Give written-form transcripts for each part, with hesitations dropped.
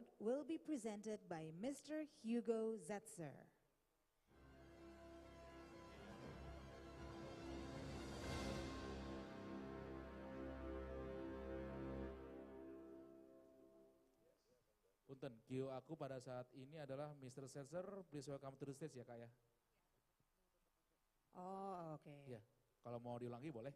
award will be presented by Mr. Hugo Zetzer. Punten, GO aku pada saat ini adalah Mr. Zetzer, please welcome to the stage ya Kak ya. Oh, oke. Ya, kalau mau diulangi boleh.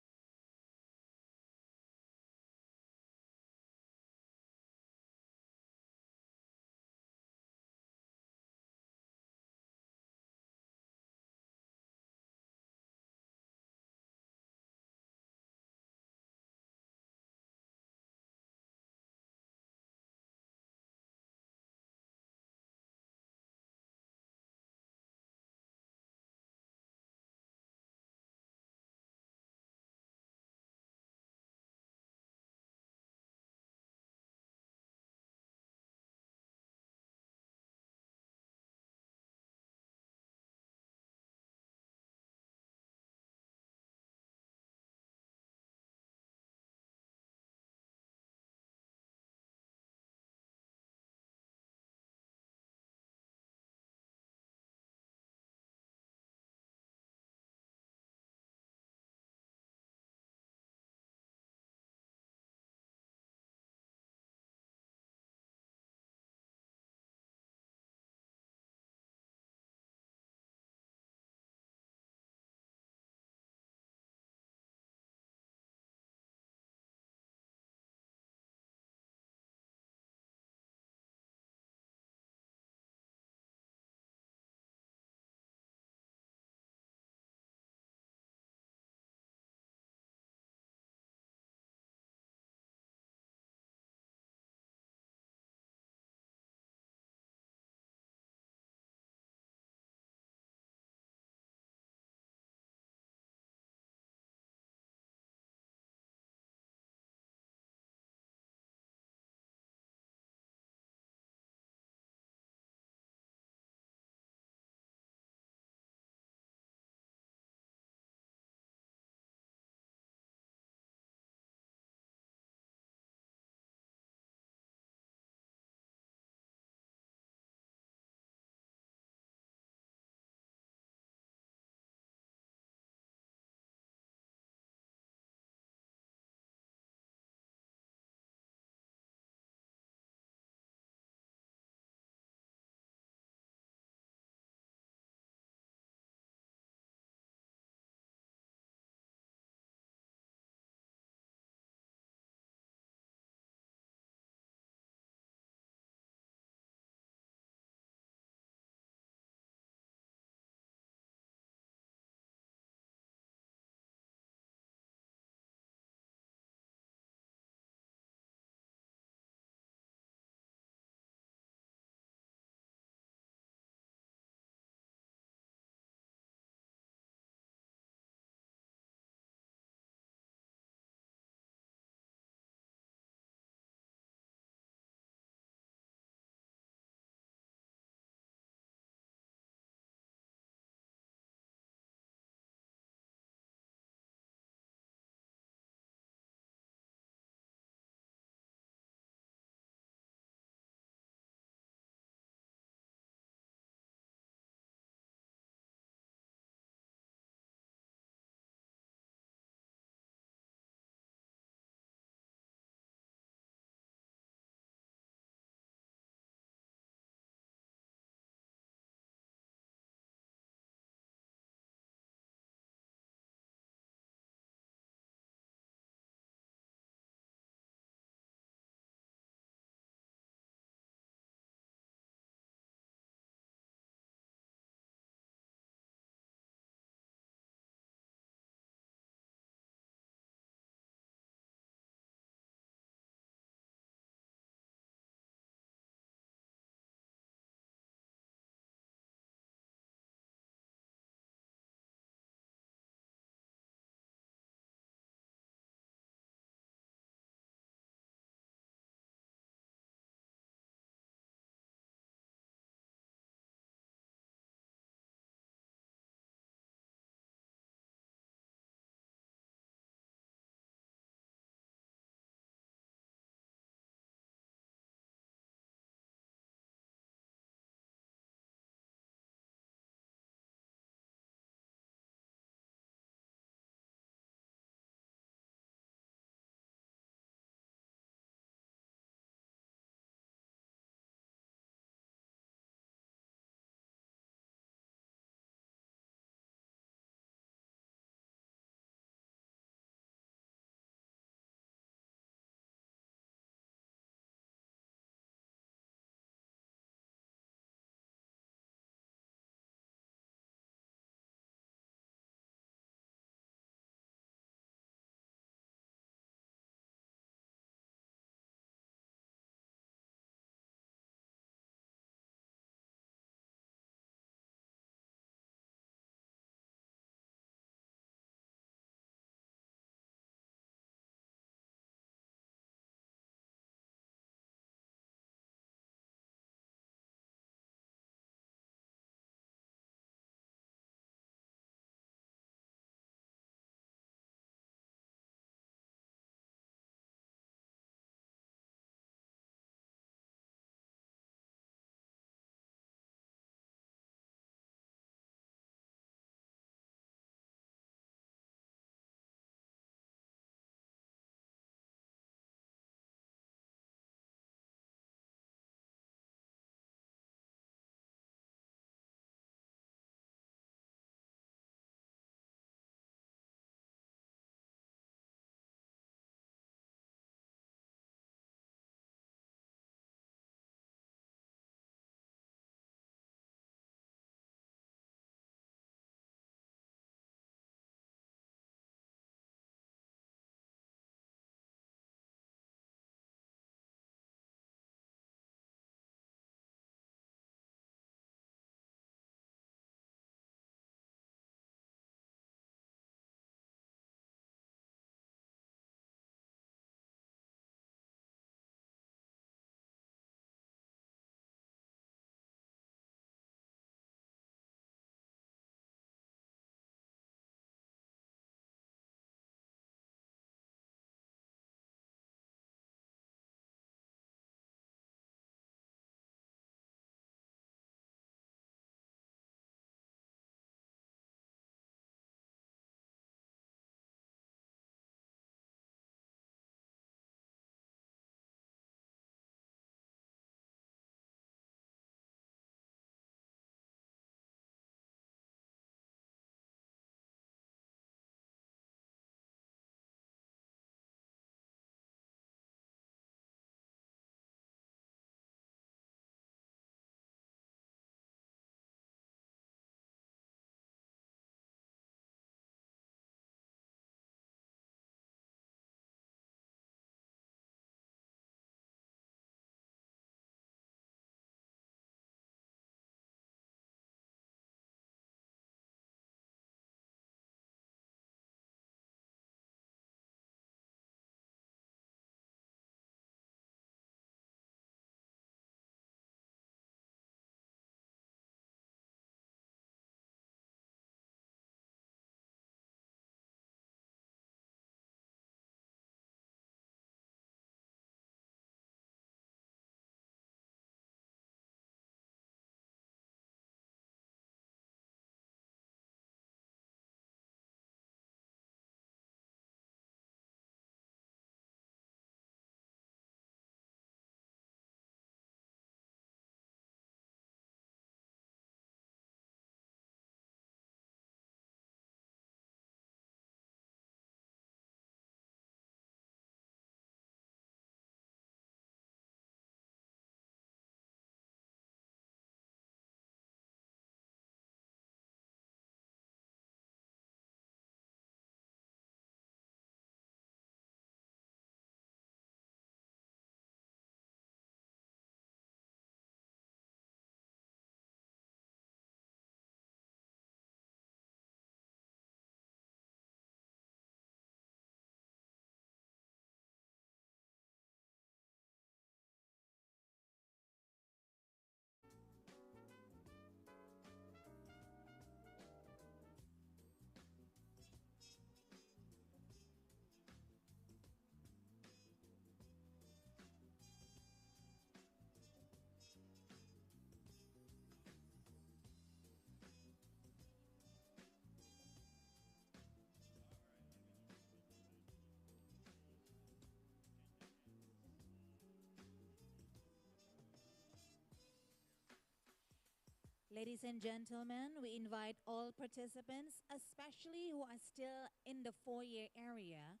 Ladies and gentlemen, we invite all participants, especially who are still in the foyer area,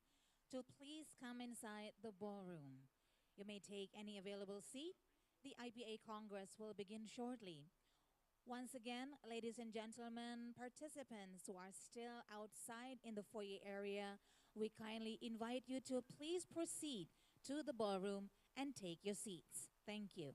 to please come inside the ballroom. You may take any available seat. The IPA Congress will begin shortly. Once again, ladies and gentlemen, participants who are still outside in the foyer area, we kindly invite you to please proceed to the ballroom and take your seats. Thank you.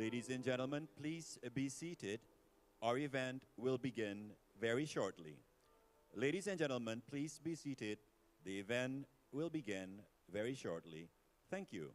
Ladies and gentlemen, please be seated. Our event will begin very shortly. Ladies and gentlemen, please be seated. The event will begin very shortly. Thank you.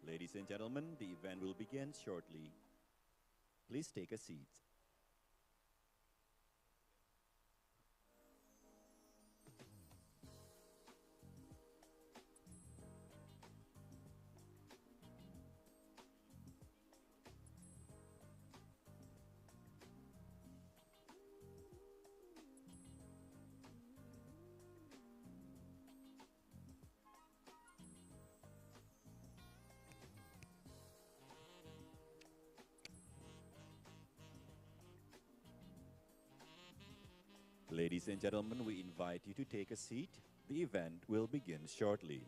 Ladies and gentlemen, the event will begin shortly. Please take a seat. Ladies and gentlemen, we invite you to take a seat. The event will begin shortly.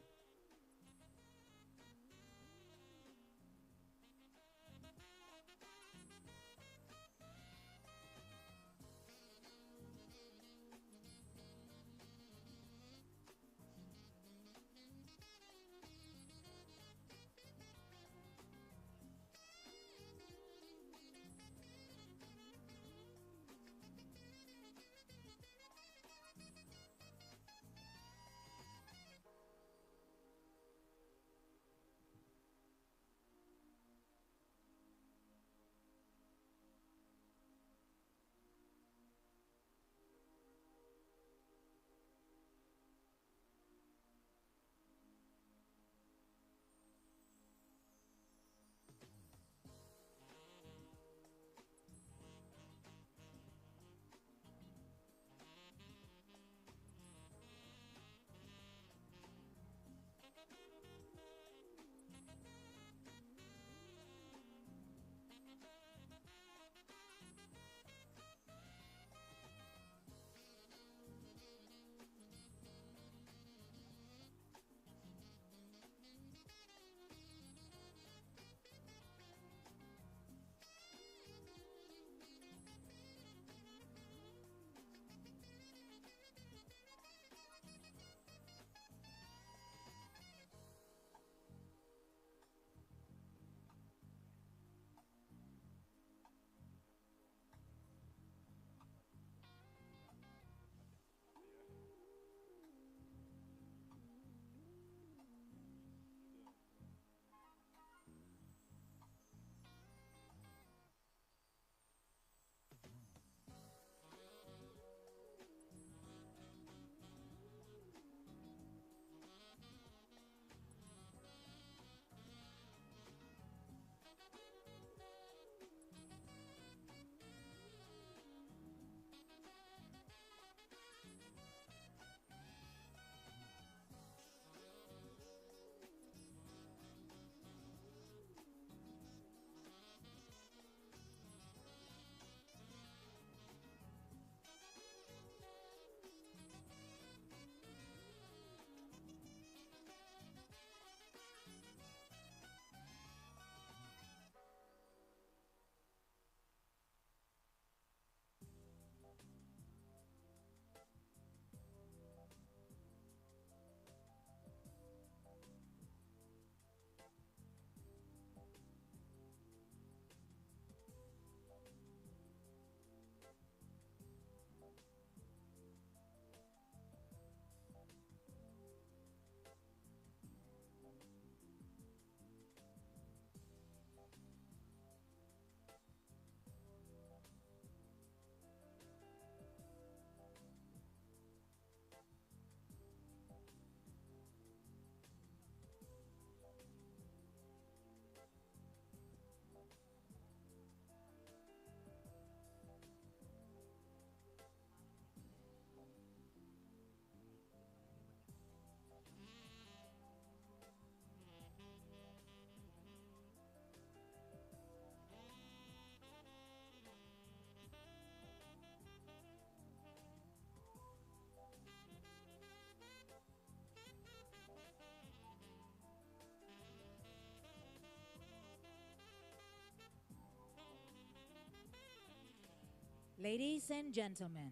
Ladies and gentlemen,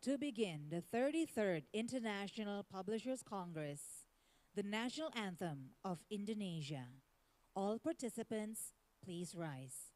to begin the 33rd International Publishers Congress, the national anthem of Indonesia. All participants, please rise.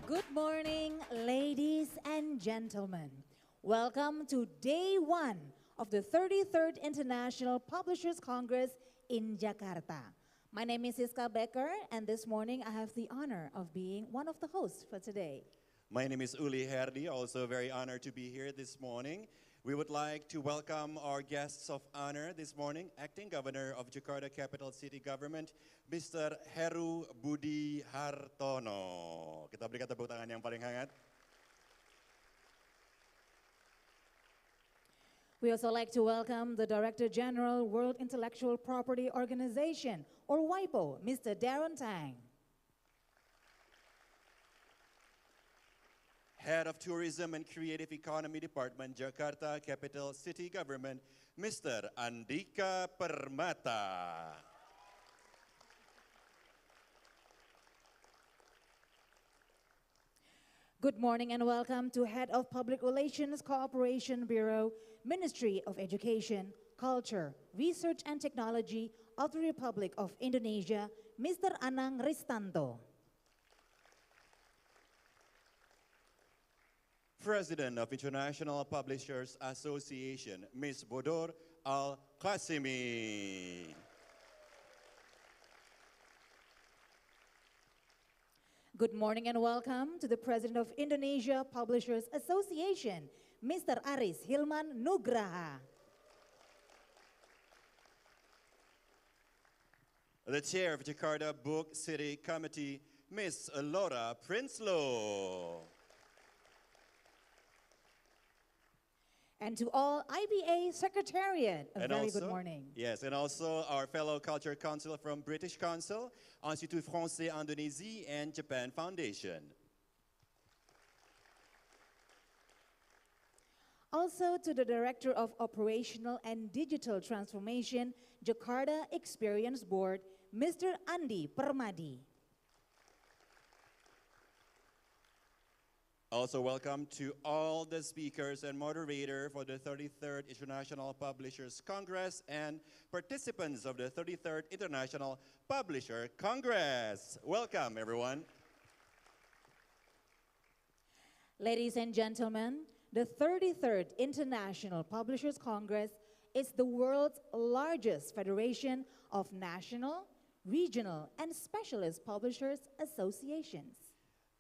Good morning, ladies and gentlemen. Welcome to day one of the 33rd International Publishers Congress in Jakarta. My name is Siska Becker, and this morning I have the honor of being one of the hosts for today. My name is Uli Herdi, also very honored to be here this morning. We would like to welcome our guests of honor this morning, Acting Governor of Jakarta Capital City Government, Mr. Heru Budi Hartono. Kita berikan tepuk tangan yang paling hangat. We also like to welcome the Director General, World Intellectual Property Organization, or WIPO, Mr. Darren Tang. Head of Tourism and Creative Economy Department, Jakarta Capital City Government, Mr. Andika Permata. Good morning and welcome to Head of Public Relations Cooperation Bureau, Ministry of Education, Culture, Research and Technology of the Republic of Indonesia, Mr. Anang Ristanto. President of International Publishers Association, Ms. Bodor Al-Qasimi. Good morning and welcome to the President of Indonesia Publishers Association, Mr. Aris Hilman Nugraha. The Chair of Jakarta Book City Committee, Ms. Laura Prinsloo. And to all IBA Secretariat, a very good morning. Yes, and also our fellow Culture Council from British Council, Institut Français Indonésie, and Japan Foundation. Also to the Director of Operational and Digital Transformation, Jakarta Experience Board, Mr. Andi Permadi. Also welcome to all the speakers and moderator for the 33rd International Publishers Congress and participants of the 33rd International Publisher Congress. Welcome, everyone. Ladies and gentlemen, the 33rd International Publishers Congress is the world's largest federation of national, regional, and specialist publishers associations.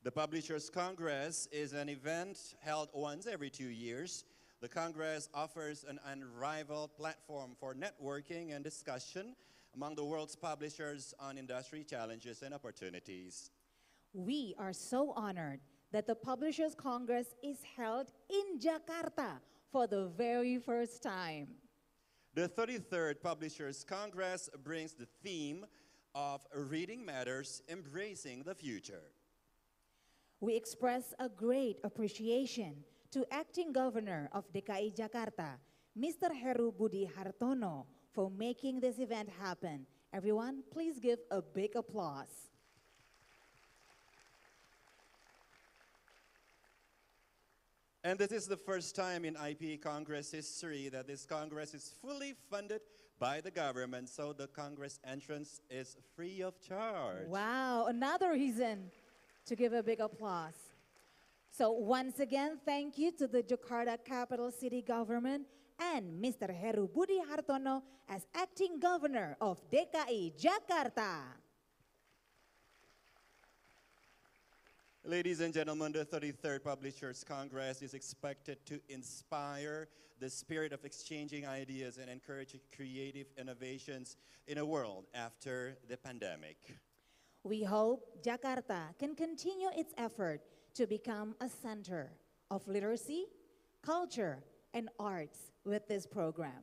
The Publishers Congress is an event held once every 2 years. The Congress offers an unrivaled platform for networking and discussion among the world's publishers on industry challenges and opportunities. We are so honored that the Publishers Congress is held in Jakarta for the very first time. The 33rd Publishers Congress brings the theme of Reading Matters, Embracing the Future. We express a great appreciation to Acting Governor of DKI Jakarta, Mr. Heru Budi Hartono, for making this event happen. Everyone, please give a big applause. And this is the first time in IPA Congress history that this Congress is fully funded by the government, so the Congress entrance is free of charge. Wow, another reason to give a big applause. So once again, thank you to the Jakarta Capital City Government and Mr. Heru Budi Hartono as Acting Governor of DKI Jakarta. Ladies and gentlemen, the 33rd Publishers Congress is expected to inspire the spirit of exchanging ideas and encourage creative innovations in a world after the pandemic. We hope Jakarta can continue its effort to become a center of literacy, culture, and arts with this program.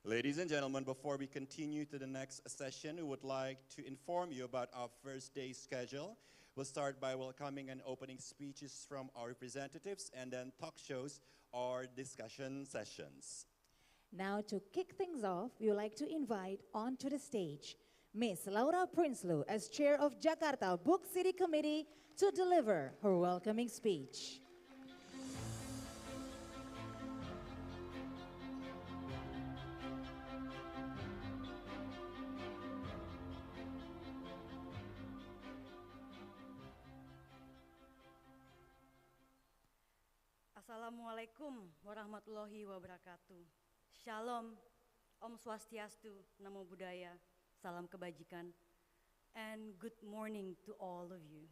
Ladies and gentlemen, before we continue to the next session, we would like to inform you about our first day schedule. We'll start by welcoming and opening speeches from our representatives, and then talk shows or discussion sessions. Now, to kick things off, we would like to invite onto the stage Miss Laura Prinsloo as Chair of Jakarta Book City Committee to deliver her welcoming speech. Assalamualaikum warahmatullahi wabarakatuh. Shalom, Om Swastiastu, Namo Buddhaya, Salam Kebajikan, and good morning to all of you.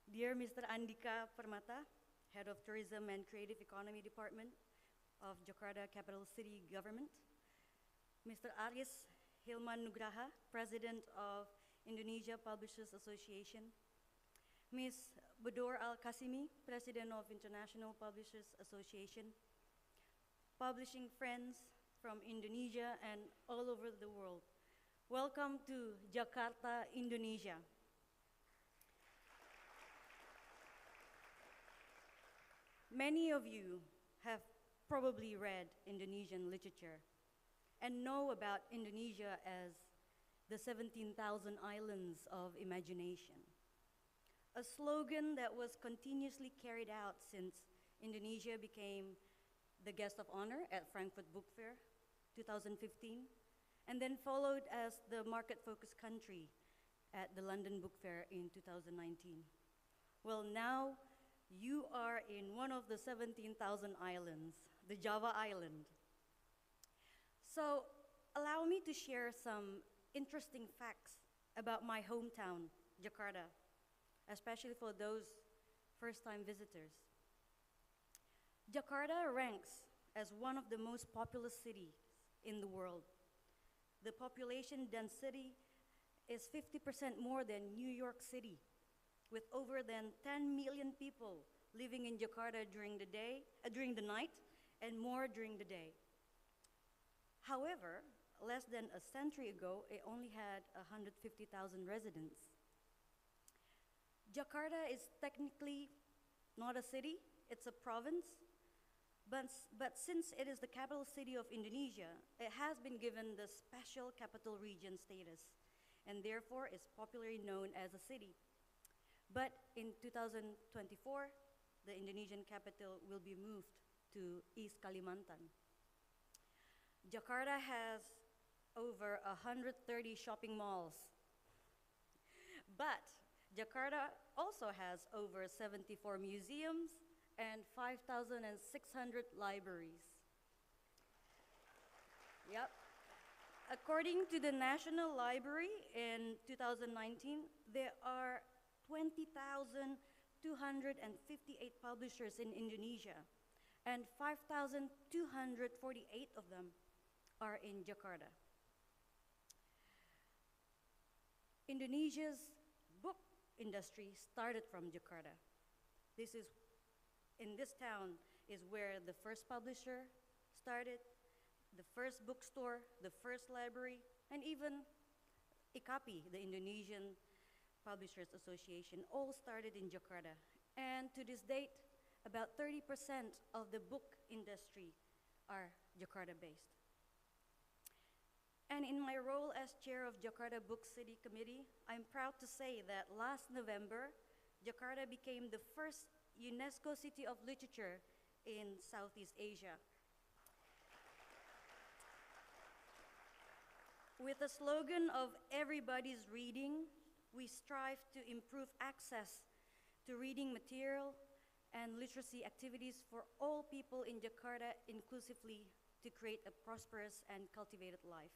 Dear Mr. Andika Permata, Head of Tourism and Creative Economy Department of Jakarta Capital City Government, Mr. Aris Hilman Nugraha, President of Indonesia Publishers Association, Ms. Bedor Al-Kasimi, President of International Publishers Association, publishing friends from Indonesia and all over the world. Welcome to Jakarta, Indonesia. Many of you have probably read Indonesian literature and know about Indonesia as the 17,000 islands of imagination. A slogan that was continuously carried out since Indonesia became the guest of honor at Frankfurt Book Fair 2015, and then followed as the market-focused country at the London Book Fair in 2019. Well, now you are in one of the 17,000 islands, the Java Island. So allow me to share some interesting facts about my hometown, Jakarta, especially for those first-time visitors. Jakarta ranks as one of the most populous cities in the world. The population density is 50% more than New York City, with over than 10 million people living in Jakarta during the night, and more during the day. However, less than a century ago, it only had 150,000 residents. Jakarta is technically not a city, it's a province, but since it is the capital city of Indonesia, it has been given the special capital region status, and therefore is popularly known as a city. But in 2024, the Indonesian capital will be moved to East Kalimantan. Jakarta has over 130 shopping malls, but Jakarta also has over 74 museums and 5,600 libraries. Yep. According to the National Library in 2019, there are 20,258 publishers in Indonesia, and 5,248 of them are in Jakarta. Indonesia's book industry started from Jakarta. In this town is where the first publisher started, the first bookstore, the first library, and even IKAPI, the Indonesian Publishers Association, all started in Jakarta. And to this date, about 30% of the book industry are Jakarta-based. And in my role as chair of Jakarta Book City Committee, I'm proud to say that last November, Jakarta became the first UNESCO City of Literature in Southeast Asia. With the slogan of everybody's reading, we strive to improve access to reading material and literacy activities for all people in Jakarta inclusively to create a prosperous and cultivated life.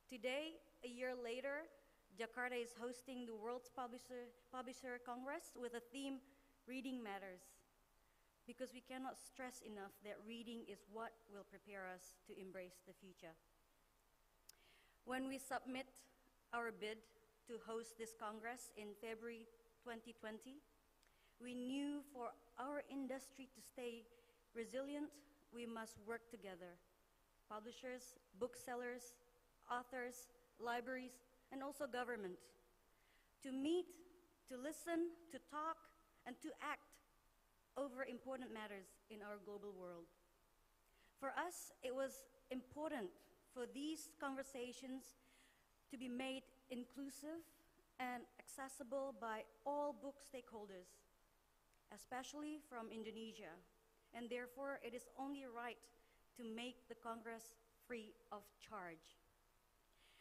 Today, a year later, Jakarta is hosting the World's Publisher Congress with a theme, Reading Matters, because we cannot stress enough that reading is what will prepare us to embrace the future. When we submit our bid to host this Congress in February 2020, we knew for our industry to stay resilient, we must work together. Publishers, booksellers, authors, libraries, and also government. To meet, to listen, to talk, and to act over important matters in our global world. For us, it was important for these conversations to be made inclusive and accessible by all book stakeholders, especially from Indonesia. And therefore, it is only right to make the Congress free of charge.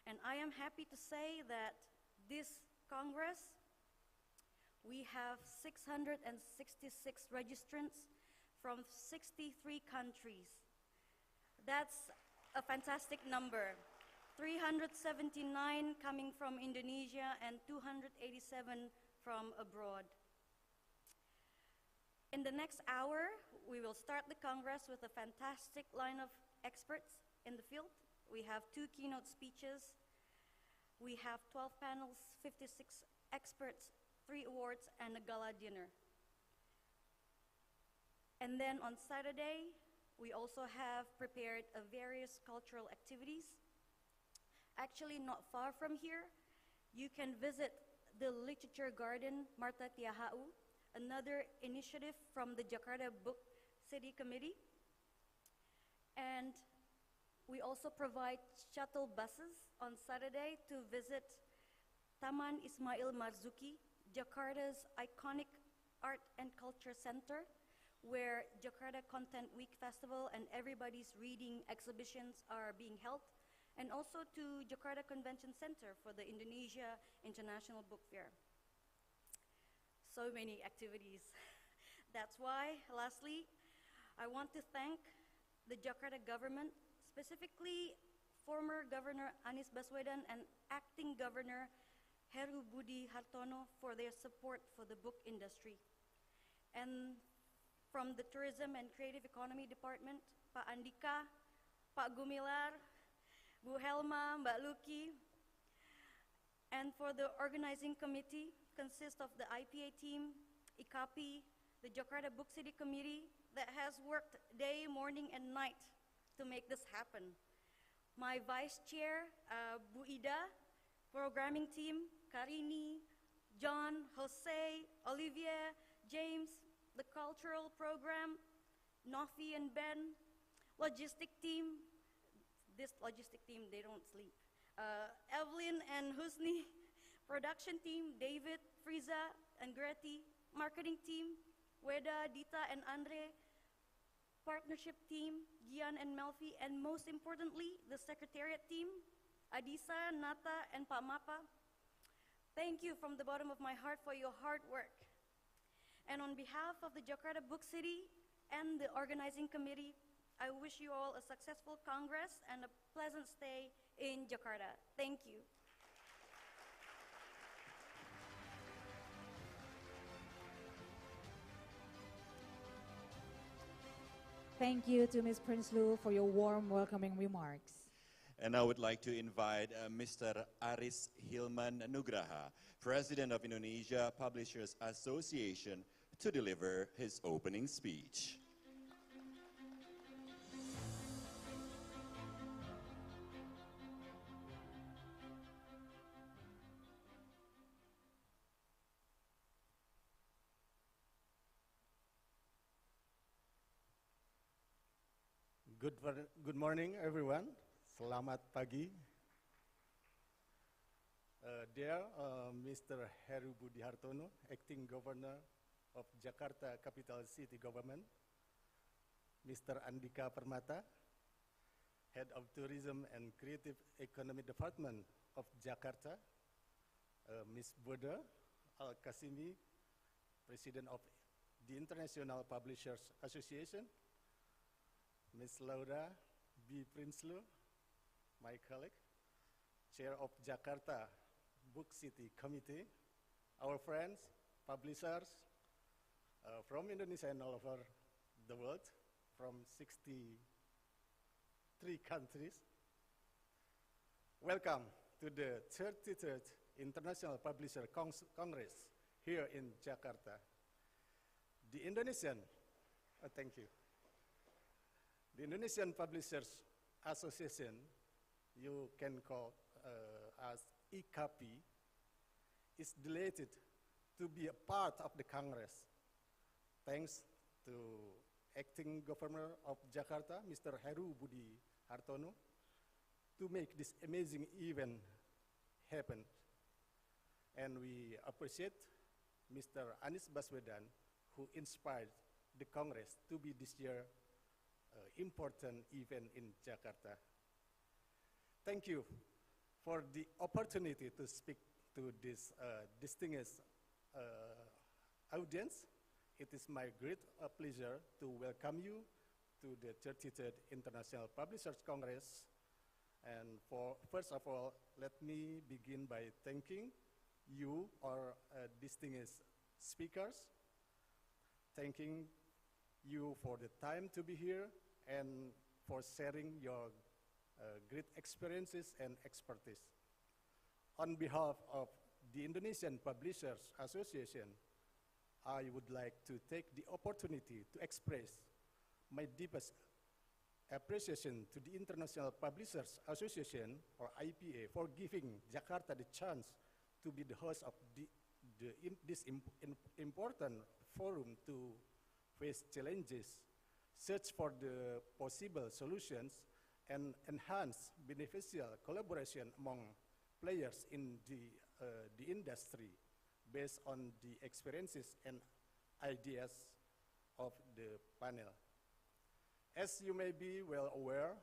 And I am happy to say that this Congress, we have 666 registrants from 63 countries. That's a fantastic number. 379 coming from Indonesia and 287 from abroad. In the next hour, we will start the Congress with a fantastic line of experts in the field. We have 2 keynote speeches. We have 12 panels, 56 experts, 3 awards, and a gala dinner. And then on Saturday, we also have prepared various cultural activities. Actually, not far from here, you can visit the Literature Garden Marta Tiahau, another initiative from the Jakarta Book City Committee. And we also provide shuttle buses on Saturday to visit Taman Ismail Marzuki, Jakarta's iconic art and culture center, where Jakarta Content Week Festival and Everybody's Reading exhibitions are being held, and also to Jakarta Convention Center for the Indonesia International Book Fair. So many activities. That's why, lastly, I want to thank the Jakarta government, specifically former Governor Anies Baswedan and acting Governor Heru Budi Hartono for their support for the book industry. And from the Tourism and Creative Economy Department, Pak Andika, Pak Gumilar, Bu Helma, Mbak Luki, and for the organizing committee, consists of the IPA team, IKAPI, the Jakarta Book City Committee that has worked day, morning, and night to make this happen. My vice chair, Bu Ida, programming team, Karini, John, Jose, Olivier, James, the cultural program, Nofi and Ben, logistic team, this logistic team, they don't sleep. Evelyn and Husni, production team, David, Friza, and Greti, marketing team, Weda, Dita, and Andre, partnership team, Gian and Melfi, and most importantly, the secretariat team, Adisa, Nata, and Pak Mapa. Thank you from the bottom of my heart for your hard work. And on behalf of the Jakarta Book City and the organizing committee, I wish you all a successful Congress and a pleasant stay in Jakarta. Thank you. Thank you to Ms. Prinsloo for your warm welcoming remarks. And I would like to invite Mr. Aris Hilman Nugraha, President of Indonesia Publishers Association, to deliver his opening speech. Good morning, everyone. Selamat pagi. Dear Mr. Heru Budi Hartono, Acting Governor of Jakarta Capital City Government, Mr. Andika Permata, Head of Tourism and Creative Economy Department of Jakarta, Ms. Boda Al-Kasimi, President of the International Publishers Association, Ms. Laura B. Prinsloo, my colleague, Chair of Jakarta Book City Committee, our friends, publishers from Indonesia and all over the world, from 63 countries. Welcome to the 33rd International Publisher Congress here in Jakarta. The Indonesian, thank you. The Indonesian Publishers Association, you can call as IKAPI, is delighted to be a part of the Congress. Thanks to Acting Governor of Jakarta, Mr. Heru Budi Hartono, to make this amazing event happen. And we appreciate Mr. Anies Baswedan, who inspired the Congress to be this year important event in Jakarta. Thank you for the opportunity to speak to this distinguished audience. It is my great pleasure to welcome you to the 33rd International Publishers Congress. And first of all, let me begin by thanking you, our distinguished speakers, thanking you for the time to be here and for sharing your great experiences and expertise. On behalf of the Indonesian Publishers Association, I would like to take the opportunity to express my deepest appreciation to the International Publishers Association, or IPA, for giving Jakarta the chance to be the host of this important forum to face challenges, search for the possible solutions, and enhance beneficial collaboration among players in the industry based on the experiences and ideas of the panel. As you may be well aware,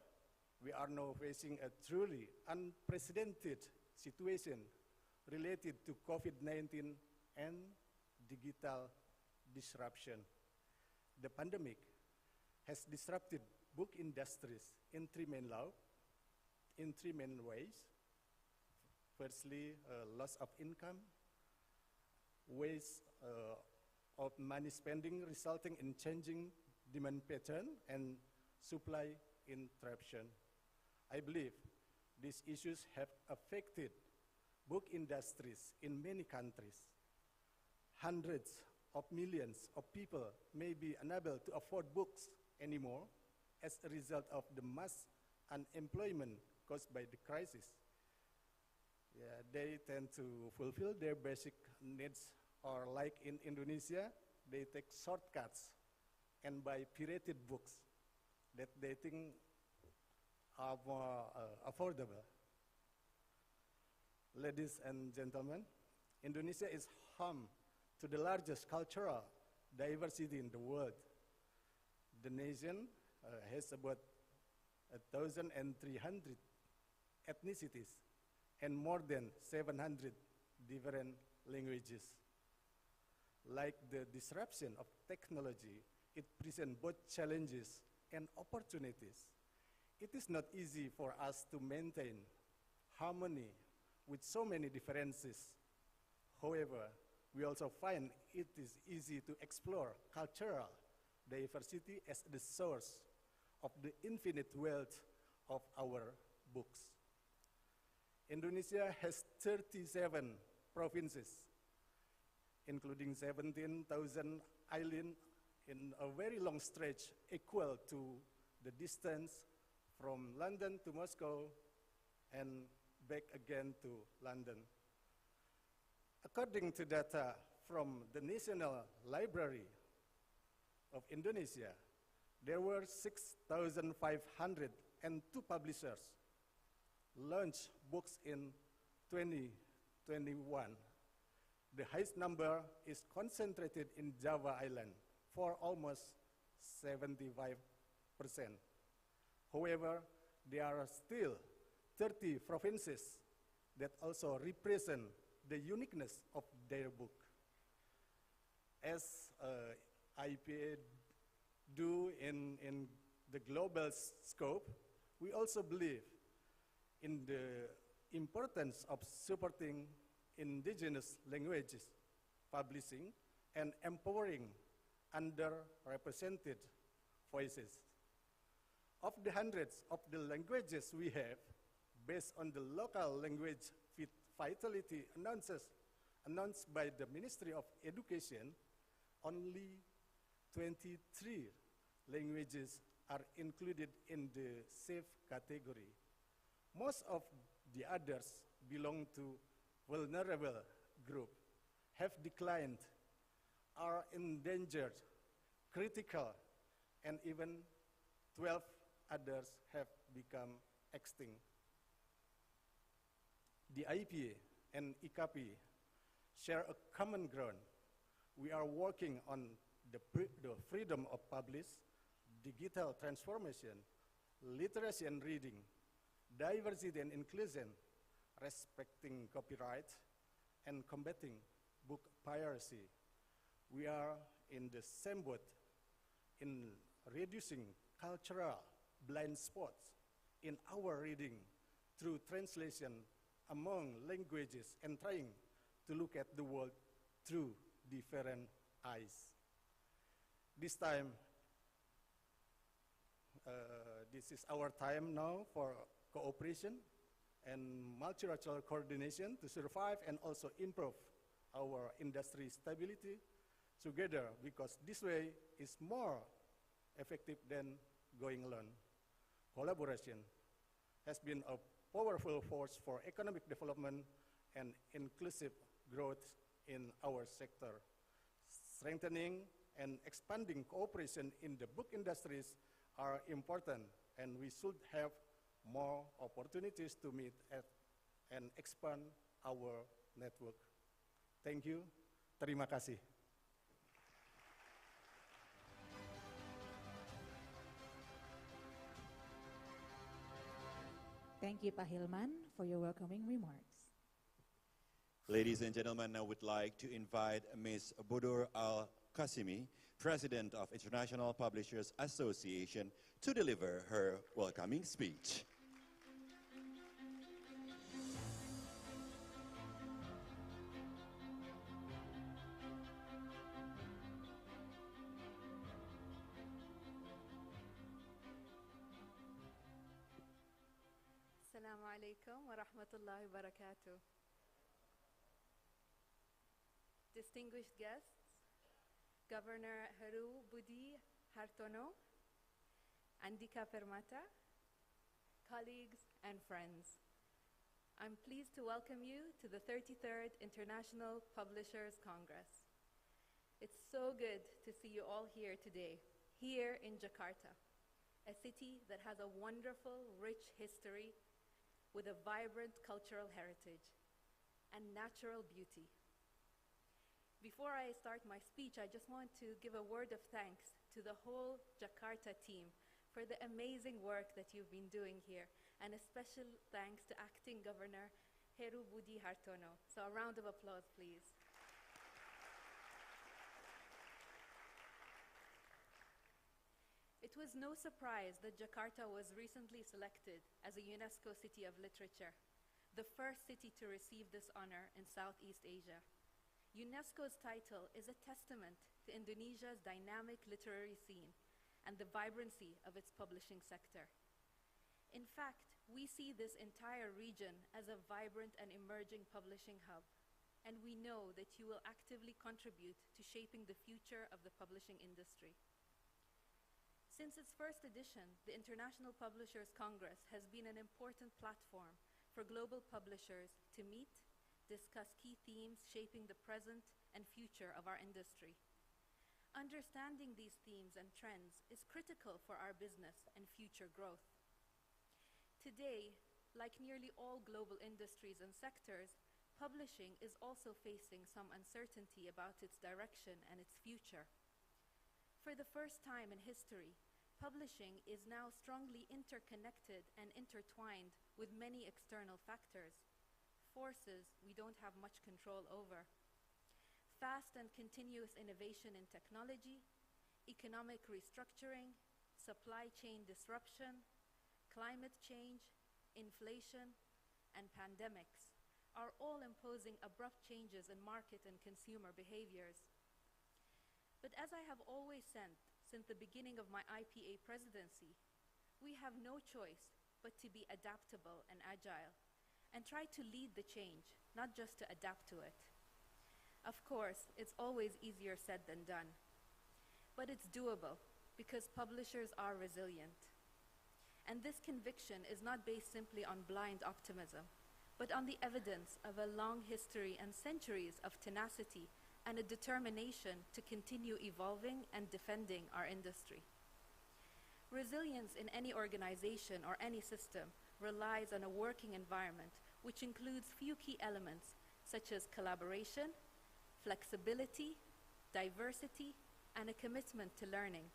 we are now facing a truly unprecedented situation related to COVID-19 and digital disruption. The pandemic has disrupted book industries in three main ways. Firstly, loss of income, ways of money spending resulting in changing demand pattern, and supply interruption. I believe these issues have affected book industries in many countries. Hundreds of millions of people may be unable to afford books anymore as a result of the mass unemployment caused by the crisis. Yeah, they tend to fulfill their basic needs, or like in Indonesia, they take shortcuts and buy pirated books that they think are more affordable. Ladies and gentlemen, Indonesia is home to the largest cultural diversity in the world. The nation has about 1,300 ethnicities and more than 700 different languages. Like the disruption of technology, it presents both challenges and opportunities. It is not easy for us to maintain harmony with so many differences. However, we also find it is easy to explore cultural diversity as the source of the infinite wealth of our books. Indonesia has 37 provinces, including 17,000 islands in a very long stretch equal to the distance from London to Moscow and back again to London. According to data from the National Library of Indonesia, there were 6,502 publishers launched books in 2021. The highest number is concentrated in Java Island for almost 75%. However, there are still 30 provinces that also represent the uniqueness of their book. As IPA do in the global scope, we also believe in the importance of supporting indigenous languages publishing and empowering underrepresented voices. Of the hundreds of the languages we have, based on the local language vitality announced by the Ministry of Education, only 23 languages are included in the safe category. Most of the others belong to vulnerable group, have declined, are endangered, critical, and even 12 others have become extinct. The IPA and IKP share a common ground. We are working on the freedom of publish, digital transformation, literacy and reading, diversity and inclusion, respecting copyright, and combating book piracy. We are in the same boat in reducing cultural blind spots in our reading through translation among languages and trying to look at the world through different eyes. This time, this is our time now for cooperation and multilateral coordination to survive and also improve our industry stability together, because this way is more effective than going alone. Collaboration has been a powerful force for economic development and inclusive growth in our sector. Strengthening and expanding cooperation in the book industries are important, and we should have more opportunities to meet and expand our network. Thank you. Terima kasih. Thank you, Pak Hilman, for your welcoming remarks. Ladies and gentlemen, I would like to invite Ms. Budur Al-Qasimi, President of International Publishers Association, to deliver her welcoming speech. Assalamu alaikum wa rahmatullahi wa barakatuh. Distinguished guests, Governor Heru Budi Hartono, Andika Permata, colleagues and friends. I'm pleased to welcome you to the 33rd International Publishers Congress. It's so good to see you all here today, here in Jakarta, a city that has a wonderful, rich history with a vibrant cultural heritage and natural beauty. Before I start my speech, I just want to give a word of thanks to the whole Jakarta team for the amazing work that you've been doing here, and a special thanks to Acting Governor Heru Budi Hartono. So a round of applause, please. It was no surprise that Jakarta was recently selected as a UNESCO City of Literature, the first city to receive this honor in Southeast Asia. UNESCO's title is a testament to Indonesia's dynamic literary scene and the vibrancy of its publishing sector. In fact, we see this entire region as a vibrant and emerging publishing hub, and we know that you will actively contribute to shaping the future of the publishing industry. Since its first edition, the International Publishers Congress has been an important platform for global publishers to meet, discuss key themes shaping the present and future of our industry. Understanding these themes and trends is critical for our business and future growth. Today, like nearly all global industries and sectors, publishing is also facing some uncertainty about its direction and its future. For the first time in history, publishing is now strongly interconnected and intertwined with many external factors, forces we don't have much control over. Fast and continuous innovation in technology, economic restructuring, supply chain disruption, climate change, inflation, and pandemics are all imposing abrupt changes in market and consumer behaviors. But as I have always said since the beginning of my IPA presidency, we have no choice but to be adaptable and agile, and try to lead the change, not just to adapt to it. Of course, it's always easier said than done, but it's doable, because publishers are resilient. And this conviction is not based simply on blind optimism, but on the evidence of a long history and centuries of tenacity and a determination to continue evolving and defending our industry. Resilience in any organization or any system relies on a working environment which includes few key elements such as collaboration, flexibility, diversity, and a commitment to learning.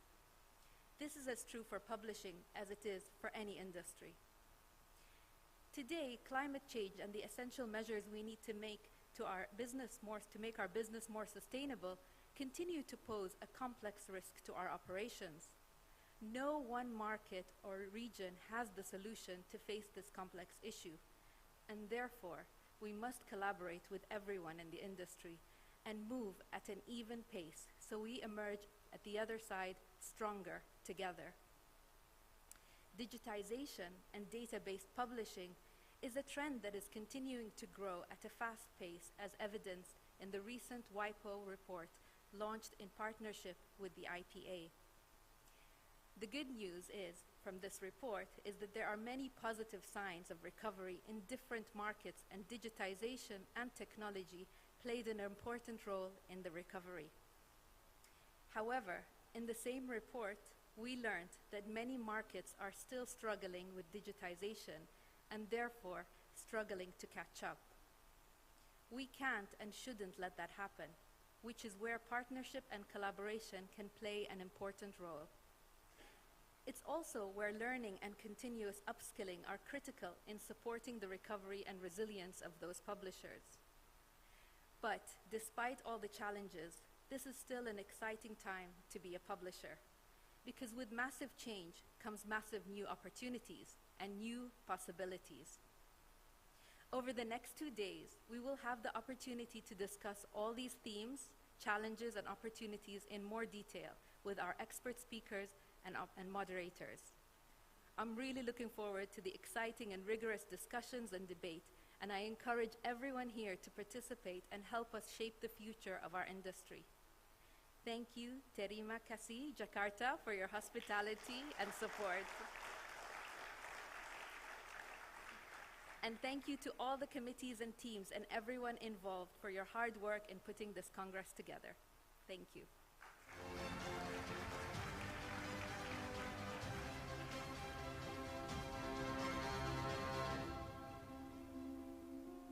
This is as true for publishing as it is for any industry. Today, climate change and the essential measures we need to make to make our business more sustainable continue to pose a complex risk to our operations. No one market or region has the solution to face this complex issue, and therefore, we must collaborate with everyone in the industry and move at an even pace so we emerge at the other side stronger together. Digitization and data-based publishing is a trend that is continuing to grow at a fast pace, as evidenced in the recent WIPO report launched in partnership with the IPA. The good news from this report is that there are many positive signs of recovery in different markets, and digitization and technology played an important role in the recovery. However, in the same report, we learned that many markets are still struggling with digitization and therefore struggling to catch up. We can't and shouldn't let that happen, which is where partnership and collaboration can play an important role. It's also where learning and continuous upskilling are critical in supporting the recovery and resilience of those publishers. But despite all the challenges, this is still an exciting time to be a publisher, because with massive change comes massive new opportunities and new possibilities. Over the next 2 days, we will have the opportunity to discuss all these themes, challenges, and opportunities in more detail with our expert speakers and moderators. I'm really looking forward to the exciting and rigorous discussions and debate, and I encourage everyone here to participate and help us shape the future of our industry. Thank you, Terima kasih, Jakarta, for your hospitality and support. And thank you to all the committees and teams and everyone involved for your hard work in putting this Congress together. Thank you.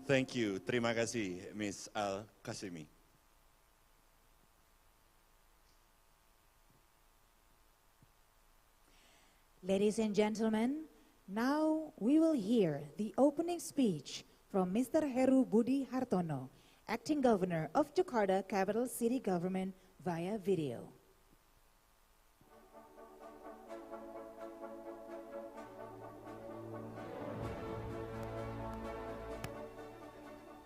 Thank you. Terima kasih, Ms. Al-Qasimi. Ladies and gentlemen, now we will hear the opening speech from Mr. Heru Budi Hartono, Acting Governor of Jakarta Capital City Government via video.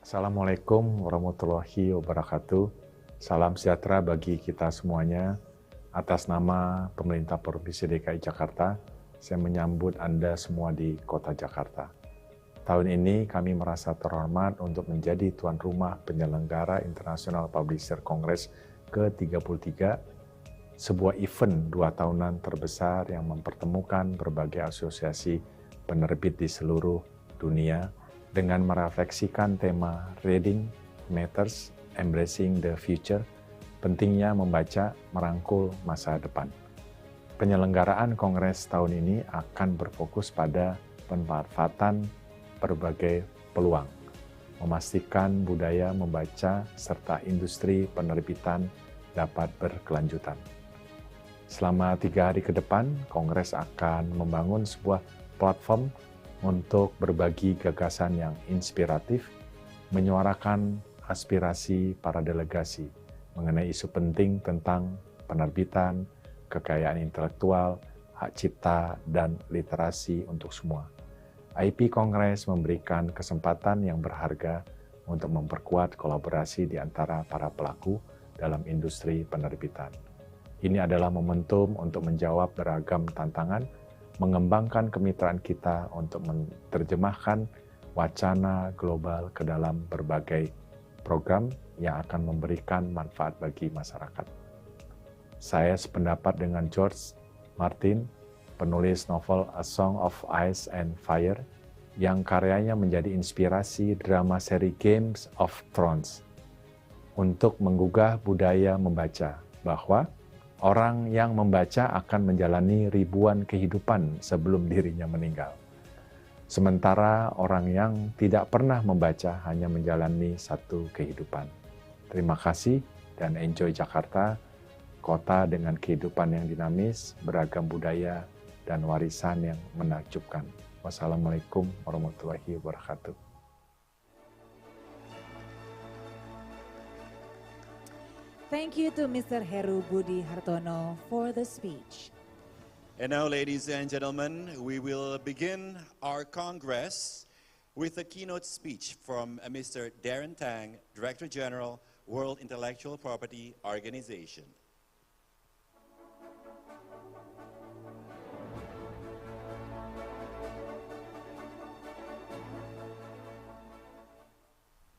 Assalamualaikum warahmatullahi wabarakatuh. Salam sejahtera bagi kita semuanya. Atas nama Pemerintah Provinsi DKI Jakarta, saya menyambut Anda semua di Kota Jakarta. Tahun ini kami merasa terhormat untuk menjadi tuan rumah penyelenggara International Publisher Congress ke-33, sebuah event 2 tahunan terbesar yang mempertemukan berbagai asosiasi penerbit di seluruh dunia dengan merefleksikan tema Reading Matters, Embracing the Future, pentingnya membaca merangkul masa depan. Penyelenggaraan Kongres tahun ini akan berfokus pada pemanfaatan berbagai peluang, memastikan budaya membaca serta industri penerbitan dapat berkelanjutan. Selama 3 hari ke depan, Kongres akan membangun sebuah platform untuk berbagi gagasan yang inspiratif, menyuarakan aspirasi para delegasi mengenai isu penting tentang penerbitan, kekayaan intelektual, hak cipta, dan literasi untuk semua. IP Kongres memberikan kesempatan yang berharga untuk memperkuat kolaborasi di antara para pelaku dalam industri penerbitan. Ini adalah momentum untuk menjawab beragam tantangan, mengembangkan kemitraan kita untuk menerjemahkan wacana global ke dalam berbagai program yang akan memberikan manfaat bagi masyarakat. Saya sependapat dengan George Martin, penulis novel A Song of Ice and Fire, yang karyanya menjadi inspirasi drama seri Games of Thrones, untuk menggugah budaya membaca, bahwa orang yang membaca akan menjalani ribuan kehidupan sebelum dirinya meninggal. Sementara orang yang tidak pernah membaca hanya menjalani satu kehidupan. Terima kasih dan enjoy Jakarta, kota dengan kehidupan yang dinamis, beragam budaya, dan warisan yang menakjubkan. Wassalamualaikum warahmatullahi wabarakatuh. Thank you to Mr. Heru Budi Hartono for the speech. And now, ladies and gentlemen, we will begin our Congress with a keynote speech from Mr. Darren Tang, Director General, World Intellectual Property Organization.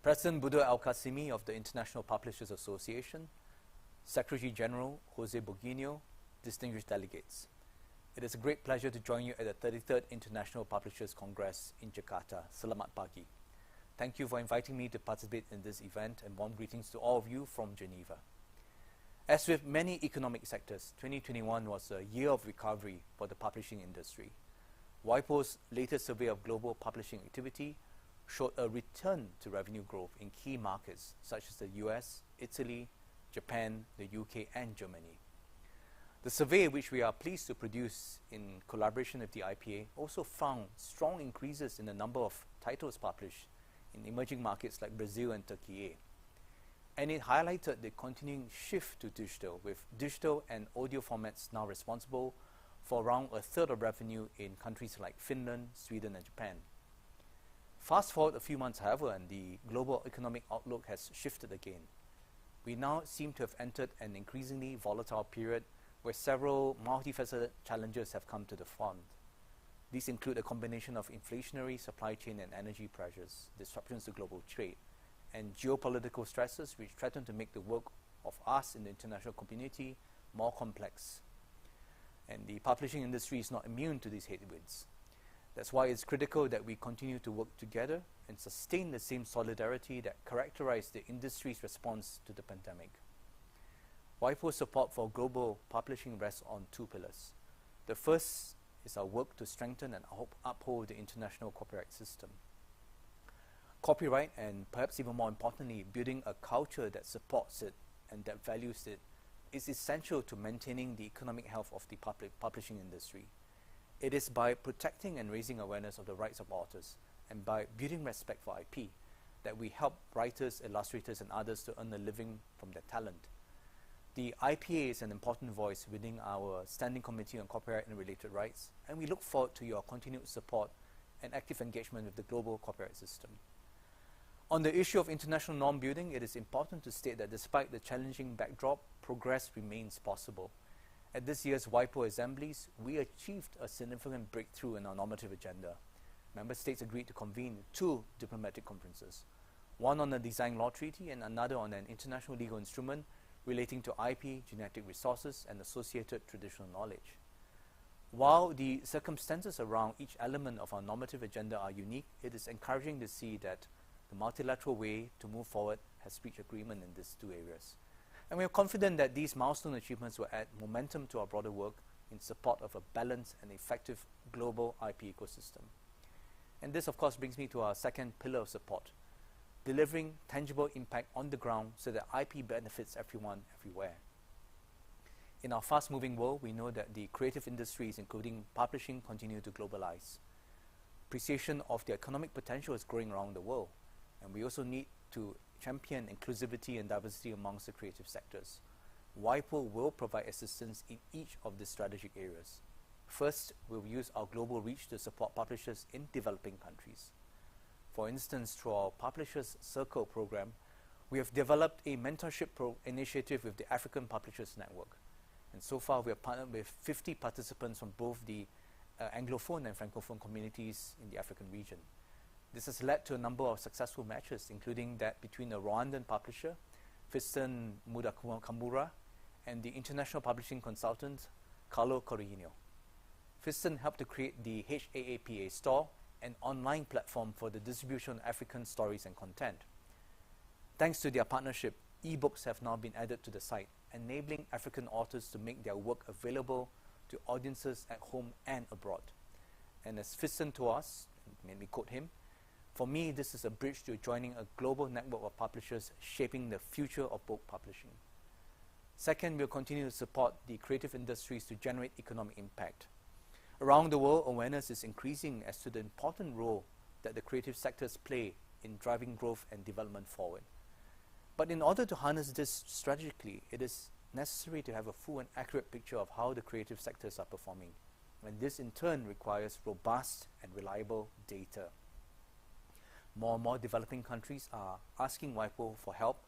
President Budi Al-Qasimi of the International Publishers Association, Secretary General Jose Boginio, distinguished delegates. It is a great pleasure to join you at the 33rd International Publishers Congress in Jakarta. Selamat pagi. Thank you for inviting me to participate in this event, and warm greetings to all of you from Geneva. As with many economic sectors, 2021 was a year of recovery for the publishing industry. WIPO's latest survey of global publishing activity showed a return to revenue growth in key markets such as the US, Italy, Japan, the UK, and Germany. The survey, which we are pleased to produce in collaboration with the IPA, also found strong increases in the number of titles published in emerging markets like Brazil and Turkey. And it highlighted the continuing shift to digital, with digital and audio formats now responsible for around a third of revenue in countries like Finland, Sweden, and Japan. Fast forward a few months, however, and the global economic outlook has shifted again. We now seem to have entered an increasingly volatile period where several multifaceted challenges have come to the front. These include a combination of inflationary supply chain and energy pressures, disruptions to global trade, and geopolitical stresses which threaten to make the work of us in the international community more complex. And the publishing industry is not immune to these headwinds. That's why it's critical that we continue to work together and sustain the same solidarity that characterized the industry's response to the pandemic. WIPO's support for global publishing rests on two pillars. The first is our work to strengthen and uphold the international copyright system. Copyright, and perhaps even more importantly, building a culture that supports it and that values it, is essential to maintaining the economic health of the publishing industry. It is by protecting and raising awareness of the rights of authors and by building respect for IP that we help writers, illustrators, and others to earn a living from their talent. The IPA is an important voice within our Standing Committee on Copyright and Related Rights, and we look forward to your continued support and active engagement with the global copyright system. On the issue of international norm building, it is important to state that despite the challenging backdrop, progress remains possible. At this year's WIPO assemblies, we achieved a significant breakthrough in our normative agenda. Member states agreed to convene two diplomatic conferences, one on the Design Law Treaty and another on an international legal instrument relating to IP, genetic resources, and associated traditional knowledge. While the circumstances around each element of our normative agenda are unique, it is encouraging to see that the multilateral way to move forward has reached agreement in these two areas. And we are confident that these milestone achievements will add momentum to our broader work in support of a balanced and effective global IP ecosystem. And this, of course, brings me to our second pillar of support, delivering tangible impact on the ground so that IP benefits everyone, everywhere. In our fast-moving world, we know that the creative industries, including publishing, continue to globalize. Appreciation of the economic potential is growing around the world, and we also need to champion inclusivity and diversity amongst the creative sectors. WIPO will provide assistance in each of these strategic areas. First, we'll use our global reach to support publishers in developing countries. For instance, through our Publishers Circle program, we have developed a mentorship initiative with the African Publishers Network. And so far, we have partnered with 50 participants from both the Anglophone and Francophone communities in the African region. This has led to a number of successful matches, including that between a Rwandan publisher, Fiston Mudakamura, and the international publishing consultant, Carlo Corrino. Fiston helped to create the HAAPA store, an online platform for the distribution of African stories and content. Thanks to their partnership, ebooks have now been added to the site, enabling African authors to make their work available to audiences at home and abroad. And as Fiston told us, let me quote him, "For me, this is a bridge to joining a global network of publishers shaping the future of book publishing." Second, we'll continue to support the creative industries to generate economic impact. Around the world, awareness is increasing as to the important role that the creative sectors play in driving growth and development forward. But in order to harness this strategically, it is necessary to have a full and accurate picture of how the creative sectors are performing, and this in turn requires robust and reliable data. More and more developing countries are asking WIPO for help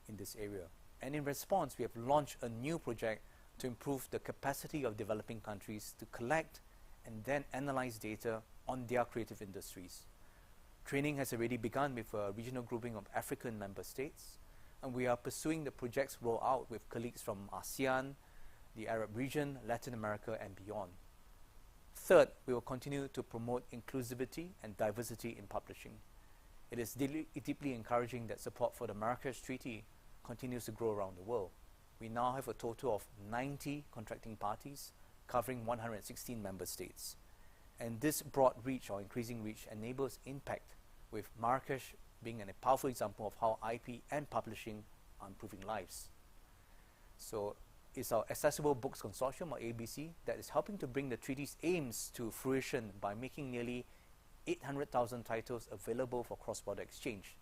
in this area, and in response we have launched a new project to improve the capacity of developing countries to collect and then analyze data on their creative industries. Training has already begun with a regional grouping of African member states, and we are pursuing the project's rollout with colleagues from ASEAN, the Arab region, Latin America, and beyond. Third, we will continue to promote inclusivity and diversity in publishing. It is deeply encouraging that support for the Marrakesh Treaty continues to grow around the world. We now have a total of 90 contracting parties covering 116 member states. And this broad reach or increasing reach enables impact, with Marrakesh being a powerful example of how IP and publishing are improving lives. So it's our Accessible Books Consortium, or ABC, that is helping to bring the treaty's aims to fruition by making nearly 800,000 titles available for cross-border exchange.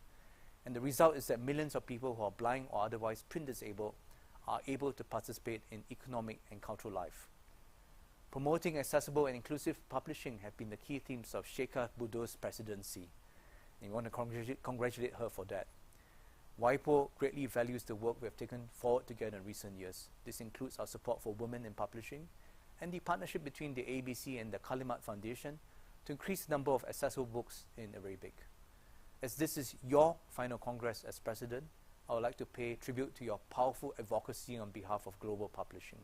And the result is that millions of people who are blind or otherwise print disabled are able to participate in economic and cultural life. Promoting accessible and inclusive publishing have been the key themes of Sheikha Budo's presidency. And we want to congratulate her for that. WIPO greatly values the work we have taken forward together in recent years. This includes our support for women in publishing and the partnership between the ABC and the Kalimat Foundation to increase the number of accessible books in Arabic. As this is your final Congress as President, I would like to pay tribute to your powerful advocacy on behalf of global publishing.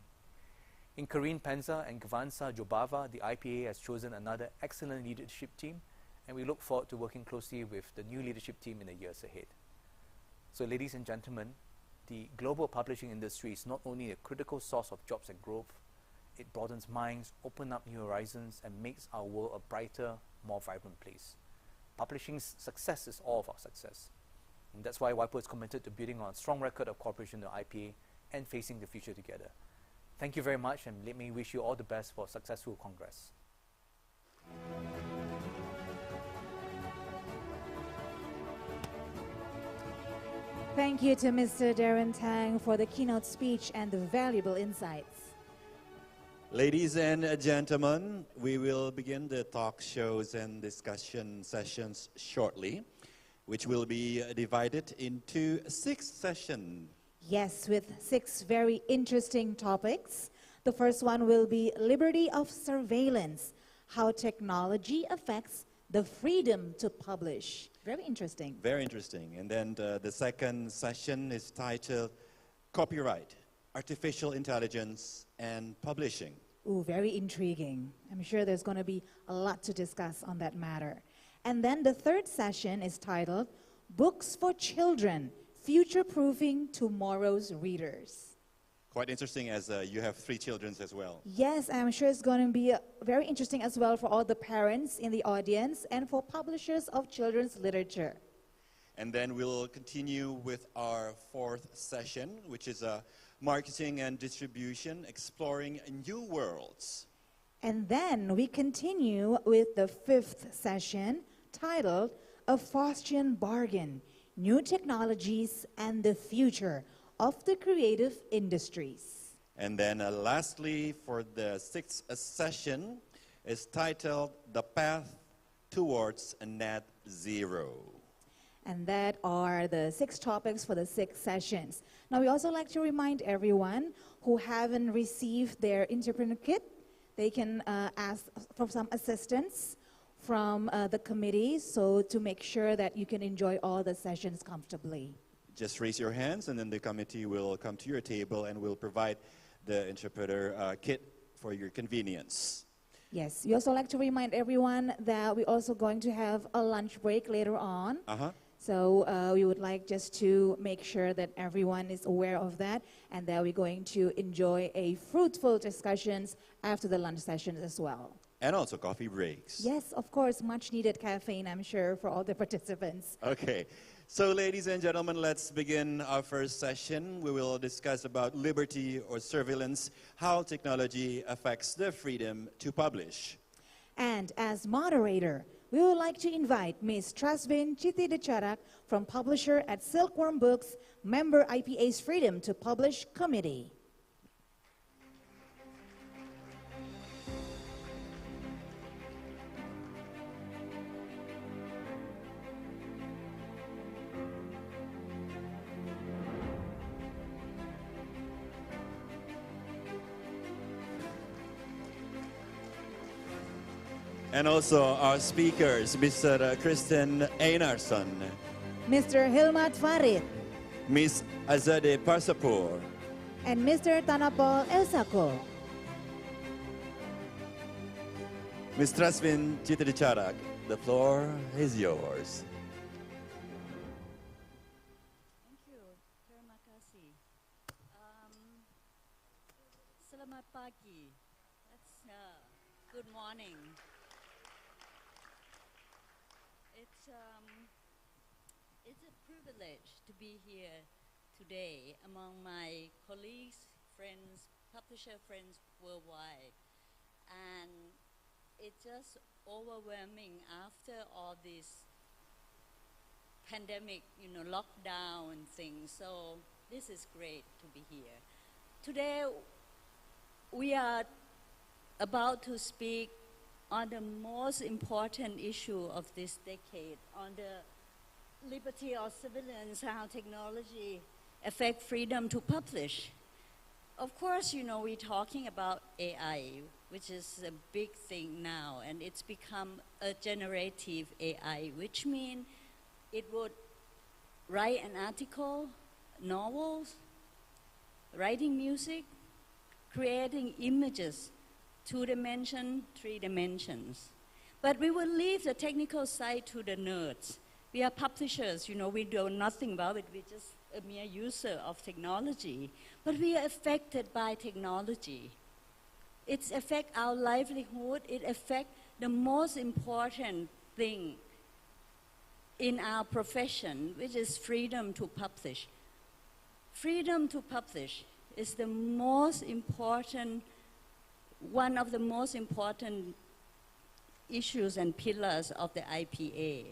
In Karine Penza and Gvansa Jobava, the IPA has chosen another excellent leadership team, and we look forward to working closely with the new leadership team in the years ahead. So ladies and gentlemen, the global publishing industry is not only a critical source of jobs and growth, it broadens minds, opens up new horizons, and makes our world a brighter, more vibrant place. Publishing's success is all of our success. And that's why WIPO is committed to building on a strong record of cooperation with the IPA and facing the future together. Thank you very much, and let me wish you all the best for a successful Congress. Thank you to Mr. Darren Tang for the keynote speech and the valuable insights. Ladies and gentlemen, we will begin the talk shows and discussion sessions shortly, which will be divided into 6 sessions. Yes, with 6 very interesting topics. The first one will be liberty of surveillance, how technology affects the freedom to publish. Very interesting. Very interesting. And then the second session is titled Copyright, Artificial Intelligence and Publishing. Ooh, very intriguing. I'm sure there's going to be a lot to discuss on that matter. And then the third session is titled Books for Children, Future-Proofing Tomorrow's Readers. Quite interesting, as you have 3 children as well. Yes, I'm sure it's going to be very interesting as well for all the parents in the audience and for publishers of children's literature. And then we'll continue with our 4th session, which is Marketing and Distribution, Exploring New Worlds. And then we continue with the 5th session titled A Faustian Bargain, New Technologies and the Future of the Creative Industries. And then lastly, for the 6th session, is titled The Path Towards Net Zero. And that are the 6 topics for the 6 sessions. Now, we also like to remind everyone who haven't received their interpreter kit, they can ask for some assistance from the committee, so to make sure that you can enjoy all the sessions comfortably. just raise your hands, and then the committee will come to your table and will provide the interpreter kit for your convenience. Yes, we also like to remind everyone that we're also going to have a lunch break later on. So we would like just to make sure that everyone is aware of that and that we're going to enjoy a fruitful discussions after the lunch sessions as well. And also coffee breaks. Yes, of course, much needed caffeine, I'm sure, for all the participants. Okay, so ladies and gentlemen, let's begin our first session. We will discuss about liberty or surveillance, how technology affects the freedom to publish. And as moderator, we would like to invite Ms. Trasvin Chitidecharak from publisher at Silkworm Books, member IPA's Freedom to Publish Committee. And also our speakers, Mr. Kristen Einarsson, Mr. Hilmat Farid, Ms. Azadeh Parsapur, and Mr. Tanapol Elsako. Ms. Trasvin Chitidecharak, the floor is yours. Thank you. Terima kasih. Selamat pagi. That's good morning. It's a privilege to be here today among my colleagues, friends, publisher friends worldwide. And it's just overwhelming after all this pandemic, lockdown and things. So this is great to be here. Today, we are about to speak on the most important issue of this decade, on the liberty of civilians, how technology affects freedom to publish. Of course, we're talking about AI, which is a big thing now, and it's become a generative AI, which means it would write an article, novels, writing music, creating images, 2 dimensions, 3 dimensions. But we will leave the technical side to the nerds. We are publishers, we know nothing about it. We're just a mere user of technology. But we are affected by technology. It affects our livelihood. It affects the most important thing in our profession, which is freedom to publish. Freedom to publish is the most important, one of the most important issues and pillars of the IPA.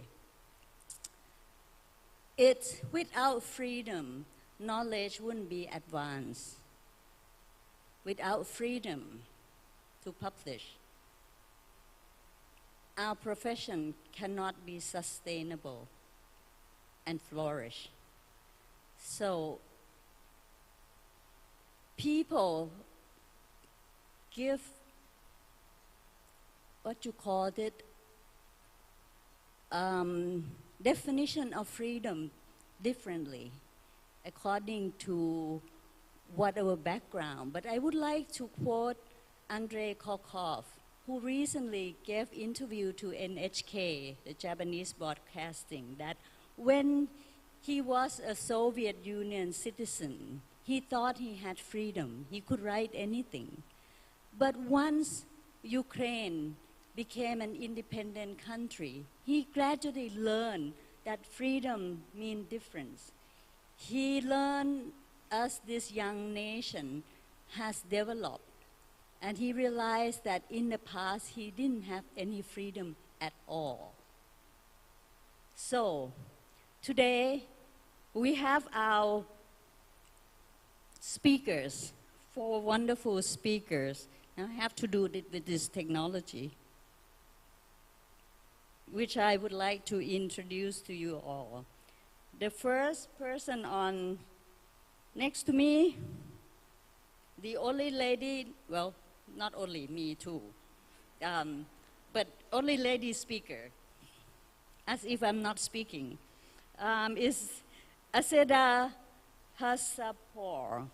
It's without freedom, knowledge wouldn't be advanced. Without freedom to publish, our profession cannot be sustainable and flourish. So people give what you called it, definition of freedom differently according to whatever background. But I would like to quote Andrei Kolkov, who recently gave interview to NHK, the Japanese broadcasting, that when he was a Soviet Union citizen, he thought he had freedom. He could write anything. But once Ukraine became an independent country, he gradually learned that freedom means difference. He learned as this young nation has developed, and he realized that in the past he didn't have any freedom at all. So today we have our speakers, 4 wonderful speakers. Now I have to do it with this technology, which I would like to introduce to you all. The first person on next to me, the only lady, well, not only me too, but only lady speaker, as if I'm not speaking, is Aseda Hassapour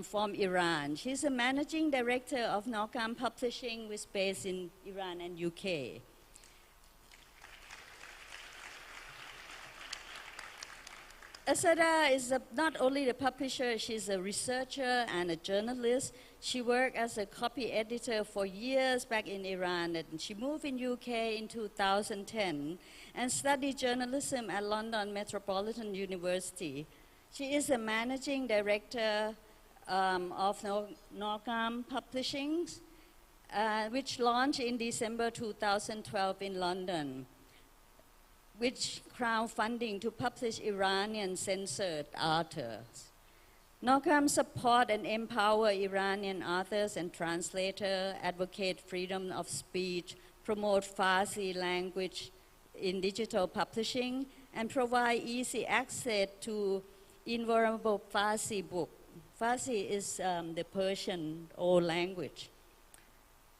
from Iran. She's a managing director of Rekam Publishing with base in Iran and UK. Asada is not only the publisher, she's a researcher and a journalist. She worked as a copy editor for years back in Iran, and she moved in UK in 2010 and studied journalism at London Metropolitan University. She is a managing director of Rekam Publishing, which launched in December 2012 in London, which crowdfunding to publish Iranian censored authors. Rekam support and empower Iranian authors and translators, advocate freedom of speech, promote Farsi language in digital publishing, and provide easy access to invulnerable Farsi book. Farsi is the Persian old language.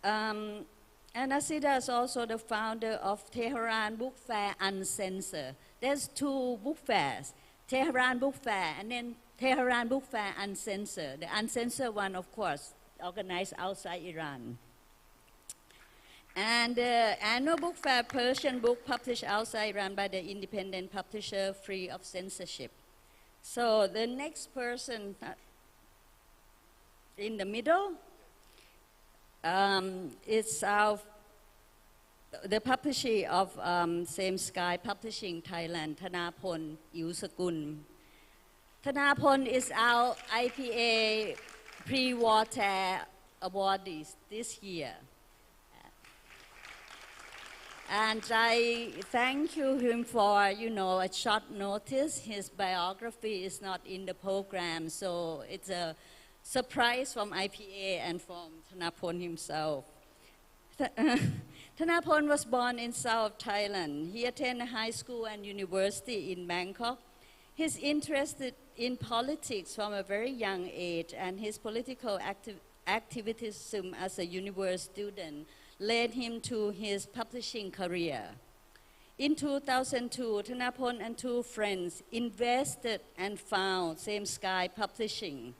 And Asida is also the founder of Tehran Book Fair Uncensored. There's two book fairs, Tehran Book Fair and then Tehran Book Fair Uncensored. The uncensored one, of course, organized outside Iran. And the annual book fair, Persian book published outside Iran by the independent publisher, free of censorship. So the next person in the middle is the publisher of Same Sky Publishing Thailand, Thanapon Iusakul. Thanapon is our IPA pre-wartime awardee this year. And I thank him for, a short notice. His biography is not in the program, so it's a surprise from IPA and from Thanapon himself. Thanapon was born in South Thailand. He attended high school and university in Bangkok. He's interested in politics from a very young age, and his political activism as a university student led him to his publishing career. In 2002, Thanapon and two friends invested and found Same Sky Publishing,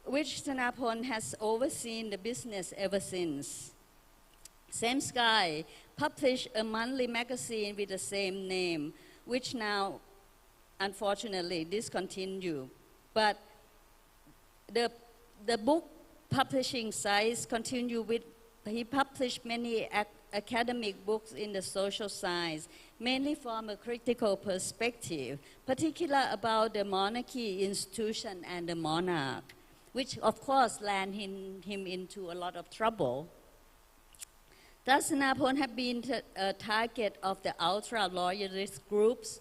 which Thanapon has overseen the business ever since. Same Sky published a monthly magazine with the same name, which now, unfortunately, discontinued. But the book publishing size continued with, he published many academic books in the social science, mainly from a critical perspective, particularly about the monarchy institution and the monarch, which of course landed him into a lot of trouble. Thus, Thanapon have been a target of the ultra-loyalist groups,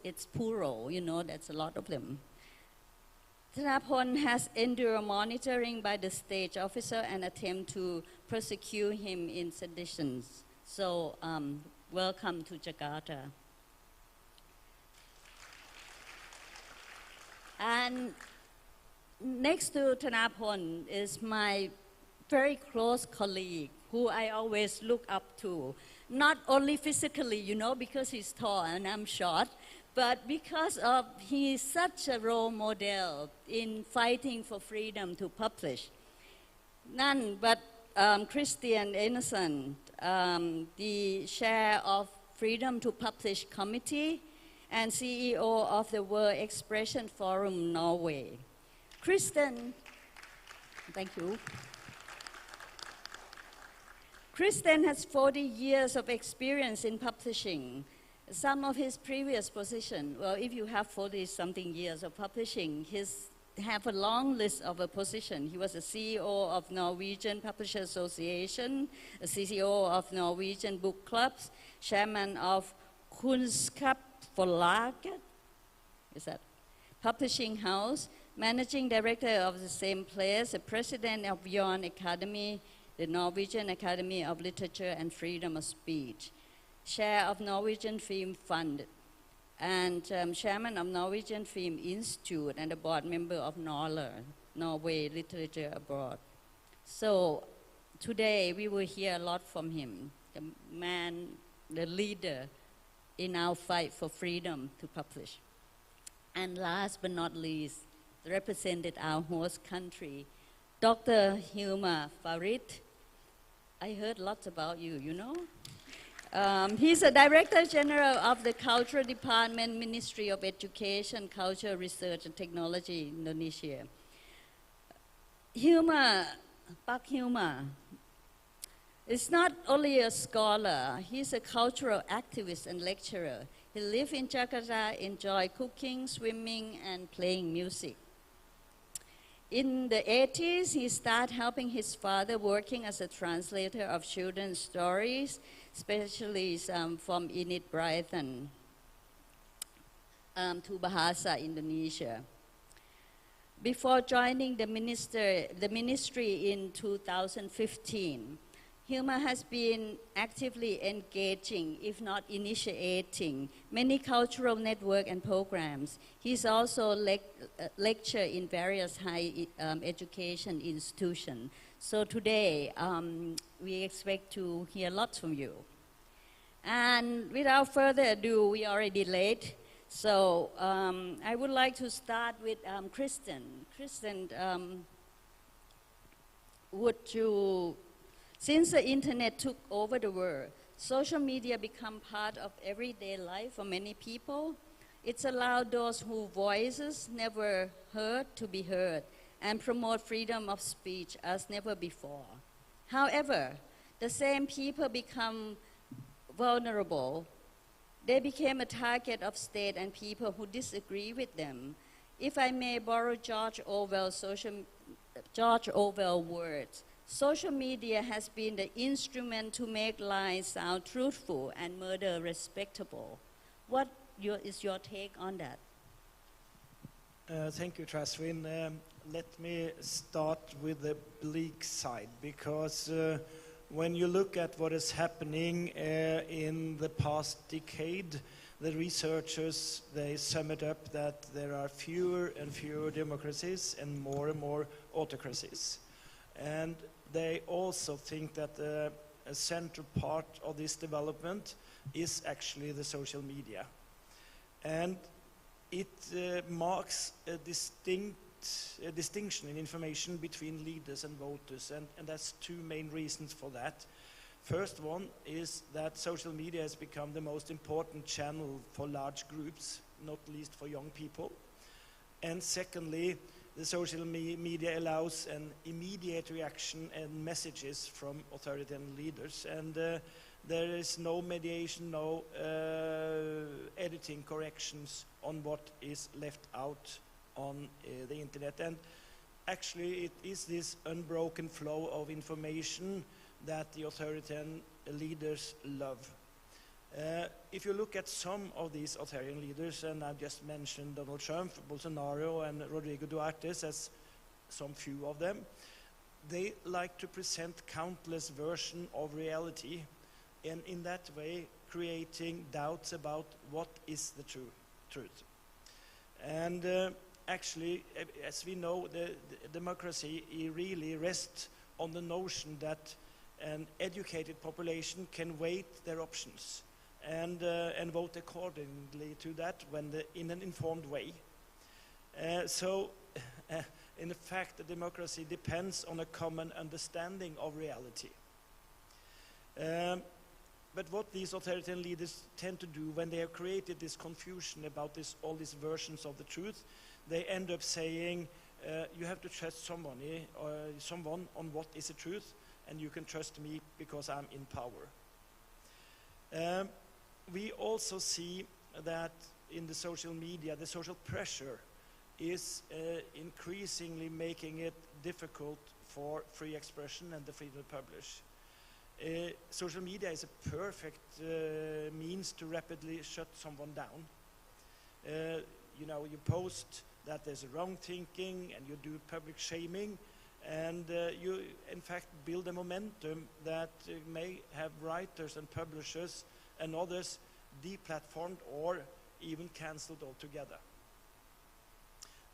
it's plural, that's a lot of them. Thanapon has endured monitoring by the state officer and attempt to persecute him in seditions. So, welcome to Jakarta. And next to Thanapon is my very close colleague, who I always look up to. Not only physically, because he's tall and I'm short, but because of he's such a role model in fighting for freedom to publish. None but Christian Innocent, the chair of Freedom to Publish Committee and CEO of the World Expression Forum Norway. Kristen, thank you. Kristen has 40 years of experience in publishing. Some of his previous positions, well, if you have 40-something years of publishing, have a long list of a position. He was a CEO of Norwegian Publishers Association, a CEO of Norwegian Book Clubs, chairman of Kunskapsforlaget, is that publishing house, managing director of the same place, the president of Bjørn Academy, the Norwegian Academy of Literature and Freedom of Speech, chair of Norwegian Film Fund, and chairman of Norwegian Film Institute and a board member of Norway Literature Abroad. So today we will hear a lot from him, the man, the leader in our fight for freedom to publish. And last but not least, represented our host country, Dr. Hilma Farid. I heard lots about you, you know? He's a Director General of the Cultural Department, Ministry of Education, Culture, Research and Technology, Indonesia. Pak Hilma is not only a scholar, he's a cultural activist and lecturer. He lives in Jakarta, enjoys cooking, swimming, and playing music. In the 80s, he started helping his father working as a translator of children's stories, especially from Init Brighton to Bahasa Indonesia. Before joining the ministry in 2015, Hilma has been actively engaging, if not initiating, many cultural networks and programs. He's also lectured in various higher education institutions. So today, we expect to hear lots from you. And without further ado, we are already late. So I would like to start with Kristen. Kristen, since the internet took over the world, social media become part of everyday life for many people. It's allowed those whose voices never heard to be heard and promote freedom of speech as never before. However, the same people become vulnerable. They became a target of state and people who disagree with them. If I may borrow George Orwell's words, social media has been the instrument to make lies sound truthful and murder respectable. What is your take on that? Thank you, Traswin. Let me start with the bleak side, because when you look at what is happening in the past decade, the researchers, they sum it up that there are fewer and fewer democracies and more autocracies. And they also think that a central part of this development is actually the social media. And it marks a distinction in information between leaders and voters, and that's two main reasons for that. First one is that social media has become the most important channel for large groups, not least for young people. And secondly, the social media allows an immediate reaction and messages from authoritarian leaders, and there is no mediation, no editing corrections on what is left out on the internet. And actually it is this unbroken flow of information that the authoritarian leaders love. If you look at some of these authoritarian leaders, and I've just mentioned Donald Trump, Bolsonaro, and Rodrigo Duterte as some few of them, they like to present countless versions of reality, and in that way creating doubts about what is the truth. And actually, as we know, the democracy really rests on the notion that an educated population can weigh their options and vote accordingly to that in an informed way. In fact, the democracy depends on a common understanding of reality. But what these authoritarian leaders tend to do when they have created this confusion about all these versions of the truth, they end up saying, you have to trust someone on what is the truth, and you can trust me because I'm in power. We also see that in the social media, the social pressure is increasingly making it difficult for free expression and the freedom to publish. Social media is a perfect means to rapidly shut someone down. You know, you post that there's wrong thinking and you do public shaming, and you in fact build a momentum that may have writers and publishers and others deplatformed or even cancelled altogether.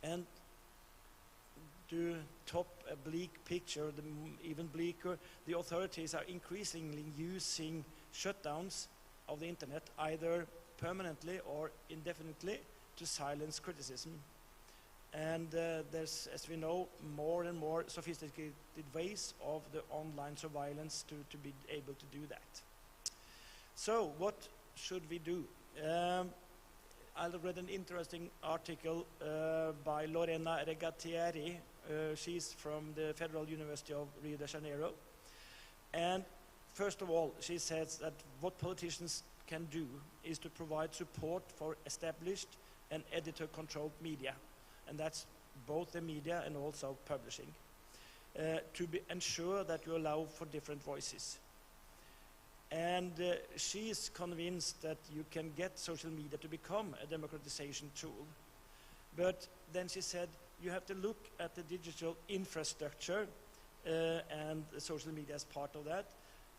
And to top a bleak picture, even bleaker, the authorities are increasingly using shutdowns of the internet, either permanently or indefinitely to silence criticism. And there's, as we know, more and more sophisticated ways of the online surveillance to be able to do that. So what should we do? I read an interesting article by Lorena Regatieri. She's from the Federal University of Rio de Janeiro. And first of all, she says that what politicians can do is to provide support for established and editor-controlled media. And that's both the media and also publishing, to ensure that you allow for different voices. And she is convinced that you can get social media to become a democratization tool. But then she said, you have to look at the digital infrastructure and the social media as part of that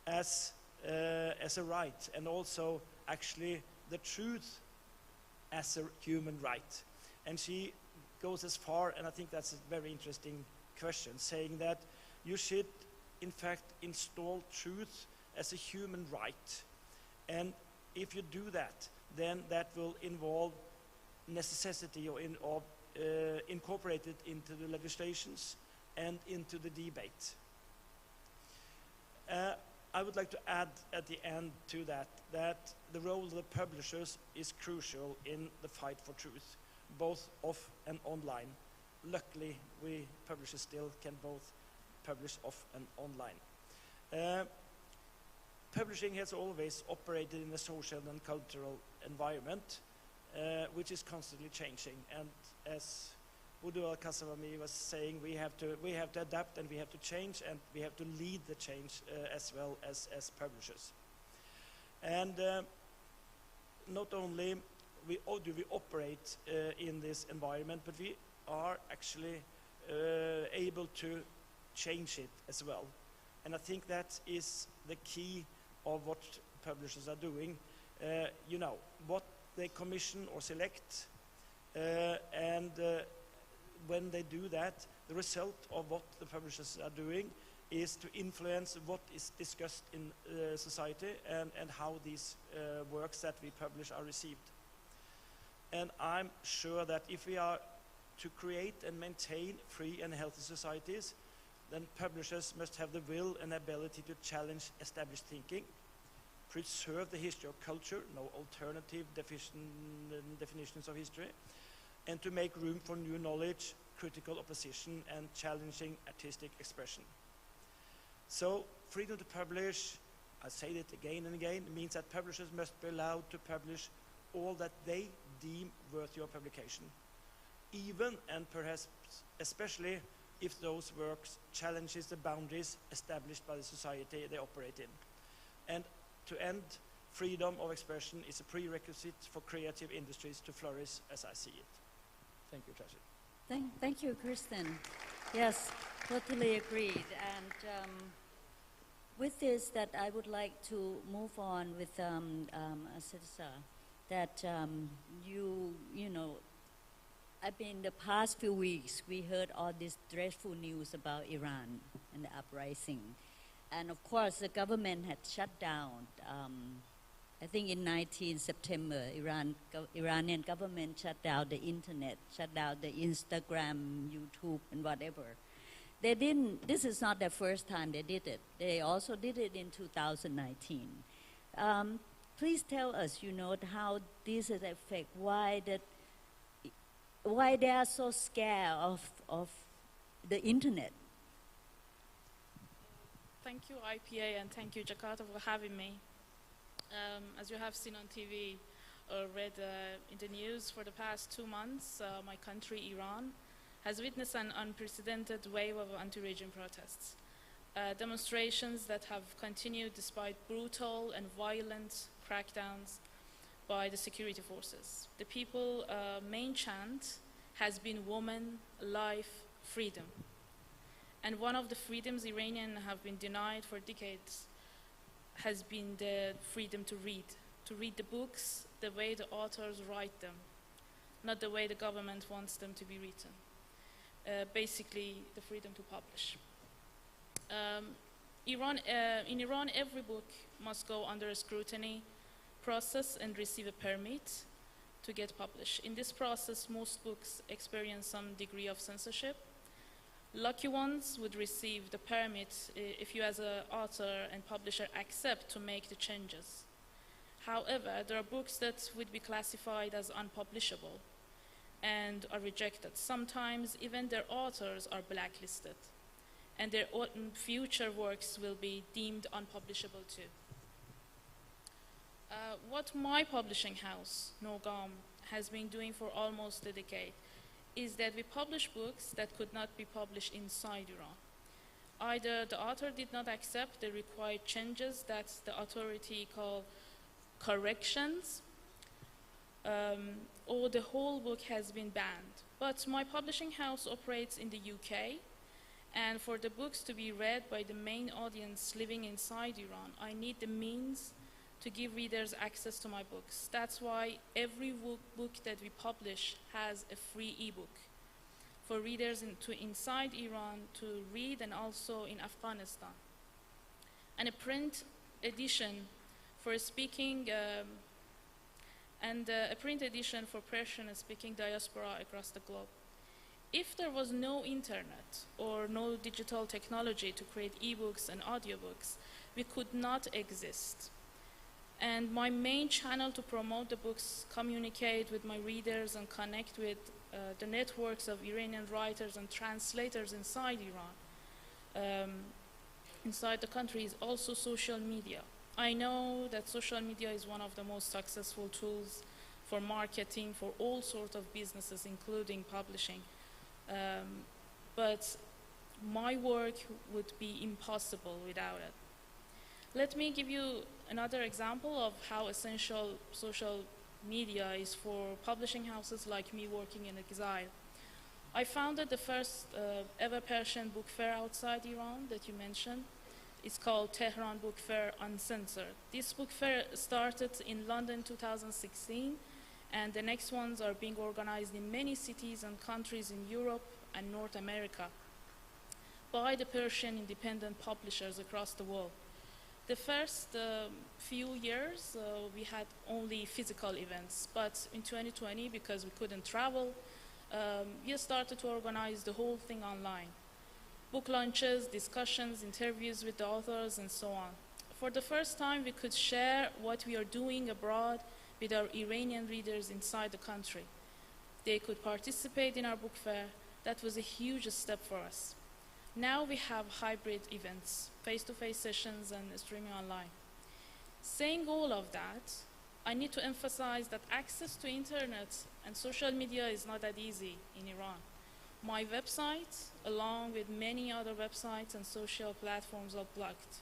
as a right, and also actually the truth as a human right. And she goes as far, and I think that's a very interesting question, saying that you should in fact install truth as a human right. And if you do that, then that will involve necessity or incorporated into the legislations and into the debate. I would like to add at the end to that the role of the publishers is crucial in the fight for truth, both off and online. Luckily, we publishers still can both publish off and online. Publishing has always operated in a social and cultural environment, which is constantly changing. And as Budi Al-Kasawami was saying, we have to adapt, and we have to change, and we have to lead the change as well as publishers. And not only do we operate in this environment, but we are actually able to change it as well. And I think that is the key of what publishers are doing. You know, what they commission or select, and when they do that, the result of what the publishers are doing is to influence what is discussed in society and how these works that we publish are received. And I'm sure that if we are to create and maintain free and healthy societies, then publishers must have the will and ability to challenge established thinking, preserve the history of culture, no alternative definitions of history, and to make room for new knowledge, critical opposition, and challenging artistic expression. So freedom to publish, I say it again and again, means that publishers must be allowed to publish all that they deem worthy of publication, even and perhaps especially if those works challenges the boundaries established by the society they operate in. And to end, freedom of expression is a prerequisite for creative industries to flourish as I see it. Thank you, Treasurer. Thank you, Kristen. Yes, totally agreed. And with this, that I would like to move on with Asisa, that you know, I mean, the past few weeks, we heard all this dreadful news about Iran and the uprising. And of course, the government had shut down, I think in 19 September, Iranian government shut down the internet, shut down the Instagram, YouTube, and whatever. They didn't, this is not the first time they did it. They also did it in 2019. Please tell us, you know, how this is affect, why they are so scared of the internet. Thank you, IPA, and thank you, Jakarta, for having me. As you have seen on TV or read in the news, for the past 2 months, my country, Iran, has witnessed an unprecedented wave of anti-regime protests. Demonstrations that have continued despite brutal and violent crackdowns by the security forces. The people's main chant has been woman, life, freedom. And one of the freedoms Iranians have been denied for decades has been the freedom to read the books the way the authors write them, not the way the government wants them to be written. Basically, the freedom to publish. In Iran, every book must go under scrutiny process and receive a permit to get published. In this process, most books experience some degree of censorship. Lucky ones would receive the permit if you as an author and publisher accept to make the changes. However, there are books that would be classified as unpublishable and are rejected. Sometimes even their authors are blacklisted, and their future works will be deemed unpublishable too. What my publishing house, Unggah, has been doing for almost a decade is that we publish books that could not be published inside Iran. Either the author did not accept the required changes that the authority call corrections, or the whole book has been banned. But my publishing house operates in the UK, and for the books to be read by the main audience living inside Iran, I need the means to give readers access to my books. That's why every book that we publish has a free ebook for readers inside Iran to read, and also in Afghanistan. And a print edition for speaking a print edition for Persian-speaking diaspora across the globe. If there was no internet or no digital technology to create ebooks and audiobooks, we could not exist. And my main channel to promote the books, communicate with my readers, and connect with the networks of Iranian writers and translators inside Iran, inside the country, is also social media. I know that social media is one of the most successful tools for marketing for all sorts of businesses, including publishing. But my work would be impossible without it. Let me give you another example of how essential social media is for publishing houses like me working in exile. I founded the first ever Persian book fair outside Iran that you mentioned. It's called Tehran Book Fair Uncensored. This book fair started in London 2016, and the next ones are being organized in many cities and countries in Europe and North America by the Persian independent publishers across the world. The first few years, we had only physical events, but in 2020, because we couldn't travel, we started to organize the whole thing online. Book launches, discussions, interviews with the authors, and so on. For the first time, we could share what we are doing abroad with our Iranian readers inside the country. They could participate in our book fair. That was a huge step for us. Now we have hybrid events, face-to-face sessions, and streaming online. Saying all of that, I need to emphasize that access to internet and social media is not that easy in Iran. My website, along with many other websites and social platforms, are blocked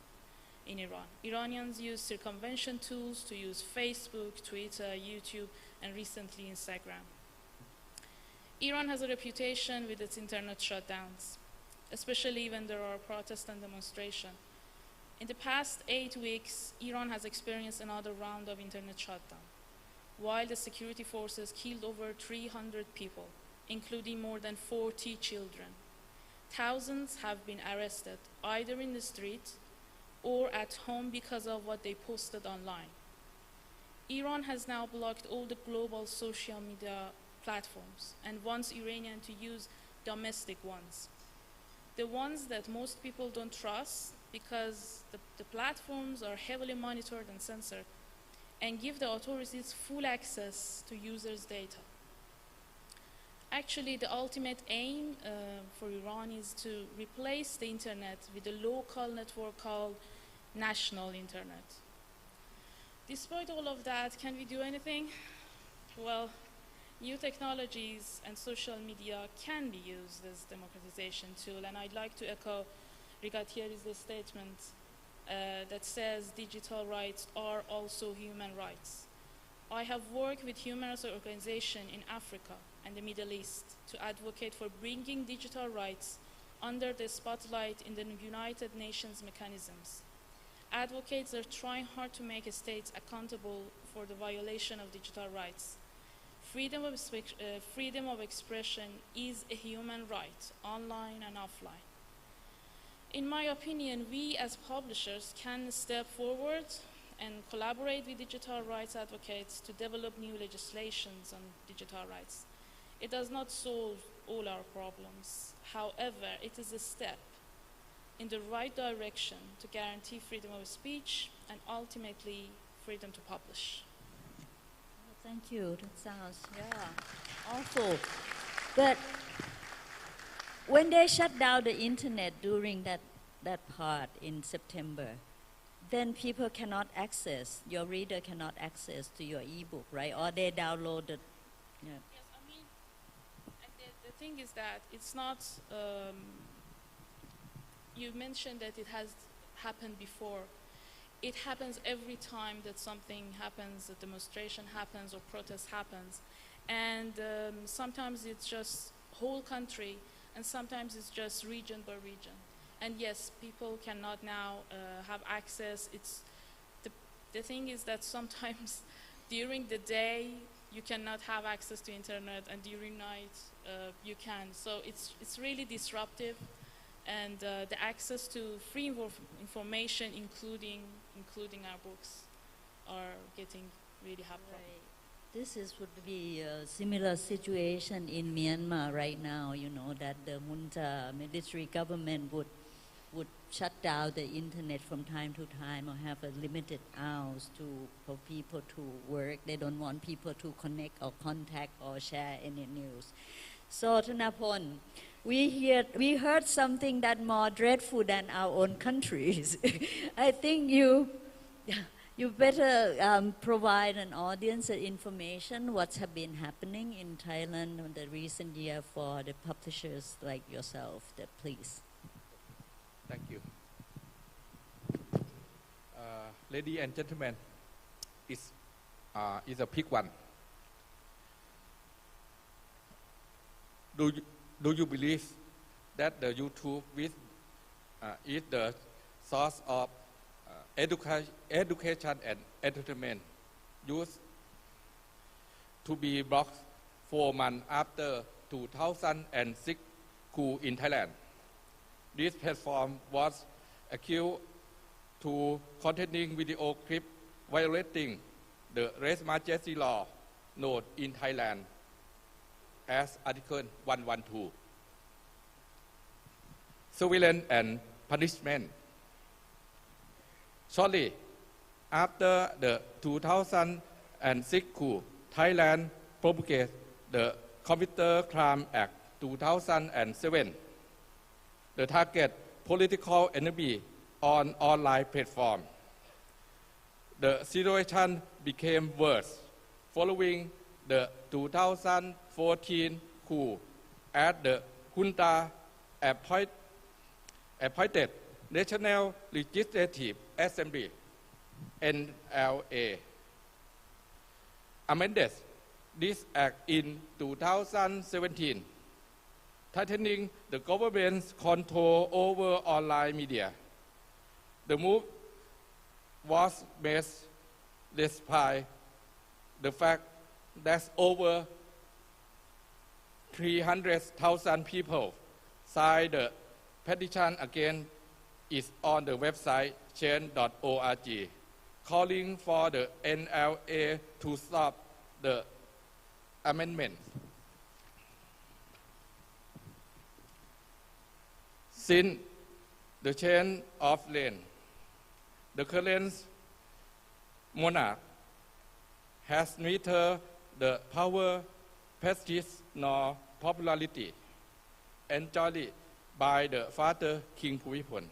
in Iran. Iranians use circumvention tools to use Facebook, Twitter, YouTube, and recently Instagram. Iran has a reputation with its internet shutdowns, especially when there are protests and demonstrations. In the past 8 weeks, Iran has experienced another round of internet shutdown, while the security forces killed over 300 people, including more than 40 children. Thousands have been arrested, either in the street or at home because of what they posted online. Iran has now blocked all the global social media platforms and wants Iranians to use domestic ones. The ones that most people don't trust because the platforms are heavily monitored and censored and give the authorities full access to users' data. Actually, the ultimate aim for Iran is to replace the internet with a local network called national internet. Despite all of that, can we do anything? Well, new technologies and social media can be used as democratization tool, and I'd like to echo Rigathieri's statement that says digital rights are also human rights. I have worked with human rights organizations in Africa and the Middle East to advocate for bringing digital rights under the spotlight in the United Nations mechanisms. Advocates are trying hard to make states accountable for the violation of digital rights. Freedom of expression is a human right, online and offline. In my opinion, we as publishers can step forward and collaborate with digital rights advocates to develop new legislations on digital rights. It does not solve all our problems. However, it is a step in the right direction to guarantee freedom of speech and ultimately freedom to publish. Thank you. That sounds, yeah, awful. But when they shut down the internet during that part in September, then people cannot access, your reader cannot access to your ebook, right? Or they downloaded. Yeah. Yes, I mean, and the thing is that it's not, you mentioned that it has happened before. It happens every time that something happens, a demonstration happens or protest happens. And sometimes it's just whole country, and sometimes it's just region by region. And yes, people cannot now have access. It's the thing is that sometimes during the day you cannot have access to internet, and during night you can. So it's really disruptive, and the access to free information, including our books, are getting really hard. Right. This would be a similar situation in Myanmar right now, you know, that the junta military government would shut down the internet from time to time, or have a limited hours for people to work. They don't want people to connect or contact or share any news. So Thanapon, we heard something that more dreadful than our own countries. I think you better provide an audience information what's have been happening in Thailand in the recent year for the publishers like yourself, please. Thank you. Ladies and gentlemen, it's a big one. Do you believe that the YouTube is the source of education and entertainment used to be blocked 4 months after 2006 coup in Thailand? This platform was accused to containing video clip violating the race majesty law known in Thailand as Article 112. Surveillance and punishment. Shortly after the 2006 coup, Thailand promulgated the Computer Crime Act 2007. The target political enemy on online platform. The situation became worse following the 2014 coup as the junta appointed National Legislative Assembly (NLA) amended this act in 2017, tightening the government's control over online media. The move was made despite the fact that over 300,000 people signed the petition against it on the website change.org, calling for the NLA to stop the amendment. Since the change of reign, the current monarch has neither the power, prestige, nor popularity enjoyed by the father King Bhumibol.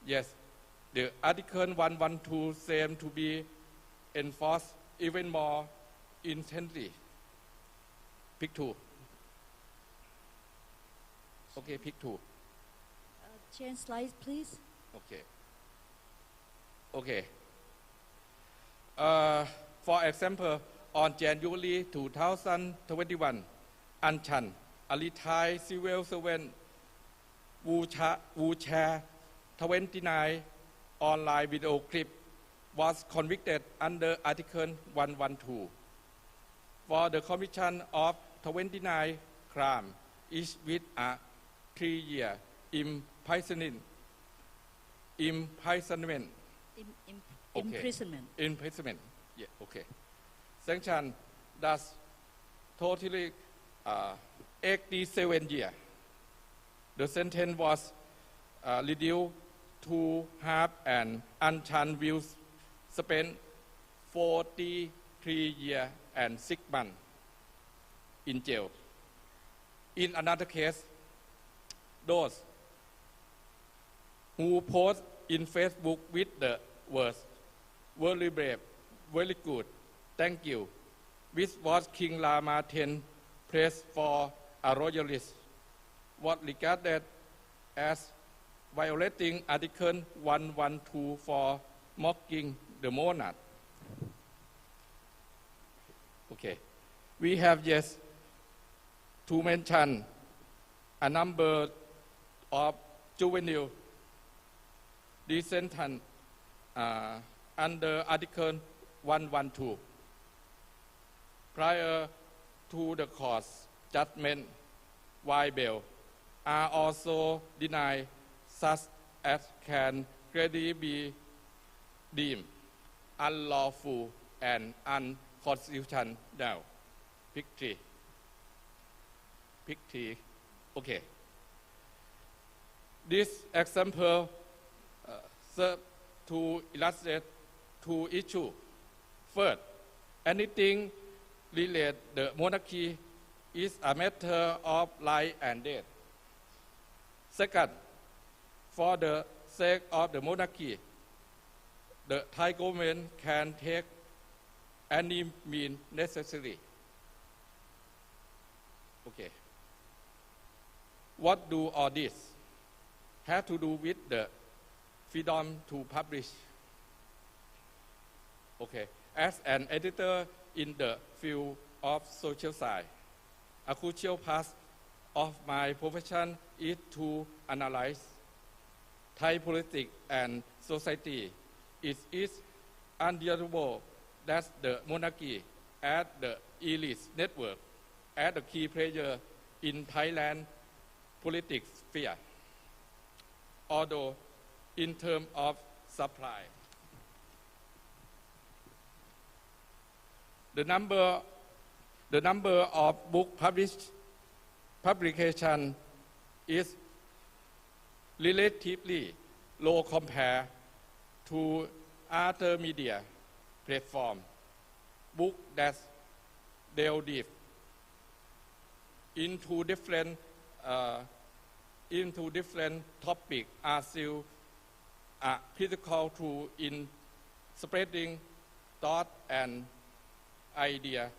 Yes, the Article 112 seems to be enforced even more intensely. Pick 2. Okay, pick 2. Change slides, please. Okay. For example, on January 2021, Anchan, a retired civil servant who shared 29 online video clip, was convicted under Article 112 for the commission of 29 crimes, each with a 3-year imprisonment Imprisonment. Imprisonment. Yeah, okay. Sanction that's totally 87 years. The sentence was reduced to half, and Anchan will spend 43 years and 6 months in jail. In another case, those who post in Facebook with the words, very brave, very good, thank you, which was King Lama X praised for a royalist, was regarded as violating Article 112 for mocking the monarch. Okay, we have just to mention a number of juvenile sentence under Article 112. Prior to the court's judgment, while bail are also denied, such as can clearly be deemed unlawful and unconstitutional. Now, pick three. Okay. This example serves to illustrate two issues. First, anything related to the monarchy is a matter of life and death. Second, for the sake of the monarchy, the Thai government can take any means necessary. Okay. What do all this have to do with the freedom to publish? Okay. As an editor in the field of social science, a crucial part of my profession is to analyze Thai politics and society. It is undeniable that the monarchy as the elite network as a key player in Thailand politics sphere. Although in terms of supply, the number of book publication is relatively low compared to other media platform. Book that delve deep into different topics are still a critical tool in spreading thought and idea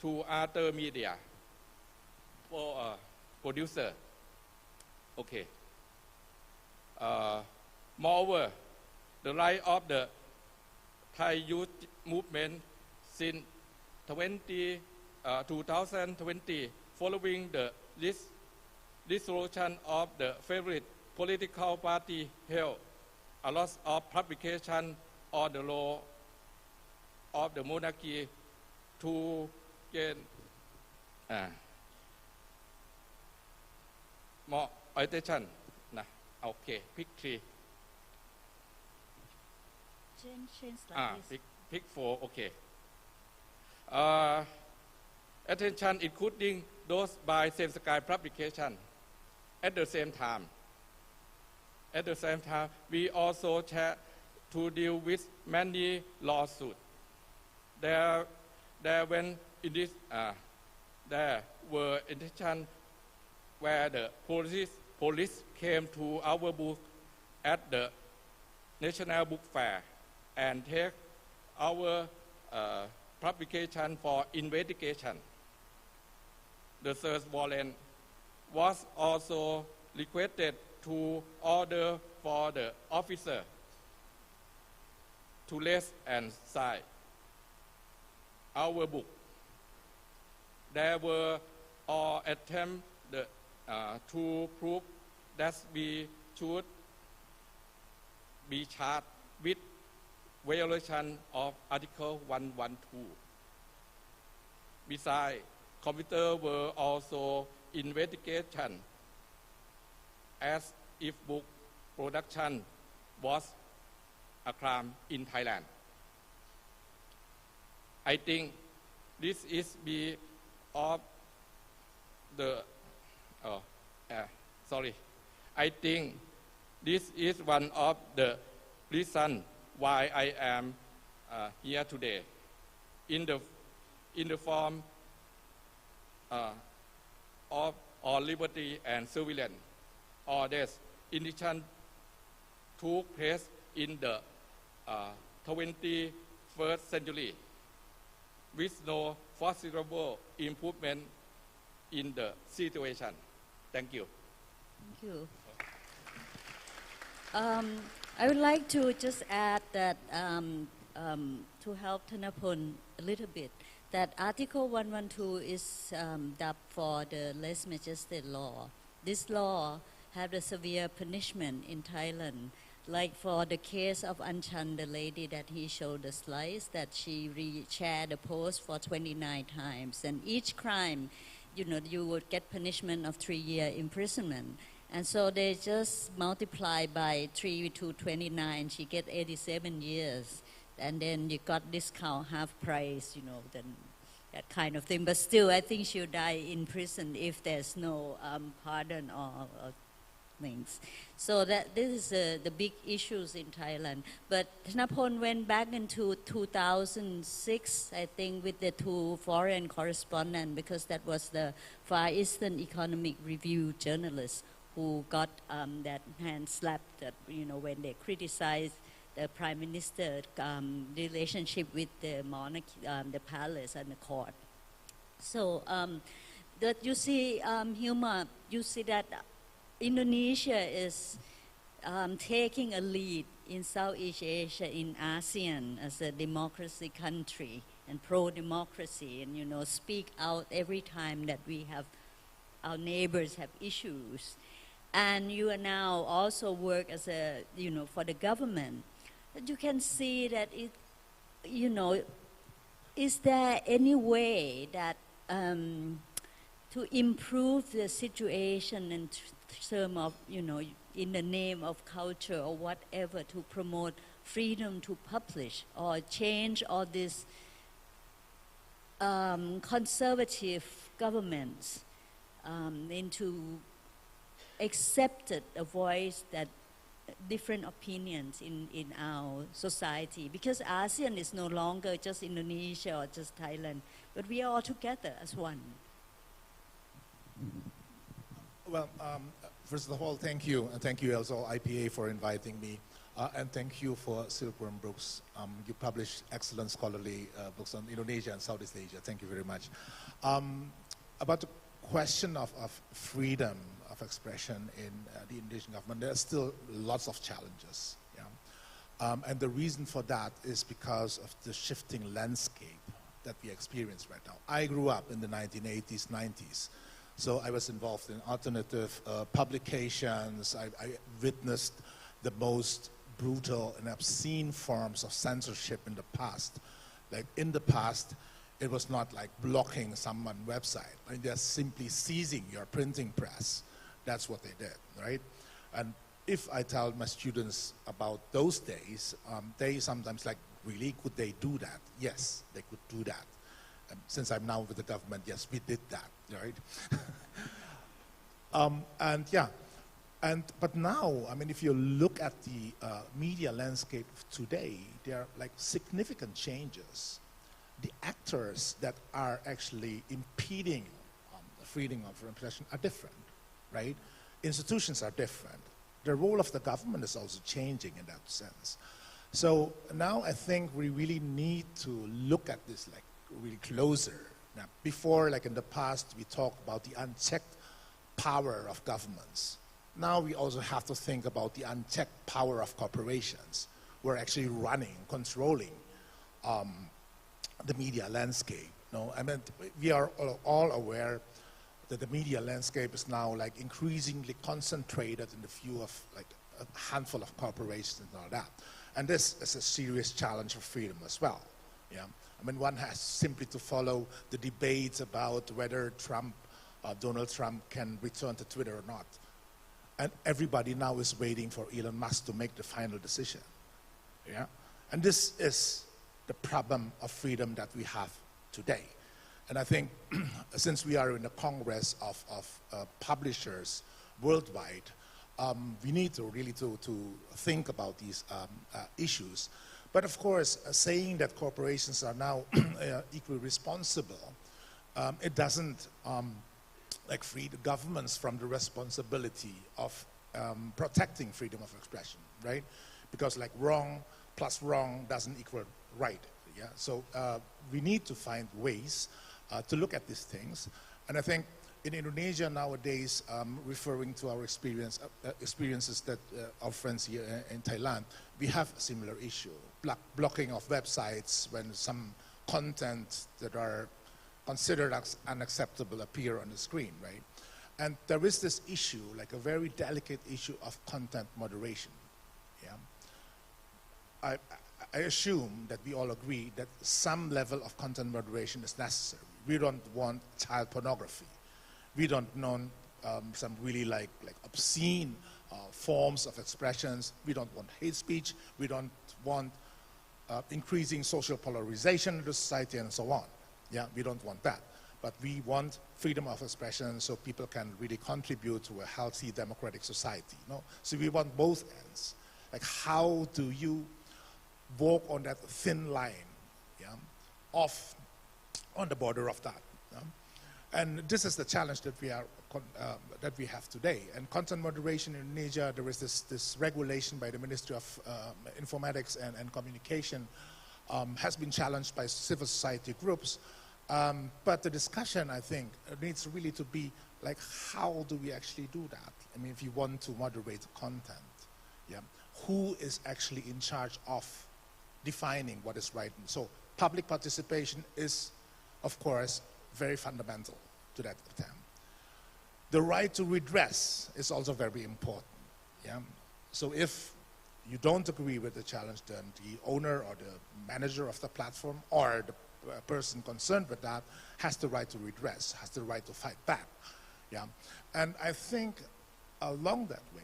to other media for producer. Okay. Moreover, the rise of the Thai youth movement since 2020, following the dissolution of the favorite political party, held a lot of publication on the law of the monarchy to gain more attention. Okay, pick three. Change please. Pick four, okay. Attention including those by Same Sky publication. At the same time, we also had to deal with many lawsuits. There were instances where the police came to our booth at the National Book Fair and take our publication for investigation. The search warrant was also requested to order for the officer to list and sign our book. There were all attempts to prove that we should be charged with violation of Article 112. Besides, computers were also investigated as if book production was a crime in Thailand. I think this is because of the, I think this is one of the reasons why I am here today. In the form of all liberty and surveillance, all this initiation took place in the 21st century with no foreseeable improvement in the situation. Thank you. Thank you. I would like to just add that to help Thanapon a little bit, that Article 112 is dubbed for the less majestic law. This law had a severe punishment in Thailand, like for the case of Anchan, the lady that he showed the slides, that she shared the post for 29 times, and each crime, you would get punishment of 3-year imprisonment. And so they just multiply by 3 to 29, she get 87 years. And then you got discount half price, then that kind of thing. But still, I think she'll die in prison if there's no pardon or things. So that this is the big issues in Thailand. But Thanapon went back into 2006, I think, with the 2 foreign correspondents, because that was the Far Eastern Economic Review journalists who got that hand slapped, when they criticized the Prime Minister relationship with the monarchy, the palace and the court. So that you see, Hilma, you see that Indonesia is taking a lead in Southeast Asia, in ASEAN, as a democracy country and pro-democracy, and speak out every time that we have, our neighbors have issues. And you are now also work as a, for the government. But you can see that it, is there any way that to improve the situation in terms of, in the name of culture or whatever, to promote freedom to publish or change all these conservative governments into accepted a voice that different opinions in our society, because ASEAN is no longer just Indonesia or just Thailand, but we are all together as one. Well, first of all, thank you, and thank you also IPA for inviting me, and thank you for Silkworm Books. You publish excellent scholarly books on Indonesia and Southeast Asia. Thank you very much. About the question of freedom of expression in the Indonesian government, there are still lots of challenges. Yeah? And the reason for that is because of the shifting landscape that we experience right now. I grew up in the 1980s, 90s. So I was involved in alternative publications. I witnessed the most brutal and obscene forms of censorship in the past. Like in the past, it was not like blocking someone's website. I mean, they're simply seizing your printing press. That's what they did, right? And if I tell my students about those days, they sometimes like, really, could they do that? Yes, they could do that. Since I'm now with the government, yes, we did that, right? But now, I mean, if you look at the media landscape today, there are like significant changes. The actors that are actually impeding the freedom of expression are different, right? Institutions are different. The role of the government is also changing in that sense. So now I think we really need to look at this like really closer. Now, before, like in the past, we talked about the unchecked power of governments. Now we also have to think about the unchecked power of corporations who are actually running, controlling the media landscape. No, I mean, we are all aware that the media landscape is now like increasingly concentrated in the view of like a handful of corporations and all that. And this is a serious challenge for freedom as well. Yeah, I mean, one has simply to follow the debates about whether Donald Trump can return to Twitter or not. And everybody now is waiting for Elon Musk to make the final decision. Yeah? And this is the problem of freedom that we have today. And I think since we are in a congress of publishers worldwide, we need to really to think about these issues. But of course, saying that corporations are now equally responsible, it doesn't like free the governments from the responsibility of protecting freedom of expression, right? Because like wrong plus wrong doesn't equal right. Yeah. So we need to find ways to look at these things, and I think in Indonesia nowadays, referring to our experiences that our friends here in Thailand, we have a similar issue: blocking of websites when some content that are considered as unacceptable appear on the screen, right? And there is this issue, like a very delicate issue of content moderation. Yeah. I assume that we all agree that some level of content moderation is necessary. We don't want child pornography. We don't want some really like obscene forms of expressions. We don't want hate speech. We don't want increasing social polarization in the society and so on. Yeah, we don't want that. But we want freedom of expression so people can really contribute to a healthy democratic society. No? So we want both ends. Like, how do you walk on that thin line, yeah, off on the border of that? Yeah? And this is the challenge that we have today. And content moderation in Indonesia, there is this regulation by the Ministry of Informatics and Communication, has been challenged by civil society groups. But the discussion, I think, needs really to be like, how do we actually do that? I mean, if you want to moderate content, yeah, who is actually in charge of defining what is right? And so public participation is, of course, very fundamental to that attempt. The right to redress is also very important. Yeah? So if you don't agree with the challenge, then the owner or the manager of the platform or the person concerned with that has the right to redress, has the right to fight back. Yeah? And I think along that way,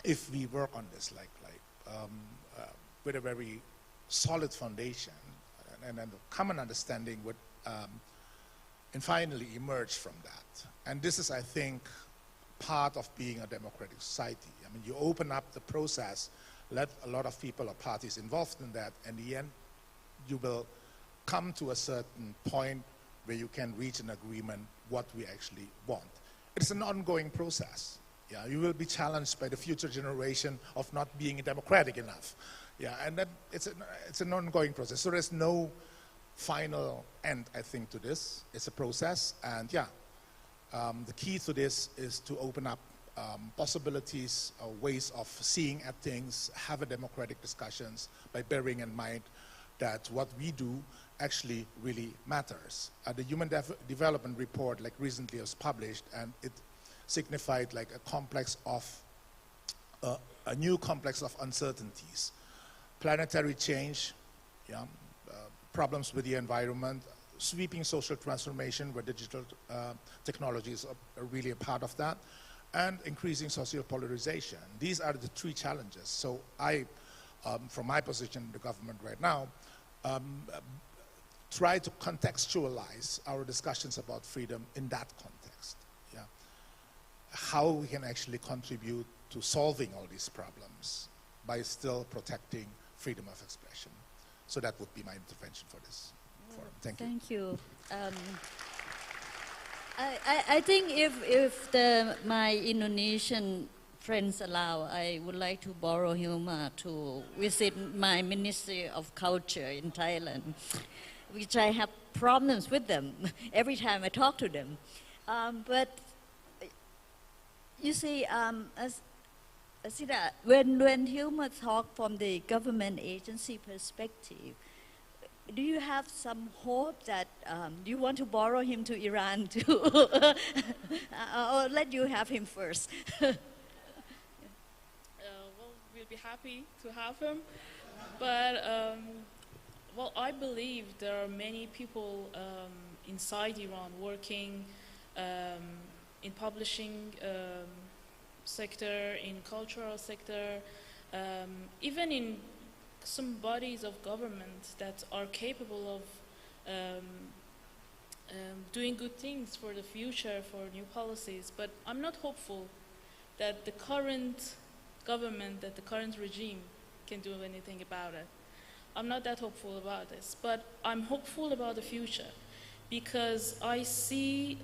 if we work on this with a very solid foundation and a common understanding would and finally emerge from that. And this is, I think, part of being a democratic society. I mean, you open up the process, let a lot of people or parties involved in that, and in the end, you will come to a certain point where you can reach an agreement what we actually want. It's an ongoing process. Yeah, you will be challenged by the future generation of not being democratic enough. Yeah, and then it's an ongoing process. So there's no final end, I think, to this. It's a process, and yeah, the key to this is to open up possibilities, ways of seeing at things, have a democratic discussions by bearing in mind that what we do actually really matters. The Human Development Report, like recently was published, and it signified like a complex of, a new complex of uncertainties. Planetary change, yeah, problems with the environment, sweeping social transformation where digital technologies are really a part of that, and increasing social polarization. These are the three challenges. So I, from my position in the government right now, try to contextualize our discussions about freedom in that context. Yeah. How we can actually contribute to solving all these problems by still protecting freedom of expression. So that would be my intervention for this forum. Thank you. Thank you. I think if my Indonesian friends allow, I would like to borrow humor to visit my Ministry of Culture in Thailand, which I have problems with them every time I talk to them. But you see, when humor talk from the government agency perspective, do you have some hope that you want to borrow him to Iran too? Or let you have him first? Well, we'll be happy to have him. But, well, I believe there are many people inside Iran working in publishing sector, in cultural sector, even in some bodies of government that are capable of doing good things for the future, for new policies. But I'm not hopeful that the current government, that the current regime can do anything about it. I'm not that hopeful about this, but I'm hopeful about the future because I see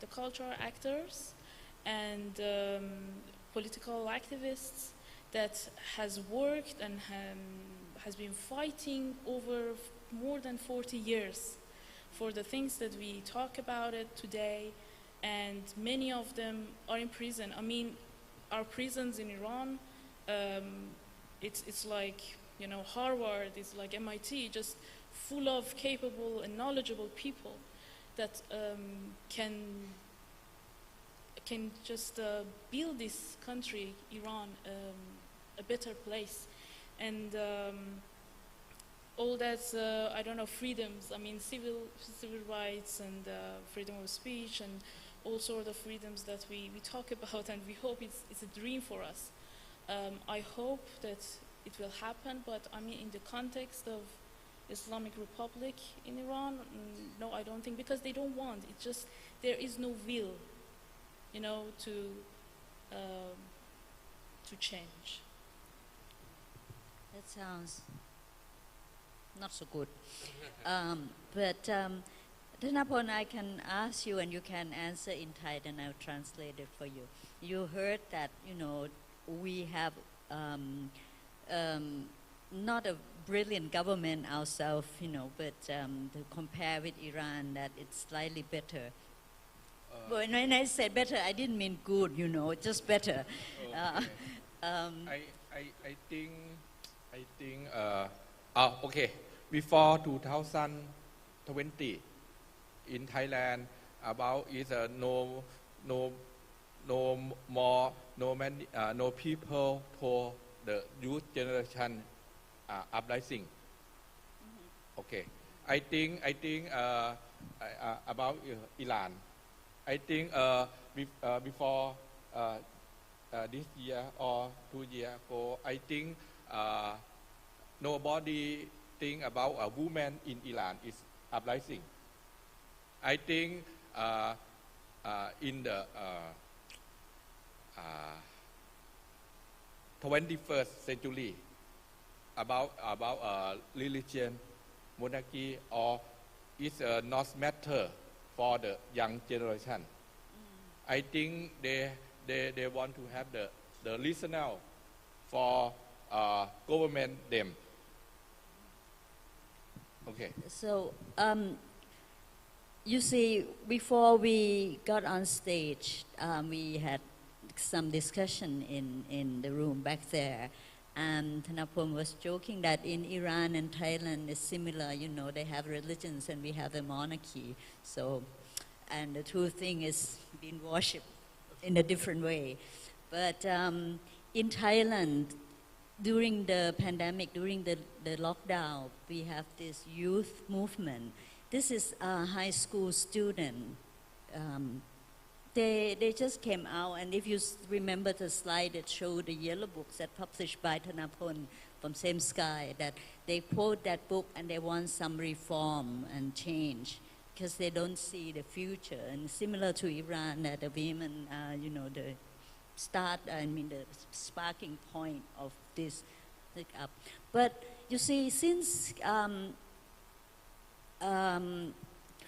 the cultural actors and political activists that has worked and has been fighting over more than 40 years for the things that we talk about it today, and many of them are in prison. I mean, our prisons in Iran, it's like, you know, Harvard, it's like MIT, just full of capable and knowledgeable people that can just build this country, Iran, a better place. And all that, I don't know, freedoms, I mean, civil rights and freedom of speech and all sort of freedoms that we talk about, and we hope it's a dream for us. I hope that it will happen, but I mean, in the context of Islamic Republic in Iran, no, I don't think, because they don't want, it's just, there is no will, you know, to change. That sounds not so good. But Thanapon, I can ask you and you can answer in Thai and I'll translate it for you. You heard that, you know, we have not a brilliant government ourselves, you know, but to compare with Iran, that it's slightly better. But when I said better, I didn't mean good, you know, just better. I think okay, before 2020 in Thailand, about is no people for the youth generation uprising. Okay, I think about Iran. I think before this year or 2 years ago, I think nobody think about a woman in Iran is uprising. I think in the 21st century, about religion, monarchy, or it's not matter for the young generation. I think they want to have the listener for government them. Okay. So you see, before we got on stage, we had some discussion in the room back there, and Thanapon was joking that in Iran and Thailand is similar, you know, they have religions and we have a monarchy. So, and the two things is being worshipped in a different way. But in Thailand, during the pandemic, during the lockdown, we have this youth movement. This is a high school student. They just came out, and if you remember the slide that showed the yellow books that published by Thanapon from Same Sky, that they quote that book and they want some reform and change because they don't see the future. And similar to Iran, that the women, you know, the sparking point of this up. But you see, since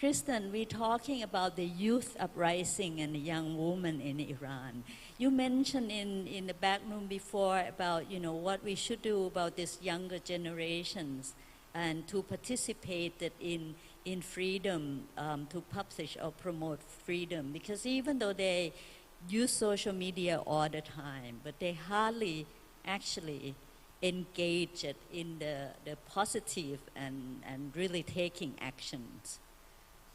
Kristen, we're talking about the youth uprising and the young woman in Iran. You mentioned in the back room before about, you know, what we should do about these younger generations and to participate in freedom, to publish or promote freedom. Because even though they use social media all the time, but they hardly actually engage it in the positive and really taking actions.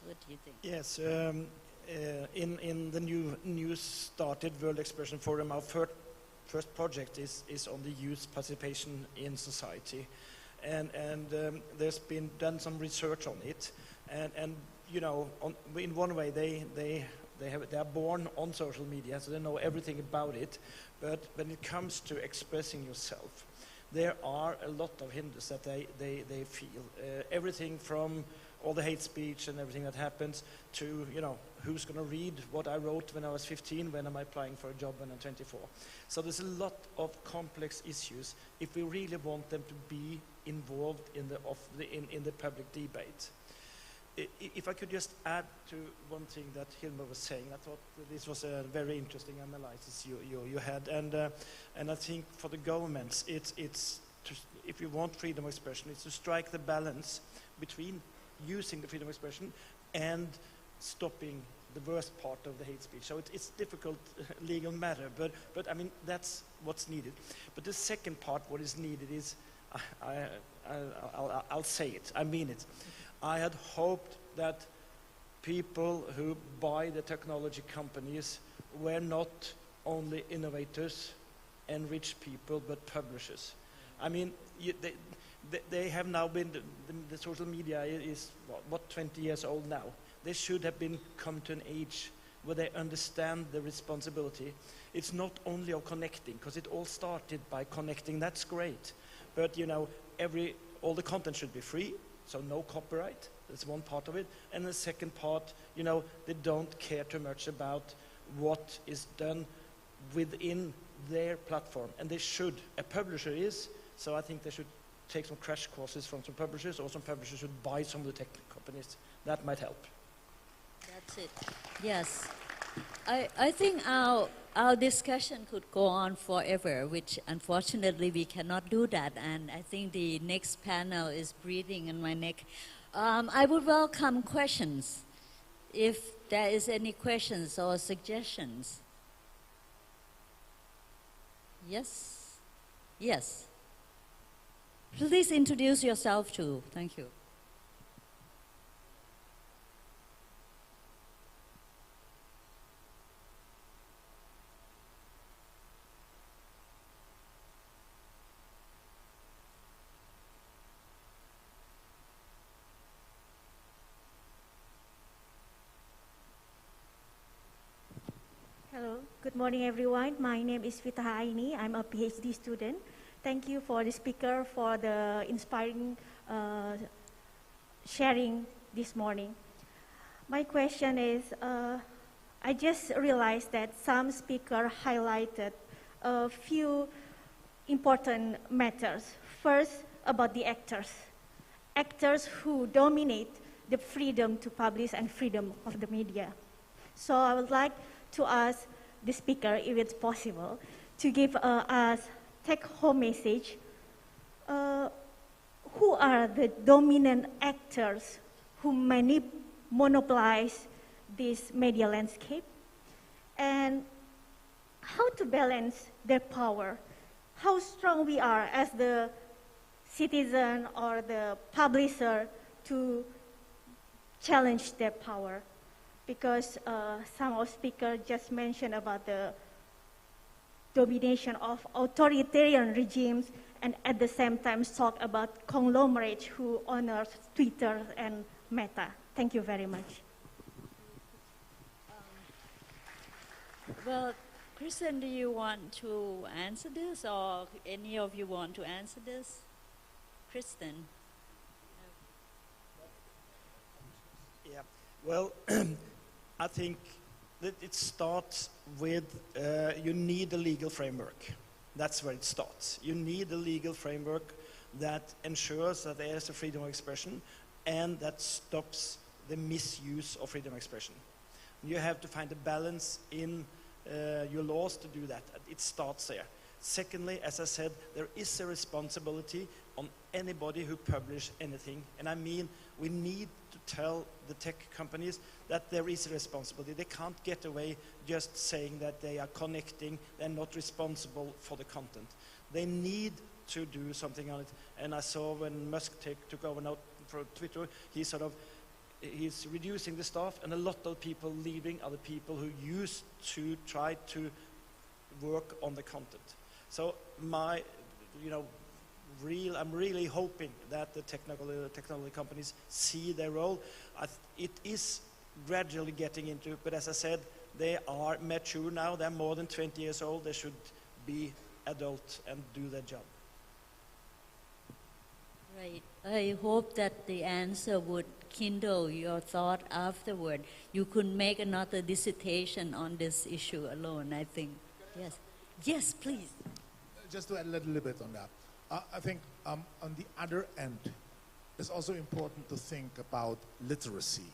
What do you think? Yes, in the new started World Expression Forum, our first project is on the youth participation in society, and there's been done some research on it, and you know, in one way they are born on social media, so they know everything about it, but when it comes to expressing yourself, there are a lot of hindrances that they feel. Everything from all the hate speech and everything that happens to, you know, who's going to read what I wrote when I was 15, when I'm applying for a job when I'm 24. So there's a lot of complex issues if we really want them to be involved in the public debate. If I could just add to one thing that Hilma was saying, I thought this was a very interesting analysis you had, and I think for the governments, it's to, if you want freedom of expression, it's to strike the balance between using the freedom of expression and stopping the worst part of the hate speech. So it's difficult legal matter, but I mean that's what's needed. But the second part, what is needed is, I'll say it, I mean it. I had hoped that people who buy the technology companies were not only innovators and rich people, but publishers. I mean, they have now been, the social media is, what, 20 years old now. They should have been come to an age where they understand the responsibility. It's not only of connecting, because it all started by connecting, that's great. But, you know, all the content should be free, so no copyright. That's one part of it. And the second part, you know, they don't care too much about what is done within their platform. And they should. A publisher is, so I think they should take some crash courses from some publishers, or some publishers should buy some of the tech companies. That might help. That's it. Yes. I think our discussion could go on forever, which unfortunately we cannot do that. And I think the next panel is breathing in my neck. I would welcome questions, if there is any questions or suggestions. Yes? Yes. Please introduce yourself too. Thank you. Hello, good morning everyone. My name is Vita Aini. I'm a PhD student. Thank you for the speaker for the inspiring sharing this morning. My question is, I just realized that some speaker highlighted a few important matters. First, about the actors. Actors who dominate the freedom to publish and freedom of the media. So I would like to ask the speaker, if it's possible, to give us take-home message. Who are the dominant actors who monopolize this media landscape? And how to balance their power? How strong we are as the citizen or the publisher to challenge their power? Because some of speakers just mentioned about the domination of authoritarian regimes, and at the same time talk about conglomerates who honors Twitter and Meta. Thank you very much. Well, Kristen, do you want to answer this, or any of you want to answer this? Kristen. Yeah, well, I think that it starts with you need a legal framework. That's where it starts. You need a legal framework that ensures that there is a freedom of expression and that stops the misuse of freedom of expression. You have to find a balance in your laws to do that. It starts there. Secondly, as I said, there is a responsibility on anybody who publish anything. And I mean, we need to tell the tech companies that there is a responsibility. They can't get away just saying that they are connecting, they're not responsible for the content. They need to do something on it. And I saw when Musk took over now for Twitter, he's reducing the staff, and a lot of people leaving are the people who used to try to work on the content. So I'm really hoping that the technology companies see their role. It is gradually getting into, but as I said, they are mature now. They're more than 20 years old. They should be adult and do their job. Right. I hope that the answer would kindle your thought afterward. You could make another dissertation on this issue alone, I think. Yes. Yes, please. Just to add a little bit on that. I think on the other end, it's also important to think about literacy,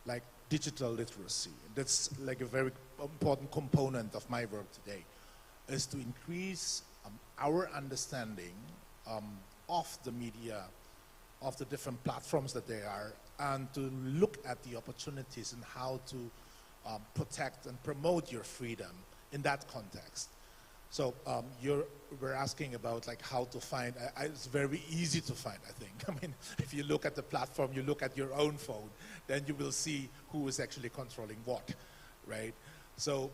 like digital literacy. That's like a very important component of my work today, is to increase our understanding of the media, of the different platforms that they are, and to look at the opportunities and how to protect and promote your freedom in that context. So we're asking about like how to find, it's very easy to find, I think. I mean, if you look at the platform, you look at your own phone, then you will see who is actually controlling what, right? So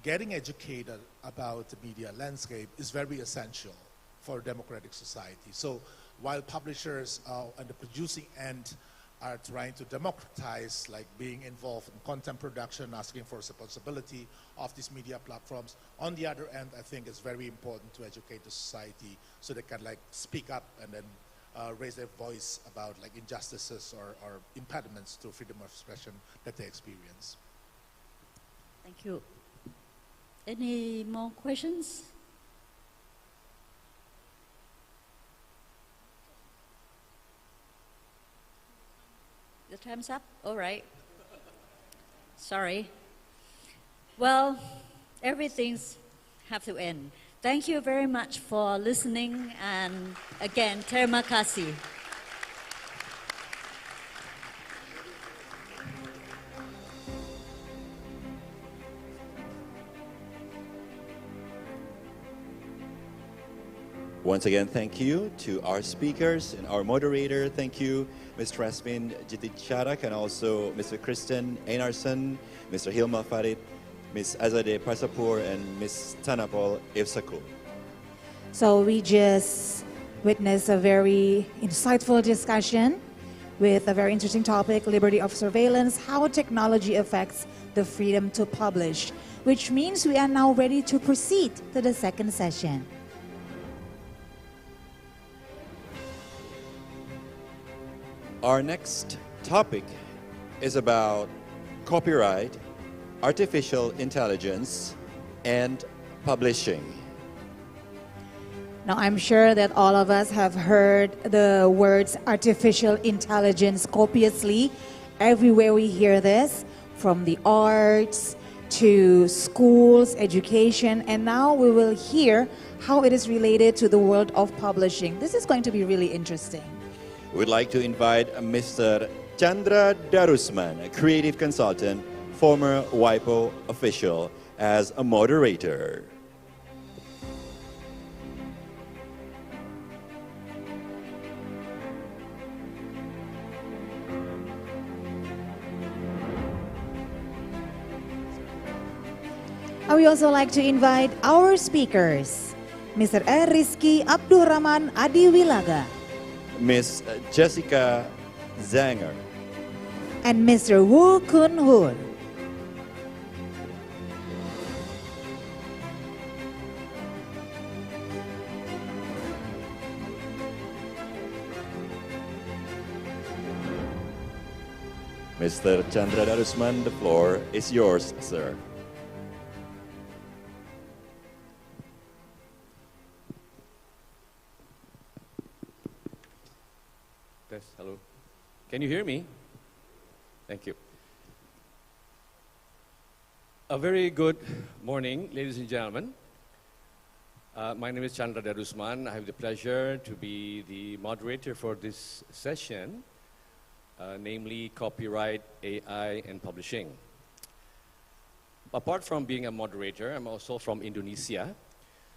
getting educated about the media landscape is very essential for a democratic society. So while publishers and the producing end are trying to democratize, like being involved in content production, asking for responsibility of these media platforms. On the other end, I think it's very important to educate the society so they can like speak up and then raise their voice about like injustices or impediments to freedom of expression that they experience. Thank you. Any more questions? The time's up? All right. Sorry. Well, everything's have to end. Thank you very much for listening, and again, terima kasih. Once again, thank you to our speakers and our moderator. Thank you, Ms. Rasmin Jiticharak, and also Mr. Kristen Einarsson, Mr. Hilma Farid, Ms. Azadeh Pasapur, and Ms. Tanapol Evsako. So we just witnessed a very insightful discussion with a very interesting topic, liberty of surveillance, how technology affects the freedom to publish, which means we are now ready to proceed to the second session. Our next topic is about copyright, artificial intelligence, and publishing. Now, I'm sure that all of us have heard the words artificial intelligence copiously. Everywhere we hear this, from the arts to schools, education, and now we will hear how it is related to the world of publishing. This is going to be really interesting. We'd like to invite Mr. Chandra Darusman, a creative consultant, former WIPO official, as a moderator. I would also like to invite our speakers, Mr. Rizky Abdurrahman Adiwilaga, Ms. Jessica Zanger, and Mr. Woo Kun Hoon. Mr. Chandra Darusman, the floor is yours, sir. Hello. Can you hear me? Thank you. A very good morning, ladies and gentlemen. My name is Chandra Darusman. I have the pleasure to be the moderator for this session, namely copyright, AI, and publishing. Apart from being a moderator, I'm also from Indonesia.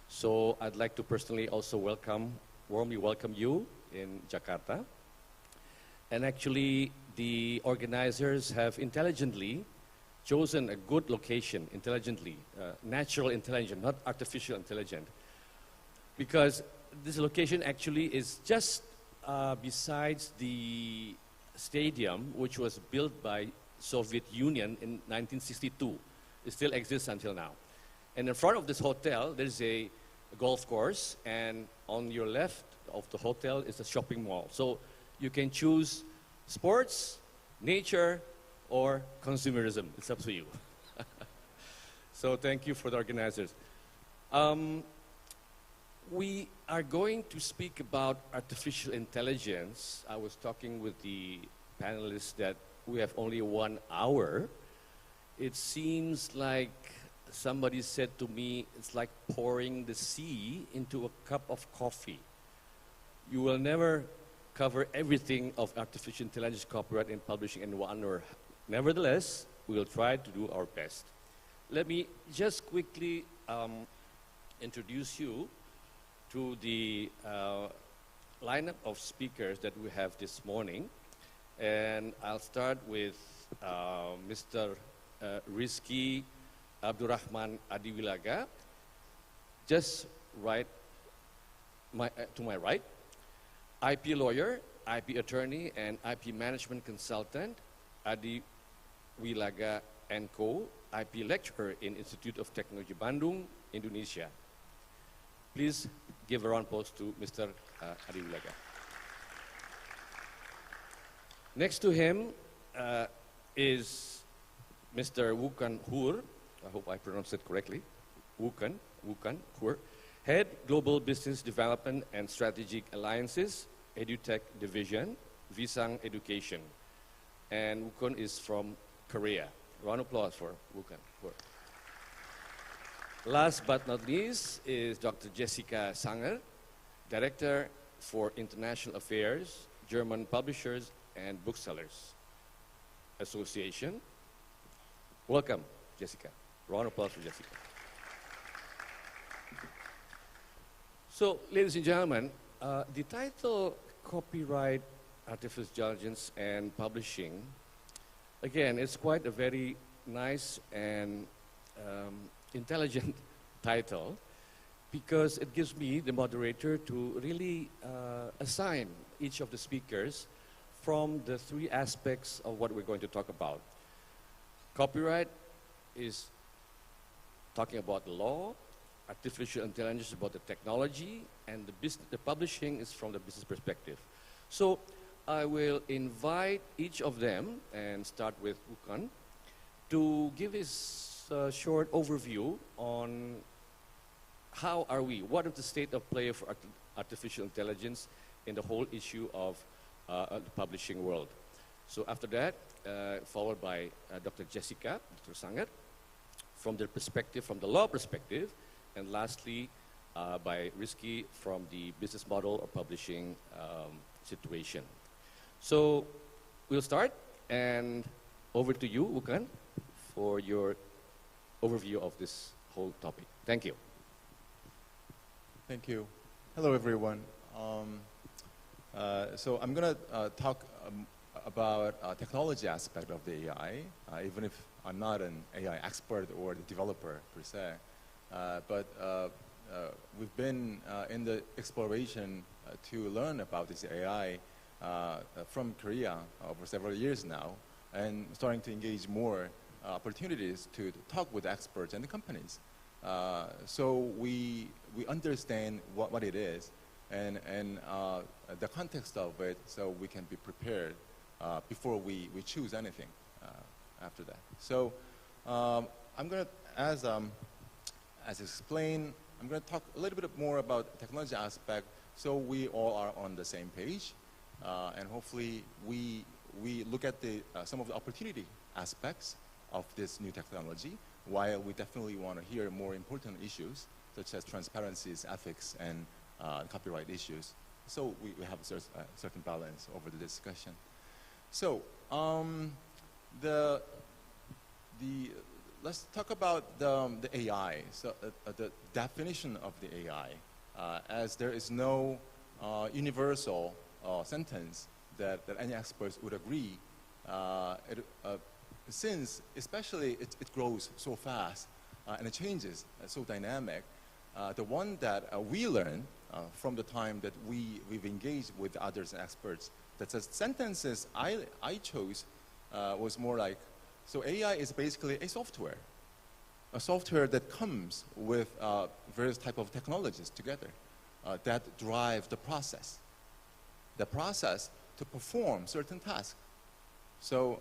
So I'd like to personally also warmly welcome you in Jakarta. And actually, the organizers have intelligently chosen a good location, natural intelligence, not artificial intelligence. Because this location actually is just besides the stadium, which was built by Soviet Union in 1962. It still exists until now. And in front of this hotel, there's a golf course, and on your left of the hotel is a shopping mall. So you can choose sports, nature, or consumerism. It's up to you. So thank you for the organizers. We are going to speak about artificial intelligence. I was talking with the panelists that we have only 1 hour. It seems like somebody said to me, it's like pouring the sea into a cup of coffee. You will never cover everything of artificial intelligence, copyright, and publishing in 1 hour. Nevertheless, we will try to do our best. Let me just quickly introduce you to the lineup of speakers that we have this morning. And I'll start with Mr. Rizky Abdurrahman Adiwilaga, just to my right, IP lawyer, IP attorney, and IP management consultant, Adiwilaga & Co., IP lecturer in Institute of Technology Bandung, Indonesia. Please give a round of applause to Mr. Adiwilaga. Next to him is Mr. Wukan Hur. I hope I pronounced it correctly. Wukan Hur, Head Global Business Development and Strategic Alliances, EduTech Division, Visang Education. And Wukan is from Korea. Round of applause for Wukan Hur. Last but not least is Dr. Jessica Sanger, Director for International Affairs, German Publishers and Booksellers Association. Welcome, Jessica. Round of applause for Jessica. So, ladies and gentlemen, the title Copyright, Artificial Intelligence and Publishing, again, it's quite a very nice and intelligent title, because it gives me, the moderator, to really assign each of the speakers from the 3 aspects of what we're going to talk about. Copyright is talking about the law, artificial intelligence about the technology, and the publishing is from the business perspective. So I will invite each of them, and start with Wukan, to give his short overview on how are we, what is the state of play for artificial intelligence in the whole issue of the publishing world. So after that, followed by Dr. Jessica, Dr. Sanger, from the perspective, from the law perspective, and lastly, by Rizky from the business model or publishing situation. So we'll start, and over to you, Wukan, for your overview of this whole topic. Thank you. Thank you. Hello, everyone. So I'm going to talk about technology aspect of the AI, even if I'm not an AI expert or the developer per se. But we've been in the exploration to learn about this AI from Korea over several years now, and starting to engage more opportunities to talk with experts and the companies. So we understand what it is and the context of it, so we can be prepared before we choose anything after that. So I'm going to, as explained, I'm going to talk a little bit more about the technology aspect, so we all are on the same page, and hopefully we look at some of the opportunity aspects of this new technology, while we definitely want to hear more important issues such as transparencies, ethics, and copyright issues. So we have a certain balance over the discussion. So let's talk about the AI. So the definition of the AI, as there is no universal sentence that any experts would agree. Since especially it grows so fast and it changes so dynamic, the one that we learn from the time that we've engaged with others and experts, that says sentences I chose was more like, so AI is basically a software that comes with various type of technologies together. that drive the process to perform certain tasks. So,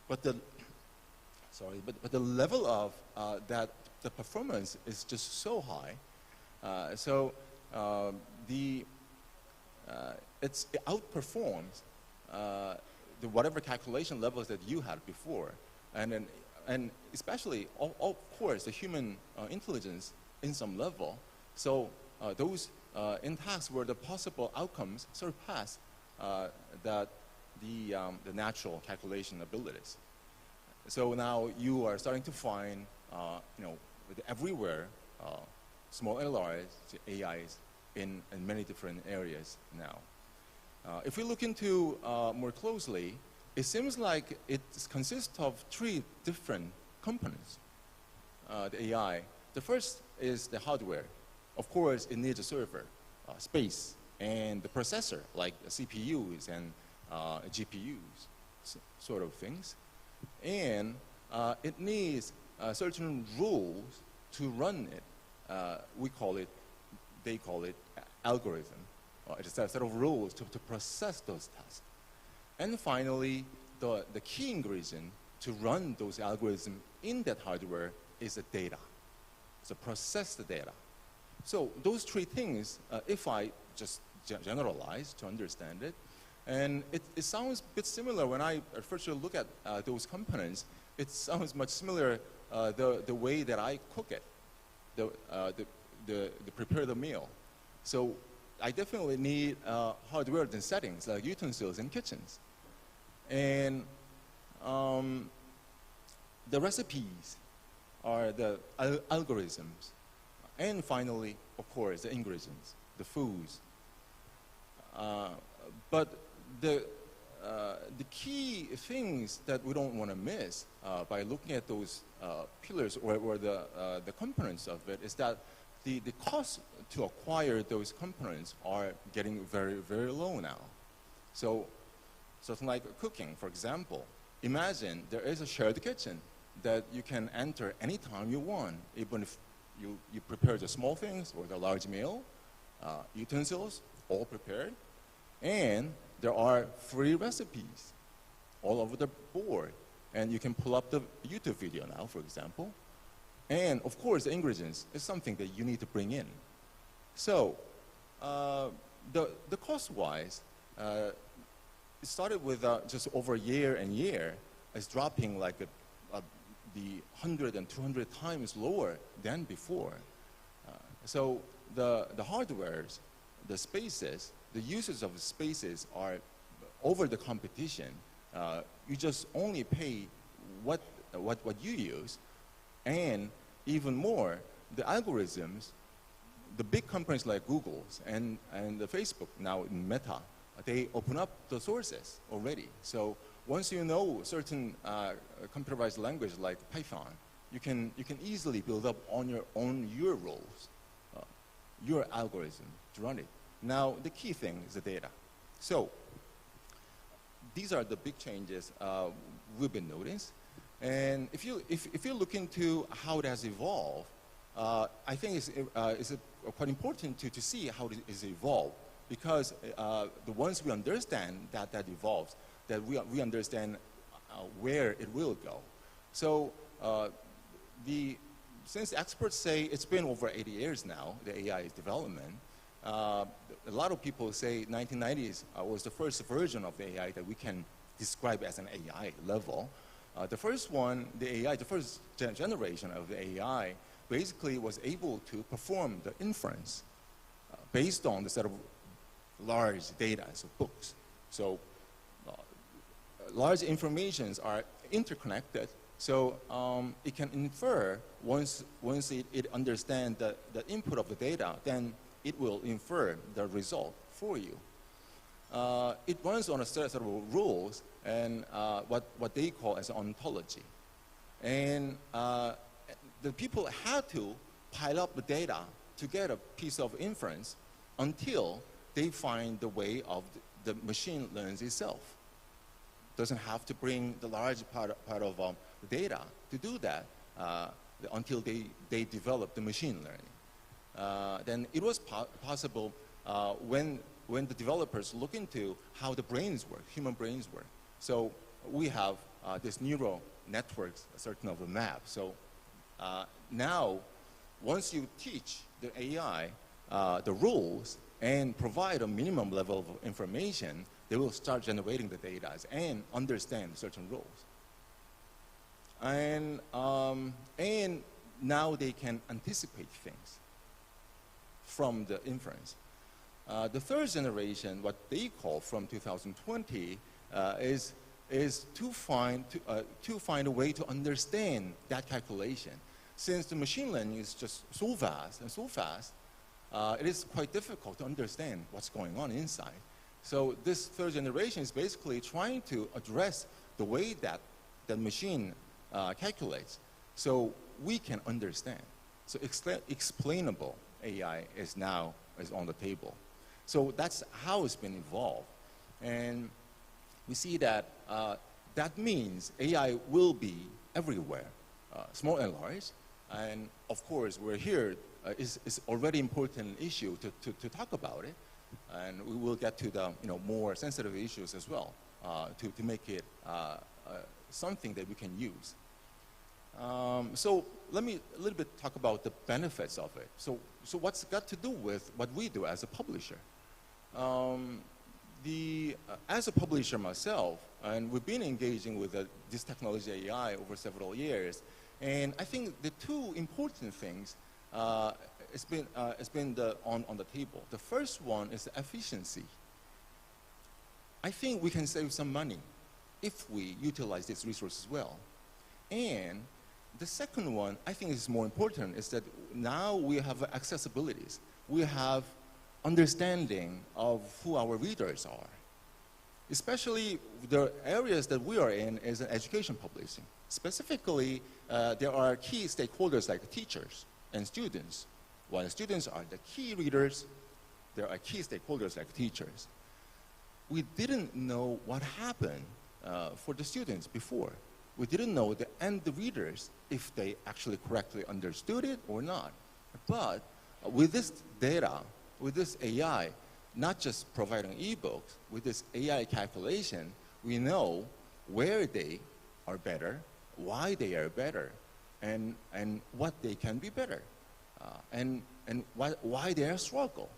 but the level of the performance is just so high. It outperforms the whatever calculation levels that you had before, and especially, of course, the human intelligence in some level. So those in tasks where the possible outcomes surpass the natural calculation abilities. So now you are starting to find, everywhere, small and large AIs in many different areas now. If we look into more closely, it seems like it consists of 3 different components, the AI. The first is the hardware. Of course, it needs a server, space, and the processor, like CPUs and GPUs, sort of things. And it needs certain rules to run it. They call it algorithm. It's a set of rules to process those tasks. And finally, the key ingredient to run those algorithms in that hardware is the data. So process the data. So those 3 things, if I just generalize to understand it, and it sounds a bit similar when I first look at those components. It sounds much similar the way that I cook it, prepare the meal. So I definitely need hardware and settings like utensils and kitchens. And the recipes are the algorithms. And finally, of course, the ingredients, the foods. But the key things that we don't want to miss by looking at those pillars or the components of it is that the cost to acquire those components are getting very, very low now. So something like cooking, for example. Imagine there is a shared kitchen that you can enter anytime you want, even if you prepare the small things or the large meal, utensils, all prepared. And there are free recipes all over the board. And you can pull up the YouTube video now, for example. And of course, the ingredients is something that you need to bring in. So the cost-wise, it started with just over a year and year. It's dropping like the 100 and 200 times lower than before. So the hardwares, the spaces, the uses of the spaces are over the competition. You just only pay what you use, and even more, the algorithms, the big companies like Google's and the Facebook now in Meta, they open up the sources already. So once you know certain computerized language like Python, you can easily build up on your rules, your algorithm to run it. Now the key thing is the data. So these are the big changes we've been noticing. And if you look into how it has evolved, I think it's quite important to see how it is evolved, because the ones we understand that evolves, that we understand where it will go. So since experts say it's been over 80 years now, the AI development, a lot of people say 1990s was the first version of the AI that we can describe as an AI level. The first one, the AI, the first generation of the AI, basically was able to perform the inference based on the set of large data, so books. So large informations are interconnected, so it can infer once it understands the input of the data, then it will infer the result for you. It runs on a set of rules and what they call as ontology. And the people had to pile up the data to get a piece of inference until they find the way of the machine learns itself. Doesn't have to bring the large part of the data to do that. until they developed the machine learning. Then it was possible when the developers look into how the brains work, human brains work. So we have this neural networks, a certain of a map. So now, once you teach the AI the rules and provide a minimum level of information, they will start generating the data and understand certain rules. And now they can anticipate things from the inference. The third generation, what they call from 2020, is to find a way to understand that calculation. Since the machine learning is just so vast, it is quite difficult to understand what's going on inside. So this third generation is basically trying to address the way that the machine calculates, so we can understand. So explainable AI is now on the table. So that's how it's been evolved. And we see that that means AI will be everywhere, small and large. And of course, we're here, is already important issue to talk about it. And we will get to the more sensitive issues as well, to make it something that we can use. So let me a little bit talk about the benefits of it. So what's got to do with what we do as a publisher? As a publisher myself, and we've been engaging with this technology AI over several years, and I think the two important things it's been on the table. The first one is efficiency. I think we can save some money if we utilize this resource well. And the second one, I think is more important, is that now we have accessibilities. We have understanding of who our readers are. Especially the areas that we are in is education publishing. Specifically, there are key stakeholders like teachers and students. While students are the key readers, there are key stakeholders like teachers. We didn't know what happened for the students before. We didn't know the end readers if they actually correctly understood it or not. But with this data, with this AI, not just providing ebooks, with this AI calculation, we know where they are better, why they are better, and what they can be better, and why they are struggle.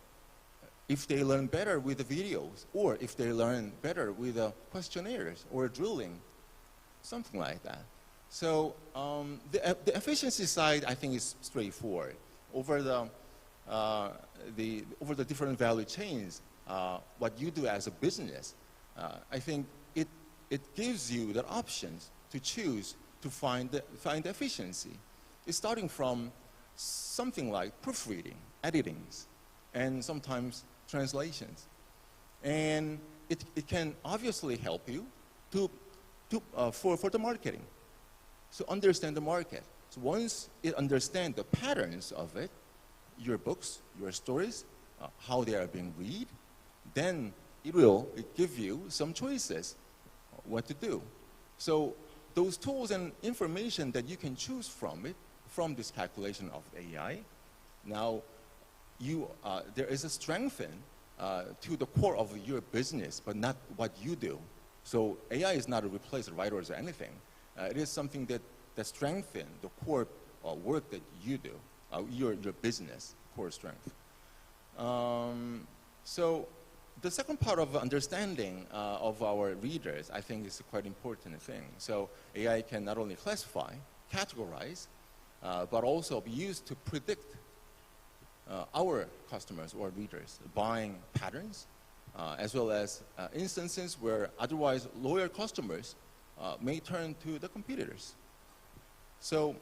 If they learn better with the videos, or if they learn better with the questionnaires or drilling, something like that. So the efficiency side, I think, is straightforward. Over the different value chains, what you do as a business, I think it gives you the options to choose to find the efficiency. It's starting from something like proofreading, editings, and sometimes translations. And it can obviously help you for the marketing. So understand the market. So once it understands the patterns of it, your books, your stories, how they are being read, then it will give you some choices what to do. So those tools and information that you can choose from it, from this calculation of AI, now there is a strengthen to the core of your business, but not what you do. So AI is not a replace writers or anything. It is something that strengthens the core work that you do, your business core strength. So the second part of understanding of our readers, I think, is a quite important thing. So AI can not only classify, categorize, but also be used to predict our customers or readers' buying patterns, as well as instances where otherwise loyal customers may turn to the competitors. So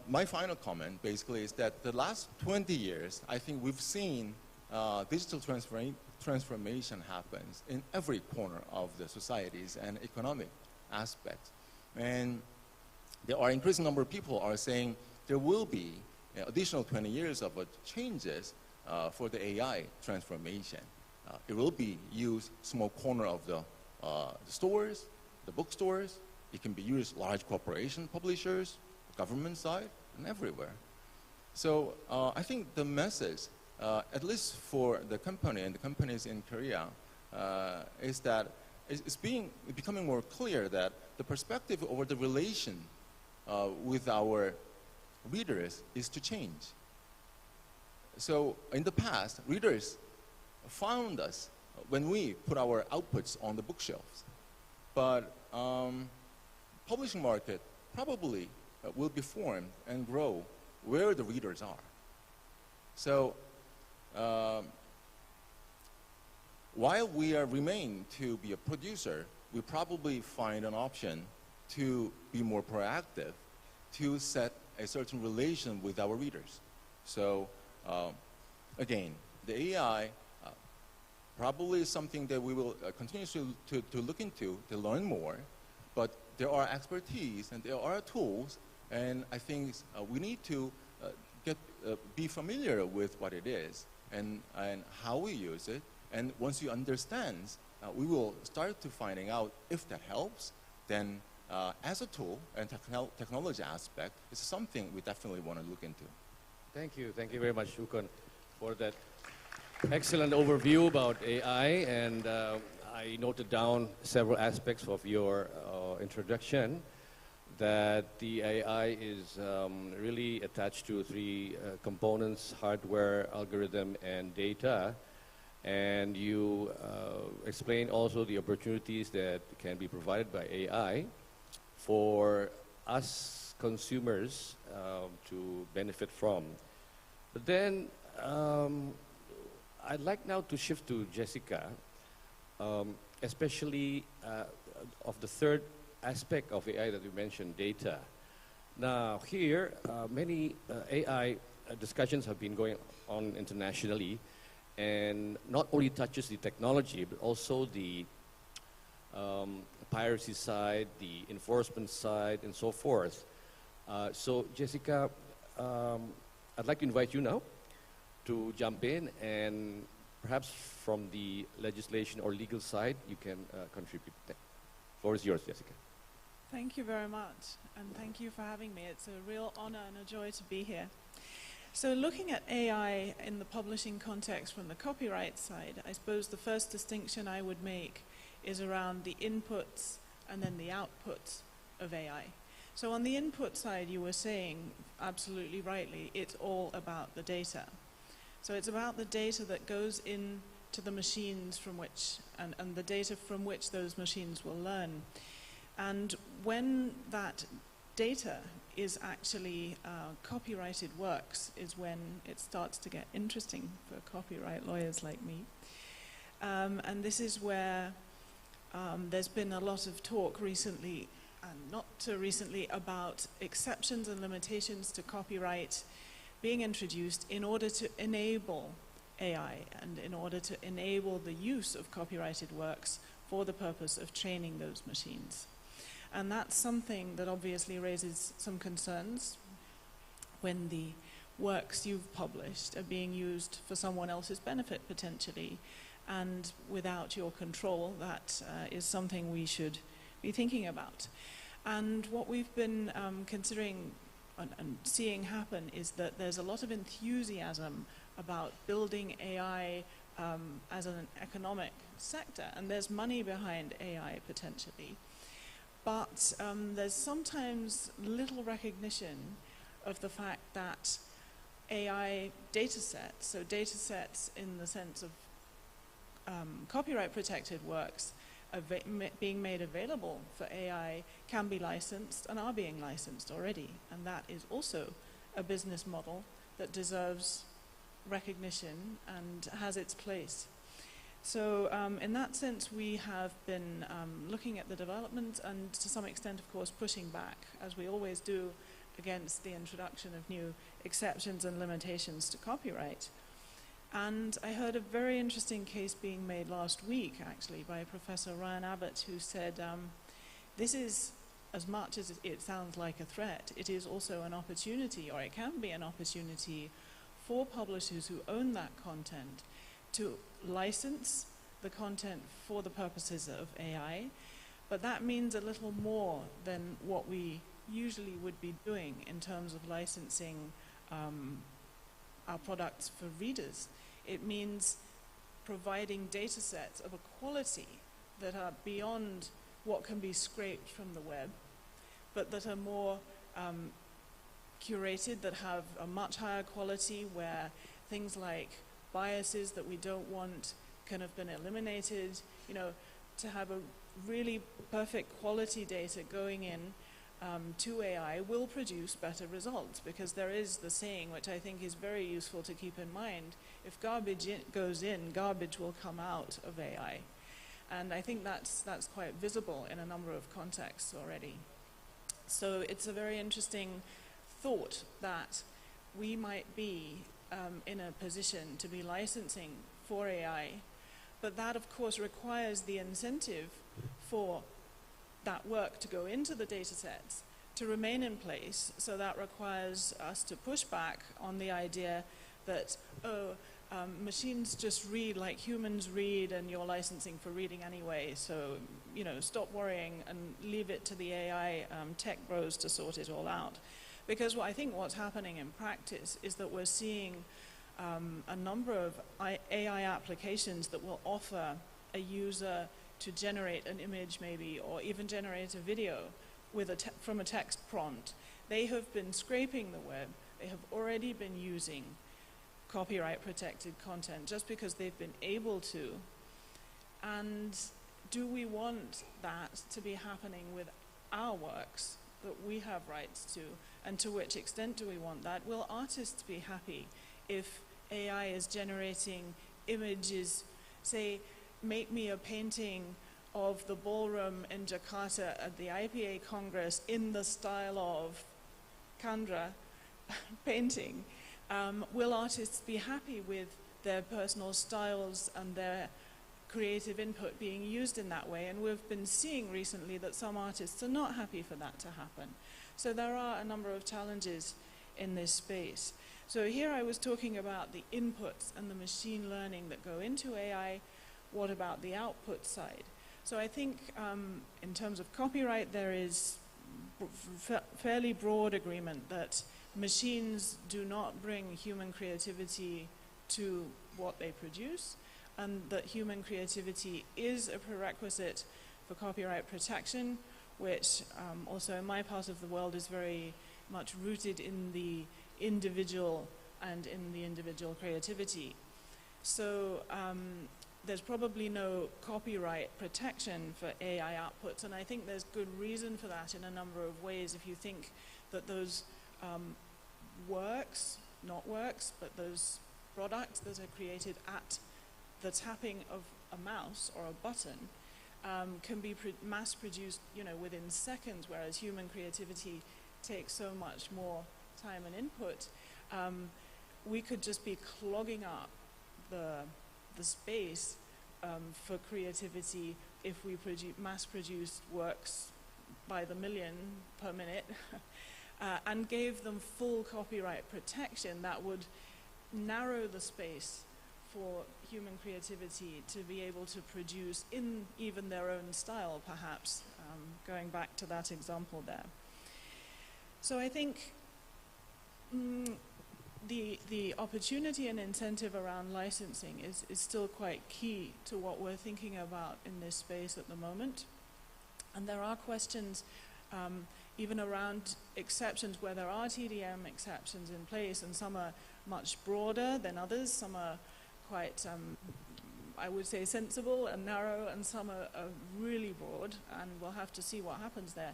my final comment basically is that the last 20 years, I think we've seen digital transformation happens in every corner of the societies and economic aspects. And there are increasing number of people are saying there will be additional 20 years of changes for the AI transformation. It will be used small corner of the stores, the bookstores. It can be used large corporation publishers, government side, and everywhere. So I think the message, at least for the company and the companies in Korea, is that it's becoming more clear that the perspective over the relation with our readers is to change. So in the past, readers found us when we put our outputs on the bookshelves. But publishing market probably will be formed and grow where the readers are. So while we remain to be a producer, we probably find an option to be more proactive, to set a certain relation with our readers. So again, the AI probably is something that we will continue to look into, to learn more, but there are expertise and there are tools, and I think we need to be familiar with what it is and how we use it, and once you understand, we will start to finding out if that helps, then as a tool and technology aspect, it's something we definitely want to look into. Thank you very much, Ukon, for that excellent overview about AI, and I noted down several aspects of your introduction, that the AI is really attached to three components: hardware, algorithm, and data. And you explain also the opportunities that can be provided by AI for us consumers to benefit from. But then I'd like now to shift to Jessica, especially of the third aspect of AI that you mentioned, data. Now here, many AI discussions have been going on internationally, and not only touches the technology, but also the piracy side, the enforcement side, and so forth. So Jessica, I'd like to invite you now to jump in, and perhaps from the legislation or legal side, you can contribute. The floor is yours, Jessica. Thank you very much, and thank you for having me. It's a real honor and a joy to be here. So looking at AI in the publishing context from the copyright side, I suppose the first distinction I would make is around the inputs and then the outputs of AI. So on the input side, you were saying, absolutely rightly, it's all about the data. So it's about the data that goes into the machines from which, and the data from which those machines will learn. And when that data is actually copyrighted works is when it starts to get interesting for copyright lawyers like me. And this is where there's been a lot of talk recently, and not too recently, about exceptions and limitations to copyright being introduced in order to enable AI and in order to enable the use of copyrighted works for the purpose of training those machines. And that's something that obviously raises some concerns when the works you've published are being used for someone else's benefit potentially, and without your control, that is something we should be thinking about. And what we've been considering and seeing happen is that there's a lot of enthusiasm about building AI as an economic sector, and there's money behind AI potentially. But there's sometimes little recognition of the fact that AI data sets, so data sets in the sense of copyright protected works being made available for AI, can be licensed and are being licensed already. And that is also a business model that deserves recognition and has its place. So in that sense, we have been looking at the development and to some extent, of course, pushing back, as we always do, against the introduction of new exceptions and limitations to copyright. And I heard a very interesting case being made last week, actually, by Professor Ryan Abbott, who said, this is, as much as it sounds like a threat, it is also an opportunity, or it can be an opportunity for publishers who own that content to license the content for the purposes of AI. But that means a little more than what we usually would be doing in terms of licensing our products for readers. It means providing data sets of a quality that are beyond what can be scraped from the web, but that are more curated, that have a much higher quality, where things like biases that we don't want can have been eliminated, to have a really perfect quality data going in to AI will produce better results, because there is the saying, which I think is very useful to keep in mind: if garbage goes in, garbage will come out of AI. And I think that's quite visible in a number of contexts already. So it's a very interesting thought that we might be in a position to be licensing for AI, but that of course requires the incentive for that work to go into the data sets to remain in place. So that requires us to push back on the idea that, machines just read like humans read, and you're licensing for reading anyway, so stop worrying and leave it to the AI tech bros to sort it all out. Because I think what's happening in practice is that we're seeing a number of AI applications that will offer a user to generate an image maybe, or even generate a video with from a text prompt. They have been scraping the web. They have already been using copyright protected content just because they've been able to. And do we want that to be happening with our works that we have rights to? And to which extent do we want that? Will artists be happy if AI is generating images, say, make me a painting of the ballroom in Jakarta at the IPA Congress in the style of Chandra painting? Will artists be happy with their personal styles and their creative input being used in that way? And we've been seeing recently that some artists are not happy for that to happen. So there are a number of challenges in this space. So here I was talking about the inputs and the machine learning that go into AI. What about the output side? So I think in terms of copyright, there is fairly broad agreement that machines do not bring human creativity to what they produce, and that human creativity is a prerequisite for copyright protection, which also in my part of the world is very much rooted in the individual and in the individual creativity. So there's probably no copyright protection for AI outputs, and I think there's good reason for that in a number of ways. If you think that those not works, but those products that are created at the tapping of a mouse or a button can be mass-produced, within seconds, whereas human creativity takes so much more time and input. We could just be clogging up the space for creativity if we mass-produced works by the million per minute and gave them full copyright protection. That would narrow the space for human creativity to be able to produce in even their own style, perhaps, going back to that example there. So I think the opportunity and incentive around licensing is still quite key to what we're thinking about in this space at the moment. And there are questions even around exceptions, where there are TDM exceptions in place, and some are much broader than others. Some are quite, I would say, sensible and narrow, and some are really broad, and we'll have to see what happens there.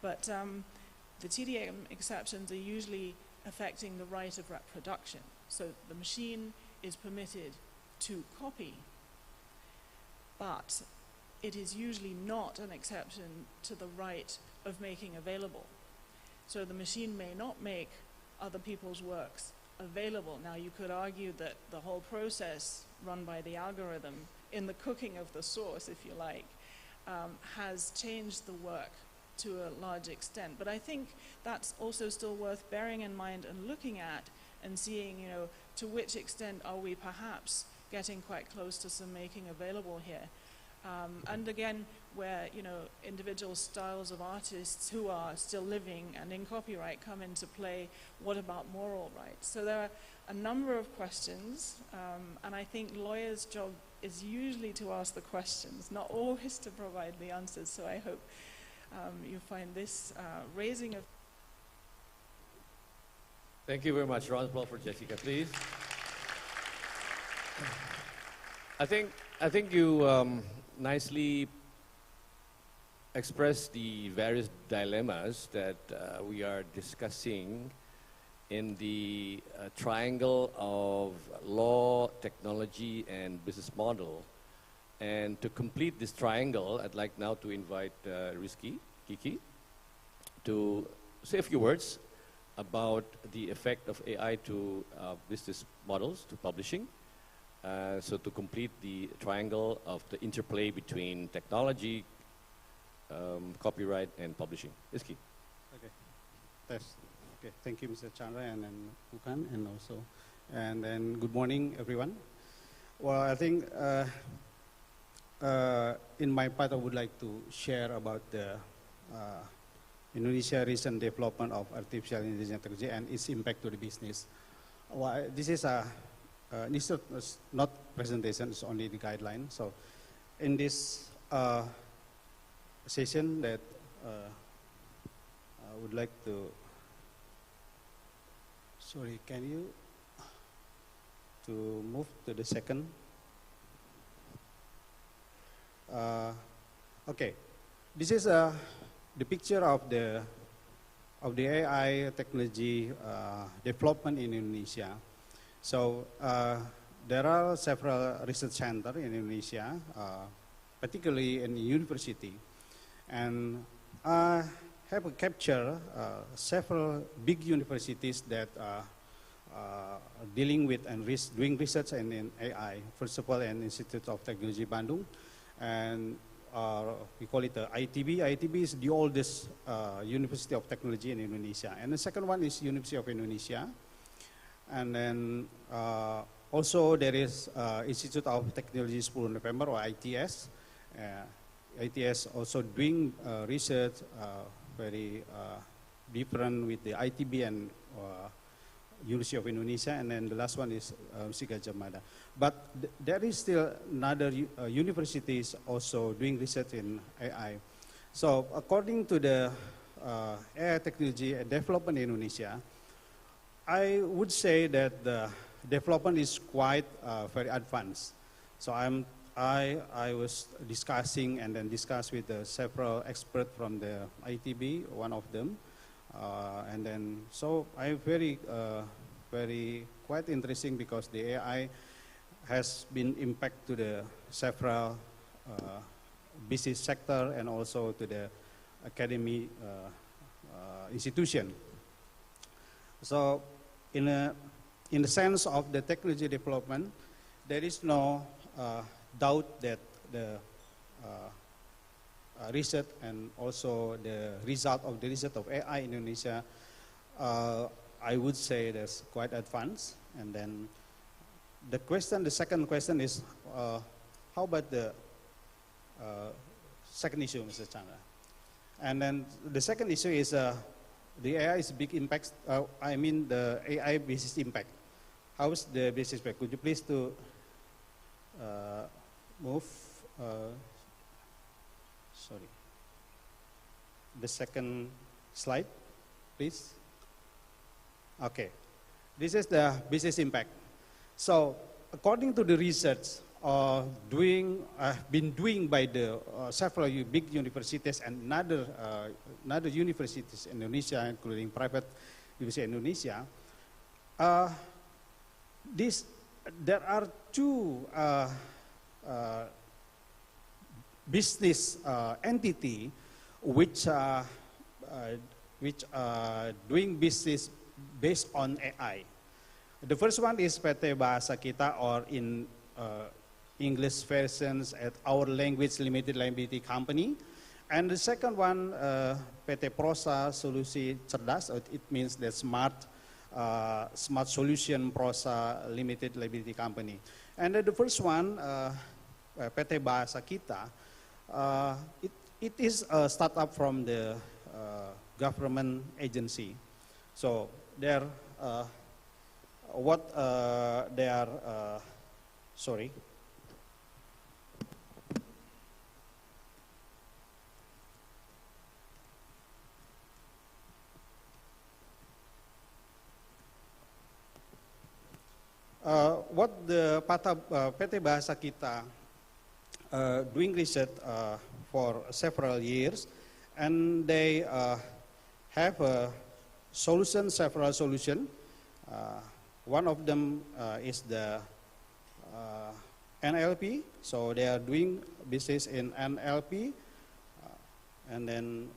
But the TDM exceptions are usually affecting the right of reproduction. So the machine is permitted to copy, but it is usually not an exception to the right of making available. So the machine may not make other people's works available. Now, you could argue that the whole process run by the algorithm in the cooking of the sauce, if you like, has changed the work to a large extent. But I think that's also still worth bearing in mind and looking at and seeing, to which extent are we perhaps getting quite close to some making available here. And again, where, you know, individual styles of artists who are still living and in copyright come into play. What about moral rights? So there are a number of questions, and I think lawyers' job is usually to ask the questions, not always to provide the answers. So I hope you find this raising of... Thank you very much. Round of applause for Jessica, please. I think you nicely expressed the various dilemmas that we are discussing in the triangle of law, technology, and business model. And to complete this triangle, I'd like now to invite Kiki, to say a few words about the effect of AI to business models, to publishing. So to complete the triangle of the interplay between technology, copyright, and publishing. Rizky. Okay. Test. Okay. Thank you, Mr. Chandra and Bukan, and then good morning, everyone. Well, I think in my part, I would like to share about the Indonesia recent development of artificial intelligence technology and its impact to the business. Well, this is not presentation, it's only the guideline. So in this session that I would like to, sorry, can you to move to the second? Okay, this is the picture of the AI technology development in Indonesia. So there are several research centers in Indonesia, particularly in the university, and I have captured several big universities that are dealing with and doing research in AI. First of all, an Institute of Technology Bandung, and we call it the ITB. ITB is the oldest university of technology in Indonesia. And the second one is University of Indonesia. And then also there is Institute of Technology 10 November, or ITS. ITS also doing research very different with the ITB and University of Indonesia, and then the last one is Gajah Mada. But there is still another universities also doing research in AI. So according to the AI technology development in Indonesia, I would say that the development is quite very advanced. So I was discussing and then discussed with several experts from the ITB, one of them. And then, so I'm very quite interesting because the AI has been impact to the several business sector and also to the academy institution. So in the sense of the technology development, there is no doubt that the research and also the result of AI in Indonesia, I would say that's quite advanced. And then the second question is, how about the second issue, Mr. Chandra? And then the second issue is the AI is big impact. I mean the AI business impact. How is the business impact? Could you please to move? Sorry. The second slide, please. Okay. This is the business impact. So according to the research been doing by the several big universities and other universities in Indonesia, including private university in Indonesia, there are two business entity which are doing business based on AI. The first one is PT Bahasa Kita, or in English versions at Our Language Limited Liability Company. And the second one, PT Prosa Solusi Cerdas, it means the Smart Solution Prosa Limited Liability Company. And the first one, PT Bahasa Kita, it is a startup from the government agency. So they're sorry. What the PT Bahasa Kita doing research for several years, and they have a solution, several solutions. One of them is the NLP, so they are doing business in NLP, and then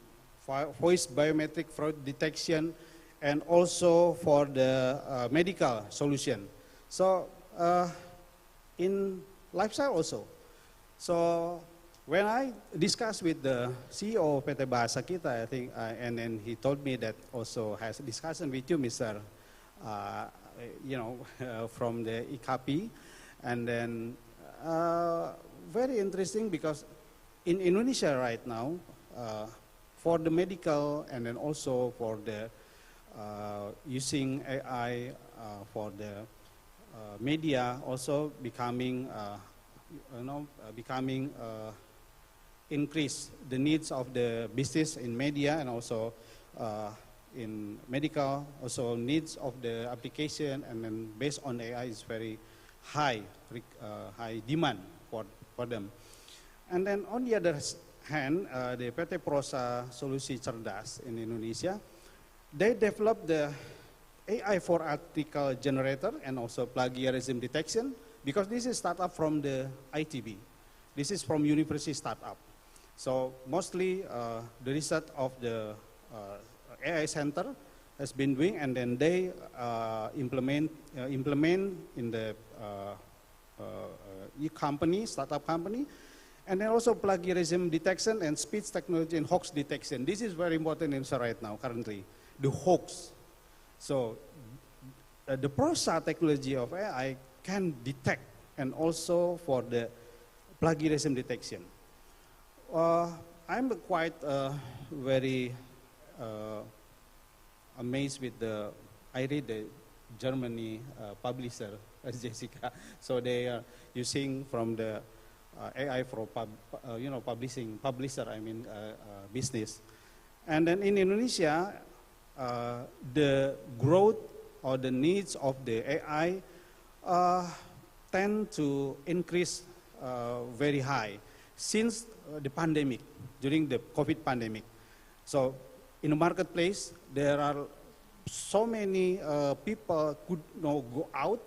voice biometric fraud detection, and also for the medical solution. So in lifestyle also. So when I discussed with the CEO of PT Bahasa Kita, I think, and then he told me that also has a discussion with you, Mr. From the IKP, and then very interesting because in Indonesia right now, for the medical and then also for the using AI for the media also becoming increase the needs of the business in media, and also in medical also needs of the application, and then based on AI is very high demand for them. And then on the other hand, the PT Prosa Solusi Cerdas in Indonesia, they developed the AI for article generator and also plagiarism detection, because this is startup from the ITB. This is from university startup. So mostly the research of the AI center has been doing, and then they implement in the company, startup company, and then also plagiarism detection and speech technology and hoax detection. This is very important in right now currently, the hoax. So the Prosa technology of AI can detect, and also for the plagiarism detection. I'm quite very amazed with I read the Germany publisher, Jessica. So they are using from the AI for publisher, business. And then in Indonesia, the growth or the needs of the AI tend to increase very high since the pandemic, during the COVID pandemic. So in the marketplace, there are so many people could not go out,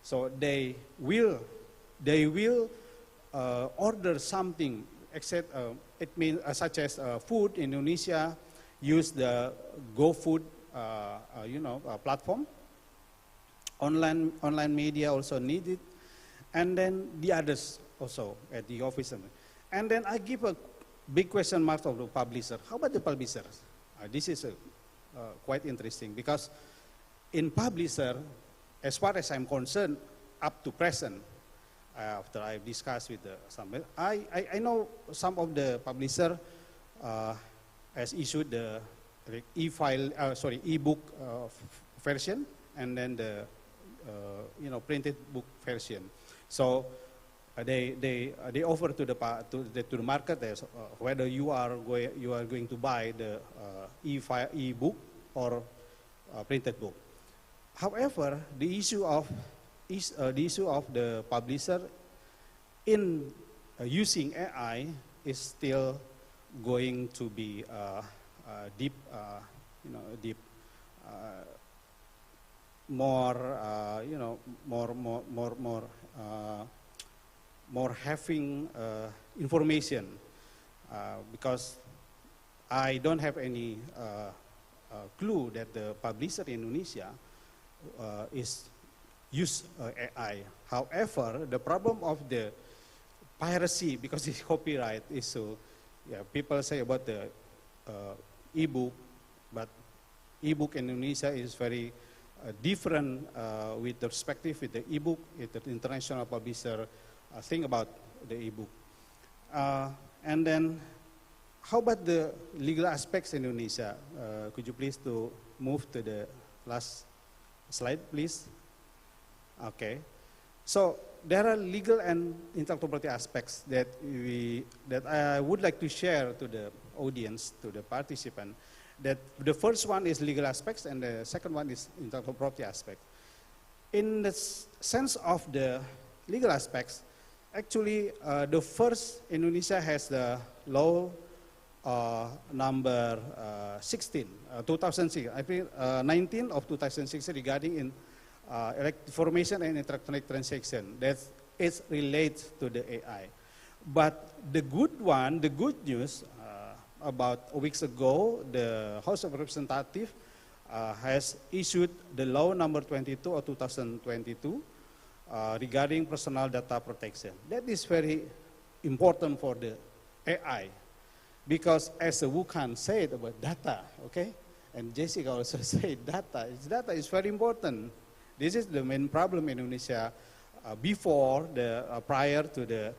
so they will order something, except it means such as food in Indonesia, use the GoFood platform. Online media also need it, and then the others also at the office. And then I give a big question mark of the publisher. How about the publishers? This is quite interesting, because in publisher, as far as I'm concerned, up to present, after I've discussed with some, I know some of the publisher has issued the e-book version, and then the printed book version. So they offer to the market as whether you are going to buy the e-book or printed book. However, the issue of the publisher in using AI is still going to be more having information, because I don't have any clue that the publisher in Indonesia is use AI. However, the problem of the piracy, because it's copyright issue, people say about the e-book, but e-book in Indonesia is very different with the perspective with the e-book, with the international publisher think about the e-book. And then, how about the legal aspects in Indonesia? Could you please to move to the last slide, please? Okay. So there are legal and intellectual property aspects that I would like to share to the audience, to the participant. That the first one is legal aspects, and the second one is intellectual property aspect. In the sense of the legal aspects, actually, the first, Indonesia has the law number 16, 2006, I think 19 of 2006 regarding in information and electronic transaction that is related to the AI. But the good one, the good news, about weeks ago, the House of Representatives has issued the law number 22 of 2022 regarding personal data protection. That is very important for the AI. Because as Wukan said about data, okay, and Jessica also said data is very important. This is the main problem in Indonesia prior to the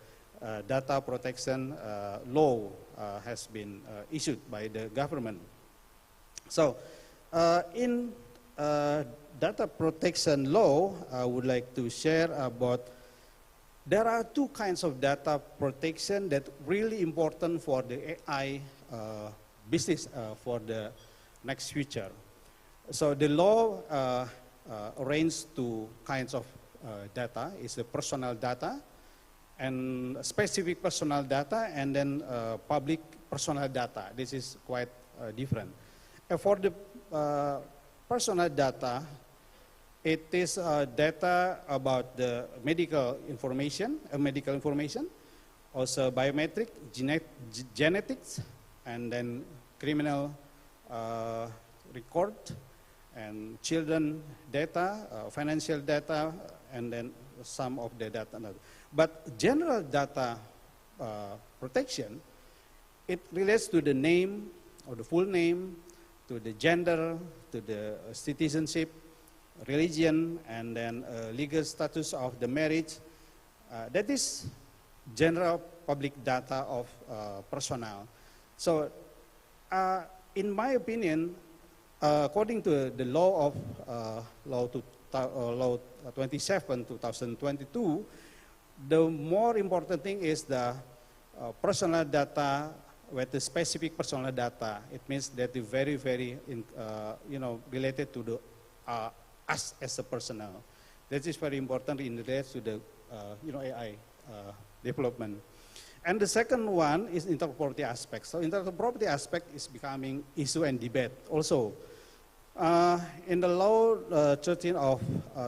data protection law has been issued by the government. So in data protection law, I would like to share about there are two kinds of data protection that really important for the AI business for the next future. So the law arranges two kinds of data. It's the personal data and specific personal data, and then public personal data. This is quite different. For the personal data, it is data about the medical information, also biometric, genetics, and then criminal record, and children data, financial data, and then some of the data. But general data protection, it relates to the name or the full name, to the gender, to the citizenship, religion, and then legal status of the marriage. That is general public data of personnel. So in my opinion, according to the law of Law 27, 2022, the more important thing is the personal data with the specific personal data. It means that the very, very, related to the us as a personnel. That is very important in relation to the, AI development. And the second one is intellectual property aspect. So intellectual property aspect is becoming issue and debate also. In the law 13 of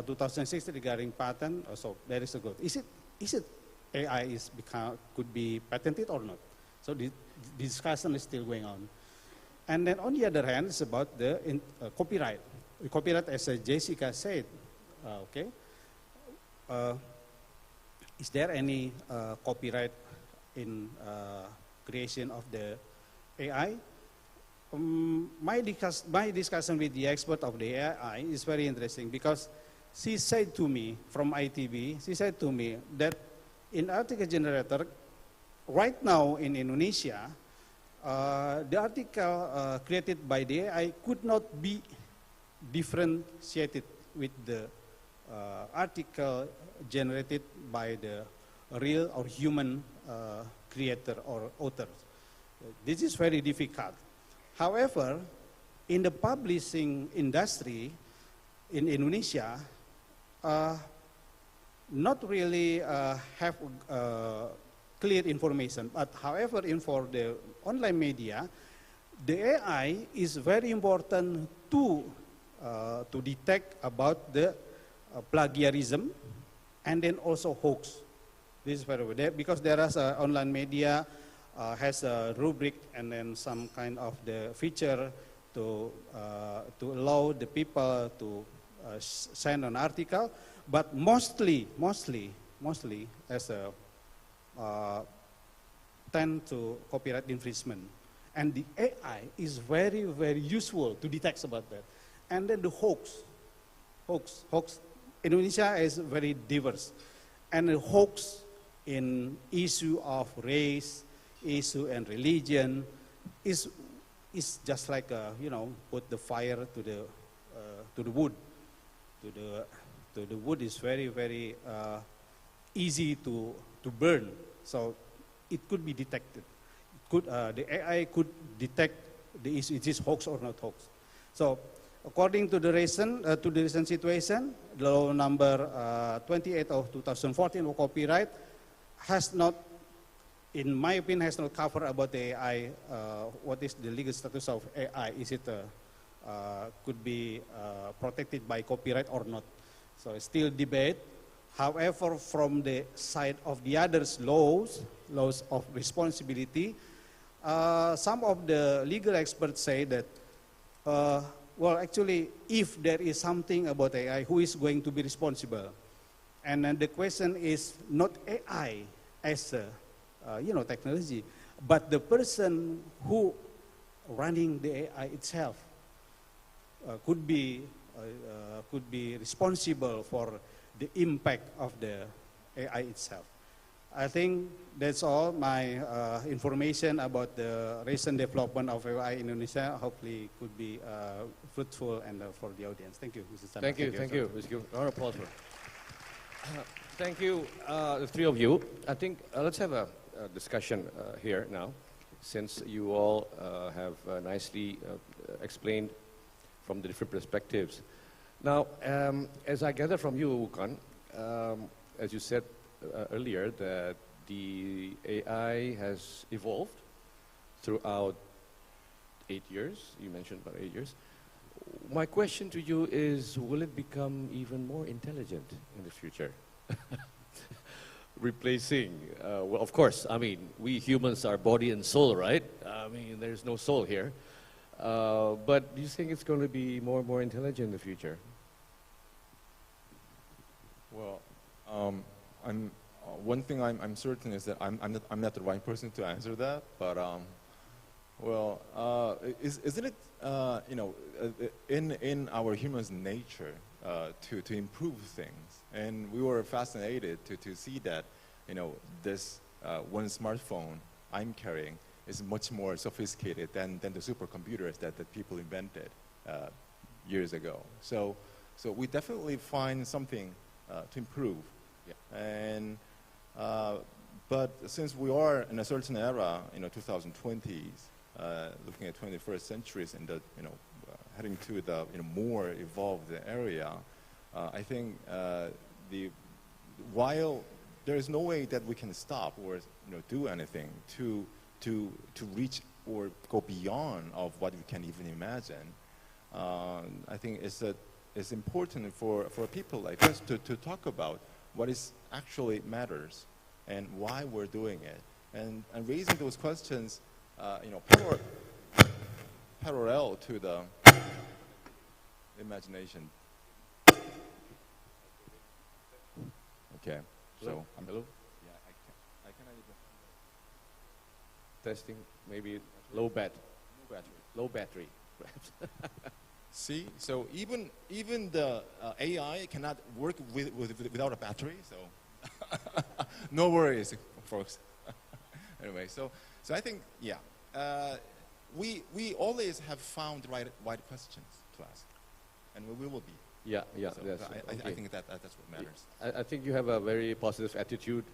2006 regarding patent, also there is a good. Is it AI could be patented or not? So the discussion is still going on. And then on the other hand, it's about the copyright. Copyright, as Jessica said, okay. Is there any copyright in creation of the AI? My discussion with the expert of the AI is very interesting because she said to me from ITB, she said to me that in article generator, right now in Indonesia, the article created by the AI could not be differentiated with the article generated by the real or human creator or author. This is very difficult. However, in the publishing industry in Indonesia, not really have clear information. But however, for the online media, the AI is very important to detect about the plagiarism and then also hoax. This is very good because there is online media has a rubric and then some kind of the feature to allow the people to send an article, but mostly as a tend to copyright infringement. And the AI is very, very useful to detect about that. And then the hoax. Indonesia is very diverse. And the hoax in issue of race, issue and religion is just like put the fire to the wood. To the wood is very, very easy to burn. So it could be detected. The AI could detect the issue, is this hoax or not hoax. So according to the recent situation, the law number 28 of 2014 of copyright has not, in my opinion, has not covered about the AI. What is the legal status of AI? Is it could be protected by copyright or not? So it's still debate. However, from the side of the others laws of responsibility, some of the legal experts say that, well, actually, if there is something about AI, who is going to be responsible? And then the question is not AI as a technology, but the person who running the AI itself could be responsible for the impact of the AI itself. I think that's all my information about the recent development of AI in Indonesia. Hopefully could be fruitful and for the audience. Thank you, Mr. Chandra. Thank you. Let's give a round of applause. Thank you, the three of you. I think let's have a discussion here now, since you all have nicely explained from the different perspectives. Now, as I gather from you, Wukan, as you said earlier, that the AI has evolved throughout 8 years. You mentioned about 8 years. My question to you is, will it become even more intelligent in the future? Replacing, well, of course, I mean, we humans are body and soul, right? I mean, there's no soul here. But do you think it's going to be more and more intelligent in the future? Well, one thing I'm certain is that I'm not the right person to answer that. But isn't it in our humans' nature to improve things? And we were fascinated to see that this one smartphone I'm carrying is much more sophisticated than the supercomputers that people invented years ago. So we definitely find something to improve. Yeah. And but since we are in a certain era, 2020s, looking at 21st centuries, and heading to the more evolved area, I think while there is no way that we can stop or do anything to reach or go beyond of what we can even imagine, I think it's important for people like us to talk about what is actually matters and why we're doing it, and raising those questions, parallel to the imagination. Okay, so hello. Yeah, I can. Testing, maybe low battery, perhaps. See, so even the AI cannot work without a battery. So no worries, folks. Anyway, so I think we always have found the right questions to ask, and we will be. Yeah. So I think that's what matters. I think you have a very positive attitude,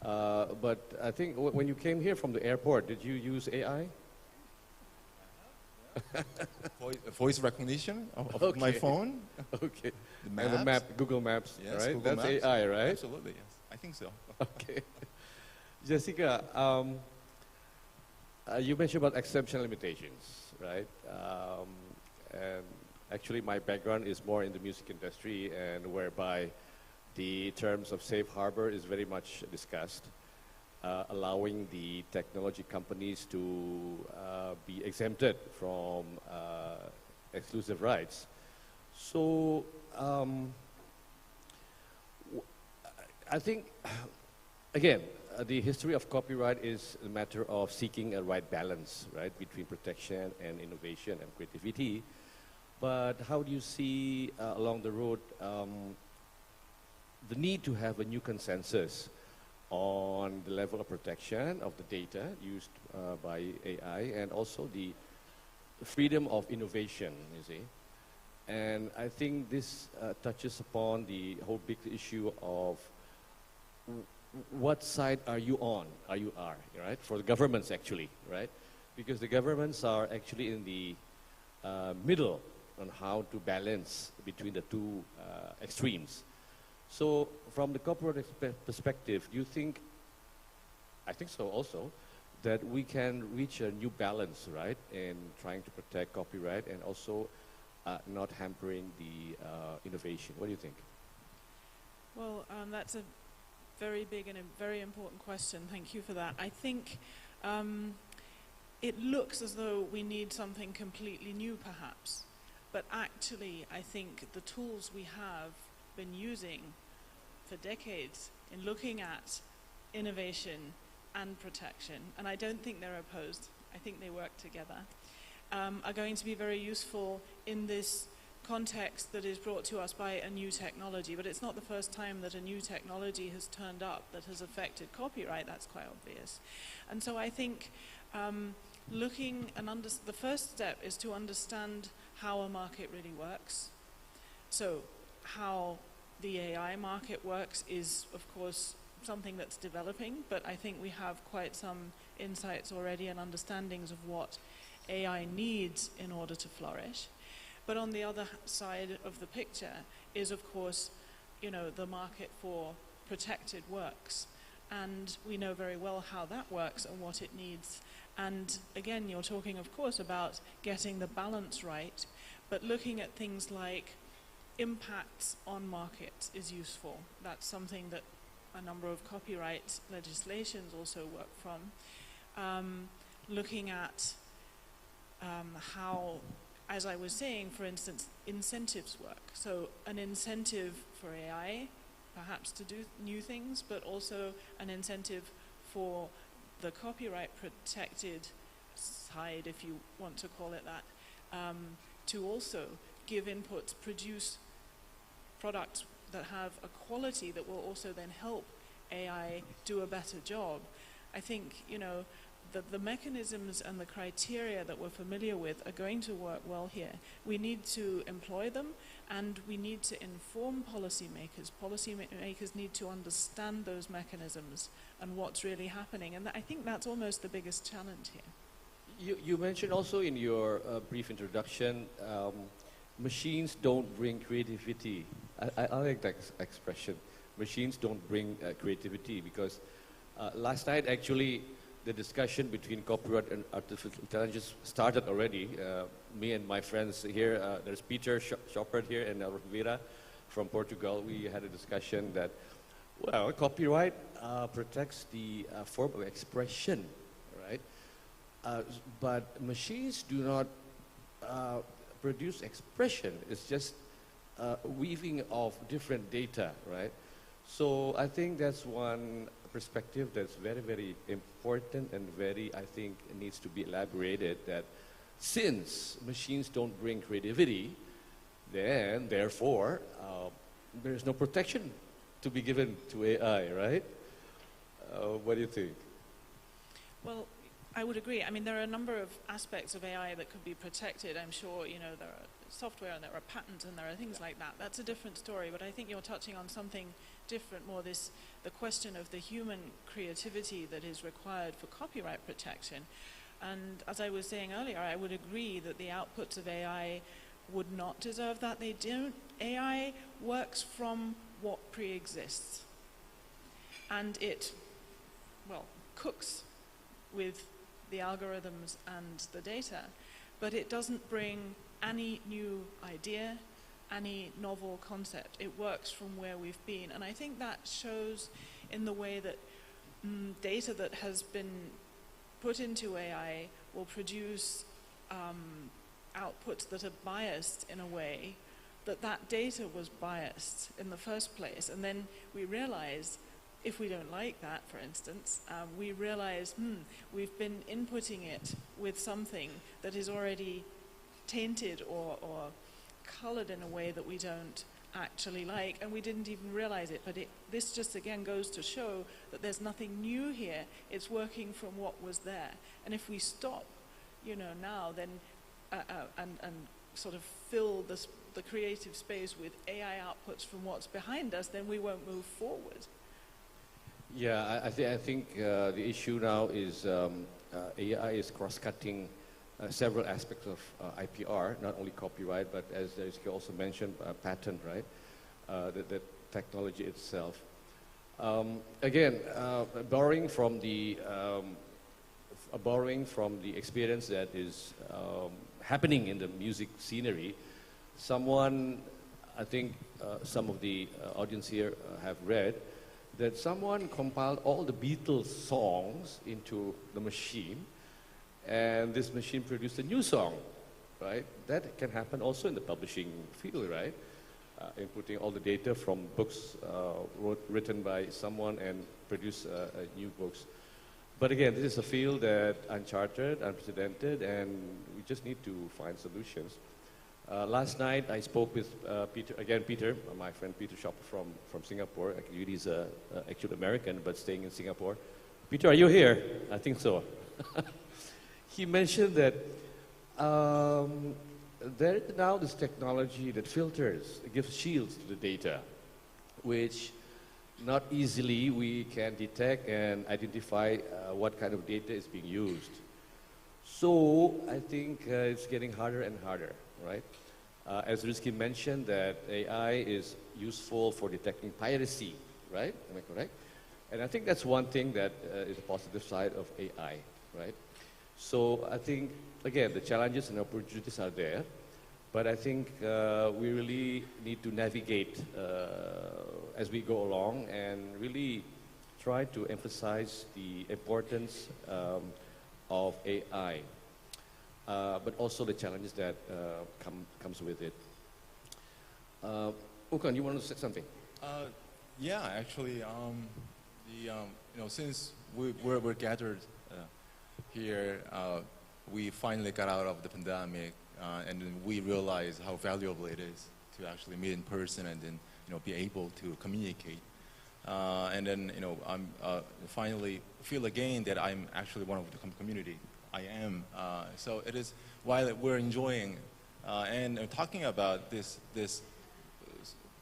but I think when you came here from the airport, did you use AI? Voice recognition of my phone. Okay. The maps. And the map, Google Maps, yes, right? Google That's Maps. AI, right? Absolutely, yes. I think so. Okay. Jessica, you mentioned about exemption limitations, right? And actually my background is more in the music industry, and whereby the terms of safe harbor is very much discussed, allowing the technology companies to be exempted from exclusive rights. So I think, again, the history of copyright is a matter of seeking a right balance, right, between protection and innovation and creativity. But how do you see along the road the need to have a new consensus on the level of protection of the data used by AI and also the freedom of innovation, you see. And I think this touches upon the whole big issue of what side are you on, right? For the governments actually, right? Because the governments are actually in the middle on how to balance between the two extremes. So from the corporate perspective, do you think, I think so also, that we can reach a new balance, right, in trying to protect copyright and also not hampering the innovation? What do you think? Well, that's a very big and a very important question. Thank you for that. I think it looks as though we need something completely new, perhaps. But actually, I think the tools we have been using for decades in looking at innovation and protection, and I don't think they're opposed, I think they work together, are going to be very useful in this context that is brought to us by a new technology. But it's not the first time that a new technology has turned up that has affected copyright, that's quite obvious. And so I think the first step is to understand how a market really works. So how the AI market works is, of course, something that's developing, but I think we have quite some insights already and understandings of what AI needs in order to flourish. But on the other side of the picture is, of course, the market for protected works. And we know very well how that works and what it needs. And again, you're talking, of course, about getting the balance right, but looking at things like impacts on markets is useful. That's something that a number of copyright legislations also work from. Looking at how, as I was saying, for instance, incentives work. So an incentive for AI, perhaps to do new things, but also an incentive for the copyright protected side, if you want to call it that, to also give inputs, produce products that have a quality that will also then help AI do a better job. I think, the mechanisms and the criteria that we're familiar with are going to work well here. We need to employ them, and we need to inform policymakers. Policymakers need to understand those mechanisms and what's really happening. And I think that's almost the biggest challenge here. You mentioned also in your brief introduction, machines don't bring creativity. I like that expression. Machines don't bring creativity, because last night actually the discussion between copyright and artificial intelligence started already. Me and my friends here, there's Peter Schoppert here and Vera from Portugal. We had a discussion that, well, copyright protects the form of expression, right? But machines do not produce expression. It's just weaving of different data, right? So I think that's one perspective that's very, very important and very, I think, needs to be elaborated, that since machines don't bring creativity, then therefore there's no protection to be given to AI, right? What do you think? Well, I would agree. I mean, there are a number of aspects of AI that could be protected. I'm sure, there are software and there are patents and there are things like that. That's a different story, but I think you're touching on something different, more the question of the human creativity that is required for copyright protection. And as I was saying earlier, I would agree that the outputs of AI would not deserve that. They don't. AI works from what pre-exists. And it, cooks with the algorithms and the data, but it doesn't bring any new idea, any novel concept. It works from where we've been. And I think that shows in the way that data that has been put into AI will produce outputs that are biased in a way that data was biased in the first place. And then we realize, if we don't like that, for instance, we realize, we've been inputting it with something that is already tainted or colored in a way that we don't actually like, and we didn't even realize it. But this just again goes to show that there's nothing new here. It's working from what was there. And if we stop, you know, now, then and sort of fill the creative space with AI outputs from what's behind us, then we won't move forward. Yeah, I think the issue now is AI is cross-cutting several aspects of IPR, not only copyright, but as Rizky also mentioned, patent, right? The technology itself. Again, borrowing from the experience that is happening in the music scenery, someone, I think some of the audience here have read, that someone compiled all the Beatles songs into the machine, and this machine produced a new song, right? That can happen also in the publishing field, right? Inputting all the data from books written by someone and produce new books. But again, this is a field that uncharted, unprecedented, and we just need to find solutions. Last night I spoke with Peter, my friend Peter Shopper from Singapore. Actually, he's actually American, but staying in Singapore. Peter, are you here? I think so. He mentioned that there is now this technology that filters, gives shields to the data, which not easily we can detect and identify what kind of data is being used. So I think it's getting harder and harder, right? As Rizky mentioned, that AI is useful for detecting piracy, right? Am I correct? And I think that's one thing that is a positive side of AI, right? So I think, again, the challenges and opportunities are there, but I think we really need to navigate as we go along and really try to emphasize the importance of AI. But also the challenges that comes with it. Unggah, you want to say something? Yeah, actually, since we're gathered here, we finally got out of the pandemic, and then we realized how valuable it is to actually meet in person and then be able to communicate. And then I'm finally feel again that I'm actually one of the community. I am. So it is, while we're enjoying and talking about this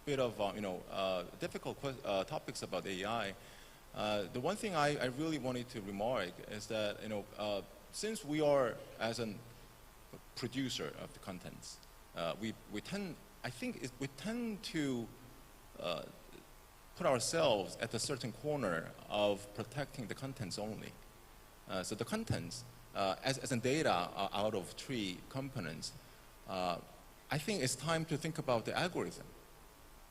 bit of difficult topics about AI, the one thing I really wanted to remark is that since we are as a producer of the contents, we tend to put ourselves at a certain corner of protecting the contents only. So the contents, as a data out of 3 components, I think it's time to think about the algorithm.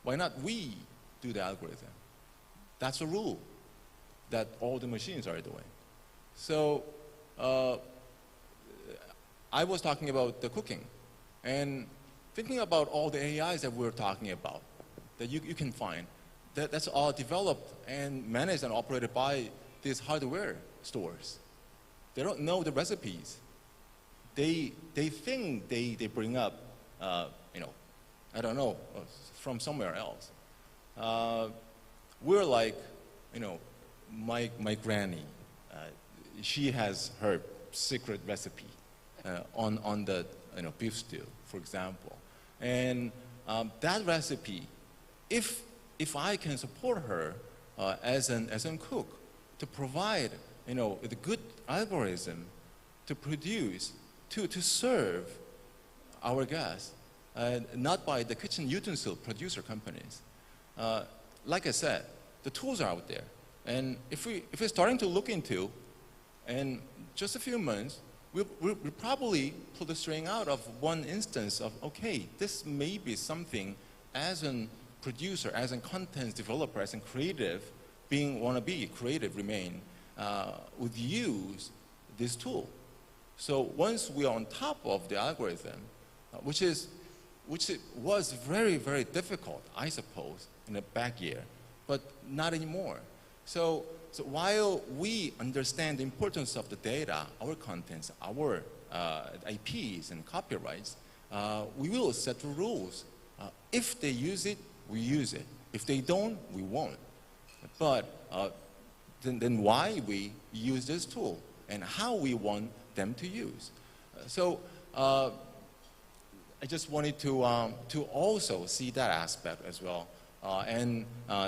Why not we do the algorithm? That's a rule that all the machines are doing. So I was talking about the cooking and thinking about all the AIs that we're talking about that you can find. That's all developed and managed and operated by these hardware stores. They don't know the recipes. They think they bring up, I don't know, from somewhere else. We're like, my granny. She has her secret recipe on the beef stew, for example. And that recipe, if I can support her as a cook to provide the good algorithm to produce, to serve our guests, not by the kitchen utensil producer companies. Like I said, the tools are out there. And if we're starting to look into, in just a few months, we'll probably pull the string out of one instance of, okay, this may be something as a producer, as a content developer, as a creative, wanna be creative, remain, would use this tool. So once we are on top of the algorithm, which was very, very difficult, I suppose, in the back year, but not anymore. So while we understand the importance of the data, our contents, our IPs and copyrights, we will set the rules. If they use it we use it. If they don't, we won't. But then why we use this tool and how we want them to use. So I just wanted to also see that aspect as well. And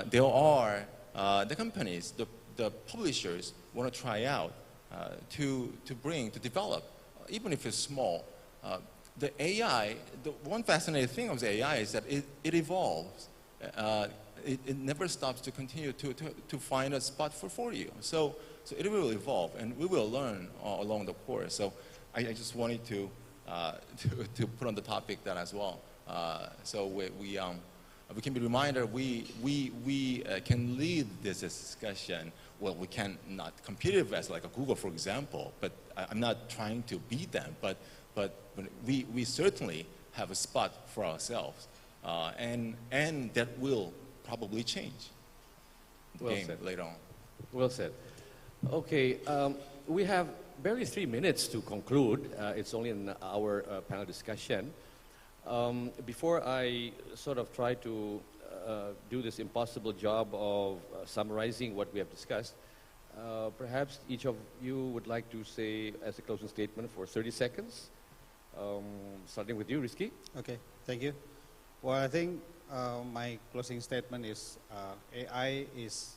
there are the companies, the publishers want to try out to develop, even if it's small. The AI, the one fascinating thing of the AI is that it evolves. It never stops to continue to find a spot for you. So it will evolve, and we will learn along the course. So I just wanted to put on the topic that as well. So we can be reminded we can lead this discussion. Well, we can not compete with as like a Google, for example, but I'm not trying to beat them, but we certainly have a spot for ourselves, and that will probably change the Well game said. later on. Well said. Okay, we have barely 3 minutes to conclude. It's only an hour panel discussion. Before I sort of try to do this impossible job of summarizing what we have discussed, perhaps each of you would like to say as a closing statement for 30 seconds. Starting with you, Rizky. Okay, thank you. Well, I think my closing statement is AI is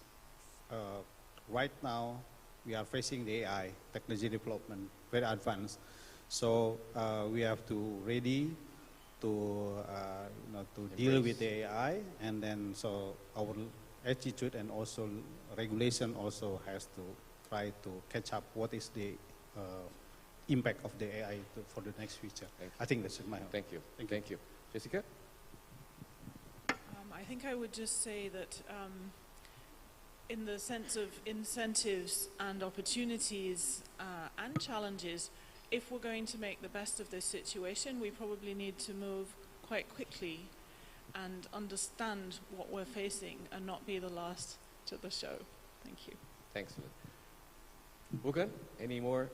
right now we are facing the AI technology development very advanced, so we have to ready to to deal with the AI, and then so our attitude and also regulation also has to try to catch up what is the impact of the AI for the next future. I think that's my own. Thank you. Thank you. Jessica? I think I would just say that in the sense of incentives and opportunities and challenges, if we're going to make the best of this situation, we probably need to move quite quickly and understand what we're facing and not be the last to the show. Thank you. Thanks. Hubungan, any more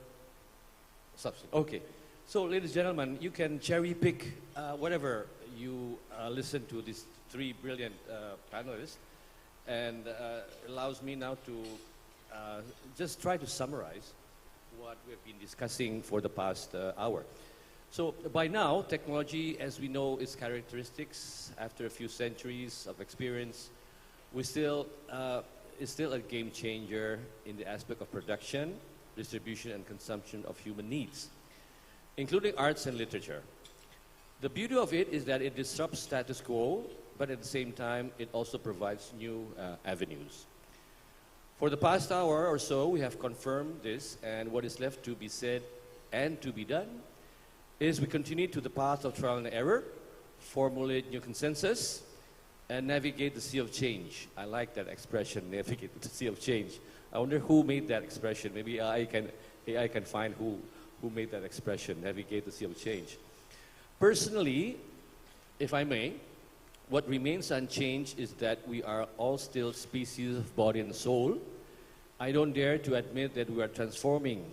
substance? Okay. So, ladies and gentlemen, you can cherry pick whatever you listen to these 3 brilliant panelists, and allows me now to just try to summarize what we've been discussing for the past hour. So by now, technology, as we know its characteristics, after a few centuries of experience, is still a game changer in the aspect of production, distribution, and consumption of human needs, including arts and literature. The beauty of it is that it disrupts status quo, but at the same time, it also provides new avenues. For the past hour or so, we have confirmed this, and what is left to be said and to be done is we continue to the path of trial and error, formulate new consensus, and navigate the sea of change. I like that expression, navigate the sea of change. I wonder who made that expression. Maybe AI can find who made that expression, navigate the sea of change. Personally, if I may, what remains unchanged is that we are all still species of body and soul. I don't dare to admit that we are transforming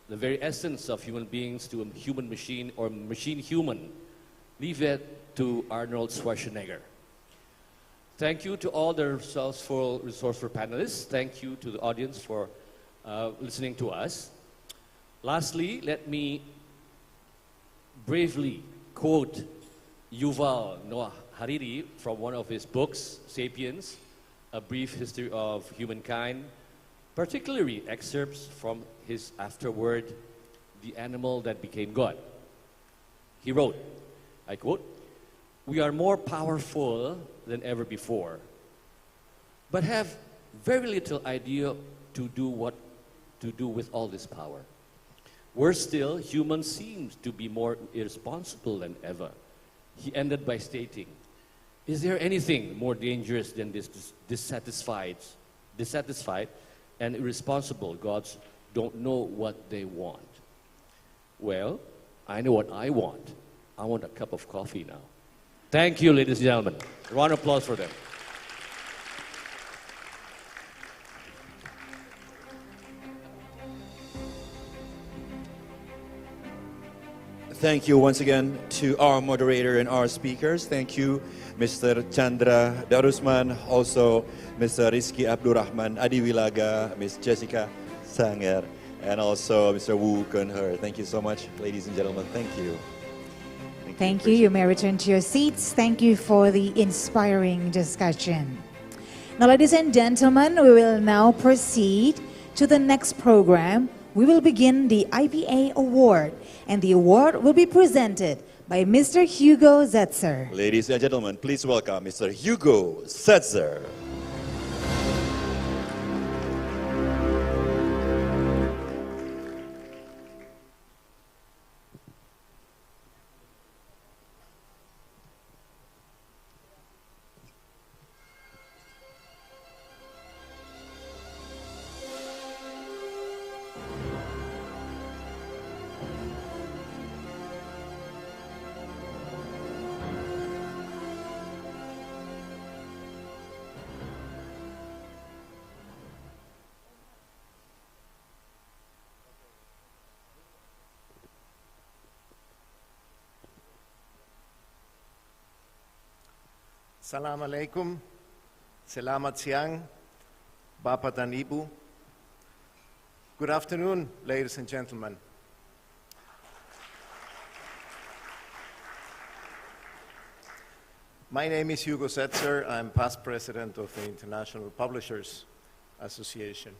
the very essence of human beings to a human machine or machine human. Leave it to Arnold Schwarzenegger. Thank you to all the resourceful panelists. Thank you to the audience for listening to us. Lastly, let me bravely quote Yuval Noah Harari from one of his books, Sapiens, A Brief History of Humankind, particularly excerpts from his afterword, The Animal That Became God. He wrote, I quote, "We are more powerful than ever before, but have very little idea to do what to do with all this power. Worse still, humans seem to be more irresponsible than ever." He ended by stating, "Is there anything more dangerous than this dissatisfied and irresponsible gods don't know what they want? Well, I know what I want. I want a cup of coffee now." Thank you, ladies and gentlemen. Round of applause for them. Thank you once again to our moderator and our speakers. Thank you, Mr. Chandra Darusman, also Mr. Rizky Abdurrahman Adiwilaga, Ms. Jessica Sanger, and also Mr. Wu Kunher. Thank you so much, ladies and gentlemen. Thank you. Thank you. You may return to your seats. Thank you for the inspiring discussion. Now, ladies and gentlemen, we will now proceed to the next program. We will begin the IPA Award, and the award will be presented by Mr. Hugo Zetzer. Ladies and gentlemen, please welcome Mr. Hugo Zetzer. Assalamualaikum, selamat siang, Bapak dan Ibu. Good afternoon, ladies and gentlemen. My name is Hugo Zetzer. I'm past president of the International Publishers Association.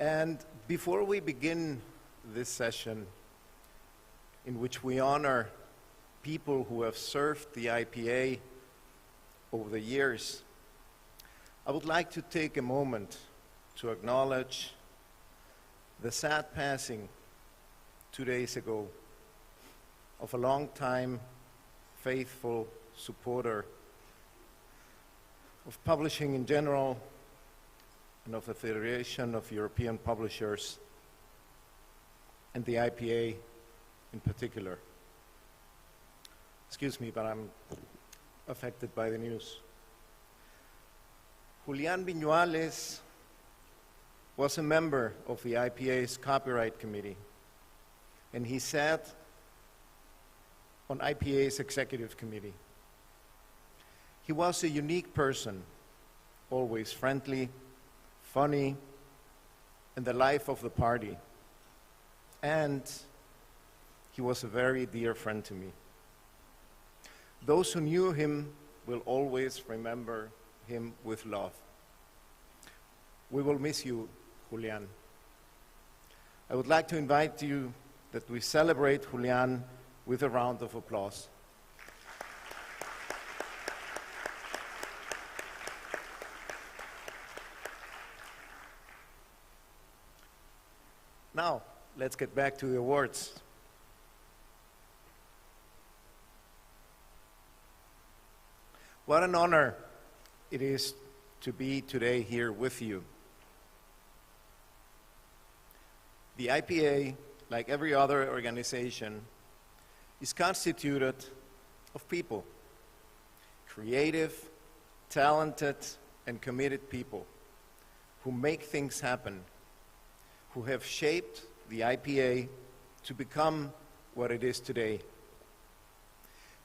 And before we begin this session, in which we honor people who have served the IPA over the years, I would like to take a moment to acknowledge the sad passing 2 days ago of a long-time faithful supporter of publishing in general and of the Federation of European Publishers and the IPA in particular. Excuse me, but I'm affected by the news. Julián Viñuales was a member of the IPA's Copyright Committee, and he sat on IPA's Executive Committee. He was a unique person, always friendly, funny, and the life of the party. And he was a very dear friend to me. Those who knew him will always remember him with love. We will miss you, Julián. I would like to invite you that we celebrate Julián with a round of applause. Now, let's get back to the awards. What an honor it is to be today here with you. The IPA, like every other organization, is constituted of people, creative, talented, and committed people who make things happen, who have shaped the IPA to become what it is today.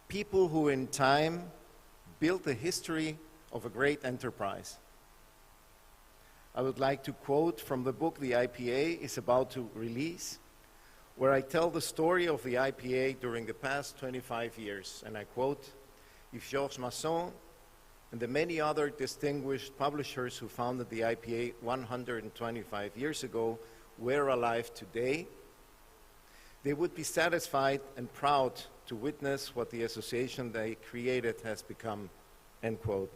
People who in time built the history of a great enterprise. I would like to quote from the book the IPA is about to release, where I tell the story of the IPA during the past 25 years. And I quote, "If Georges Masson and the many other distinguished publishers who founded the IPA 125 years ago were alive today, they would be satisfied and proud to witness what the association they created has become," end quote.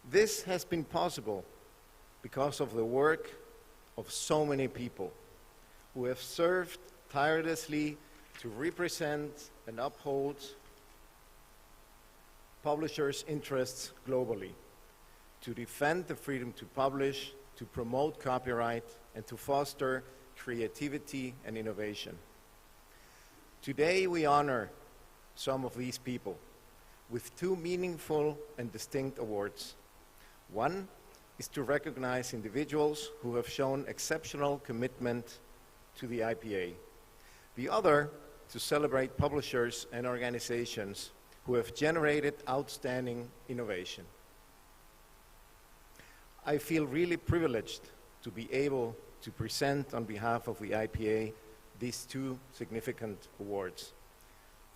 This has been possible because of the work of so many people who have served tirelessly to represent and uphold publishers' interests globally, to defend the freedom to publish, to promote copyright, and to foster creativity and innovation. Today we honor some of these people with two meaningful and distinct awards. One is to recognize individuals who have shown exceptional commitment to the IPA, The other, to celebrate publishers and organizations who have generated outstanding innovation. I feel really privileged to be able to present on behalf of the IPA these two significant awards.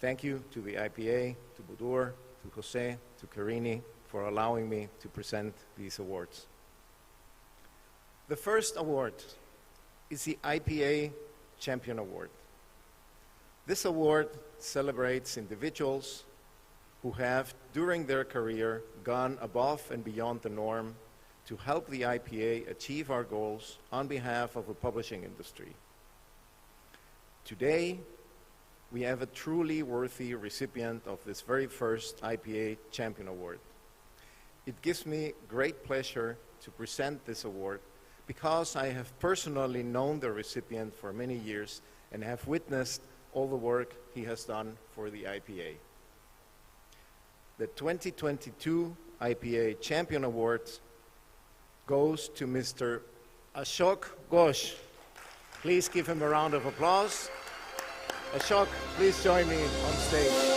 Thank you to the IPA, to Budur, to Jose, to Karini for allowing me to present these awards. The first award is the IPA Champion Award. This award celebrates individuals who have, during their career, gone above and beyond the norm to help the IPA achieve our goals on behalf of the publishing industry. Today, we have a truly worthy recipient of this very first IPA Champion Award. It gives me great pleasure to present this award because I have personally known the recipient for many years and have witnessed all the work he has done for the IPA. The 2022 IPA Champion Award goes to Mr. Ashok Ghosh. Please give him a round of applause. Ashok, please join me on stage.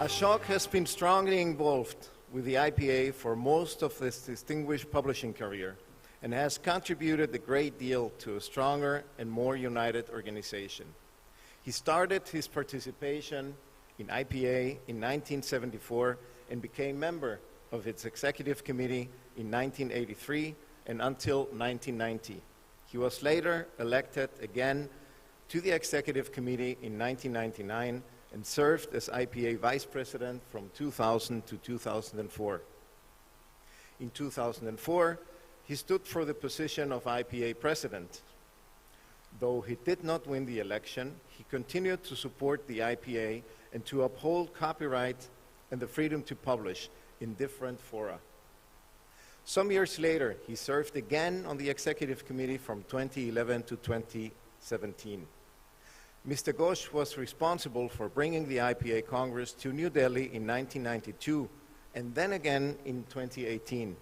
Ashok has been strongly involved with the IPA for most of his distinguished publishing career and has contributed a great deal to a stronger and more united organization. He started his participation in IPA in 1974 and became member of its executive committee in 1983 and until 1990. He was later elected again to the executive committee in 1999 and served as IPA Vice President from 2000 to 2004. In 2004, he stood for the position of IPA President. Though he did not win the election, he continued to support the IPA and to uphold copyright and the freedom to publish in different fora. Some years later, he served again on the Executive Committee from 2011 to 2017. Mr. Ghosh was responsible for bringing the IPA Congress to New Delhi in 1992 and then again in 2018.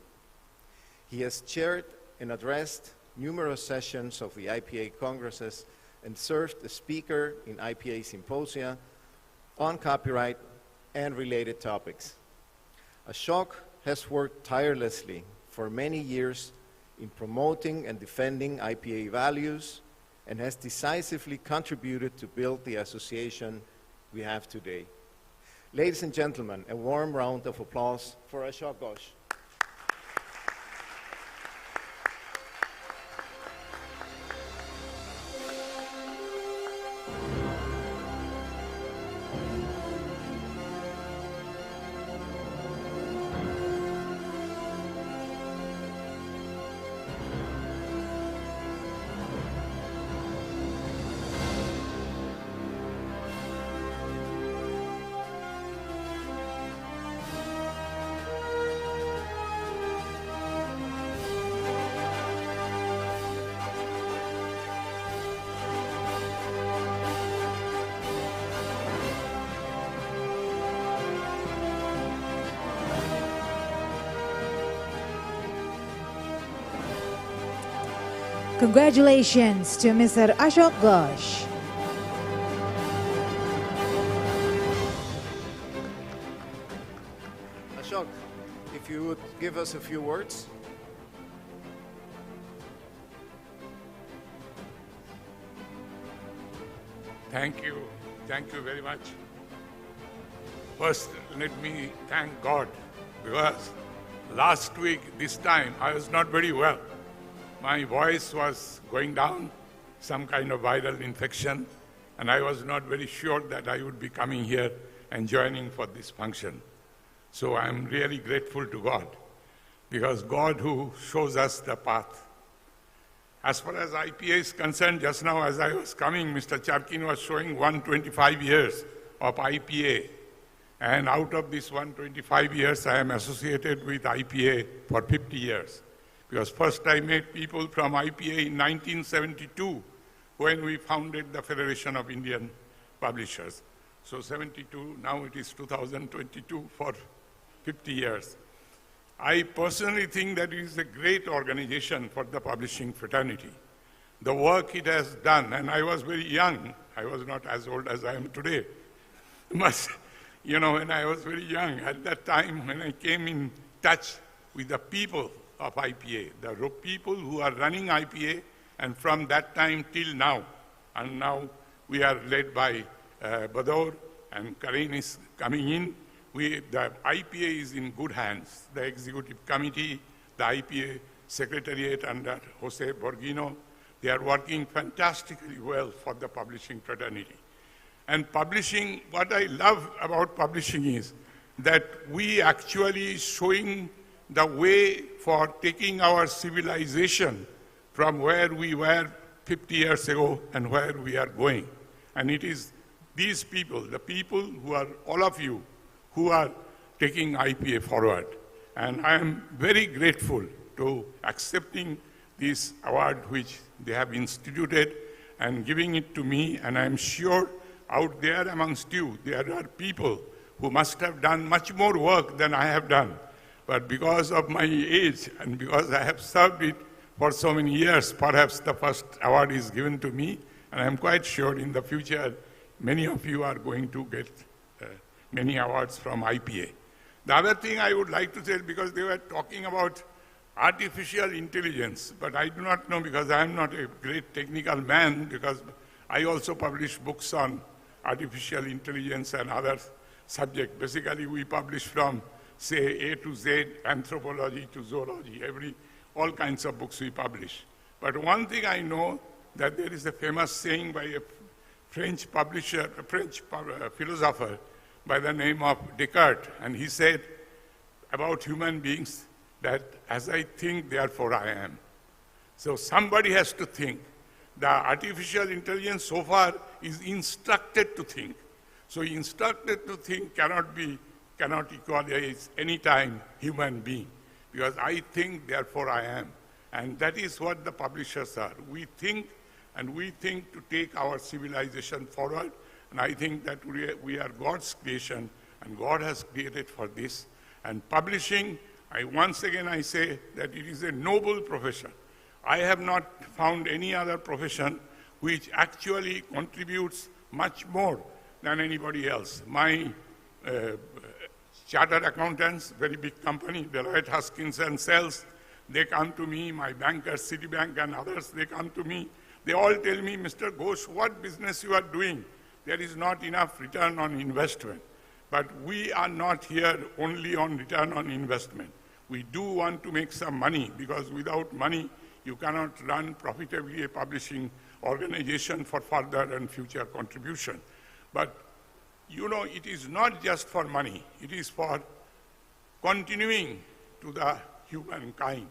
He has chaired and addressed numerous sessions of the IPA Congresses and served as speaker in IPA symposia on copyright and related topics. Ashok has worked tirelessly for many years in promoting and defending IPA values and has decisively contributed to build the association we have today. Ladies and gentlemen, a warm round of applause for Ashok Ghosh. Congratulations to Mr. Ashok Ghosh. Ashok, if you would give us a few words. Thank you very much. First, let me thank God because last week, this time, I was not very well. My voice was going down, some kind of viral infection, and I was not very sure that I would be coming here and joining for this function. So I'm really grateful to God, because God who shows us the path. As far as IPA is concerned, just now as I was coming, Mr. Charkin was showing 125 years of IPA. And out of this 125 years, I am associated with IPA for 50 years. Because first I met people from IPA in 1972 when we founded the Federation of Indian Publishers. So 72, now it is 2022 for 50 years. I personally think that it is a great organization for the publishing fraternity. The work it has done, and I was very young. I was not as old as I am today. But, you know, when I was very young, at that time when I came in touch with the people of IPA, the people who are running IPA, and from that time till now, and now we are led by Bador, and Karen is coming in. The IPA is in good hands. The executive committee, the IPA secretariat under Jose Borghino, they are working fantastically well for the publishing fraternity. And publishing, what I love about publishing is that we actually showing the way for taking our civilization from where we were 50 years ago and where we are going. And it is these people, the people who are, all of you, who are taking IPA forward. And I am very grateful to accepting this award which they have instituted and giving it to me. And I'm sure out there amongst you, there are people who must have done much more work than I have done. But because of my age and because I have served it for so many years, perhaps the first award is given to me. And I'm quite sure in the future, many of you are going to get many awards from IPA. The other thing I would like to say, because they were talking about artificial intelligence, but I do not know because I am not a great technical man, because I also publish books on artificial intelligence and other subjects. Basically, we publish from, say, A to Z, anthropology to zoology, all kinds of books we publish. But one thing I know, that there is a famous saying by a French publisher, a French philosopher by the name of Descartes, and he said about human beings that as I think, therefore I am. So somebody has to think. The artificial intelligence so far is instructed to think. So instructed to think cannot equalize any time human being, because I think, therefore I am. And that is what the publishers are. We think, and we think to take our civilization forward. And I think that we are God's creation, and God has created for this. And publishing, once again I say that it is a noble profession. I have not found any other profession which actually contributes much more than anybody else. My chartered accountants, very big company, Deloitte Haskins and Sells, they come to me, my bankers, Citibank and others, they come to me. They all tell me, Mr. Ghosh, what business you are doing? There is not enough return on investment. But we are not here only on return on investment. We do want to make some money, because without money, you cannot run profitably a publishing organization for further and future contribution. But, you know, it is not just for money. It is for continuing to the humankind,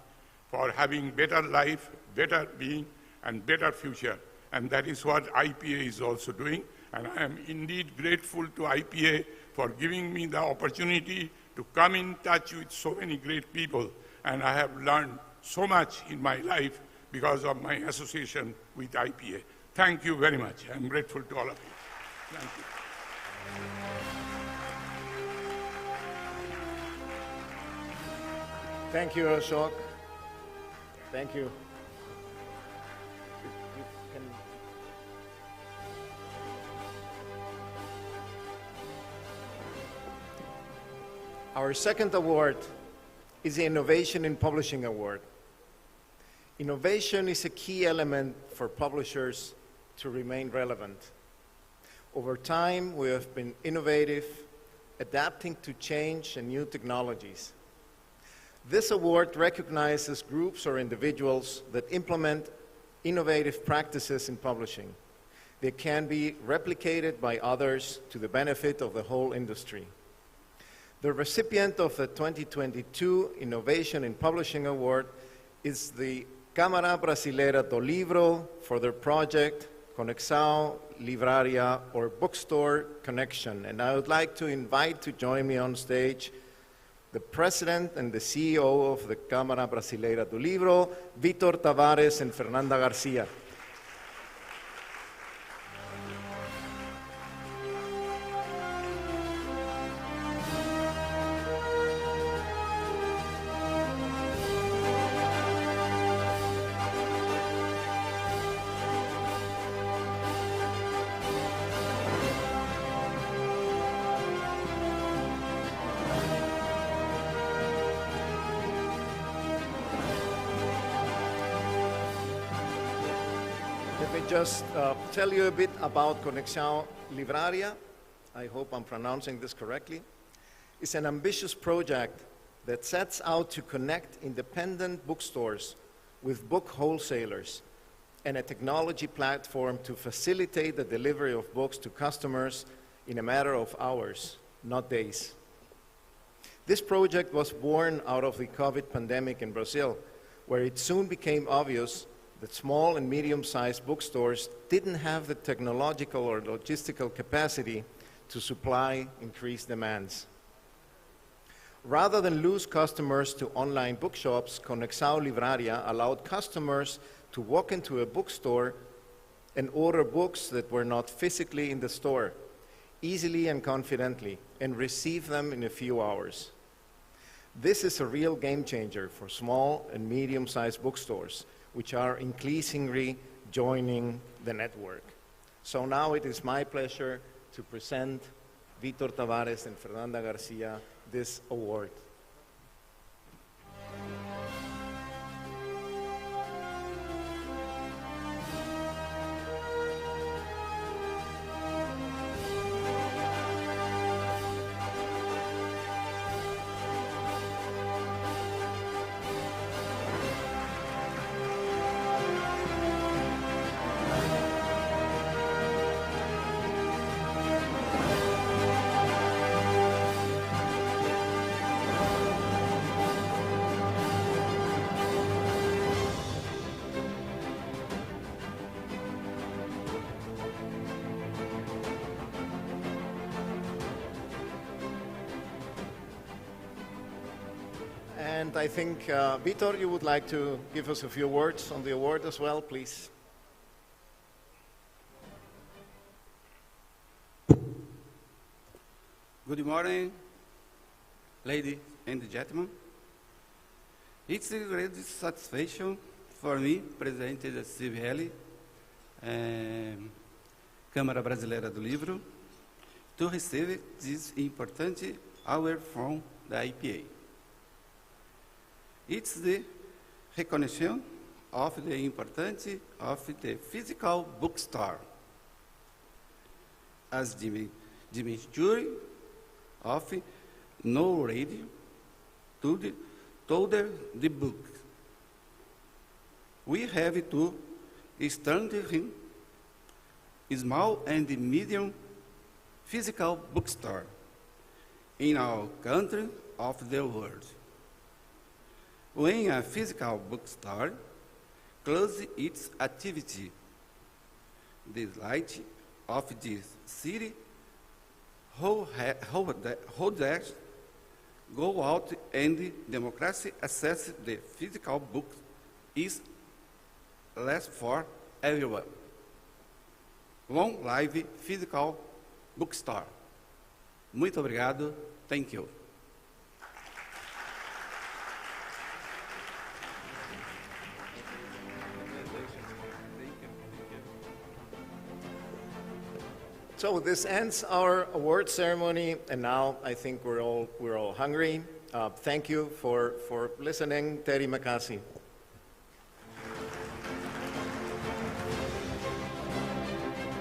for having better life, better being, and better future. And that is what IPA is also doing. And I am indeed grateful to IPA for giving me the opportunity to come in touch with so many great people. And I have learned so much in my life because of my association with IPA. Thank you very much. I'm grateful to all of you. Thank you. Thank you, Ashok. Thank you. Our second award is the Innovation in Publishing Award. Innovation is a key element for publishers to remain relevant. Over time, we have been innovative, adapting to change and new technologies. This award recognizes groups or individuals that implement innovative practices in publishing. They can be replicated by others to the benefit of the whole industry. The recipient of the 2022 Innovation in Publishing Award is the Câmara Brasileira do Livro for their project Conexão, Livraria, or Bookstore Connection. And I would like to invite to join me on stage the President and the CEO of the Câmara Brasileira do Livro, Vítor Tavares and Fernanda Garcia. Just tell you a bit about Conexão Livraria. I hope I'm pronouncing this correctly. It's an ambitious project that sets out to connect independent bookstores with book wholesalers and a technology platform to facilitate the delivery of books to customers in a matter of hours, not days. This project was born out of the COVID pandemic in Brazil, where it soon became obvious that small and medium-sized bookstores didn't have the technological or logistical capacity to supply increased demands. Rather than lose customers to online bookshops, Conexão Livraria allowed customers to walk into a bookstore and order books that were not physically in the store, easily and confidently, and receive them in a few hours. This is a real game changer for small and medium-sized bookstores, which are increasingly joining the network. So now it is my pleasure to present Vítor Tavares and Fernanda Garcia this award. And I think, Vítor, you would like to give us a few words on the award as well, please. Good morning, ladies and gentlemen. It's a great satisfaction for me, present the CBL, Câmara Brasileira do Livro, to receive this important award from the IPA. It's the recognition of the importance of the physical bookstore as the ministry of no radio to the book. We have to strengthen small and medium physical bookstore in our country of the world. When a physical bookstore closes its activity, the light of the city holders go out and democracy access the physical book is less for everyone. Long live physical bookstore. Muito obrigado. Thank you. So this ends our award ceremony, and now I think we're all hungry. Thank you for listening. Terima kasih.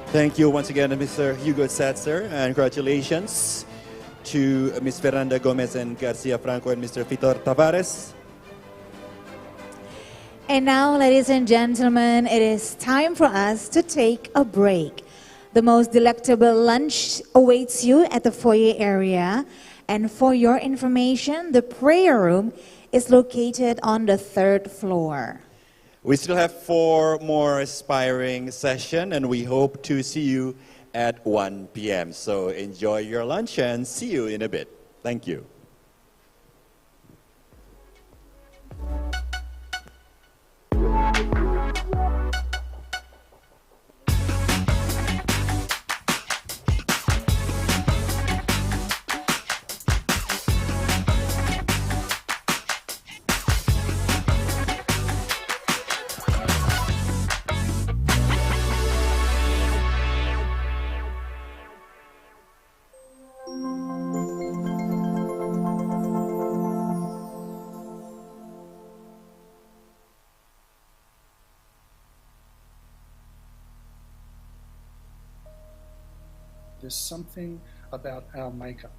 Thank you once again, Mr. Hugo Setzer, and congratulations to Ms. Fernanda Gomez and Garcia Franco and Mr. Vítor Tavares. And now, ladies and gentlemen, it is time for us to take a break. The most delectable lunch awaits you at the foyer area. And for your information, the prayer room is located on the 3rd floor. We still have 4 more aspiring sessions, and we hope to see you at 1 p.m. So enjoy your lunch and see you in a bit. Thank you. There's something about our makeup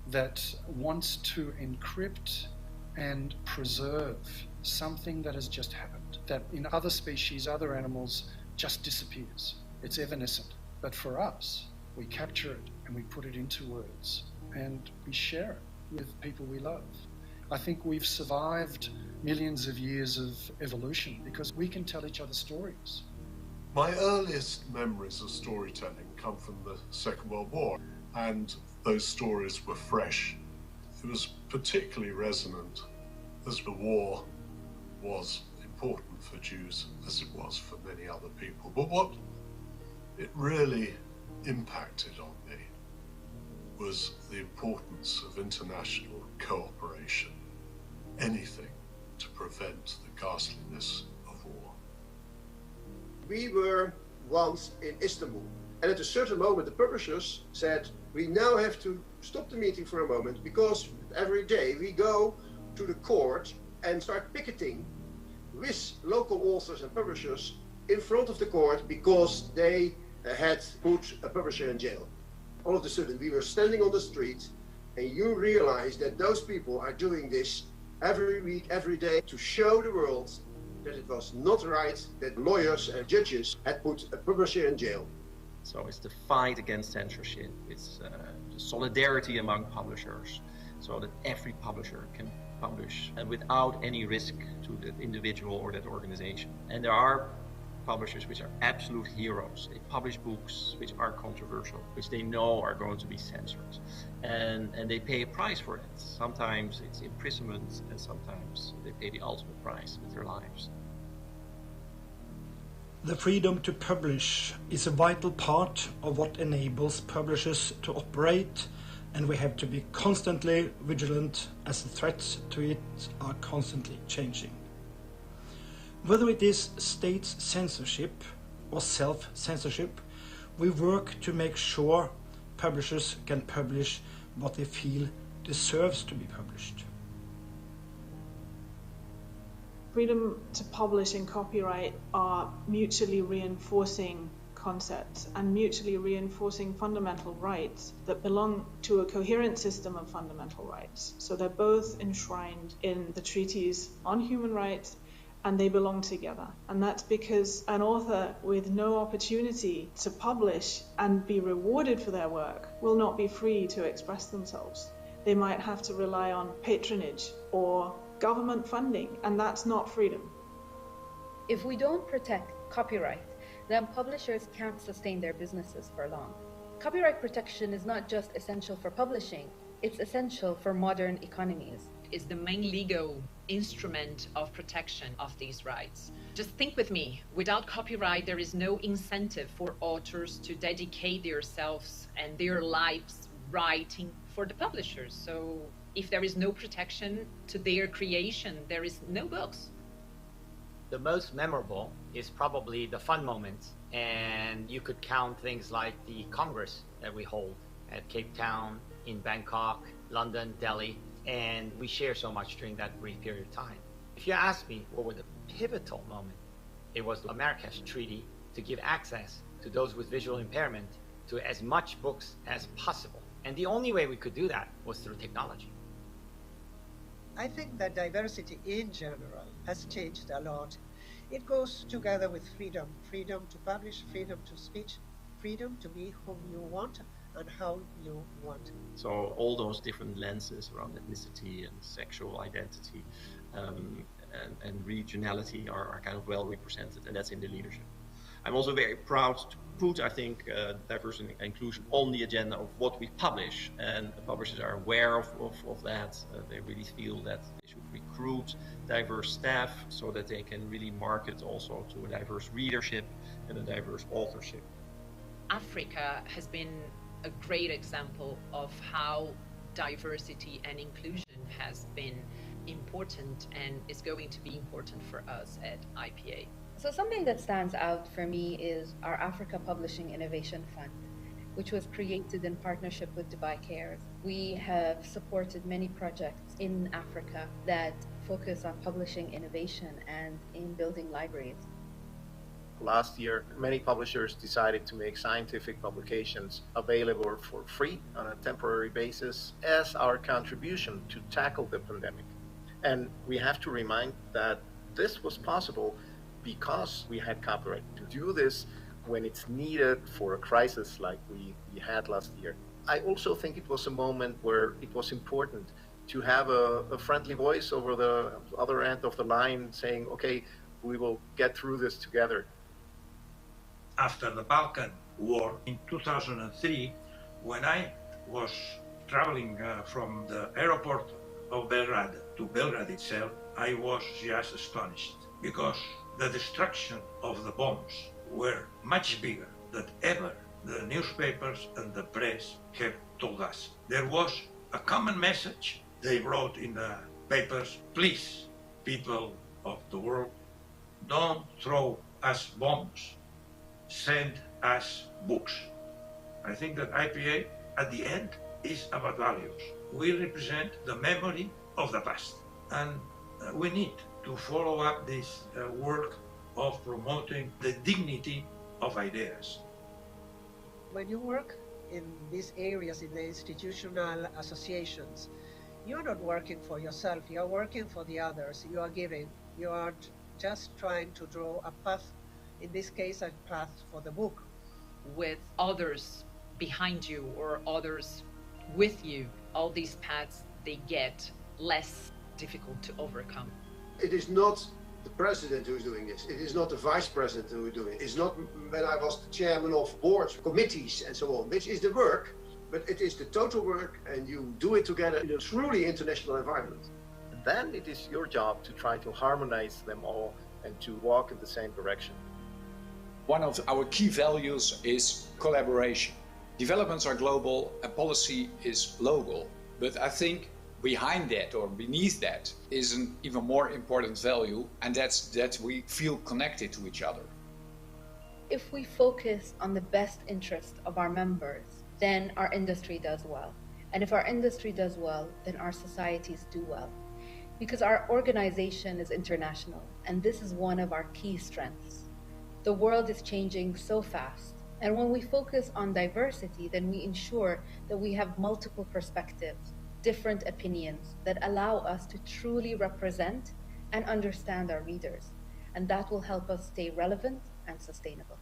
that wants to encrypt and preserve something that has just happened, that in other species, other animals, just disappears. It's evanescent. But for us, we capture it and we put it into words and we share it with people we love. I think we've survived millions of years of evolution because we can tell each other stories. My earliest memories of storytelling come from the Second World War, and those stories were fresh. It was particularly resonant as the war was important for Jews as it was for many other people. But what it really impacted on me was the importance of international cooperation, anything to prevent the ghastliness of war. We were once in Istanbul, and at a certain moment the publishers said, we now have to stop the meeting for a moment because every day we go to the court and start picketing with local authors and publishers in front of the court because they had put a publisher in jail. All of a sudden we were standing on the street and you realize that those people are doing this every week, every day to show the world that it was not right that lawyers and judges had put a publisher in jail. So it's the fight against censorship, it's the solidarity among publishers so that every publisher can publish and without any risk to the individual or that organization. And there are publishers which are absolute heroes. They publish books which are controversial, which they know are going to be censored. And they pay a price for it. Sometimes it's imprisonment and sometimes they pay the ultimate price with their lives. The freedom to publish is a vital part of what enables publishers to operate, and we have to be constantly vigilant as the threats to it are constantly changing. Whether it is state censorship or self-censorship, we work to make sure publishers can publish what they feel deserves to be published. Freedom to publish and copyright are mutually reinforcing concepts and mutually reinforcing fundamental rights that belong to a coherent system of fundamental rights. So they're both enshrined in the treaties on human rights and they belong together. And that's because an author with no opportunity to publish and be rewarded for their work will not be free to express themselves. They might have to rely on patronage or government funding, and that's not freedom. If we don't protect copyright, then publishers can't sustain their businesses for long. Copyright protection is not just essential for publishing, it's essential for modern economies. Is the main legal instrument of protection of these rights. Just think with me, without copyright there is no incentive for authors to dedicate themselves and their lives writing for the publishers. So if there is no protection to their creation, there is no books. The most memorable is probably the fun moments, and you could count things like the Congress that we hold at Cape Town, in Bangkok, London, Delhi, and we share so much during that brief period of time. If you ask me what was the pivotal moment, it was the Marrakesh Treaty to give access to those with visual impairment to as much books as possible. And the only way we could do that was through technology. I think that diversity in general has changed a lot. It goes together with freedom. Freedom to publish, freedom to speech, freedom to be whom you want and how you want. So all those different lenses around ethnicity and sexual identity and regionality are kind of well represented, and that's in the leadership. I'm also very proud to put, I think, diversity and inclusion on the agenda of what we publish, and the publishers are aware of that. They really feel that they should recruit diverse staff so that they can really market also to a diverse readership and a diverse authorship. Africa has been a great example of how diversity and inclusion has been important and is going to be important for us at IPA. So something that stands out for me is our Africa Publishing Innovation Fund, which was created in partnership with Dubai Cares. We have supported many projects in Africa that focus on publishing innovation and in building libraries. Last year, many publishers decided to make scientific publications available for free on a temporary basis as our contribution to tackle the pandemic. And we have to remind that this was possible because we had copyright to do this when it's needed for a crisis like we had last year. I also think it was a moment where it was important to have a friendly voice over the other end of the line saying, okay, we will get through this together. After the Balkan War in 2003, when I was traveling from the airport of Belgrade to Belgrade itself, I was just astonished because the destruction of the bombs were much bigger than ever the newspapers and the press have told us. There was a common message they wrote in the papers: please, people of the world, don't throw us bombs, send us books. I think that IPA at the end is about values. We represent the memory of the past, and we need to follow up this work of promoting the dignity of ideas. When you work in these areas, in the institutional associations, you're not working for yourself, you're working for the others, you are giving, you are just trying to draw a path, in this case a path for the book. With others behind you or others with you, all these paths, they get less difficult to overcome. It is not the president who is doing this. It is not the vice president who is doing it. It's not when I was the chairman of boards, committees, and so on, which is the work, but it is the total work, and you do it together in a truly international environment. And then it is your job to try to harmonize them all and to walk in the same direction. One of our key values is collaboration. Developments are global and policy is local, but I think behind that or beneath that is an even more important value, and that's that we feel connected to each other. If we focus on the best interest of our members, then our industry does well. And if our industry does well, then our societies do well. Because our organization is international, and this is one of our key strengths. The world is changing so fast, and when we focus on diversity, then we ensure that we have multiple perspectives, different opinions that allow us to truly represent and understand our readers, and that will help us stay relevant and sustainable.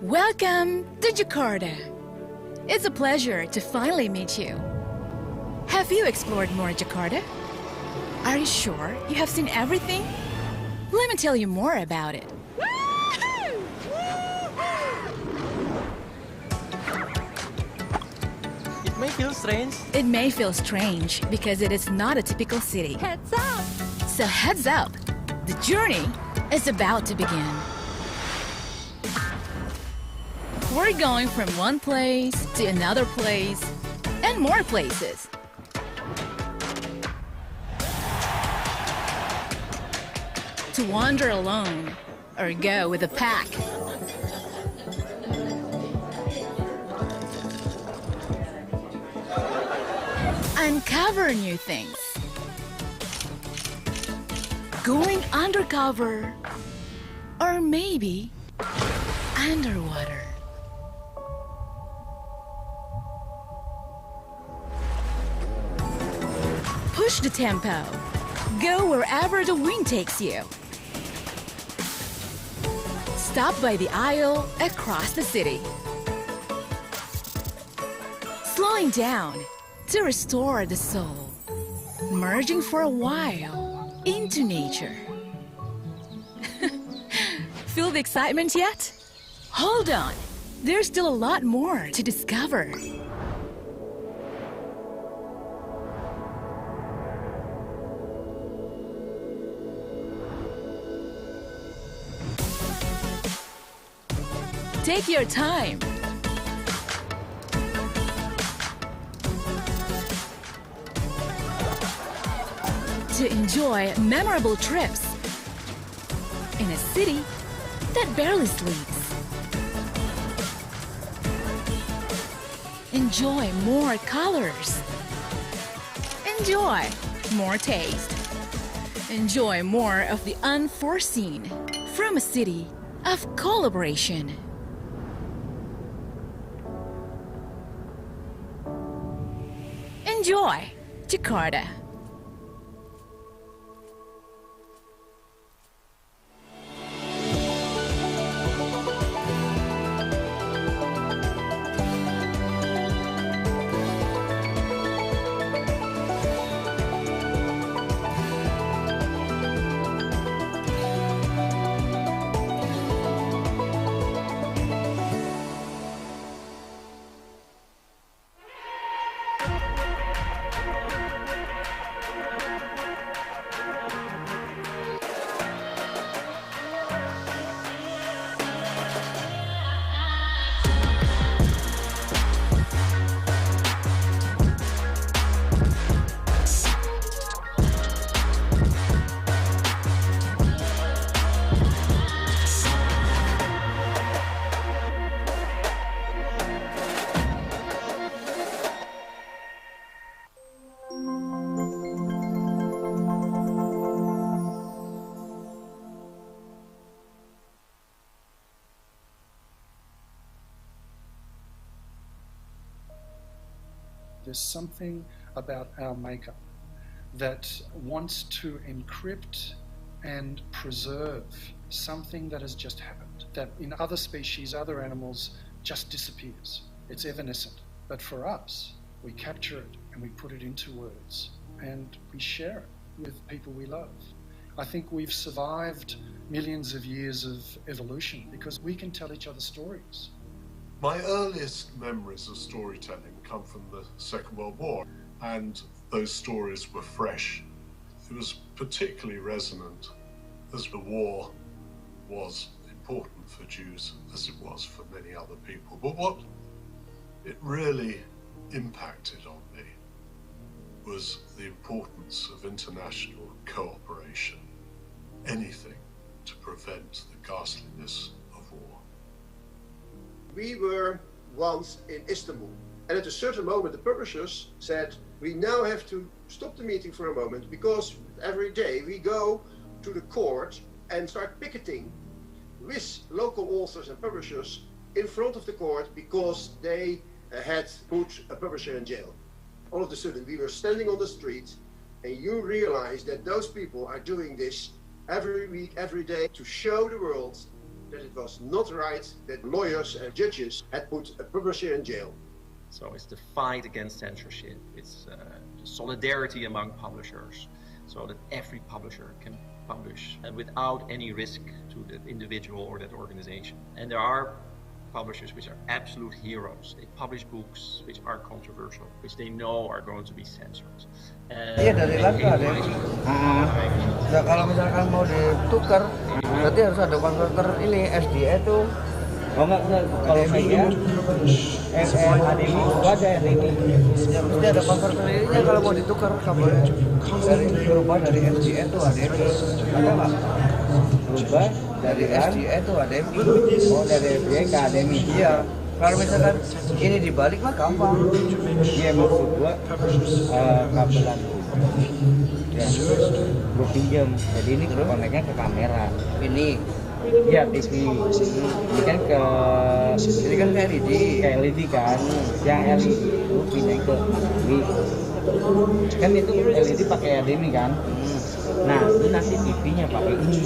Welcome to Jakarta. It's a pleasure to finally meet you. Have you explored more Jakarta? Are you sure you have seen everything? Let me tell you more about it. It may feel strange. It may feel strange because it is not a typical city. Heads up! So heads up, the journey is about to begin. We're going from one place to another place and more places. To wander alone or go with a pack. Uncover new things. Going undercover. Or maybe underwater. Push the tempo. Go wherever the wind takes you. Stop by the aisle across the city. Slowing down to restore the soul. Merging for a while into nature. Feel the excitement yet? Hold on. There's still a lot more to discover. Take your time. To enjoy memorable trips in a city that barely sleeps. Enjoy more colors. Enjoy more taste. Enjoy more of the unforeseen from a city of collaboration. Enjoy Jakarta. There's something about our makeup that wants to encrypt and preserve something that has just happened, that in other species, other animals, just disappears. It's evanescent. But for us, we capture it and we put it into words and we share it with people we love. I think we've survived millions of years of evolution because we can tell each other stories. My earliest memories of storytelling come from the Second World War, and those stories were fresh. It was particularly resonant as the war was important for Jews as it was for many other people. But what it really impacted on me was the importance of international cooperation, anything to prevent the ghastliness of war. We were once in Istanbul, and at a certain moment the publishers said, we now have to stop the meeting for a moment because every day we go to the court and start picketing with local authors and publishers in front of the court because they had put a publisher in jail. All of a sudden we were standing on the street and you realize that those people are doing this every week, every day to show the world that it was not right that lawyers and judges had put a publisher in jail. So it's the fight against censorship. It's the solidarity among publishers so that every publisher can publish and without any risk to the individual or that organization. And there are publishers which are absolute heroes. They publish books which are controversial, which they know are going to be censored. Iya dari Lanka deh. Kalau misalkan mau ditukar, berarti harus ada konverter ini SDA tuh. Oh enggak, kalau media HDMI itu aja yang ini. Ya mesti ada konverter ininya kalau mau ditukar kabel dari berubah dari SDA tuh HDMI. Ada nggak? Berubah dari SDA tuh HDMI. Oh dari SDA ke HDMI. Iya. Kalau misalkan ini dibalik mah gampang. Iya maksud gua kabelan ya gua pinjam, jadi ini koneknya ke kamera ini. Iya TV. Ini kan ke LED. Ke LED kan. Yang LED itu pindah ke TV. Kan itu LED pakai HDMI kan. Nah, itu nanti TV-nya pakai ini.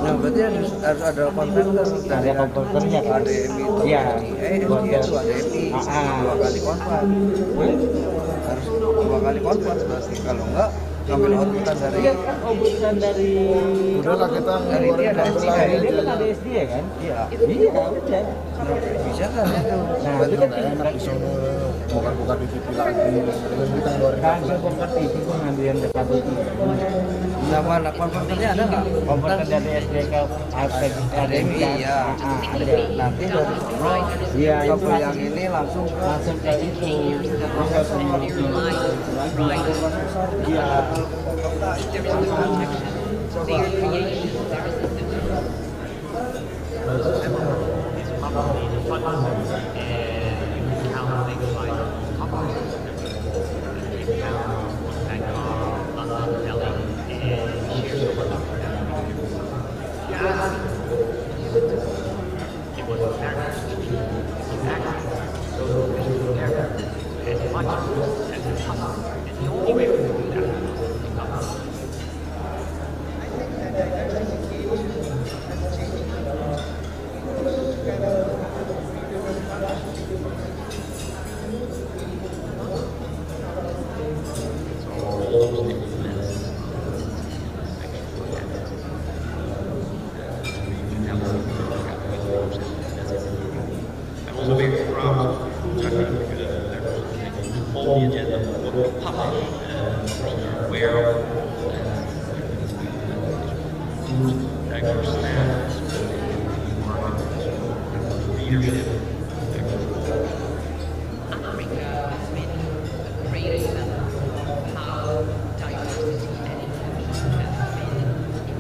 Nah, berarti harus ada konverter. Ada konverternya kan. HDMI itu. Iya. Konverter itu HDMI. 2 kali konvert. Harus 2 kali konvert berarti. Kalau enggak ngambil outputan dari udahlah kita dari ini ada SD kan ada SD ya kan? Iya. Iya udah. Bisa kan itu. Nah, itu kan enak di sono buka di TV lagi. Kita ngeluarin kan buka TV itu ngambilin dekat itu. Nah, mana konverternya ada nggak? Konverter dari SD ke HDMI ya. Ada. Nanti dari sono iya kabel yang ini langsung ke itu. Iya. There is no protection. They are creations, there is a difference. It's probably the fun, and you can count things like Komariah, Cape Town, Bangkok, London, Delhi, and sheer superpower. It was there. In fact, those officials there as much as possible. And the only way we can do that is because I'm also very proud of Jakarta because all the agenda of what we publish where diverse staff, leadership. Africa has been a great example of how diversity and inclusion has been important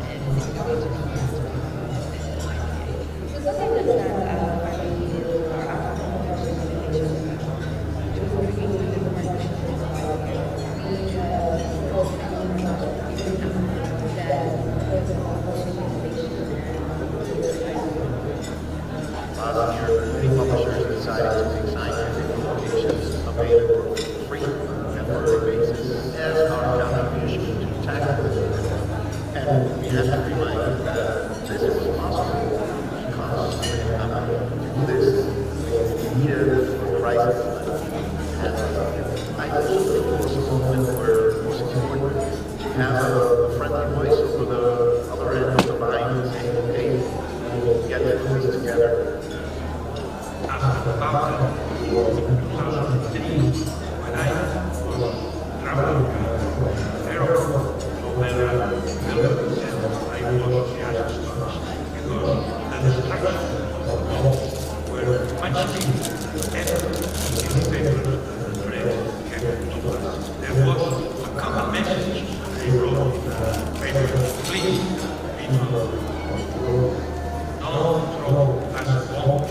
and is going to be used in IPA. So something that last year, many publishers decided to make scientific publications available for free on a temporary basis as our contribution to tackle this. And we have to remind you that this was possible because this was needed for crisis. And I also think it's a moment where most important to have a friendly voice over the other end of the line and say, hey, we'll get this together. After the battle in 2003, when I was traveling to Heru, Belgrade, I was just because the destruction of the wall were much bigger and in favor of the trade kept to us. There was a common message I wrote in the paper, please, people, don't throw us wrong.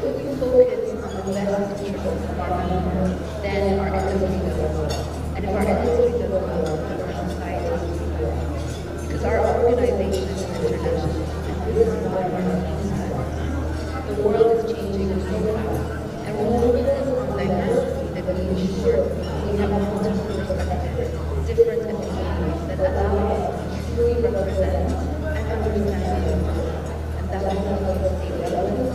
if we focus on the best interests of our members, then our industry does well. And if our industry does well, then our society will do well. Because our organization is international, and this is why we're not inside. The world is changing so fast, and when we focus on diversity, that we ensure we have multiple perspectives, different opinions that allow us to truly represent and understand the world. And that will help us stay relevant.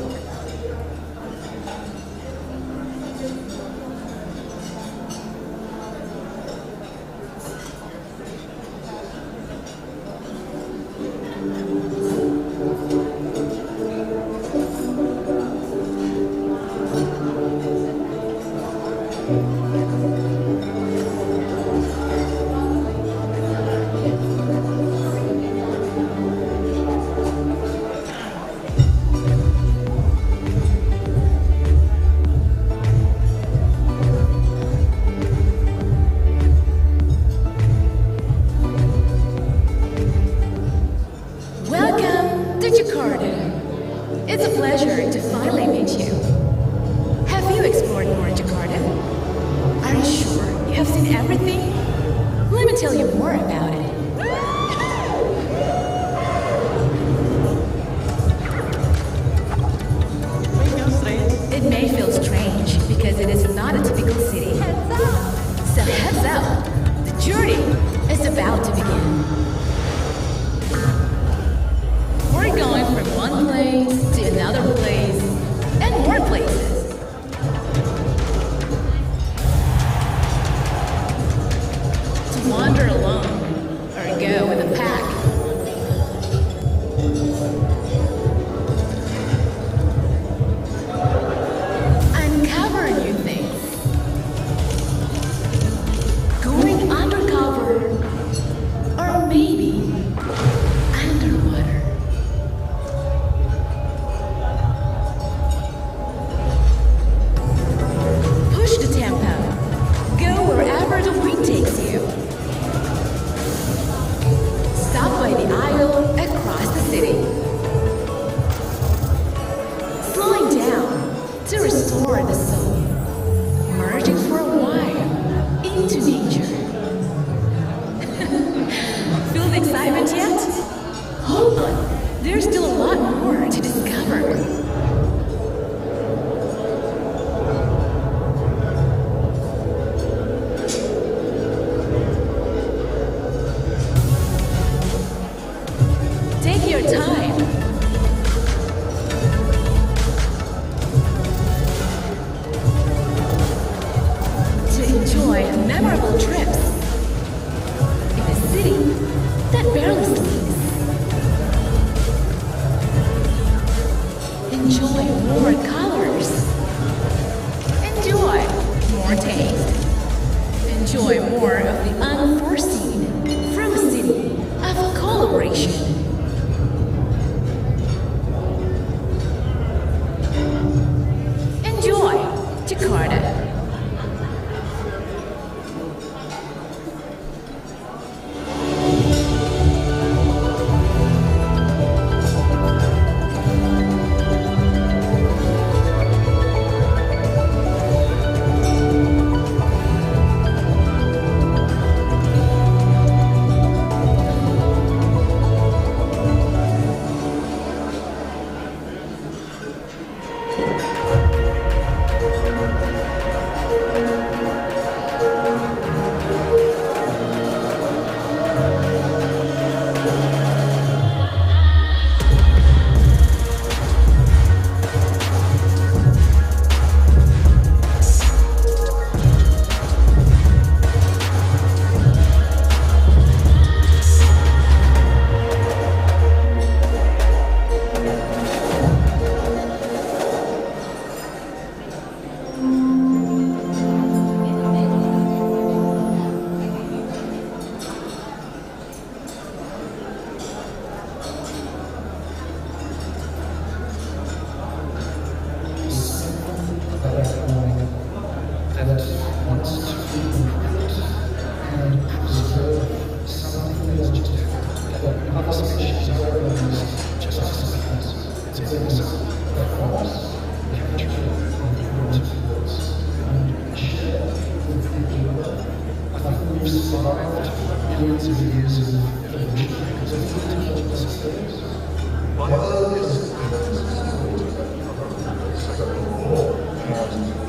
millions of years of evolution because of intelligence.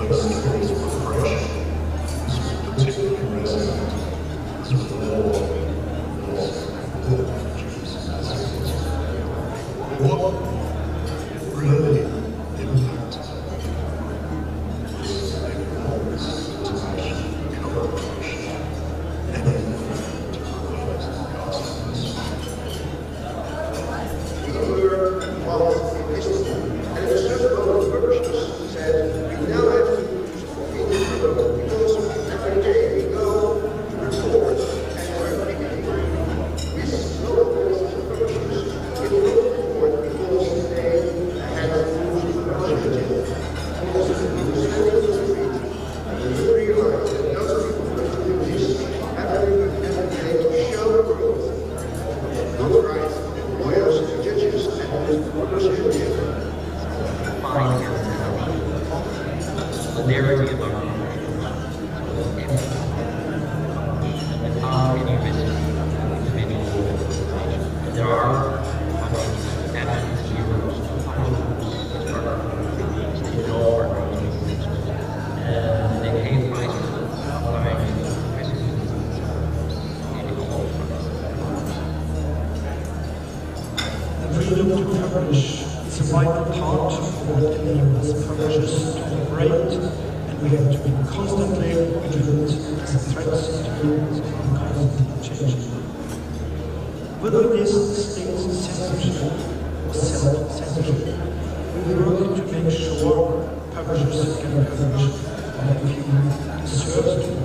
Those stories were fresh. This was particularly resonant. This was the war what really impacted this enormous international collaboration and effort to provide customers. We were involved in history, and a certain number of publishers said, we now have to use because every day we go to report and we're making with local publishers in report because they had to use budget. Also, the realized that those people who do this every day to show the growth, not right lawyers, judges, and publishers. Solidarity among without any risk to individual organization. There are national heroes and they pay the price for applying risks in all The freedom to publish is a vital part of what enables publishers to operate, and we have to be constantly vigilant as threats to constantly changing. Whether this states censorship or self-censorship, we work to make sure publishers can publish what they feel deserves to be.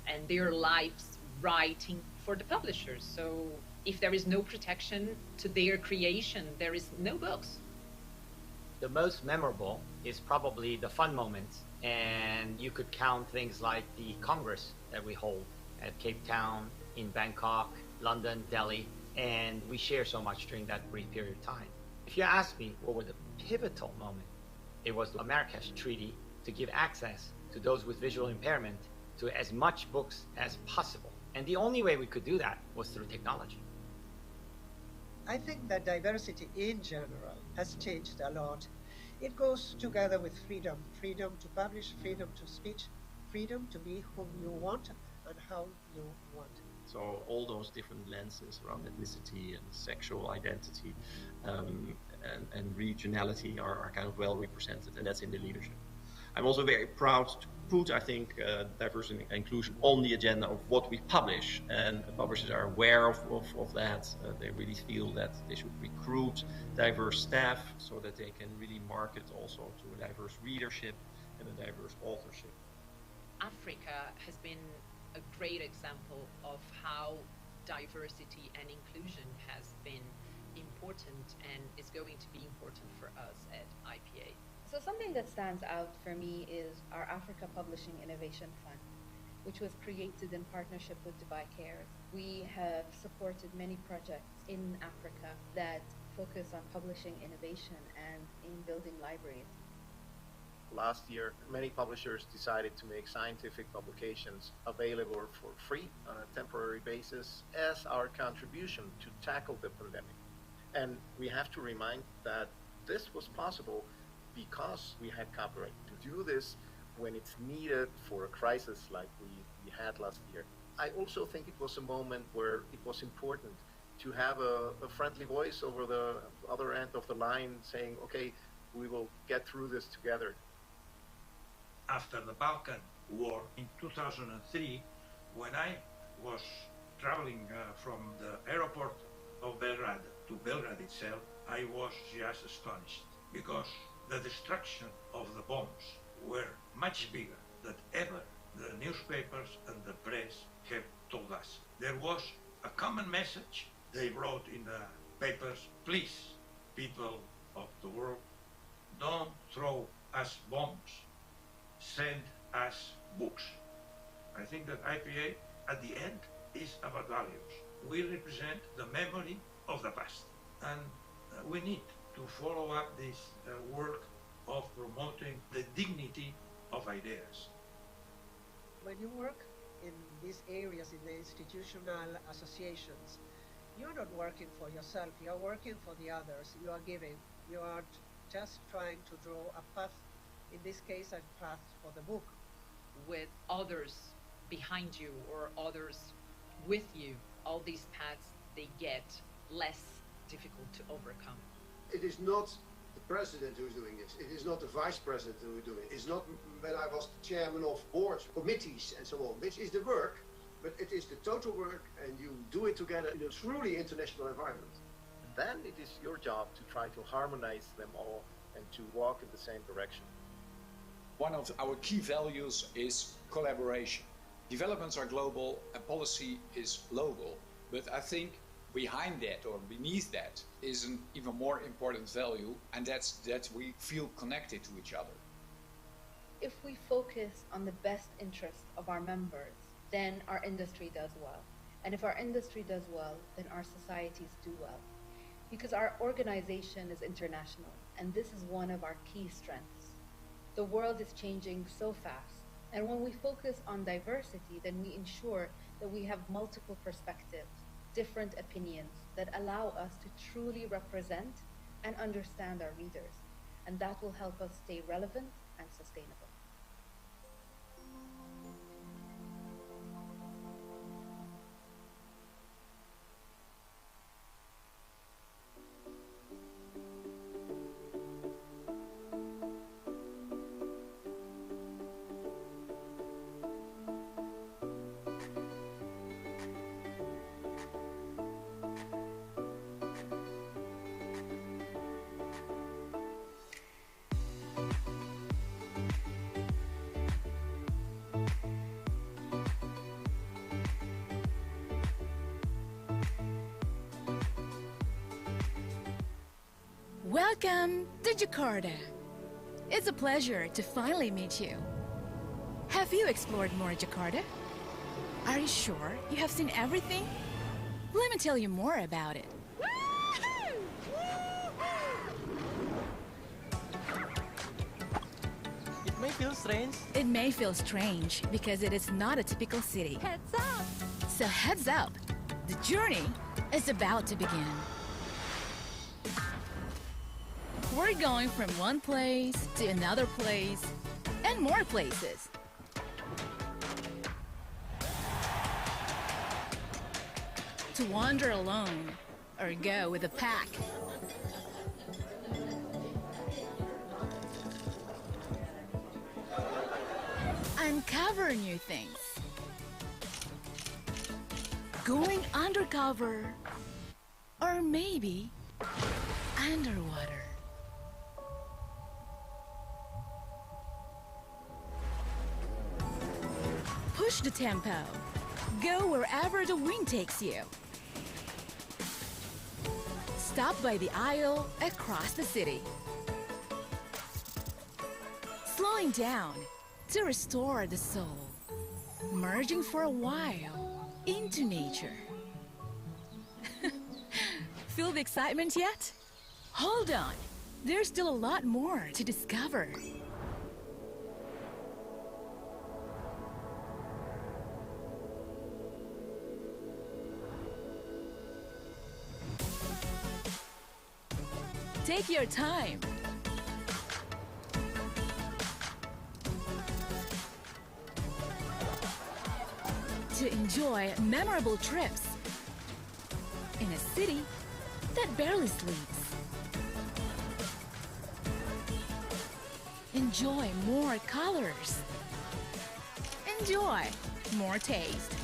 And their lives writing for the publishers. So if there is no protection to their creation, there is no books. The most memorable is probably the fun moments, and you could count things like the Congress that we hold at Cape Town, in Bangkok, London, Delhi, and we share so much during that brief period of time. If you ask me what was the pivotal moment, it was the Marrakesh Treaty to give access to those with visual impairment to as much books as possible. And the only way we could do that was through technology. I think that diversity in general has changed a lot. It goes together with freedom. Freedom to publish, freedom to speech, freedom to be whom you want and how you want. So all those different lenses around ethnicity and sexual identity and regionality are kind of well represented, and that's in the leadership. I'm also very proud to put, I think, diversity and inclusion on the agenda of what we publish, and publishers are aware of that. They really feel that they should recruit diverse staff so that they can really market also to a diverse readership and a diverse authorship. Africa has been a great example of how diversity and inclusion has been important and is going to be important for us at IPA. So something that stands out for me is our Africa Publishing Innovation Fund, which was created in partnership with Dubai Cares. We have supported many projects in Africa that focus on publishing innovation and in building libraries. Last year, many publishers decided to make scientific publications available for free on a temporary basis as our contribution to tackle the pandemic. And we have to remind that this was possible because we had copyright to do this when it's needed for a crisis like we had last year. I also think it was a moment where it was important to have a friendly voice over the other end of the line saying, okay, we will get through this together. After the Balkan War in 2003, when I was traveling from the airport of Belgrade to Belgrade itself, I was just astonished because the destruction of the bombs were much bigger than ever the newspapers and the press have told us. There was a common message they wrote in the papers: please, people of the world, don't throw us bombs, send us books. I think that IPA at the end is about values. We represent the memory of the past, and we need to follow up this work of promoting the dignity of ideas. When you work in these areas, in the institutional associations, you're not working for yourself, you're working for the others, you are giving, you are just trying to draw a path, in this case a path for the book. With others behind you or others with you, all these paths, they get less difficult to overcome. It is not the president who's doing this. It is not the vice president who is doing it. It's not when I was the chairman of boards, committees and so on, which is the work, but it is the total work, and you do it together in a truly international environment. Then it is your job to try to harmonize them all and to walk in the same direction. One of our key values is collaboration. Developments are global and policy is local, but I think behind that or beneath that is an even more important value, and that's that we feel connected to each other. If we focus on the best interest of our members, then our industry does well. And if our industry does well, then our societies do well. Because our organization is international, and this is one of our key strengths. The world is changing so fast, and when we focus on diversity, then we ensure that we have multiple perspectives, different opinions that allow us to truly represent and understand our readers, and that will help us stay relevant and sustainable. Welcome to Jakarta. It's a pleasure to finally meet you. Have you explored more Jakarta? Are you sure you have seen everything? Let me tell you more about it. It may feel strange. It may feel strange because it is not a typical city. Heads up! So heads up, the journey is about to begin. We're going from one place to another place and more places. To wander alone or go with a pack. Uncover new things. Going undercover or maybe underwater. Push the tempo. Go wherever the wind takes you. Stop by the aisle across the city. Slowing down to restore the soul. Merging for a while into nature. Feel the excitement yet? Hold on. There's still a lot more to discover. Take your time. To enjoy memorable trips in a city that barely sleeps. Enjoy more colors. Enjoy more taste.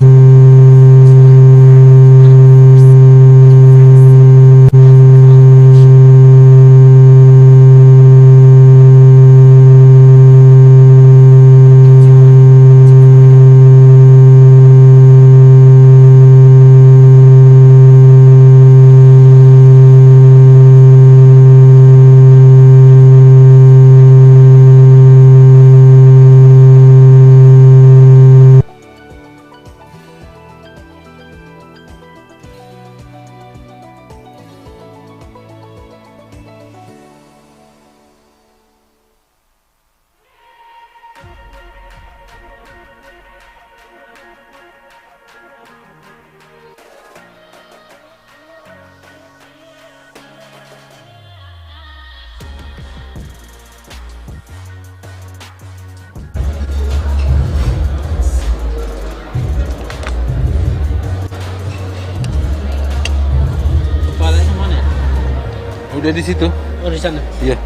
Udah di situ. Oh, di sana. Iya.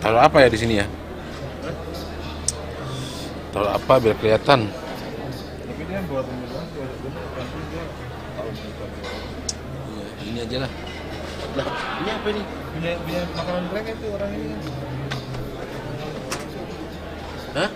Taruh apa ya di sini ya? Taruh apa biar kelihatan? Tapi dia buat ini kan, nanti dia tahu kita. Ya, ini aja lah. Lah, ini apa ini? Punya makanan mereka itu orang ini. Hah?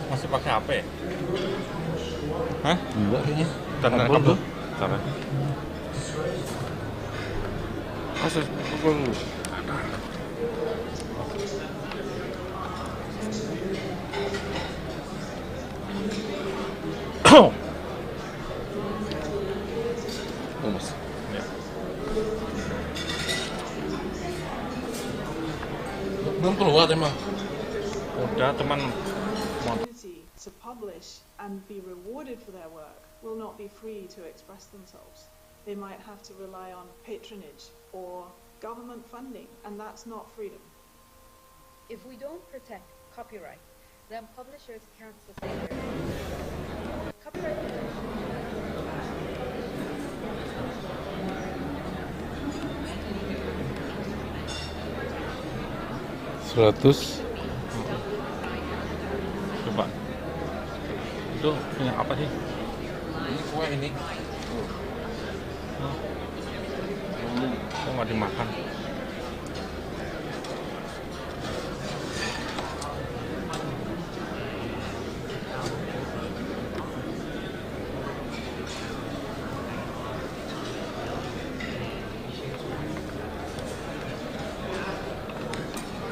Masih pakai HP? Hah? Enggak kayaknya. Karena kabel. Karena. Masih pukul. Humas. Ya. Belum keluar emang. Udah teman. To publish and be rewarded for their work will not be free to express themselves. They might have to rely on patronage or government funding, and that's not freedom. If we don't protect copyright, then publishers can't sustain their copyright protection. 100. Coba. Itu punya apa sih? Ini kue ini. Kok nggak dimakan?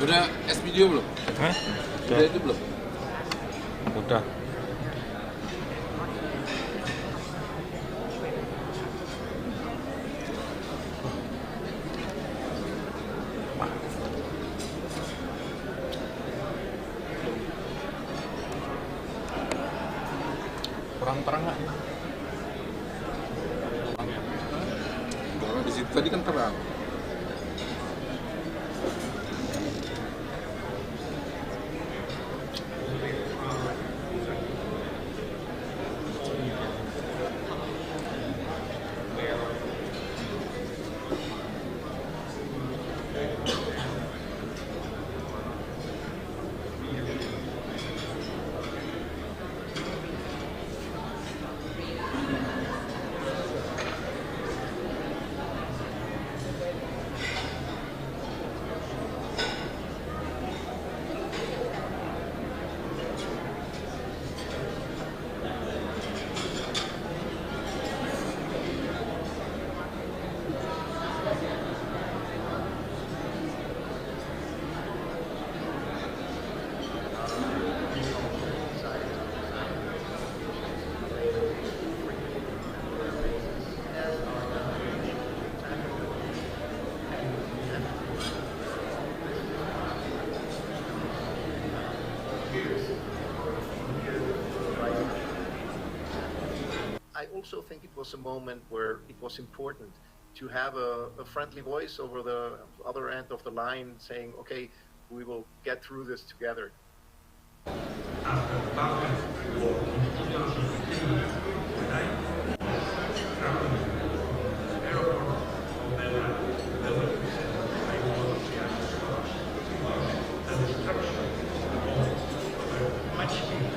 Udah S video belum? Hah? Udah itu belum? Udah. Kurang terang nggak? Kalau di situ tadi kan terang. I also think it was a moment where it was important to have a friendly voice over the other end of the line saying, okay, we will get through this together. After the Balkan War in 2003, when I traveled to the airport of Belgrade, I was the destruction of the walls were much bigger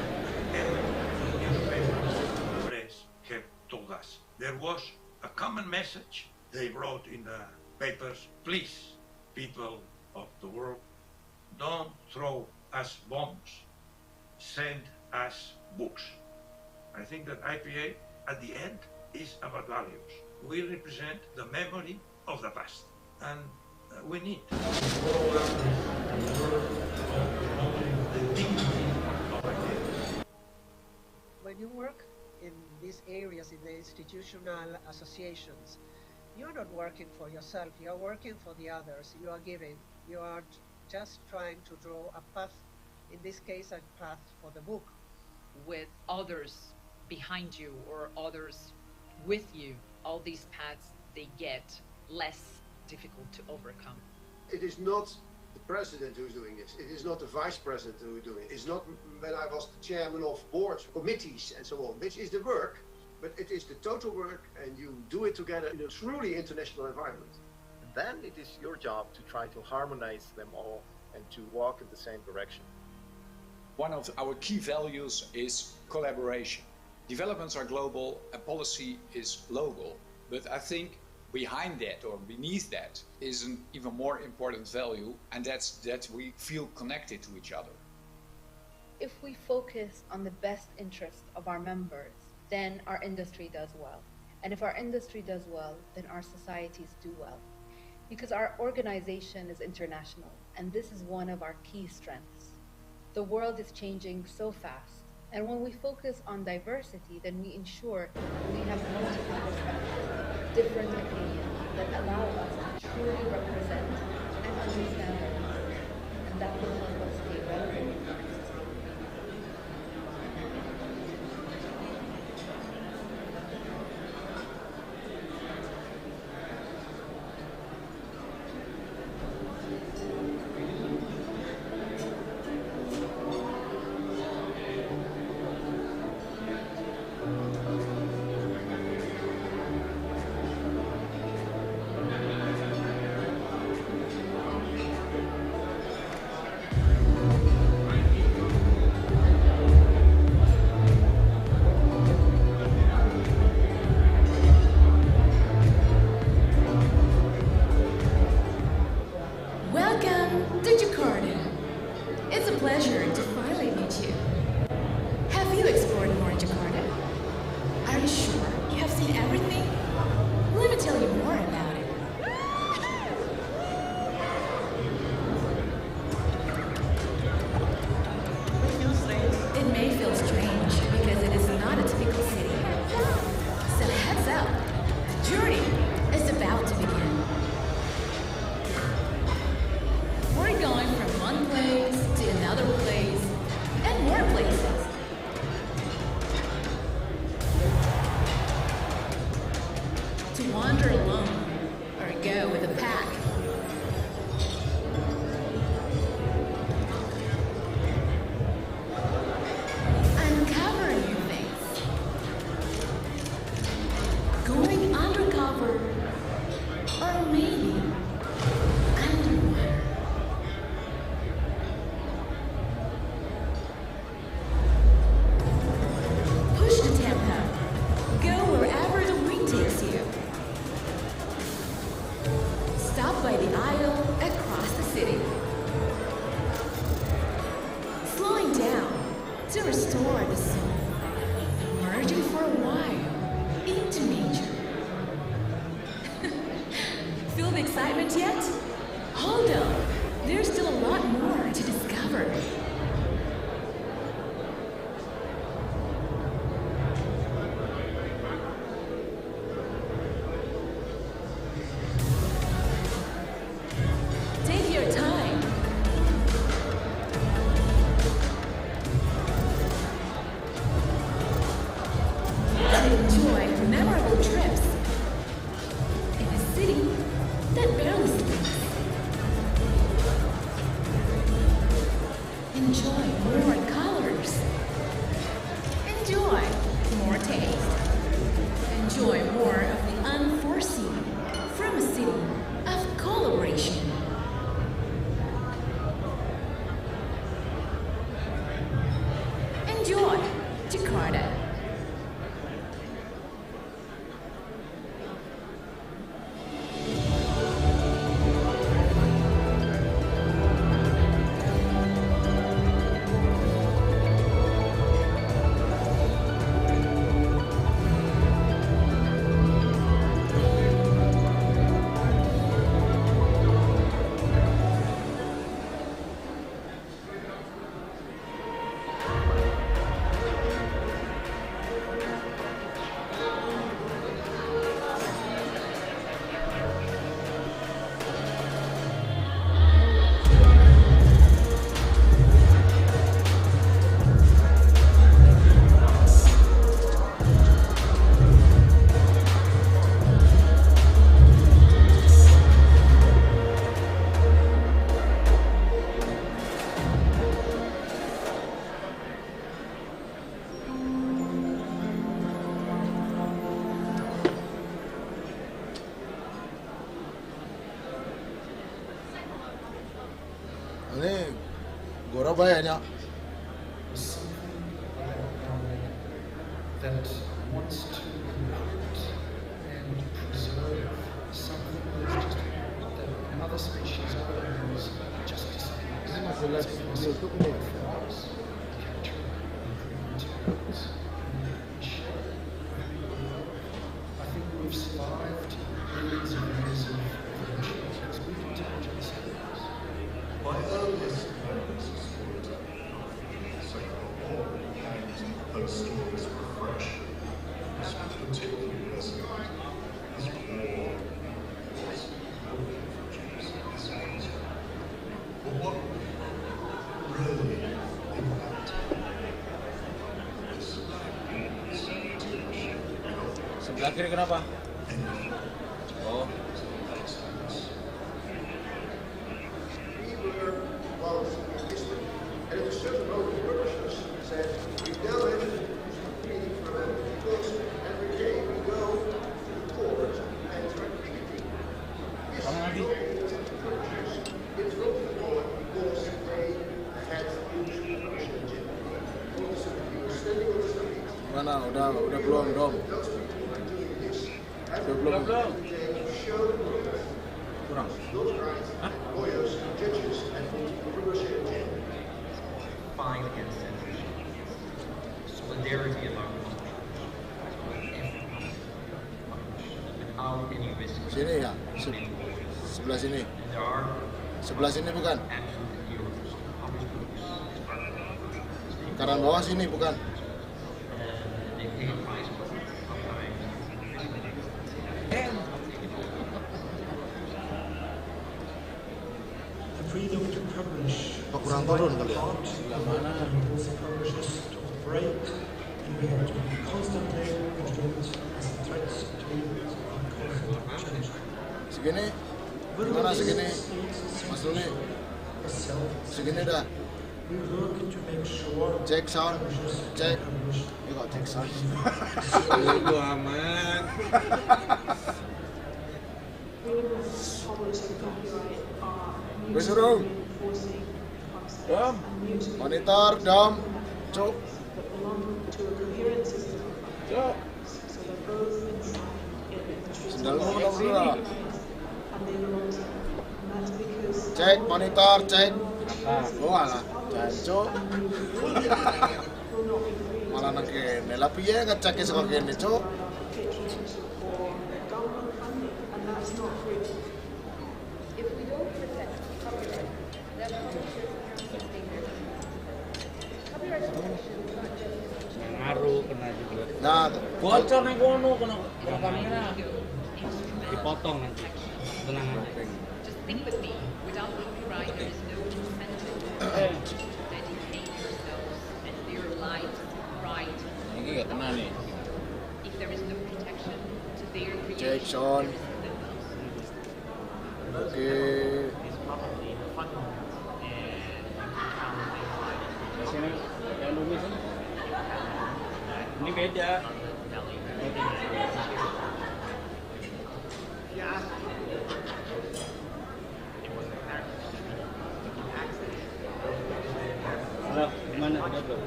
than the newspapers and the press have told us. There was a common message they wrote in the papers: please, people of the world, don't throw us bombs, send us books. I think that IPA at the end is about values. We represent the memory of the past, and we need to follow up the work of promoting the dignity of ideas. When you work in these areas, in the institutional associations, you're not working for yourself, you're working for the others, you are giving, you are just trying to draw a path, in this case a path for the book. With others behind you or others with you, all these paths, they get less difficult to overcome. It is not the president who's doing this. It is not the vice president who's doing it. It's not when I was the chairman of boards, committees and so on, which is the work, but it is the total work, and you do it together in a truly international environment. And then it is your job to try to harmonize them all and to walk in the same direction. One of our key values is collaboration. Developments are global and policy is local, but I think behind that or beneath that is an even more important value, and that's that we feel connected to each other. If we focus on the best interest of our members, then our industry does well. And if our industry does well, then our societies do well. Because our organization is international, and this is one of our key strengths. The world is changing so fast, and when we focus on diversity, then we ensure we have multiple perspectives, different opinions that allow us to truly represent and understand our people, and that will help us stay relevant in our society. to restore the soul, merging for a while into nature. Feel the excitement yet? Hold on, there's still a lot more to discover. Take your time. And enjoy memorable trips in a city that barely sleeps. Enjoy more colors. Enjoy more taste. Enjoy more of the unforeseen from a city of collaboration. Enjoy Jakarta. Ini gora banyak. That wants to encrypt and preserve something that is just that another species owns just disappears. I think we've survived millions of years of evolution because we can tell just stories. My earliest memories of storytelling come from the Second World War, and those stories were fresh. This was particularly resonant as war was looking for Jews in this country. But what really impacted this Sebelah kiri kenapa? Oh. And at a certain moment, the publishers said, we now have to meeting for a moment because every day we go to the court and try picketing. This publishers interrupted the court because they had used the publishing agenda. Also, we were standing on the street. Mana? Udah belum, Dom. Those people were doing this. Belum. They showed Kurang. those guys, lawyers, judges, and the publishing agenda. Fight against censorship, solidarity among without any risk. Sini ya, sebelah sini. Sebelah sini bukan? Kanan bawah sini bukan? Freedom to publish. Kurang turun kali ya. Yang mana publishers to operate, and we have to be constantly vigilant as a threat to change. Segini? Gimana segini? Mas Luli? Segini dah. We work to make sure Cek sound. Cek. Ini kok cek sound. Lu aman. Gue suruh. Dom. Monitor, Dom. Cuk. Cuk. Sendalmu kenapa? Cek, monitor, cek. Wah lah, jancok. Malah nang kene. Lah piye ngeceke saka kene, Cuk? Ngaruh kena juga. Nah, bocor nih kono kena rekamnya. Dipotong nanti. Tenang aja. Just think with me, without copyright there is no incentive to dedicate themselves and their lives right. Ini nggak kena nih. If there is no protection to their Jackson. Oke. Sini yang bumi sini. Ini beda. Halo, gimana? Udah belum?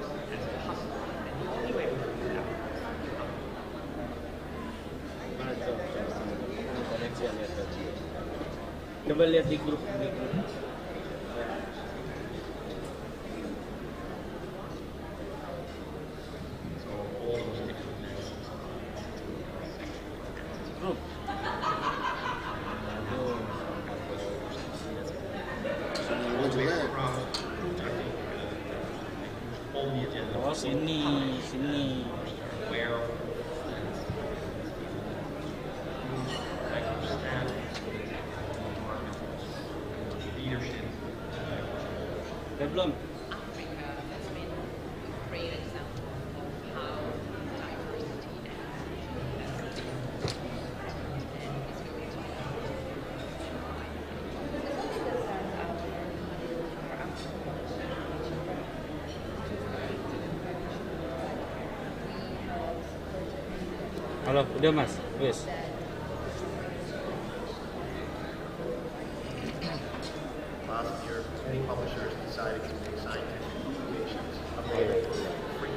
Coba lihat di grup. Oh, sini. Udah belum? Halo, udah Mas? Wes.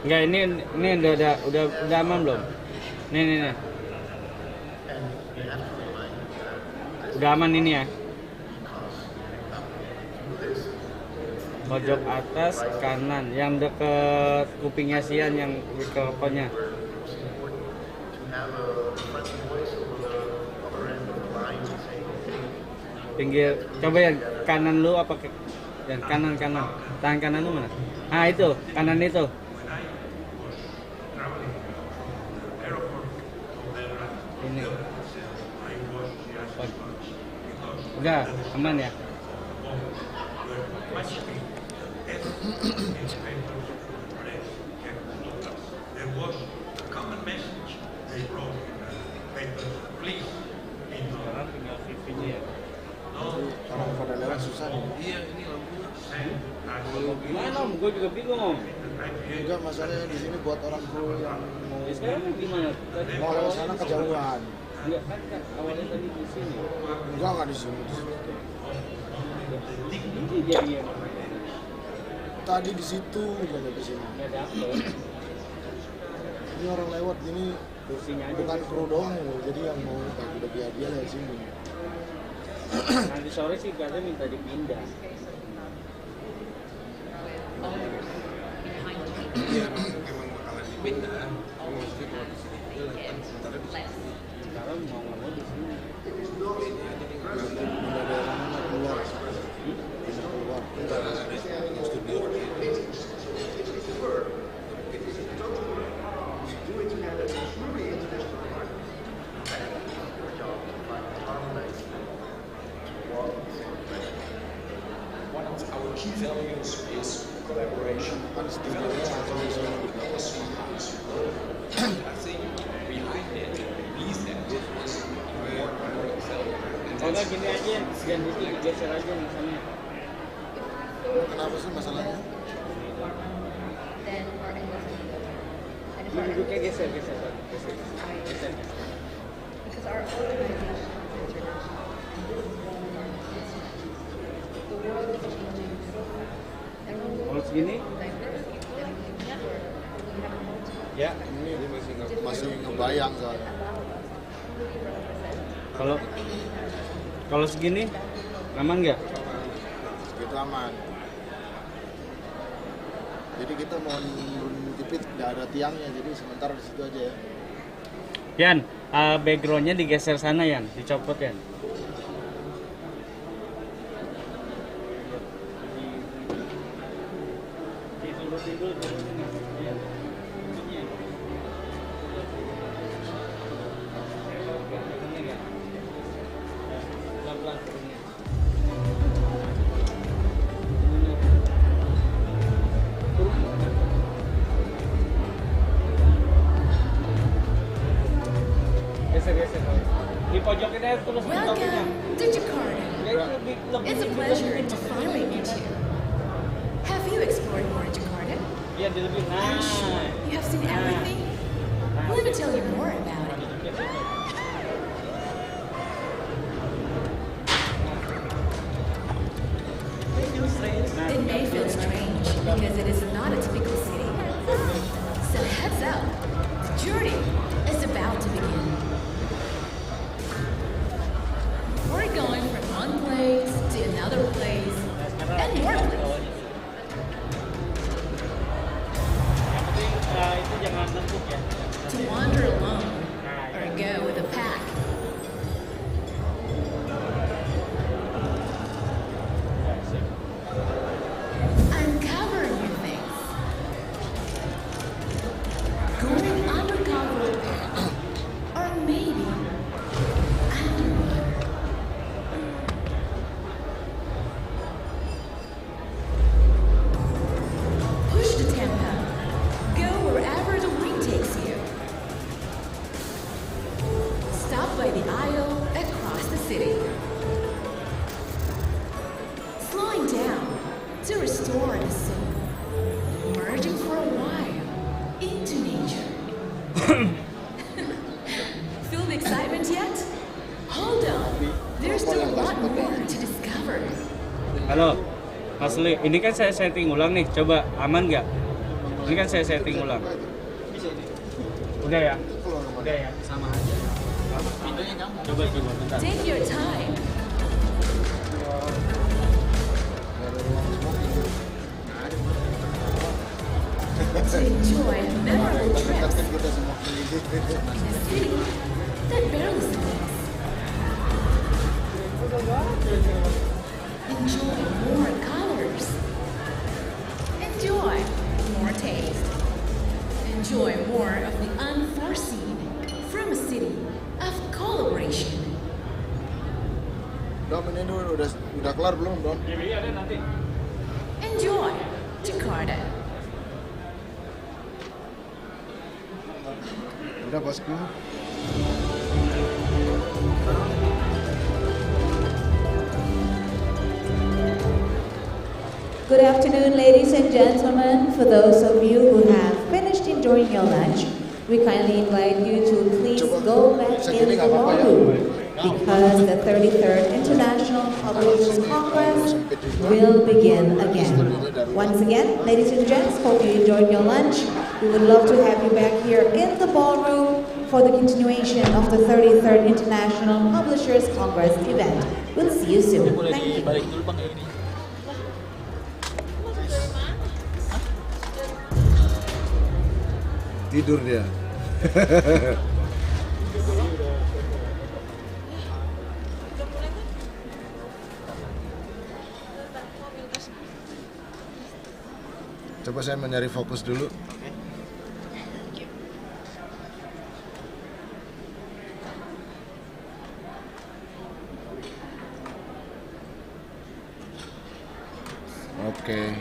Enggak, ini udah aman belum? Nih. Udah aman ini ya. Pojok atas kanan yang deket kupingnya Sian yang mikrofonnya. Pinggir, coba yang kanan lu apa ke yang kanan, tangan kanan lu mana? Ah itu, kanan itu. Ini. Udah, aman ya? Orang pada daerah susah nih. Iya, ini lampunya. Gimana om? Gue juga bingung. Enggak, masalahnya di sini buat orang kru yang mau. Sekarang gimana? Mau lewat sana kejauhan. Enggak kan awalnya tadi di sini. Enggak di sini. Ini dia. Tadi di situ, bukan di sini. Enggak dapet. Ini orang lewat ini kursinya aja. Bukan kru doang loh, jadi yang mau udah biar lewat sini. Nanti sore sih katanya minta dipindah. Iya, emang bakalan dipindah. Maksudnya kalau di sini lewat sementara di sini. Sekarang mau nggak mau di sini. Pindah daerah mana keluar? Pindah keluar. Studio. One of our key values is collaboration. I think behind it, beneath that, is more value. Kalau gini aja, dan itu digeser aja misalnya. Kenapa sih masalahnya? Duduknya geser. Because our organization the world is changing so fast. And when we Kalau segini? diversity, then we network, we have multiple. Ya. Ini masih ngebayang soalnya. Kalau segini aman nggak? Segitu aman. Jadi kita mau jepit nggak ada tiangnya, jadi sementara di situ aja ya. Yan, backgroundnya digeser sana Yan, dicopot Yan. Welcome to Jakarta. It's a pleasure to finally meet you. Have you explored more Jakarta? Are you sure you have seen everything? Let me tell you more about it. It may feel strange because it is not a typical city. So heads up, the journey is about to begin. We're going from one place to another place and more places. To wander alone or go with a pack. Uncover new things. Going undercover or maybe underwater. Push the tempo. Go wherever the wind takes you. Stop by the aisle across the city. Slowing down to restore the soul. Merging for a while into nature. Feel the excitement yet? Hold on. There's still a lot more to discover. Halo, Mas Li, ini kan saya setting ulang nih, coba aman nggak? Ini kan saya setting ulang. Udah ya? Udah ya? Sama aja. Pintunya kamu. Coba bentar. Take your time. To enjoy memorable trips in a city that barely sleeps. Enjoy more colors. Enjoy more taste. Enjoy more of the unforeseen from a city of collaboration. Dom, ini udah kelar belum, Dom? Iya, ada nanti. Enjoy Jakarta. Udah, bosku. Good afternoon, ladies and gentlemen. For those of you who have finished enjoying your lunch, we kindly invite you to please go back in the ballroom because the 33rd International Publishers Congress will begin again. Once again, ladies and gents, hope you enjoyed your lunch. We would love to have you back here in the ballroom for the continuation of the 33rd International Publishers Congress event. We'll see you soon. Thank you. Tidur dia. Coba saya mencari fokus dulu. Oke.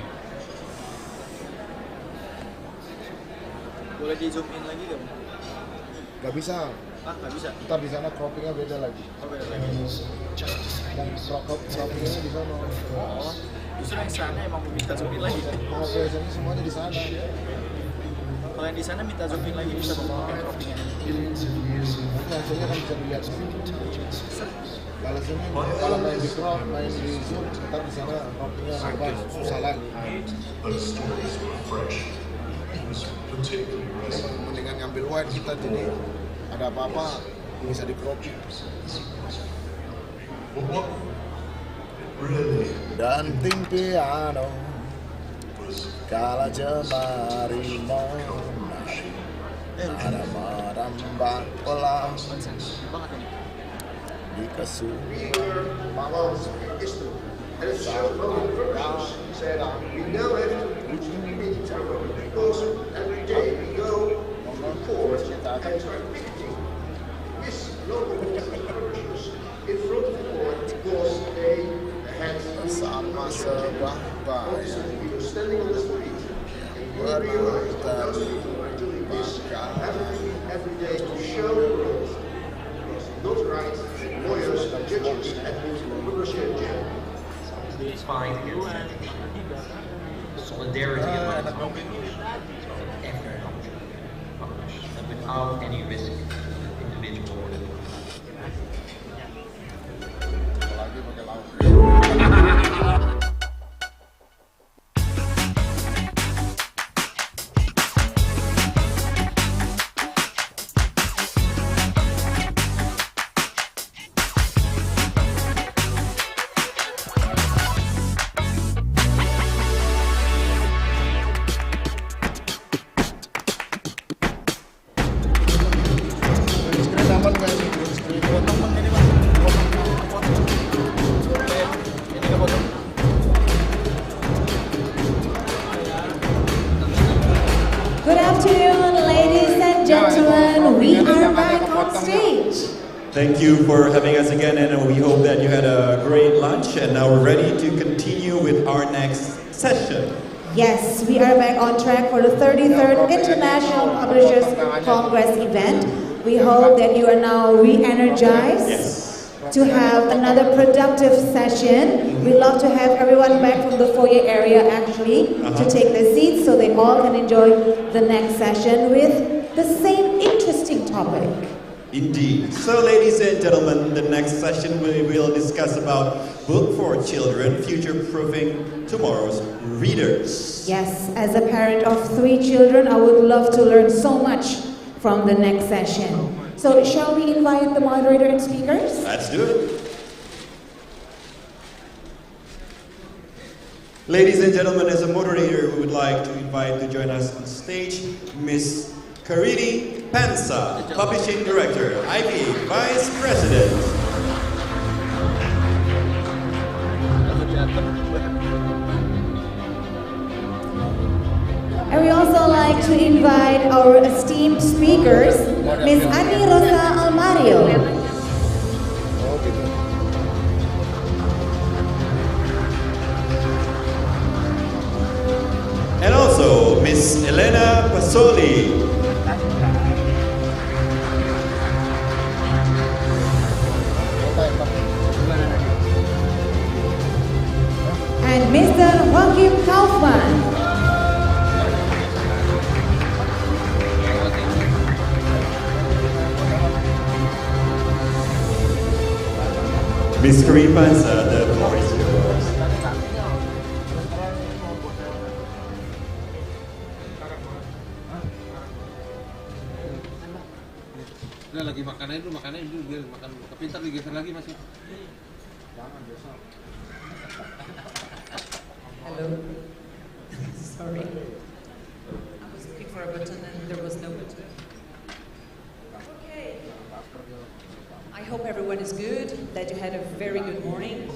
Boleh di zoom in lagi gak? Gak bisa. Ah, gak bisa. Ntar di sana croppingnya beda lagi. Oh, beda lagi. Dan croppingnya di sana. Oh, justru yang sana emang minta zoom in lagi. Oh, biasanya semuanya di sana. Kalau yang di sana minta zoom in lagi bisa memakai croppingnya. Nanti hasilnya kan bisa dilihat. Kalau sini, kalau main di crop, main di zoom, ntar di sana croppingnya apa susah lagi. Mendingan ngambil wide kita, jadi ada apa-apa bisa di cropping. Dan tim piano Kala jemari menari, ada merambah pelan di kesulitan. And it's a short moment of purpose. He said, we now have to put the meeting to a moment because every day we go to the court and start picketing with local publishers in front of the court because they had sama sebuah bayang. We were standing on the street and we realized that those people are doing this every day to show the world because it's not right that lawyers and judges and publishers in jail. Fight against solidarity among publishers, so that every publisher can publish and without any risk to the individual or the Good afternoon, ladies and gentlemen. We are back on stage. Thank you for having us again, and we hope that you had a great lunch. And now we're ready to continue with our next session. Yes, we are back on track for the 33rd International Publishers Congress event. We hope that you are now re-energized to have another productive session. We'd love to have everyone back from the foyer area actually to take their seats so they all can enjoy the next session with the same interesting topic. Indeed. So ladies and gentlemen, the next session we will discuss about book for children, future-proofing tomorrow's readers. Yes, as a parent of 3 children, I would love to learn so much from the next session. So shall we invite the moderator and speakers? Let's do it. Ladies and gentlemen, as a moderator, we would like to invite to join us on stage Miss Karini Pansa, Publishing Director, IB Vice President. And we also like to invite our esteemed speakers, Ms. Ani Rosa Almario. And also Miss Elena Pasoli. And Mr. Joachim Kaufmann. Miss Karini Pansa, the floor is yours. Udah lagi makanan dulu biar makan kepintar digeser lagi Mas. Jangan besok. Hello. Sorry. I was looking for a button and there was no button. Okay. I hope everyone is good, that you had a very good morning.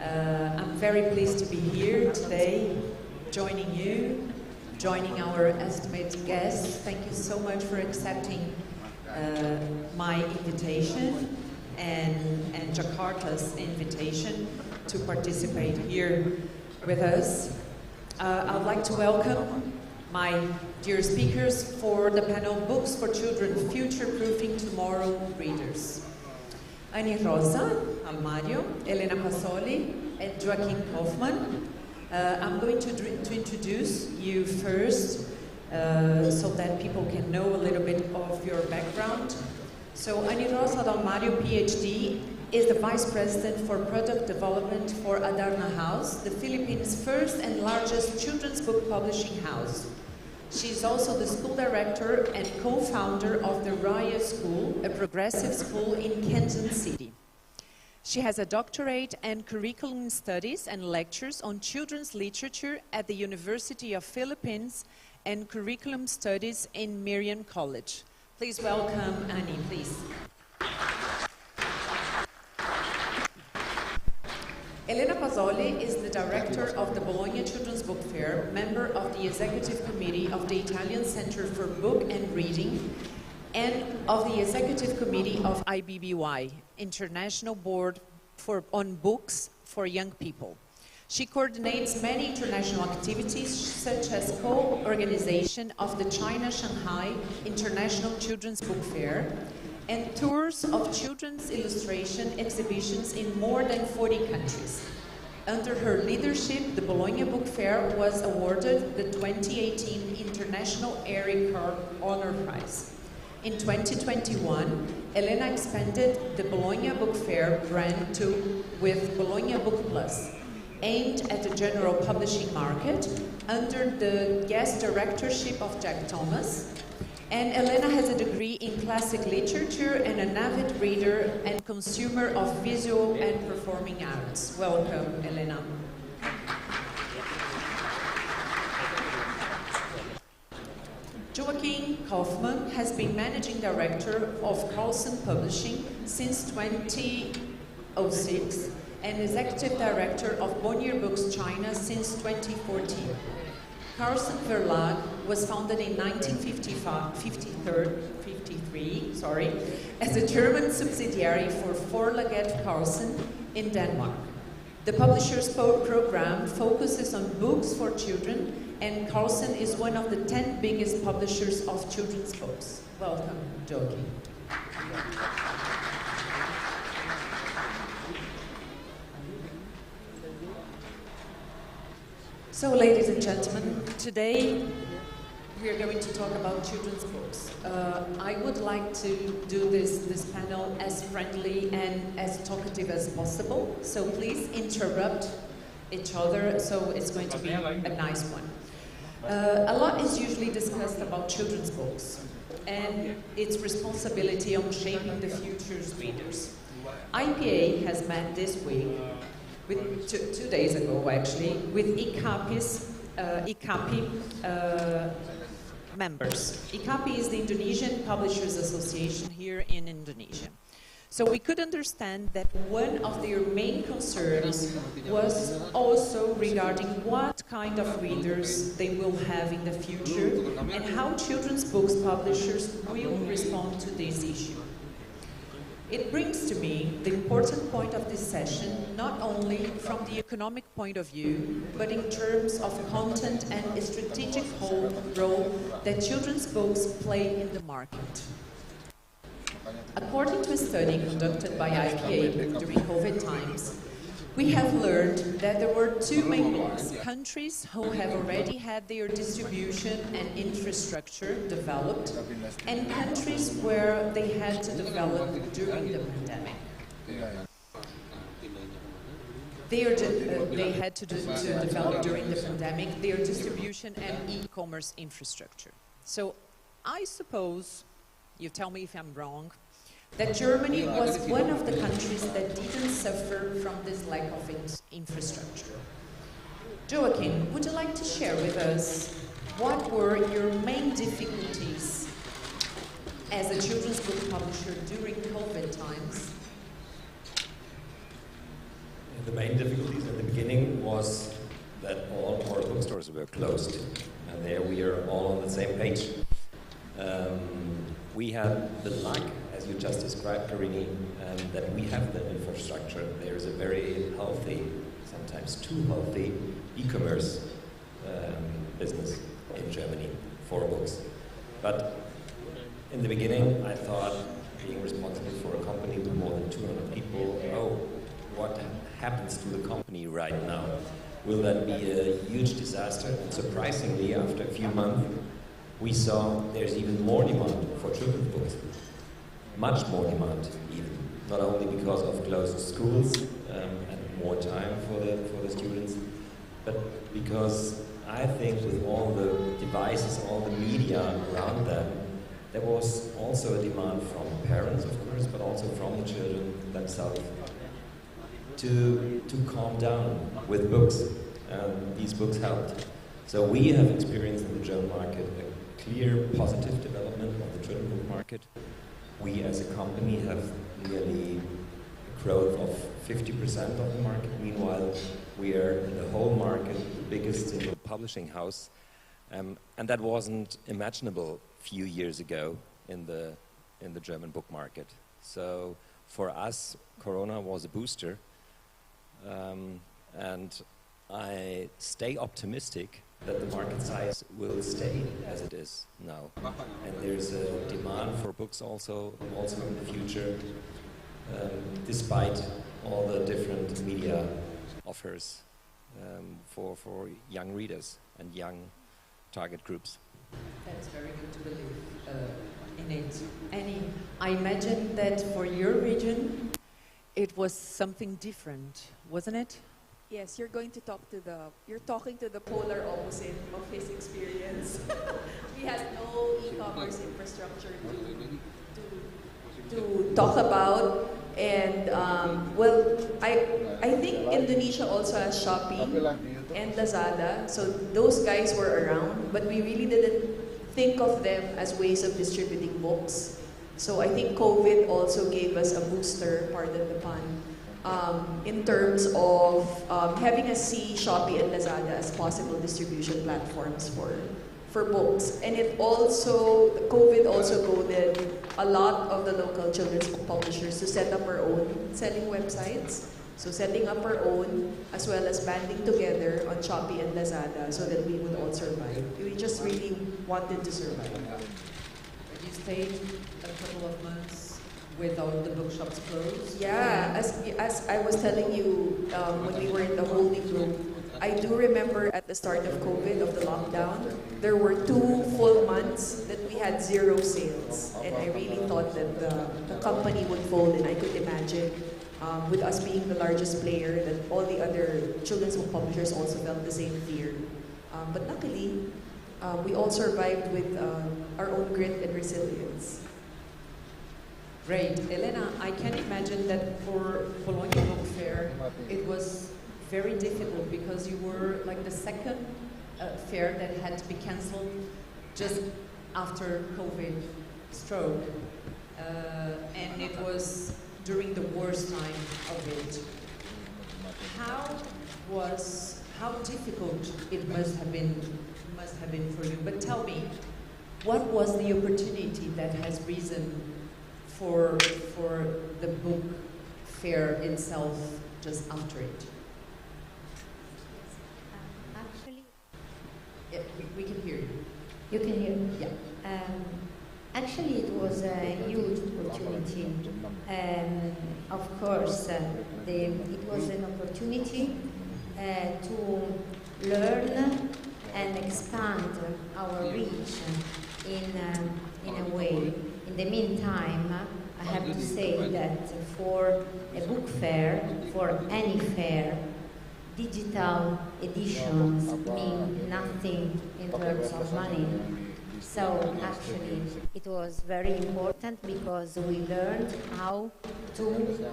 I'm very pleased to be here today, joining you, joining our estimated guests. Thank you so much for accepting my invitation and Jakarta's invitation to participate here with us. I'd like to welcome my dear speakers for the panel Books for Children, Future-Proofing Tomorrow Readers. Ani Rosa Almario, Elena Pasoli, and Joachim Kaufmann. I'm going to introduce you first so that people can know a little bit of your background. So Ani Rosa Almario, PhD, is the Vice President for Product Development for Adarna House, the Philippines' first and largest children's book publishing house. She's also the school director and co-founder of the Raya School, a progressive school in Kansas City. She has a doctorate and curriculum studies and lectures on children's literature at the University of Philippines and curriculum studies in Mirdiyanti College. Please welcome Annie, please. Elena Pazzoli is the director of the Bologna Children's Book Fair, member of the Executive Committee of the Italian Center for Book and Reading, and of the Executive Committee of IBBY, International Board on Books for Young People. She coordinates many international activities, such as co-organization of the China-Shanghai International Children's Book Fair, and tours of children's illustration exhibitions in more than 40 countries. Under her leadership, the Bologna Book Fair was awarded the 2018 International Eric Carr Honor Prize. In 2021, Elena expanded the Bologna Book Fair brand with Bologna Book Plus, aimed at the general publishing market under the guest directorship of Jack Thomas. And Elena has a degree in classic literature and an avid reader and consumer of visual and performing arts. Welcome, Elena. Joachim Kaufmann has been managing director of Carlsen Publishing since 2006 and executive director of Bonnier Books China since 2014. Carlsen Verlag was founded in 1953 as a German subsidiary for Forlaget Carlsen in Denmark. The publisher's program focuses on books for children, and Carlsen is one of the 10 biggest publishers of children's books. Welcome, Joachim. So, ladies and gentlemen, today we are going to talk about children's books. I would like to do this panel as friendly and as talkative as possible, so please interrupt each other, so it's going to be a nice one. A lot is usually discussed about children's books and its responsibility on shaping the future's readers. IPA has met this week, with two days ago actually, with IKAPI members. IKAPI is the Indonesian Publishers Association here in Indonesia. So we could understand that one of their main concerns was also regarding what kind of readers they will have in the future and how children's books publishers will respond to this issue. It brings to me the important point of this session, not only from the economic point of view, but in terms of content and a strategic role that children's books play in the market. According to a study conducted by IPA during COVID times, we have learned that there were two main blocks: countries who have already had their distribution and infrastructure developed, and countries where they had to develop during the pandemic. They had to develop during the pandemic their distribution and e-commerce infrastructure. So I suppose, you tell me if I'm wrong, that Germany was one of the countries that didn't suffer from this lack of infrastructure. Joachim, would you like to share with us what were your main difficulties as a children's book publisher during COVID times? The main difficulties at the beginning was that all our bookstores were closed, and there we are all on the same page. We had the luck, as you just described, Karini, that we have the infrastructure. There's a very healthy, sometimes too healthy, e-commerce business in Germany for books. But in the beginning, I thought, being responsible for a company with more than 200 people, oh, what happens to the company right now? Will that be a huge disaster? And surprisingly, after a few months, we saw there's even more demand for children's books. Much more demand, even. Not only because of closed schools and more time for the students, but because I think with all the devices, all the media around them, there was also a demand from parents, of course, but also from the children themselves to calm down with books. These books helped. So we have experienced in the German market a clear positive development of the German book market. We as a company have nearly a growth of 50% of the market. Meanwhile, we are in the whole market the biggest single publishing house. And that wasn't imaginable a few years ago in the German book market. So for us, Corona was a booster. And I stay optimistic that the market size will stay as it is now. And there's a demand for books also in the future, despite all the different media offers for young readers and young target groups. That's very good to believe in it. Annie, I imagine that for your region, it was something different, wasn't it? Yes, you're talking to the polar opposite of his experience. We had no e-commerce infrastructure to talk about, and well, I think Indonesia also has Shopee and Lazada, so those guys were around, but we really didn't think of them as ways of distributing books. So I think COVID also gave us a booster, pardon the pun, in terms of having us see Shopee and Lazada as possible distribution platforms for books. And it also, COVID also goaded a lot of the local children's book publishers to set up our own selling websites. So setting up our own, as well as banding together on Shopee and Lazada so that we would all survive. We just really wanted to survive. You stayed a couple of months without the bookshops closed? Yeah, as I was telling you when we were in the holding room, I do remember at the start of COVID, of the lockdown, there were 2 full months that we had 0 sales. And I really thought that the company would fold, and I could imagine with us being the largest player, that all the other children's book publishers also felt the same fear. But luckily, we all survived with our own grit and resilience. Great. Elena, I can imagine that for Bologna Book Fair, it was very difficult because you were like the second fair that had to be cancelled just after COVID stroke. And it was during the worst time of it. How difficult it must have been for you. But tell me, what was the opportunity that has risen for the book fair itself just after it? Actually, yeah, we can hear you. You can hear me? Yeah. Actually, it was a huge opportunity. Of course, it was an opportunity to learn and expand our reach in a way. In the meantime, I have to say that for a book fair, for any fair, digital editions mean nothing in terms of money. So actually, it was very important because we learned how to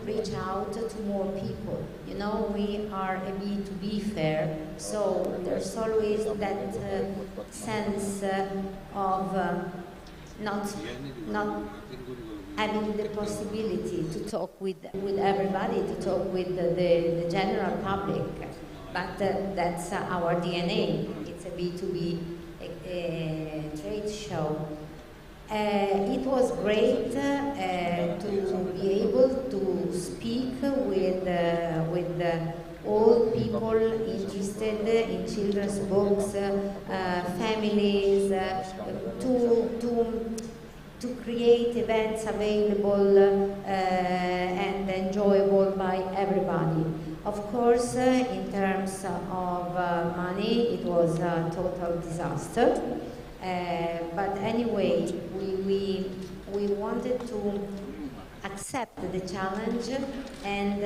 reach out to more people. You know, we are a B2B fair, so there's always that sense of not having the possibility to talk with everybody, to talk with the general public. But that's our DNA. It's a B2B trade show. It was great to be able to speak with all people interested in children's books, families, to create events available and enjoyable by everybody. Of course, in terms of money, it was a total disaster. But anyway, we wanted to accept the challenge and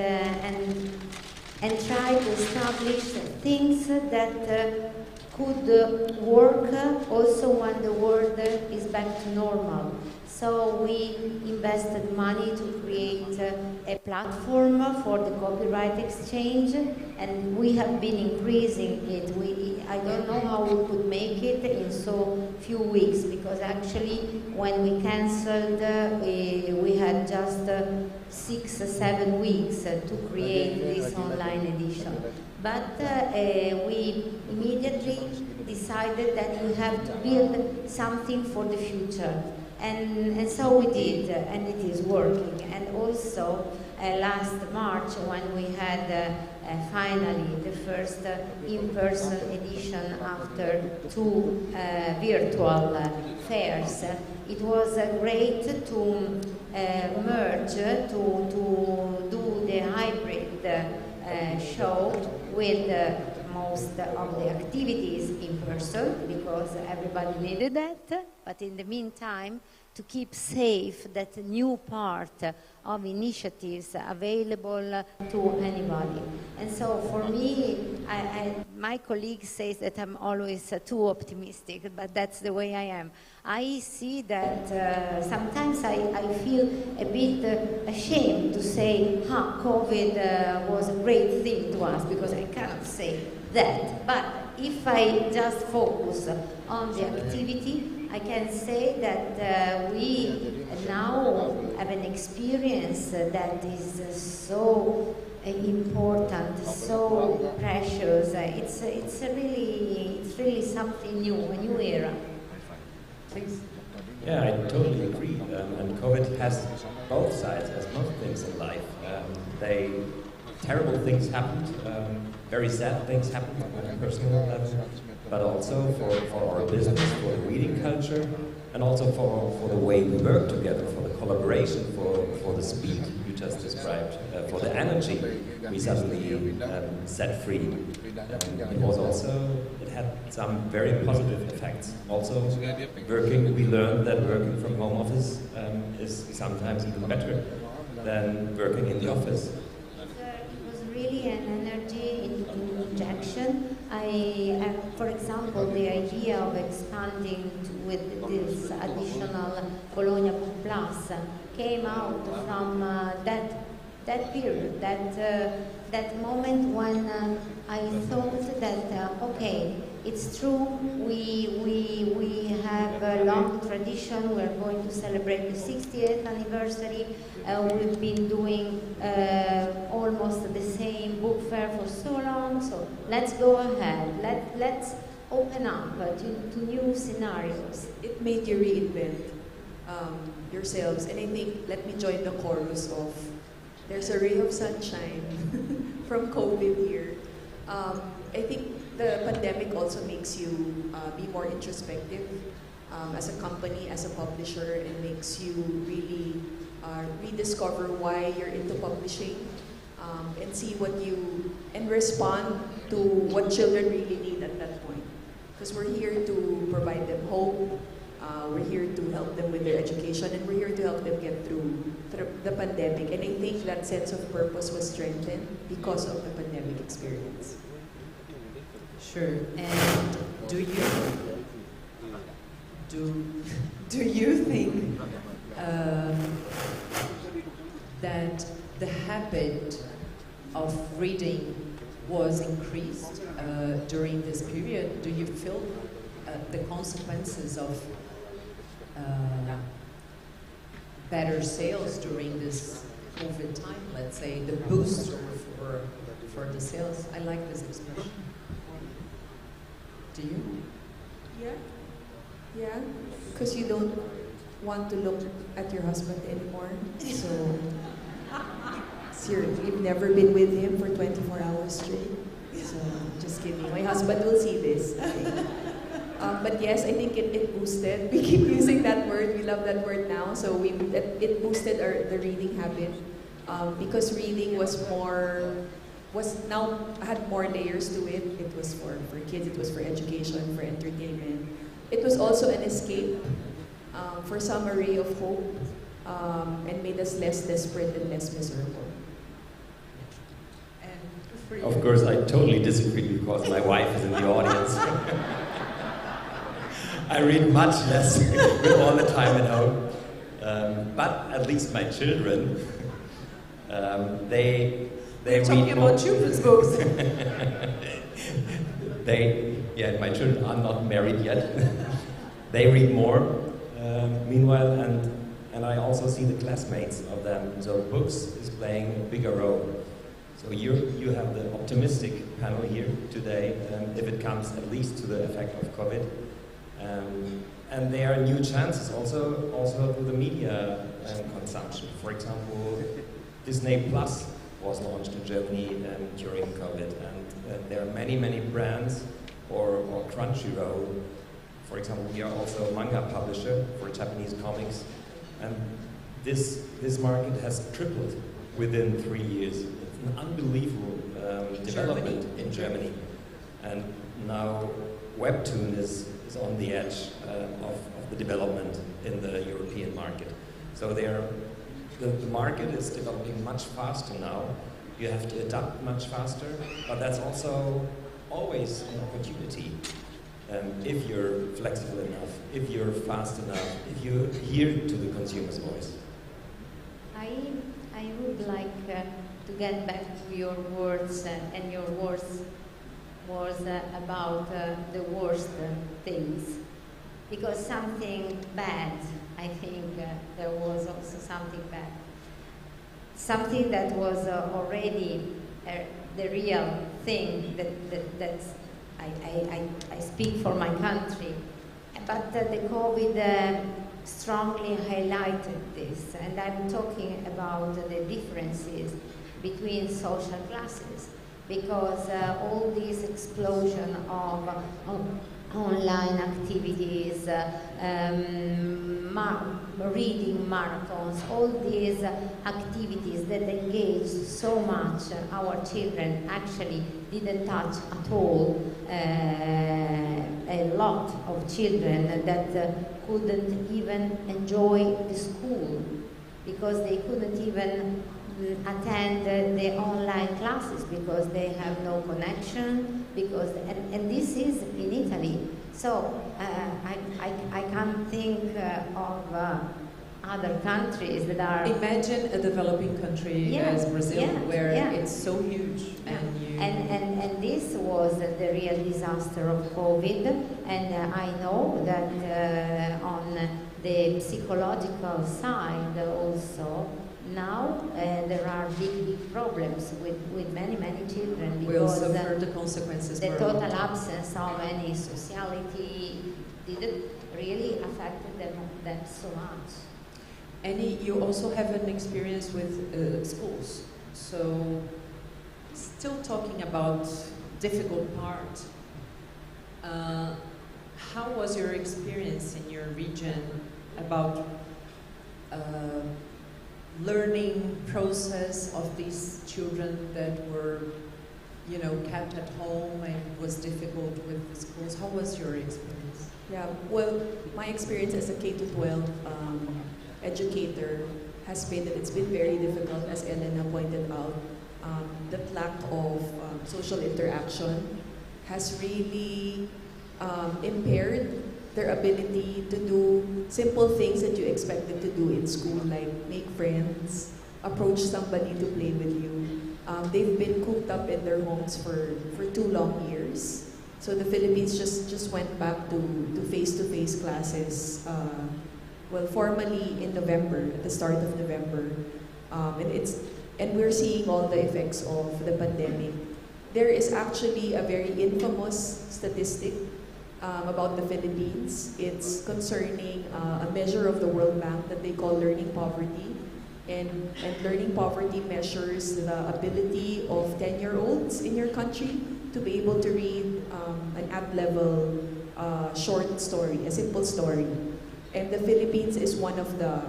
try to establish things that could work also when the world is back to normal. So we invested money to create a platform for the copyright exchange, and we have been increasing it. I don't know how we could make it in so few weeks, because actually when we cancelled, we had just 6 or 7 weeks to create this online edition. But we immediately decided that we have to build something for the future. And so we did, and it is working. And also, last March, when we had finally the first in-person edition after 2 virtual fairs, it was great to merge, to do the hybrid show with most of the activities in person, because everybody needed that, but in the meantime, to keep safe that new part of initiatives available to anybody. And so for me, my colleague says that I'm always too optimistic, but that's the way I am. I see that sometimes I feel a bit ashamed to say, COVID was a great thing to us, because I cannot say that. But if I just focus on the activity, I can say that we now have an experience that is so important, so precious. It's really something new, a new era. Please. Yeah, I totally agree. And COVID has both sides, as most things in life. Terrible things happened, very sad things happened on a personal level, but also for our business, for the reading culture, and also for the way we work together, for the collaboration, for the speed you just described, for the energy we suddenly set free. It had some very positive effects. Also, we learned that working from home office is sometimes even better than working in the office. Really an energy injection. For example, the idea of expanding with this additional Bologna Plus came out from that period, that moment when I thought that okay, it's true, we have a long tradition, we're going to celebrate the 60th anniversary, we've been doing almost the same book fair for so long, so let's go ahead, let's open up to new scenarios. It made you reinvent yourselves, and I think, let me join the chorus of there's a ray of sunshine from COVID here. I think the pandemic also makes you be more introspective as a company, as a publisher, and makes you really rediscover why you're into publishing, and see and respond to what children really need at that point. Because we're here to provide them hope, we're here to help them with their education, and we're here to help them get through the pandemic. And I think that sense of purpose was strengthened because of the pandemic experience. Sure. And do you think that the habit of reading was increased during this period? Do you feel the consequences of better sales during this COVID time? Let's say the booster for the sales. I like this expression. Do you? Yeah, because you don't want to look at your husband anymore. So you've never been with him for 24 hours straight. So just kidding. My husband will see this. But yes, I think it boosted. We keep using that word. We love that word now. So it boosted the reading habit because reading had more layers to it. It was for kids, it was for education, for entertainment. It was also an escape for some array of hope, and made us less desperate and less miserable. Of course, I totally disagree because my wife is in the audience. I read much less with all the time at home. But at least my children, they read talking more. about children's books. My children are not married yet. They read more. Meanwhile, and I also see the classmates of them. So books is playing a bigger role. So you have the optimistic panel here today, if it comes at least to the effect of COVID. And there are new chances also to the media consumption. For example, Disney Plus was launched in Germany during COVID, and there are many brands, or Crunchyroll. For example, we are also a manga publisher for Japanese comics, and this market has tripled within 3 years. It's an unbelievable development in Germany, and now Webtoon is on the edge of the development in the European market. So the market is developing much faster now. You have to adapt much faster, but that's also always an opportunity. If you're flexible enough, if you're fast enough, if you hear to the consumer's voice. I would like to get back to your words, and your words was about the worst things. Because something bad, I think there was also something bad. Something that was already the real thing that's I speak for my country, but the COVID strongly highlighted this, and I'm talking about the differences between social classes, because all this explosion of online activities, reading marathons, all these activities that engage so much our children actually didn't touch at all a lot of children that couldn't even enjoy the school because they couldn't even attend the online classes because they have no connection, and this is in Italy. So I can't think of other countries that are... Imagine a developing country as Brazil, where it's so huge. And this was the real disaster of COVID, and I know that on the psychological side also, now there are big problems with many children because the consequences. The total absence of any sociality didn't really affect them so much. Annie, you also have an experience with schools, so still talking about difficult part. How was your experience in your region about learning process of these children that were, kept at home and was difficult with the schools? How was your experience? Yeah, well, my experience as a K-12 educator has been that it's been very difficult, as Elena pointed out. The lack of social interaction has really impaired their ability to do simple things that you expect them to do in school, like make friends, approach somebody to play with you. They've been cooped up in their homes for 2 long years. So the Philippines just went back to face-to-face classes, formally in November, at the start of November. And we're seeing all the effects of the pandemic. There is actually a very infamous statistic about the Philippines. It's concerning a measure of the World Bank that they call learning poverty. And learning poverty measures the ability of 10-year-olds in your country to be able to read an ad-level short story, a simple story. And the Philippines is one of the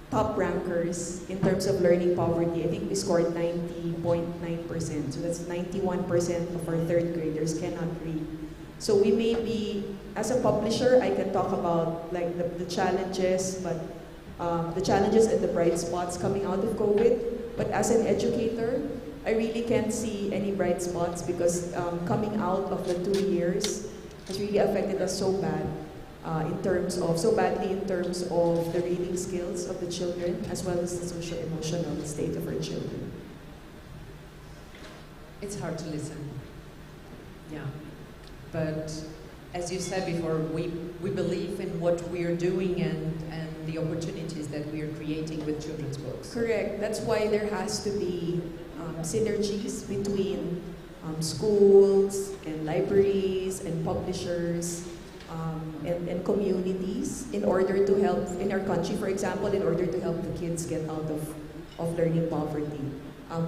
top rankers in terms of learning poverty. I think we scored 90.9%. So that's 91% of our 3rd graders cannot read. So we may be, as a publisher, I can talk about like the challenges, but the challenges and the bright spots coming out of COVID. But as an educator, I really can't see any bright spots because coming out of the 2 years has really affected us so bad. so badly in terms of the reading skills of the children, as well as the social-emotional state of our children. It's hard to listen. Yeah. But as you said before, we believe in what we are doing and the opportunities that we are creating with children's books. Correct. That's why there has to be synergies between schools and libraries and publishers and communities in order to help, in our country, for example, in order to help the kids get out of learning poverty.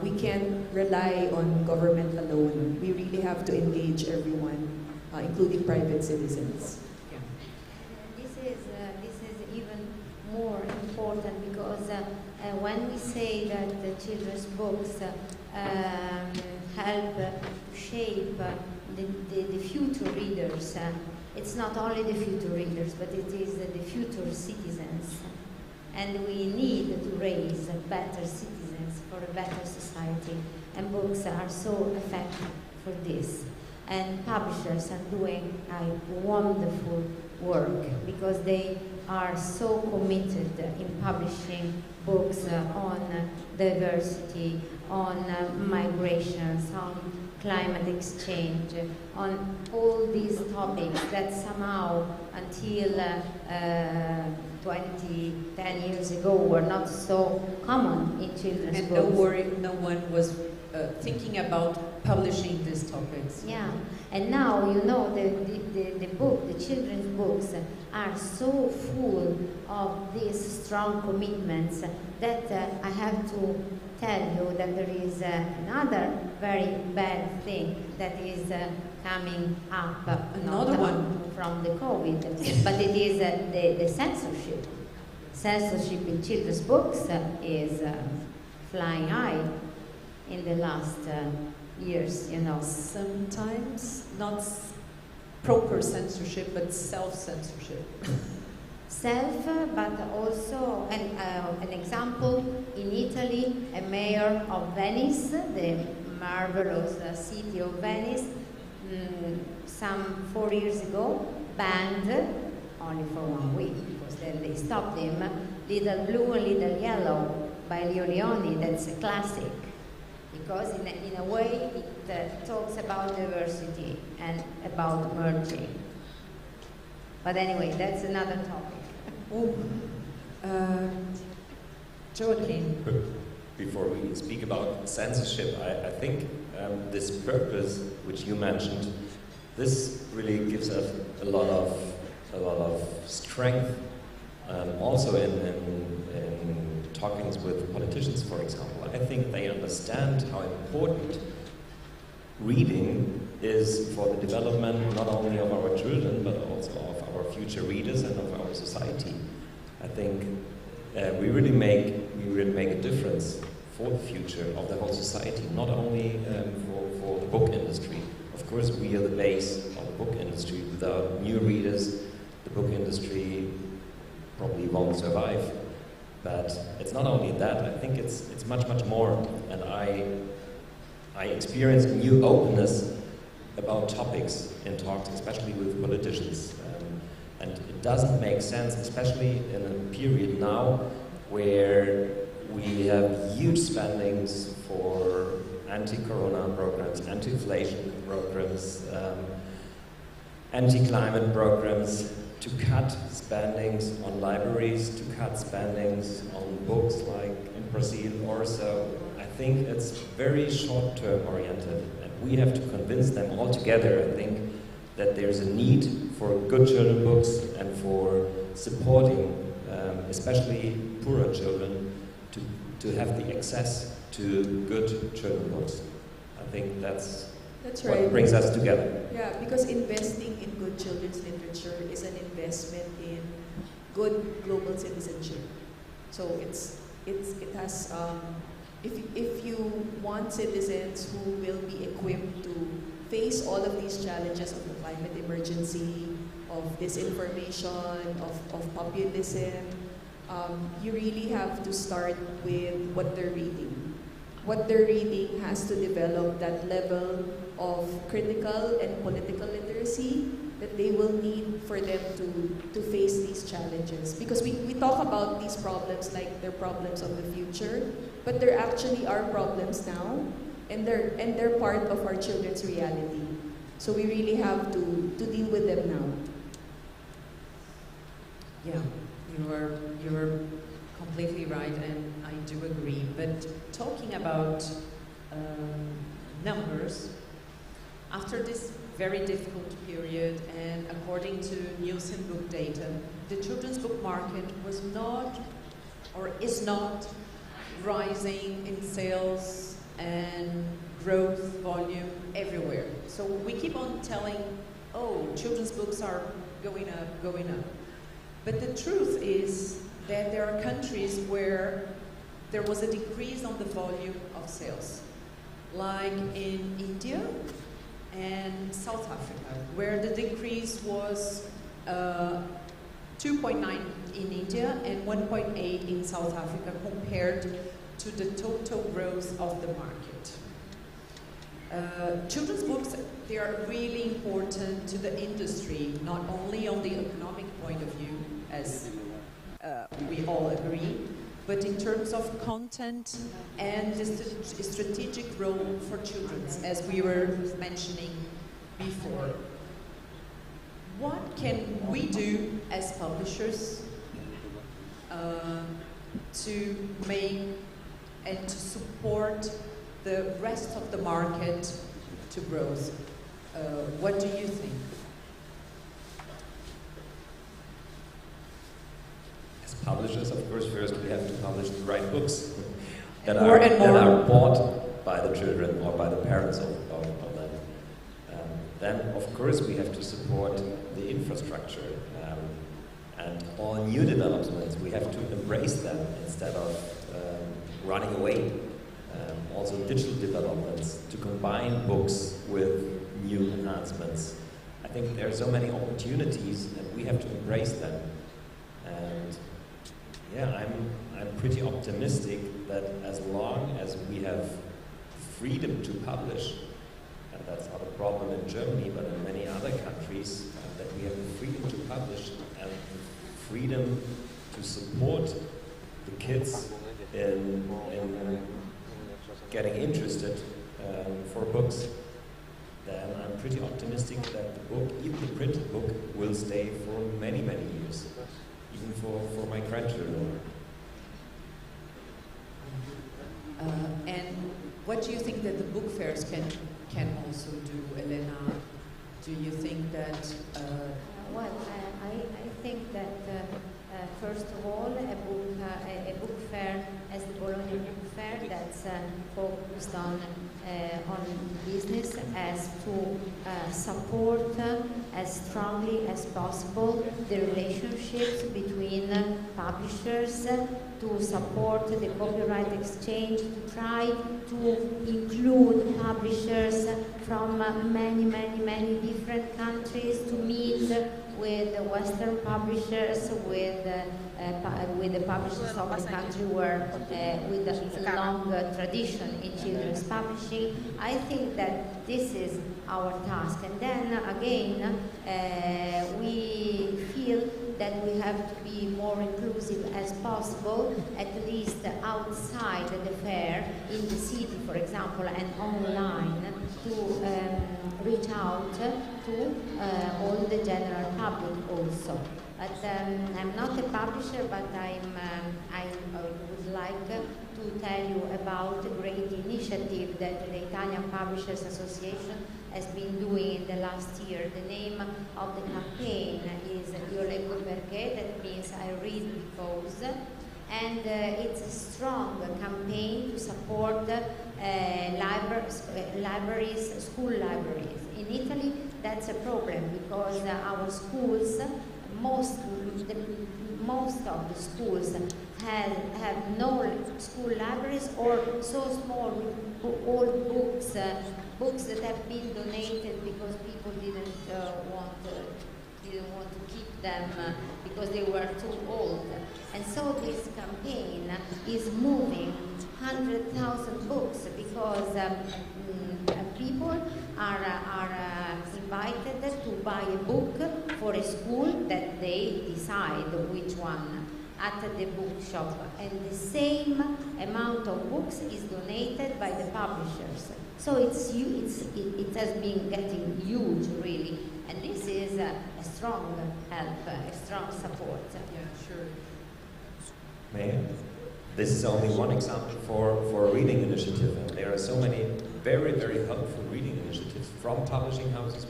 We can't rely on government alone. We really have to engage everyone, including private citizens. Yeah. This is even more important because when we say that the children's books help to shape the future readers, it's not only the future readers, but it is the future citizens. And we need to raise better citizens for a better society. And books are so effective for this. And publishers are doing a wonderful work because they are so committed in publishing books on diversity, on migrations, on climate exchange, on all these topics that somehow until 10 years ago were not so common in children's and books. No one was thinking about publishing these topics. Yeah, and now you know the children's books are so full of these strong commitments that I have to tell you that there is another very bad thing that is coming up, another one from the COVID, but it is the censorship. Censorship in children's books is flying high in the last years, you know. Sometimes not proper censorship, but self-censorship. Self, but also an example in Italy, a mayor of Venice, the marvelous city of Venice, some 4 years ago, banned, only for 1 week, because then they stopped him, Little Blue and Little Yellow by Leo Leoni. That's a classic, because in a way it talks about diversity and about merging. But anyway, that's another topic. Joaquin. Before we speak about censorship, I think this purpose which you mentioned, this really gives us a lot of strength. Also in talkings with politicians, for example, I think they understand how important reading is for the development not only of our children but also of our future readers and of our society. I think we really make a difference for the future of the whole society, not only for the book industry. Of course, we are the base of the book industry. Without new readers, the book industry probably won't survive. But it's not only that. I think it's much more. And I experience a new openness about topics in talks, especially with politicians. And it doesn't make sense, especially in a period now where we have huge spendings for anti-corona programs, anti-inflation programs, anti-climate programs, to cut spendings on libraries, to cut spendings on books like in Brazil or so. I think it's very short-term oriented, and we have to convince them all together, I think, that there's a need for good children's books and for supporting especially poorer children to have the access to good children's books. I think that's what right. brings us together. Yeah, because investing in good children's literature is an investment in good global citizenship. So it has if you want citizens who will be equipped to face all of these challenges of the climate emergency, of disinformation, of populism, you really have to start with what they're reading. What they're reading has to develop that level of critical and political literacy that they will need for them to face these challenges. Because we talk about these problems like they're problems of the future, but there actually are problems now, and they're part of our children's reality. So we really have to deal with them now. Yeah, you are completely right, and I do agree. But talking about numbers, after this very difficult period, and according to Nielsen book data, the children's book market was not, or is not, rising in sales and growth volume everywhere. So we keep on telling, oh, children's books are going up, going up. But the truth is that there are countries where there was a decrease on the volume of sales, like in India and South Africa, where the decrease was 2.9 in India and 1.8 in South Africa compared to the total growth of the market. Children's books, they are really important to the industry, not only on the economic point of view, as we all agree, but in terms of content and the strategic role for children, as we were mentioning before. What can we do as publishers to make and to support the rest of the market to growth? What do you think? Publishers, of course, first we have to publish the right books that are bought by the children or by the parents of them. Then, of course, we have to support the infrastructure and all new developments. We have to embrace them instead of running away. Also, digital developments to combine books with new enhancements. I think there are so many opportunities, and we have to embrace them. And yeah, I'm pretty optimistic that as long as we have freedom to publish, and that's not a problem in Germany, but in many other countries, that we have the freedom to publish and freedom to support the kids in getting interested for books, then I'm pretty optimistic that the book, even the printed book, will stay for many, many years. Even for my grandchildren. And what do you think that the book fairs can also do, Elena? Do you think that? Well, I think that first of all, a book fair as the Bologna Book Fair that's focused on business, as to support as strongly as possible the relationships between publishers, to support the copyright exchange, to try to include publishers from many different countries, to meet with the Western publishers, with the publishers of the country with a long tradition in children's publishing. I think that this is our task. And then again, we feel that we have to be more inclusive as possible, at least outside the fair, in the city, for example, and online, to reach out to all the general public also. But I'm not a publisher, but I would like to tell you about a great initiative that the Italian Publishers Association has been doing in the last year. The name of the campaign is Io leggo perché, that means I read because, and it's a strong campaign to support libraries, school libraries. In Italy, that's a problem because our schools, most of the schools have no school libraries, or so small with old books, books that have been donated because people didn't want to keep them because they were too old. And so this campaign is moving 100,000 books because people are invited to buy a book for a school that they decide which one at the bookshop, and the same amount of books is donated by the publishers. So it has been getting huge, really, and this is a strong help, a strong support. Yeah, sure. May I? This is only one example for a reading initiative, and there are so many very, very helpful reading initiatives from publishing houses.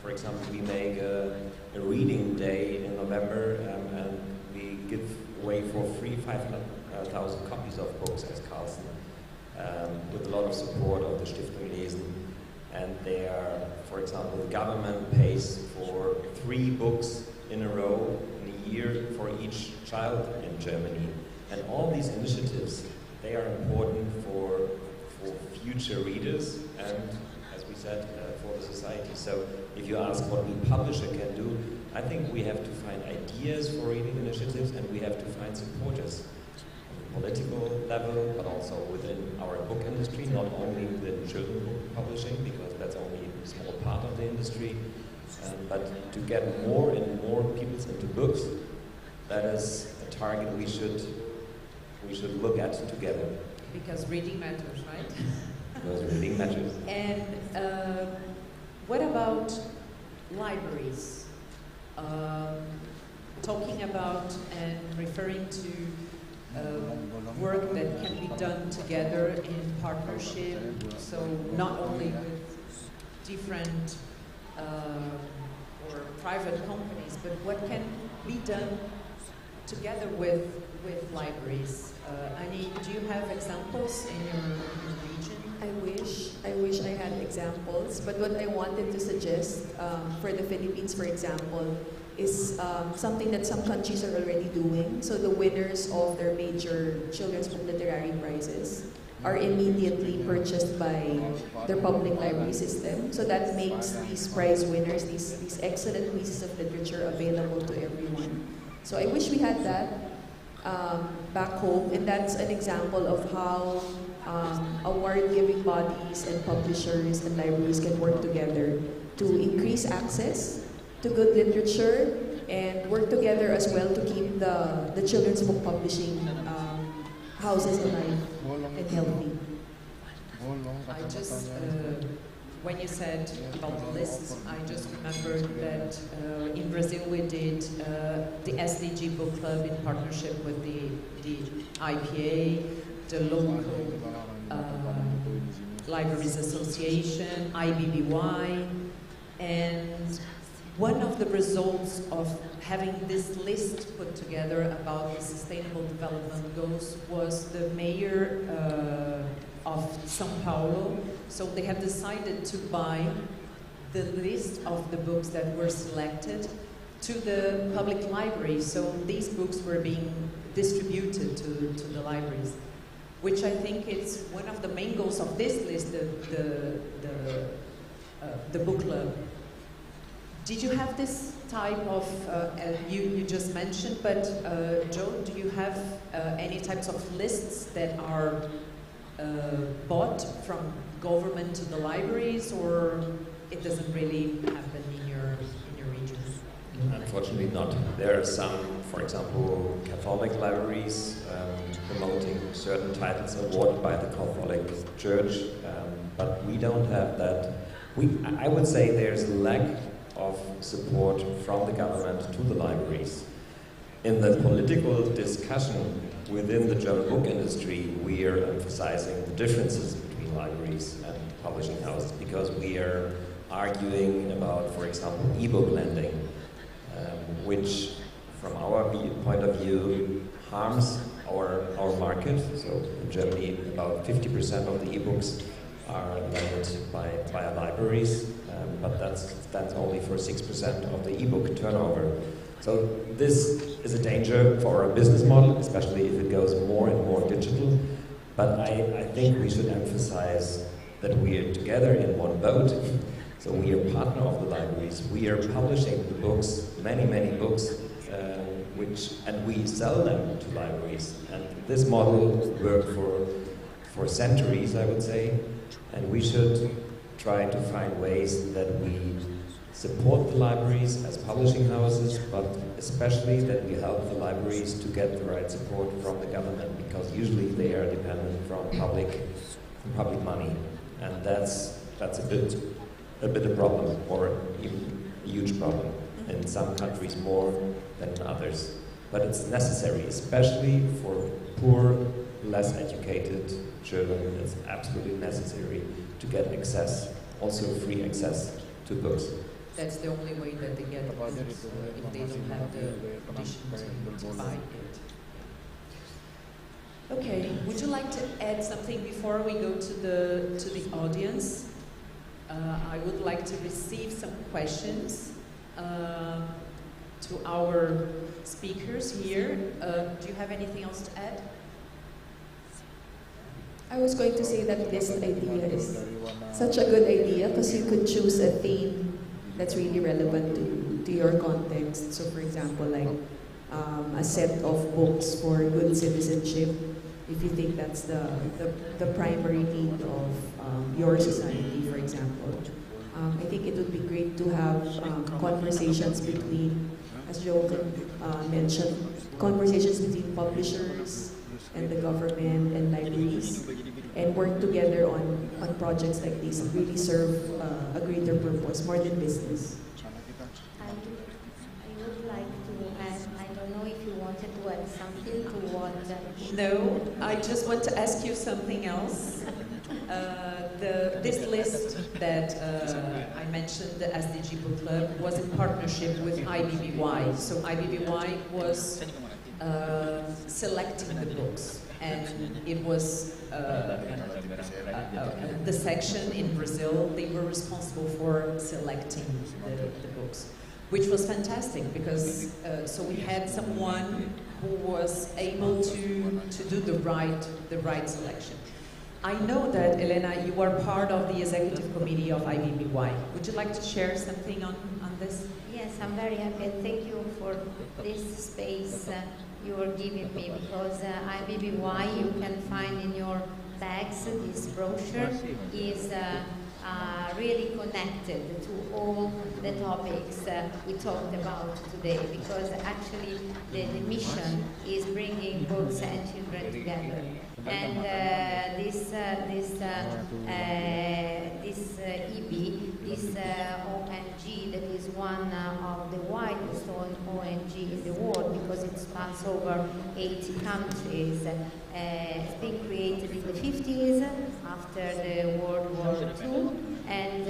For example, we make a reading day in November, and we give away for free 500,000 copies of books as Carlsen, with a lot of support of the Stiftung Lesen. And they are, for example, the government pays for 3 books in a row in a year for each child in Germany. And all these initiatives, they are important for future readers and, as we said, for the society. So if you ask what the publisher can do, I think we have to find ideas for reading initiatives, and we have to find supporters on the political level, but also within our book industry, not only within children's book publishing, because that's only a small part of the industry, but to get more and more people into books, that is a target we should look at together. Because reading matters, right? Because reading matters. And what about libraries? Talking about and referring to work that can be done together in partnership, so not only with different or private companies, but what can be done together with libraries. Annie, do you have examples in your region? I wish I had examples, but what I wanted to suggest for the Philippines, for example, is something that some countries are already doing. So the winners of their major children's book literary prizes are immediately purchased by their public library system. So that makes these prize winners, these excellent pieces of literature available to everyone. So I wish we had that back home, and that's an example of how award-giving bodies and publishers and libraries can work together to increase access to good literature and work together as well to keep the children's book publishing houses alive and healthy. I just, when you said about the lists, I just remembered that in Brazil we did the SDG Book Club in partnership with the IPA, the local Libraries Association, IBBY, and one of the results of having this list put together about the sustainable development goals was the mayor of São Paulo. So they have decided to buy the list of the books that were selected to the public library. So these books were being distributed to the libraries, which I think is one of the main goals of this list, the book club. Did you have this type of, you just mentioned, but Joe, do you have any types of lists that are bought from government to the libraries, or it doesn't really happen in your region? Unfortunately not. There are some, for example, Catholic libraries promoting certain titles awarded by the Catholic Church, but we don't have that. I would say there's a lack of support from the government to the libraries. In the political discussion within the German book industry, we are emphasizing the differences between libraries and publishing houses, because we are arguing about, for example, e-book lending, which from our point of view harms our market. So in Germany, about 50% of the e-books are lent by libraries, but that's only for 6% of the e-book turnover. So this is a danger for our business model, especially if it goes more and more digital. But I think we should emphasize that we are together in one boat. So we are partner of the libraries. We are publishing the books, many books, and we sell them to libraries. And this model worked for centuries, I would say. And we should try to find ways that we support the libraries as publishing houses, but especially that we help the libraries to get the right support from the government, because usually they are dependent from public money, and that's a bit a problem, or even a huge problem in some countries more than in others. But it's necessary, especially for poor, less educated children. It's absolutely necessary to get access, also free access to books. That's the only way that they get books if they don't have the condition to buy it. Okay, would you like to add something before we go to the audience? I would like to receive some questions to our speakers here. Do you have anything else to add? I was going to say that this idea is such a good idea because you could choose a theme that's really relevant to your context. So for example, like a set of books for good citizenship, if you think that's the primary need of your society, for example. I think it would be great to have conversations between, as Jochen mentioned, conversations between publishers and the government and libraries, and work together on projects like this and really serve a greater purpose, more than business. I would like to add, I don't know if you wanted to add something to what... No, I just want to ask you something else. This list that I mentioned, the SDG Book Club, was in partnership with IBBY. So IBBY was selecting the books, and it was the section in Brazil. They were responsible for selecting the books, which was fantastic because so we had someone who was able to do the right selection. I know that, Elena, you are part of the executive committee of IBBY. Would you like to share something on this? Yes, I'm very happy. Thank you for this space you are giving me, because IBBY, you can find in your bags, this brochure is really connected to all the topics we talked about today, because actually the mission is bringing books and children together. And this EB, this ONG, that is one of the widest ONG in the world because it spans over 80 countries. It's been created in the 50s after the World War II, and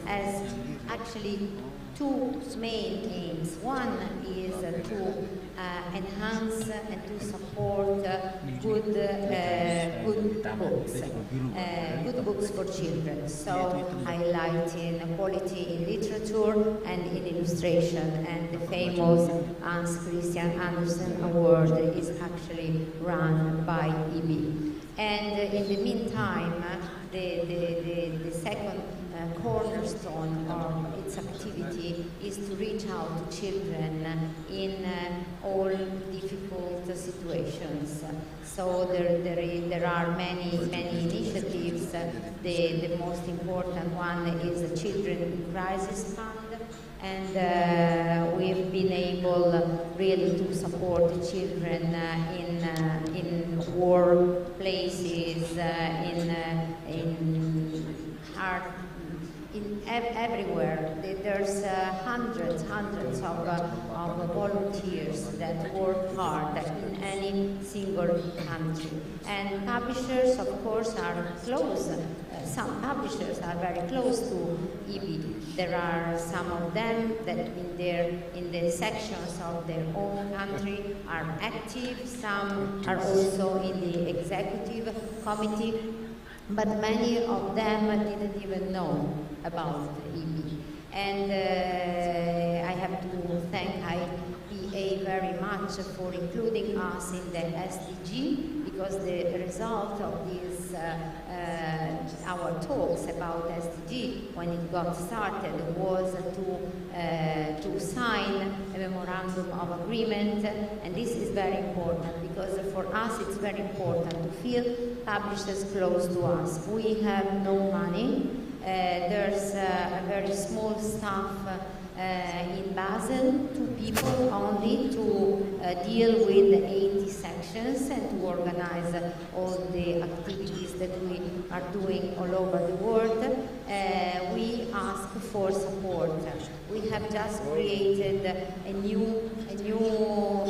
has actually two main aims. One is to enhance and to support good books for children. So highlighting quality in literature and in illustration, and the famous Hans Christian Andersen Award is actually run by EB. And in the meantime, the second cornerstone of its activity is to reach out to children in all difficult situations. So there are many initiatives. The most important one is the Children in Crisis Fund, and we've been able really to support children in war places, everywhere. There's hundreds of volunteers that work hard in any single country. And publishers, of course, are close. Some publishers are very close to EB. There are some of them that in the sections of their own country are active. Some are also in the executive committee. But many of them didn't even know about EB. And I have to thank IPA very much for including us in the SDG, because the result of these our talks about SDG when it got started was to sign a memorandum of agreement, and this is very important because for us it's very important to feel publishers close to us. We have no money, There's a very small staff in Basel, 2 people only to deal with 80 sections and to organize all the activities that we are doing all over the world. We ask for support. We have just created a new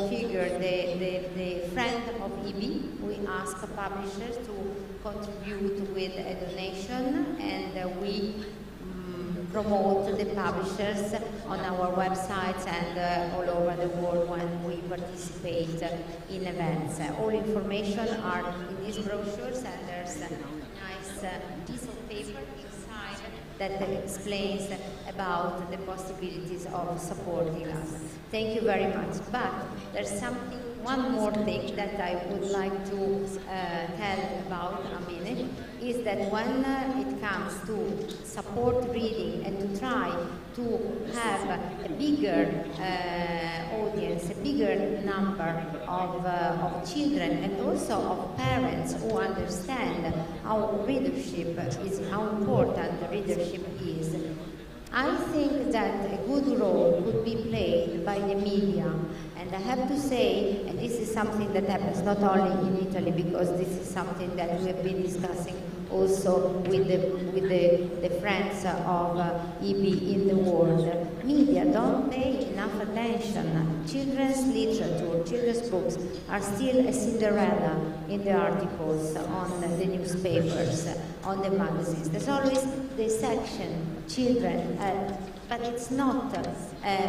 figure, the friend of EB. We ask publishers to contribute with a donation, and we promote the publishers on our websites and all over the world when we participate in events. All information are in these brochures, and there's a nice piece of paper inside that explains about the possibilities of supporting us. Thank you very much. But there's one more thing that I would like to tell about a minute, is that when it comes to support reading and to try to have a bigger audience, a bigger number of children and also of parents who understand how readership is, how important readership is, I think that a good role could be played by the media. And I have to say, and this is something that happens not only in Italy, because this is something that we have been discussing also with the friends of EB in the world. Media don't pay enough attention. Children's literature, children's books are still a Cinderella in the articles, on the newspapers, on the magazines. There's always the section, children, but it's not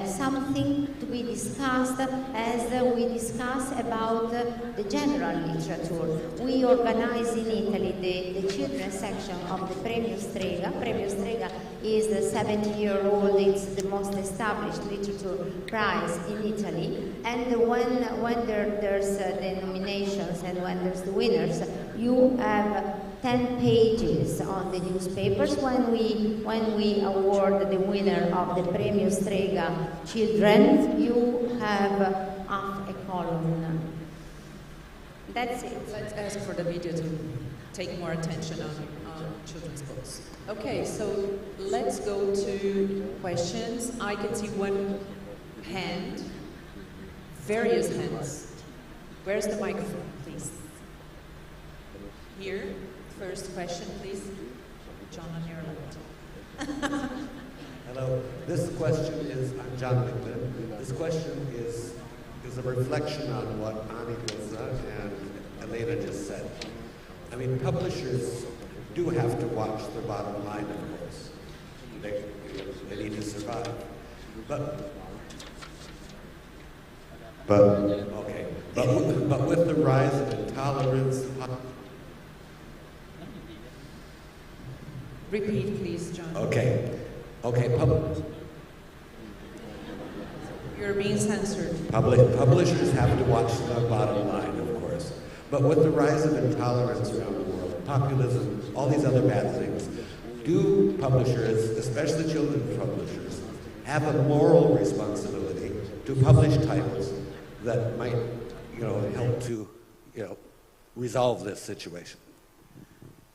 something to be discussed as we discuss about the general literature. We organize in Italy the children's section of the Premio Strega. Premio Strega is the 70-year-old, it's the most established literature prize in Italy. And when there's the nominations and when there's the winners, you have 10 pages on the newspapers. When we award the winner of the Premio Strega Children, you have half a column. That's it. Let's ask for the media to take more attention on children's books. Okay, so let's go to questions. I can see one hand, various hands. Where's the microphone, please? Here. First question, please. John on your left. Hello. This question is, I'm John Wickman. This question is a reflection on what Ani Gilza and Elena just said. I mean, publishers do have to watch their bottom line, of course. They need to survive. But with the rise of intolerance, repeat, please, John. Okay. You're being censored. Publishers have to watch the bottom line, of course. But with the rise of intolerance around the world, populism, all these other bad things, do publishers, especially children's publishers, have a moral responsibility to publish titles that might, help to, resolve this situation?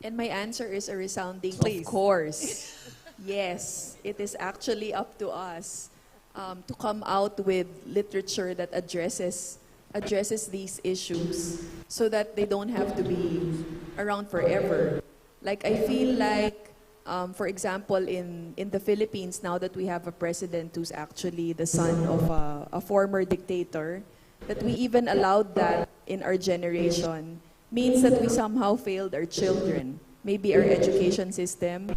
And my answer is a resounding, of course. Yes, it is actually up to us to come out with literature that addresses these issues so that they don't have to be around forever. Like, I feel like, for example, in the Philippines, now that we have a president who's actually the son of a former dictator, that we even allowed that in our generation means that we somehow failed our children. Maybe our education system.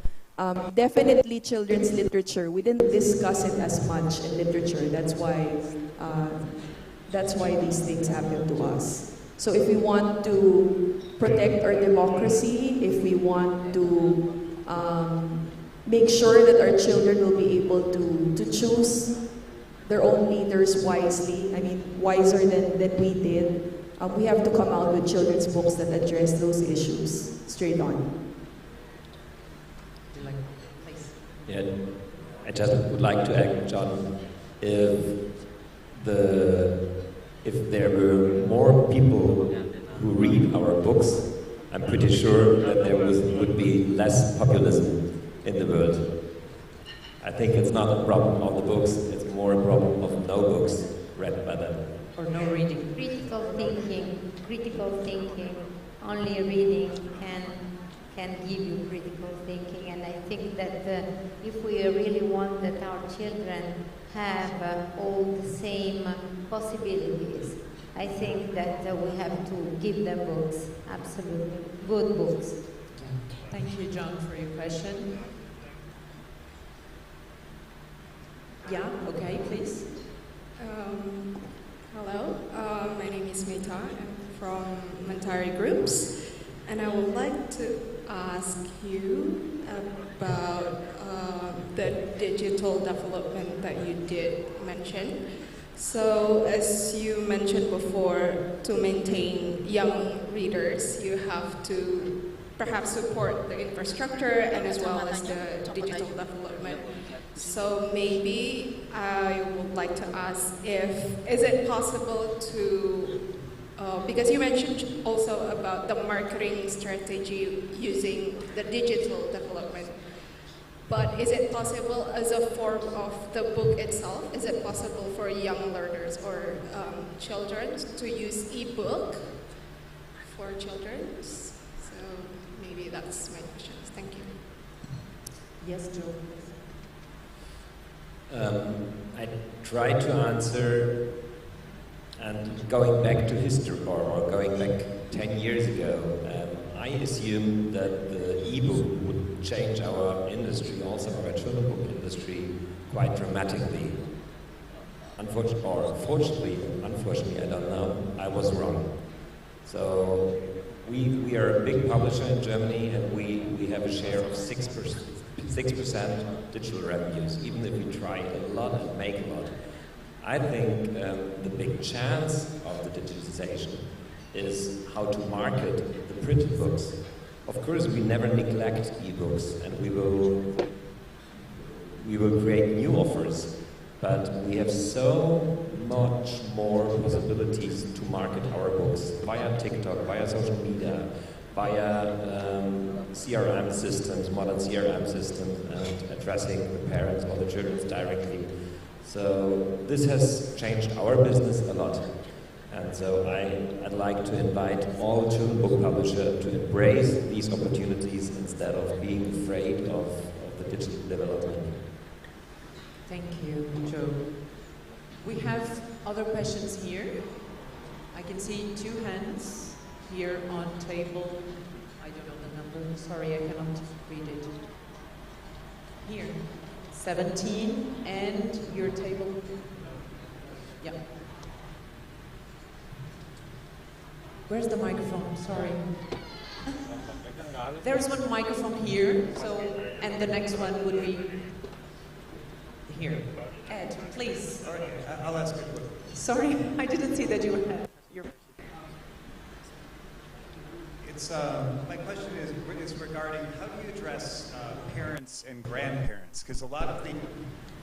Definitely children's literature. We didn't discuss it as much in literature. That's why these things happen to us. So if we want to protect our democracy, if we want to make sure that our children will be able to choose their own leaders wisely, I mean, wiser than we did, we have to come out with children's books that address those issues straight on. Yeah, I just would like to add, John, if there were more people who read our books, I'm pretty sure that there would be less populism. in the world. I think it's not a problem of the books, it's more a problem of no books read by them. Or no reading. Critical thinking, only reading can give you critical thinking, and I think that if we really want that our children have all the same possibilities, I think that we have to give them books, absolutely, good books. Thank you, John, for your question. Yeah, okay, please. Hello, my name is Mita. I'm from Matali Groups, and I would like to ask you about the digital development that you did mention. So, as you mentioned before, to maintain young readers, you have to perhaps support the infrastructure and as well as the digital development. So maybe I would like to ask is it possible to, because you mentioned also about the marketing strategy using the digital development, but is it possible as a form of the book itself, is it possible for young learners or children to use e-book for children? So maybe that's my question. Thank you. Yes, Joe. I try to answer, and going back to history or going back 10 years ago, I assumed that the e-book would change our industry, also our children's book industry, quite dramatically. Unfortunately, I don't know, I was wrong. So we are a big publisher in Germany, and we have a share of 6% digital revenues, even if we try a lot and make a lot. I think the big chance of the digitization is how to market the printed books. Of course, we never neglect e-books, and we will create new offers, but we have so much more possibilities to market our books via TikTok, via social media, via CRM systems, modern CRM systems, and addressing the parents or the children directly. So this has changed our business a lot. And so I'd like to invite all children's book publishers to embrace these opportunities instead of being afraid of the digital development. Thank you, Joe. We have other questions here. I can see 2 hands here on table. I don't know the number. Sorry, I cannot read it. Here, 17, and your table. Yeah. Where's the microphone? Sorry. There is one microphone here, so, and the next one would be here. Ed, please. All right, I'll ask it. Sorry, I didn't see that you had your. It's my question is regarding how do you address parents and grandparents? Because a lot of the,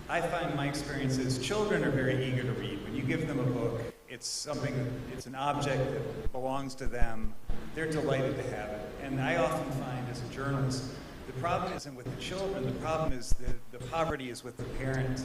I find my experience is children are very eager to read. When you give them a book, it's something, it's an object that belongs to them. They're delighted to have it. And I often find as a journalist, the problem isn't with the children, the problem is the poverty is with the parents.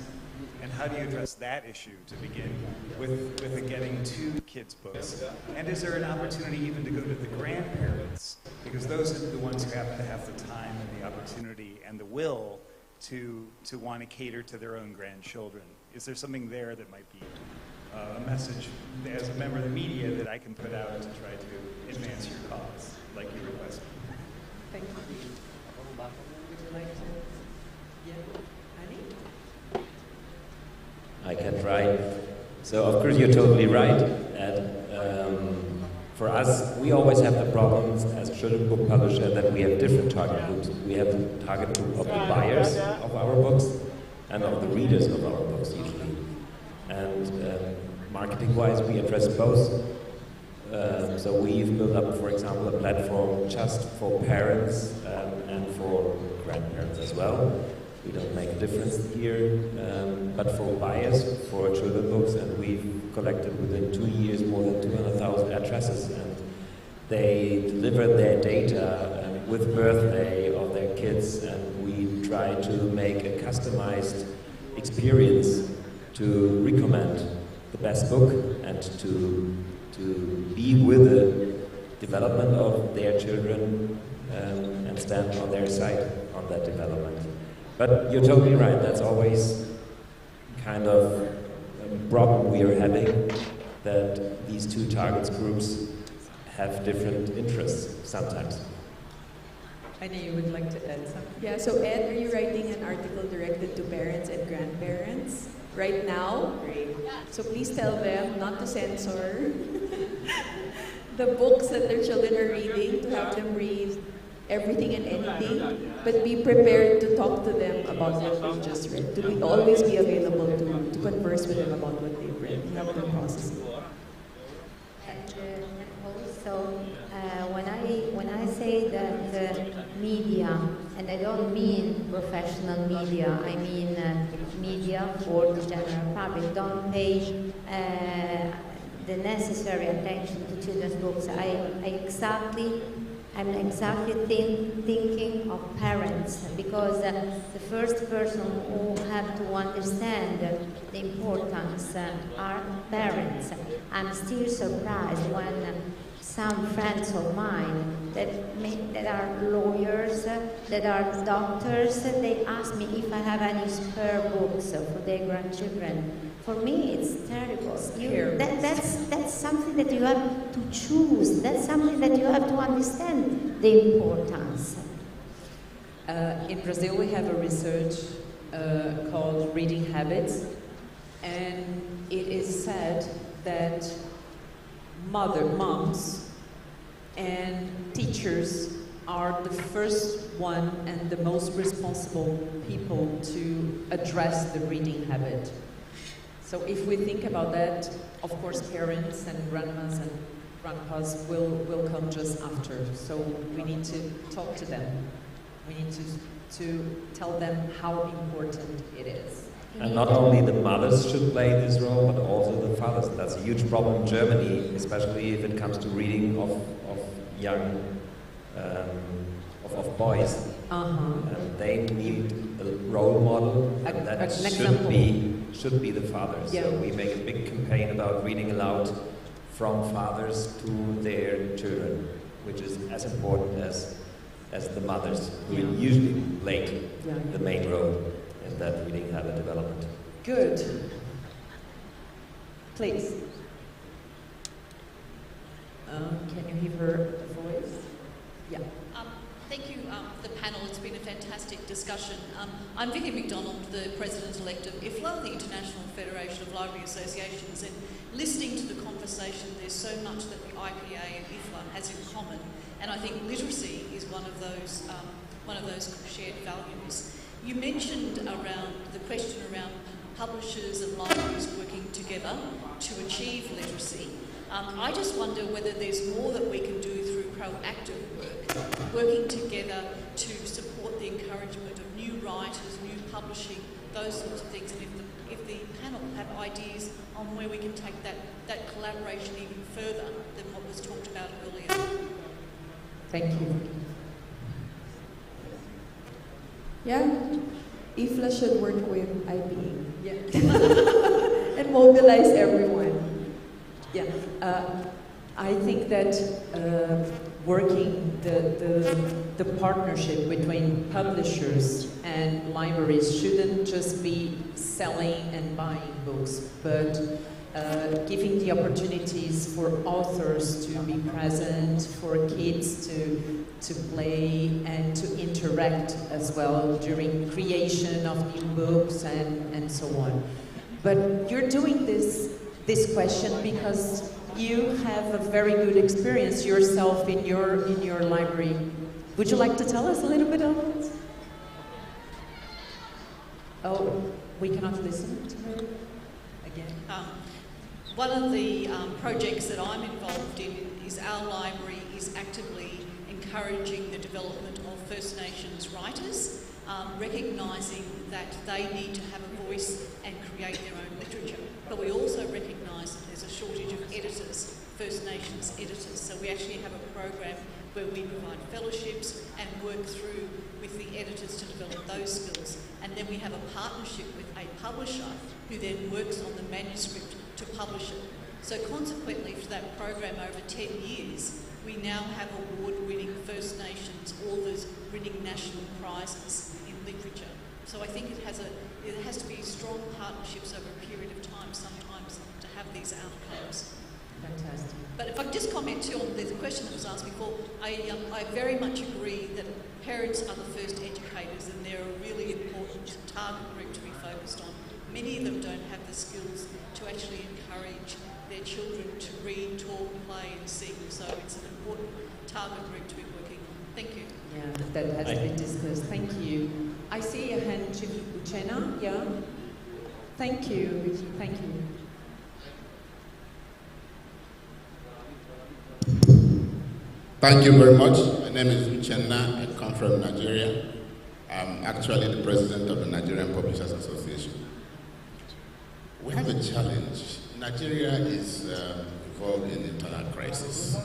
And how do you address that issue to begin with getting to kids' books? And is there an opportunity even to go to the grandparents? Because those are the ones who happen to have the time and the opportunity and the will to want to cater to their own grandchildren. Is there something there that might be a message as a member of the media that I can put out to try to advance your cause, like you requested? Thank you. Would you like to? Yeah. Annie? I can try. So, of course, you're totally right. And for us, we always have the problems as children's book publisher that we have different target groups. We have the target group of the buyers of our books and of the readers of our books usually. And marketing-wise, we address both. So we've built up, for example, a platform just for parents and for grandparents as well. We don't make a difference here, but for buyers, for children's books, and we've collected within 2 years more than 200,000 addresses, and they deliver their data with birthday of their kids, and we try to make a customized experience to recommend the best book and to be with the development of their children and stand on their side on that development. But you're totally right, that's always kind of a problem we are having, that these two target groups have different interests sometimes. I know you would like to add something. Yeah, so Ed, are you writing an article directed to parents and grandparents right now? Great. So please tell them not to censor the books that their children are reading, to have them read everything and anything, but be prepared to talk to them about what they've just read, to always be available to converse with them about what they've read, to help them process it. And also, when I say that media, and I don't mean professional media, I mean media for the general public, don't pay the necessary attention to children's books. I'm exactly thinking of parents, because the first person who have to understand the importance are parents. I'm still surprised when some friends of mine that are lawyers, that are doctors, they ask me if I have any spare books for their grandchildren. For me, it's terrible. That's something that you have to choose. That's something that you have to understand the importance. In Brazil, we have a research called Reading Habits, and it is said that moms and teachers are the first one and the most responsible people to address the reading habit. So if we think about that, of course parents and grandmas and grandpas will come just after. So we need to talk to them. We need to tell them how important it is. And not only the mothers should play this role, but also the fathers. That's a huge problem in Germany, especially if it comes to reading of young, of boys. And they need a role model, and that should be the fathers. Yeah. So we make a big campaign about reading aloud from fathers to their children, which is as important as the mothers, who usually play the main role in that reading habit development. Good. Please. Can you hear her voice? Yeah. Thank you, the panel. It's been a fantastic discussion. I'm Vicky McDonald, the President-elect of IFLA, the International Federation of Library Associations, and listening to the conversation, there's so much that the IPA and IFLA has in common, and I think literacy is one of those shared values. You mentioned around the question around publishers and libraries working together to achieve literacy. I just wonder whether there's more that we can do through proactive work, working together to support the encouragement of new writers, new publishing, those sorts of things. And if the panel have ideas on where we can take that collaboration even further than what was talked about earlier. Thank you. Yeah, IFLA should work with IPA. Yeah. And mobilize everyone. Yeah, I think that working the partnership between publishers and libraries shouldn't just be selling and buying books, but giving the opportunities for authors to be present, for kids to play and to interact as well during creation of new books and so on. But you're doing this question because you have a very good experience yourself in your library. Would you like to tell us a little bit of it? Oh, we cannot listen to her again. One of the projects that I'm involved in is our library is actively encouraging the development of First Nations writers, recognising that they need to have a voice and create their own literature. But we also recognise that there's a shortage of editors First Nations editors. So we actually have a program where we provide fellowships and work through with the editors to develop those skills. And then we have a partnership with a publisher who then works on the manuscript to publish it. So consequently, for that program over 10 years, we now have award-winning First Nations authors winning national prizes in literature. So I think it has to be strong partnerships over a period of time sometimes to have these outcomes. Fantastic. But if I can just comment too on the question that was asked before, I very much agree that parents are the first educators and they're a really important target group to be focused on. Many of them don't have the skills to actually encourage their children to read, talk, play and sing, so it's an important target group to be working on. Thank you. Yeah, that has been discussed. Thank you. I see a hand, Uchenna. Yeah. Thank you. Thank you. Thank you very much. My name is Uchenna. I come from Nigeria. I'm actually the president of the Nigerian Publishers Association. We have a challenge. Nigeria is involved in internal crisis.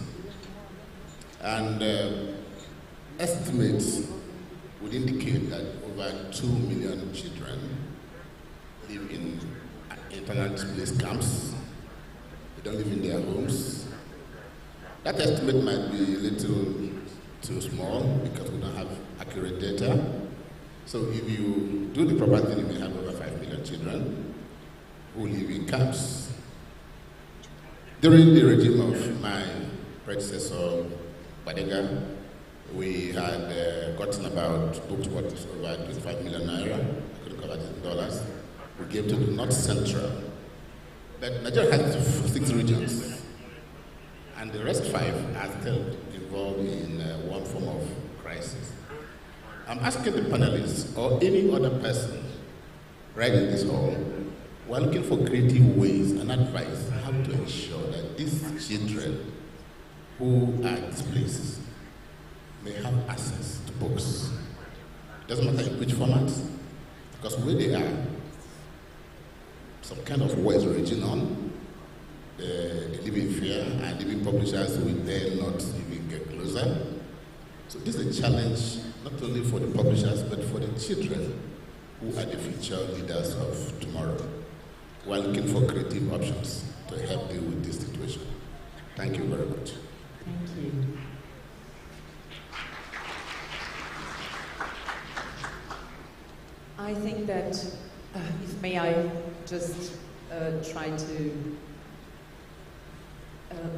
And estimates would indicate that over 2 million children live in internal displaced camps. They don't live in their homes. That estimate might be a little too small because we don't have accurate data. So if you do the proper thing, you may have over 5 million children who live in camps. During the regime of my predecessor, Badega, we had gotten about books worth over 25 million naira. I couldn't convert it in dollars. We gave to the North Central. But Nigeria has 6 regions. And the rest 5 are still involved in one form of crisis. I'm asking the panelists or any other person right in this hall, we're looking for creative ways and advice how to ensure that these children who are displaced may have access to books. It doesn't matter in which format, because where they are, some kind of war is raging on. They live in fear, and even publishers will dare not even get closer. So this is a challenge not only for the publishers, but for the children who are the future leaders of tomorrow. We're looking for creative options to help deal with this situation. Thank you very much. Thank you. I think that, if may I just try to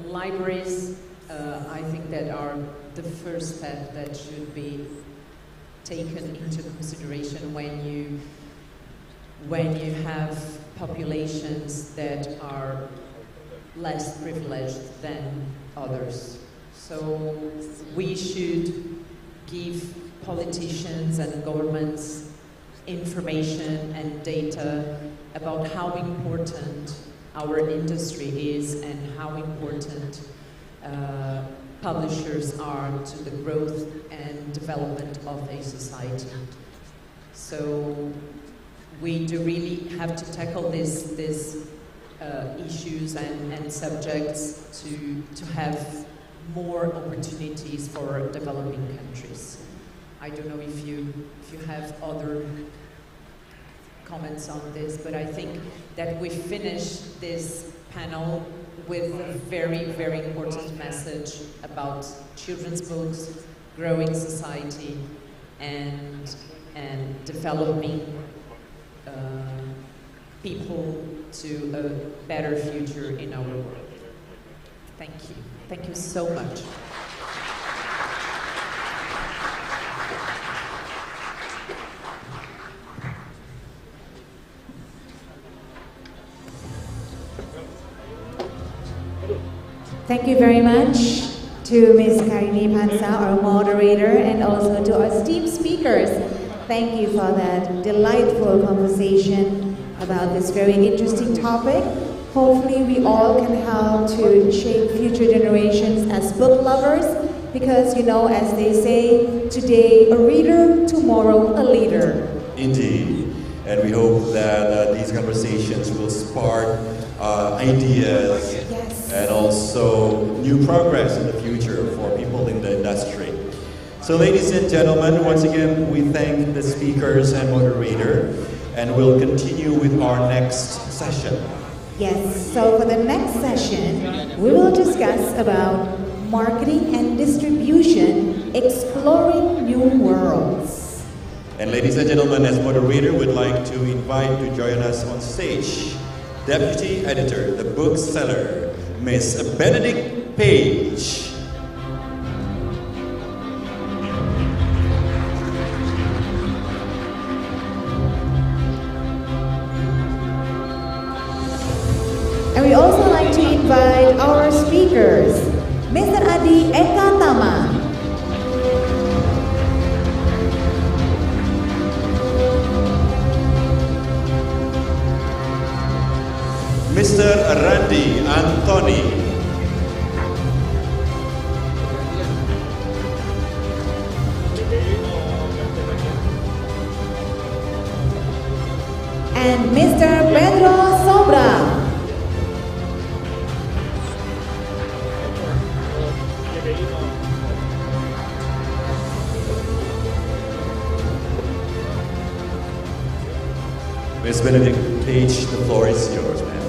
libraries, I think that are the first step that should be taken into consideration when you have populations that are less privileged than others. So we should give politicians and governments information and data about how important our industry is and how important publishers are to the growth and development of a society. So we do really have to tackle these issues and subjects to have more opportunities for developing countries. I don't know if you have other comments on this, but I think that we finished this panel with a very, very important message about children's books, growing society, and developing people to a better future in our world. Thank you. Thank you so much. Thank you very much to Ms. Karini Pansa, our moderator, and also to our esteemed speakers. Thank you for that delightful conversation about this very interesting topic. Hopefully we all can help to shape future generations as book lovers, because, you know, as they say, today a reader, tomorrow a leader. Indeed. And we hope that these conversations will spark ideas. Yes. and also new progress in the future for people in the industry. So ladies and gentlemen, once again, we thank the speakers and moderator, and we'll continue with our next session. Yes, so for the next session, we will discuss about marketing and distribution, exploring new worlds. And ladies and gentlemen, as moderator, we'd like to invite to join us on stage, Deputy Editor, the bookseller, Miss Benedict Page. And we also like to invite our speakers, Mr. Adi Ekatama, Mr. Randy Anthony, and Mr. Pedro Sobra. Miss Benedict Page, the floor is yours, ma'am.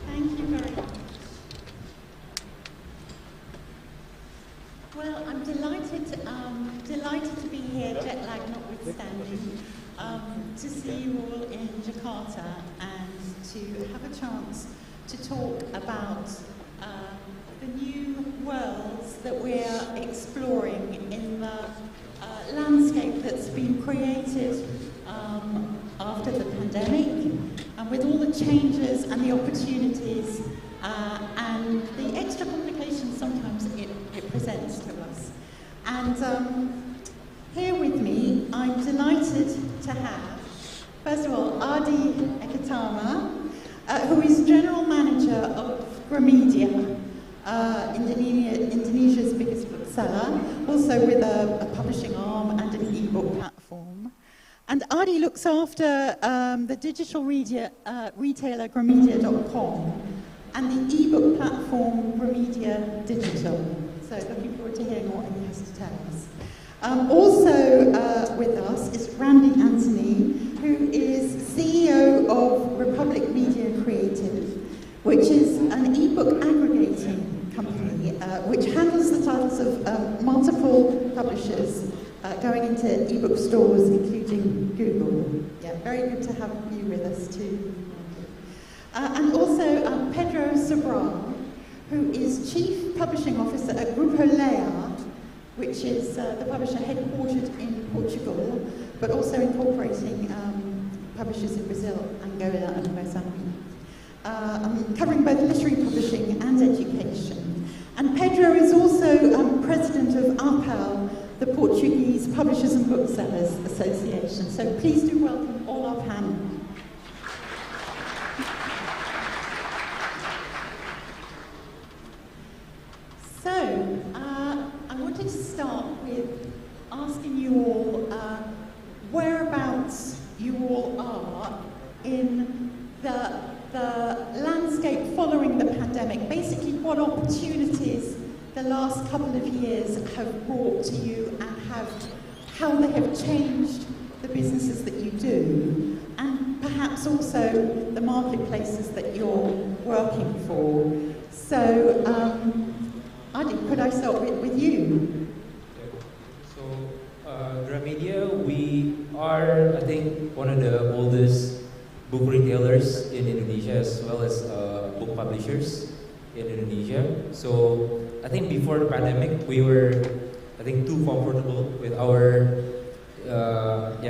Thank you very much. Well, I'm delighted to be here, jet lag notwithstanding, to see you all in Jakarta and to have a chance to talk about the new worlds that we're exploring in the landscape that's been created after the pandemic, and with all the changes and the opportunities and the extra complications sometimes it presents to us. And here with me, I'm delighted to have, first of all, Adi Ekatama, who is General Manager of Gramedia, Indonesia's biggest bookseller, also with a publishing arm and an e-book platform. And Adi looks after the digital retailer Gramedia.com and the e-book platform Gramedia Digital. So looking forward to hearing what he has to tell us. Also with us is Randy Anthony, who is CEO of Republic Media Creative, which is an e-book aggregating company which handles the titles of multiple publishers going into e-book stores, including Google. Yeah, very good to have you with us too. And also Pedro Sobral, who is Chief Publishing Officer at Grupo Layanan, which is the publisher headquartered in Portugal, but also incorporating publishers in Brazil, Angola and Mozambique, covering both literary publishing and education. And Pedro is also president of APAL, the Portuguese Publishers and Booksellers Association. So please do welcome all our panel. So, I wanted to start with asking you all whereabouts you all are in the landscape following the pandemic. Basically, what opportunities the last couple of years have brought to you and how they have changed the businesses that you do, and perhaps also the marketplaces that you're working for. So, Adi, could I start with you? So, Gramedia, we are, I think, one of the oldest book retailers in Indonesia, as well as book publishers in Indonesia. So, I think before the pandemic, we were, I think, too comfortable with our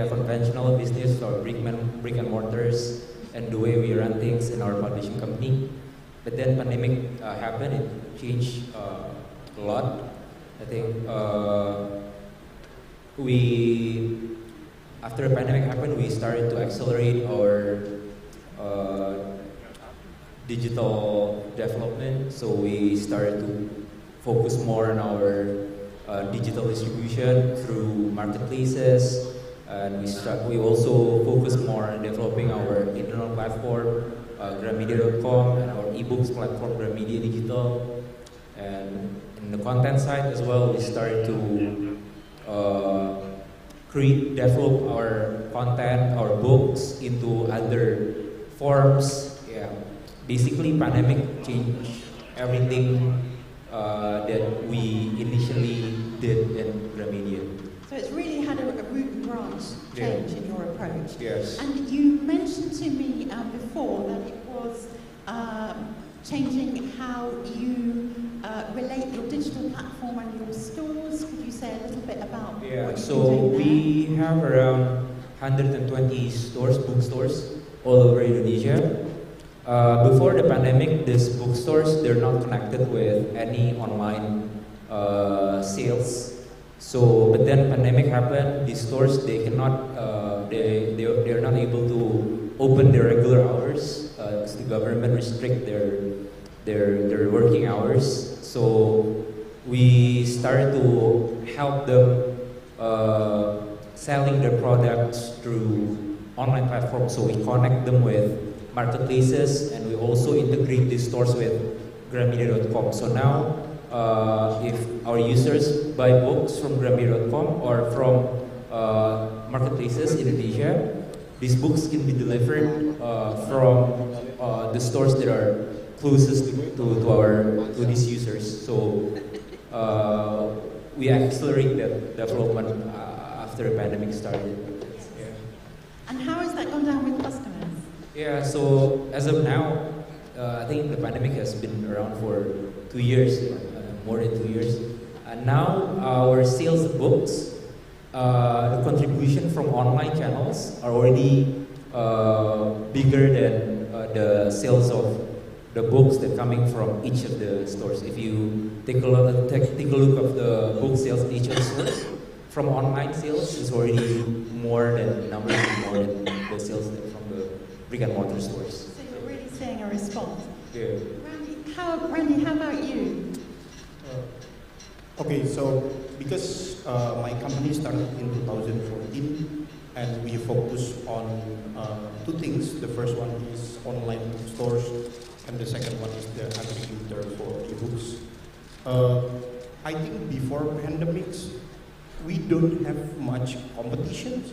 conventional business or brick and mortars and the way we run things in our publishing company. But then pandemic happened, it changed a lot. I think after the pandemic happened, we started to accelerate our digital development. So we started to focus more on our digital distribution through marketplaces, And we also focus more on developing our internal platform, Gramedia.com, and our ebooks platform, Gramedia Digital. And in the content side as well, we started to develop our content, our books into other forms. Yeah, basically, pandemic changed everything that we initially did in Gramedia. So it's really had a root and branch change in your approach. Yes. And you mentioned to me before that it was changing how you relate your digital platform and your stores. Could you say a little bit about what you've so been doing we have around 120 stores, bookstores, all over Indonesia. Before the pandemic, these bookstores, they're not connected with any online sales. So, but then pandemic happened, these stores, they cannot, they're not able to open their regular hours because the government restrict their working hours. So we started to help them selling their products through online platforms. So we connect them with marketplaces, and we also integrate these stores with Gramedia.com. So now, if our users buy books from Gramedia.com or from marketplaces in Indonesia, these books can be delivered from the stores that are closest to these users. So we accelerate that development after the pandemic started. Yeah. And how has that gone down with customers? Yeah, so as of now, I think the pandemic has been around for 2 years, more than 2 years. And now our sales of books, the contribution from online channels are already bigger than the sales of the books that coming from each of the stores. If you take a look of the book sales in each of the stores, from online sales is already more than the sales from the brick and mortar stores. So you're really seeing a response. Yeah. Randy, how about you? Okay, so because my company started in 2014 and we focus on 2 things. The first one is online bookstores and the second one is the aggregator for ebooks. I think before pandemics, we don't have much competition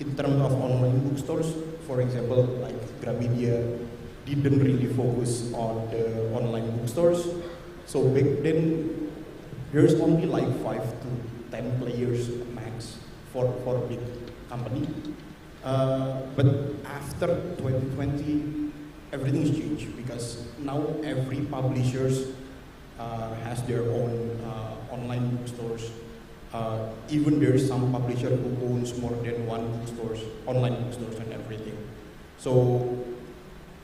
in terms of online bookstores. For example, like Gramedia didn't really focus on the online bookstores. So back then, there's only like 5 to 10 players max for a big company. But after 2020, everything's changed because now every publishers has their own online bookstores. Even there's some publisher who owns more than 1 bookstores, online bookstores and everything. So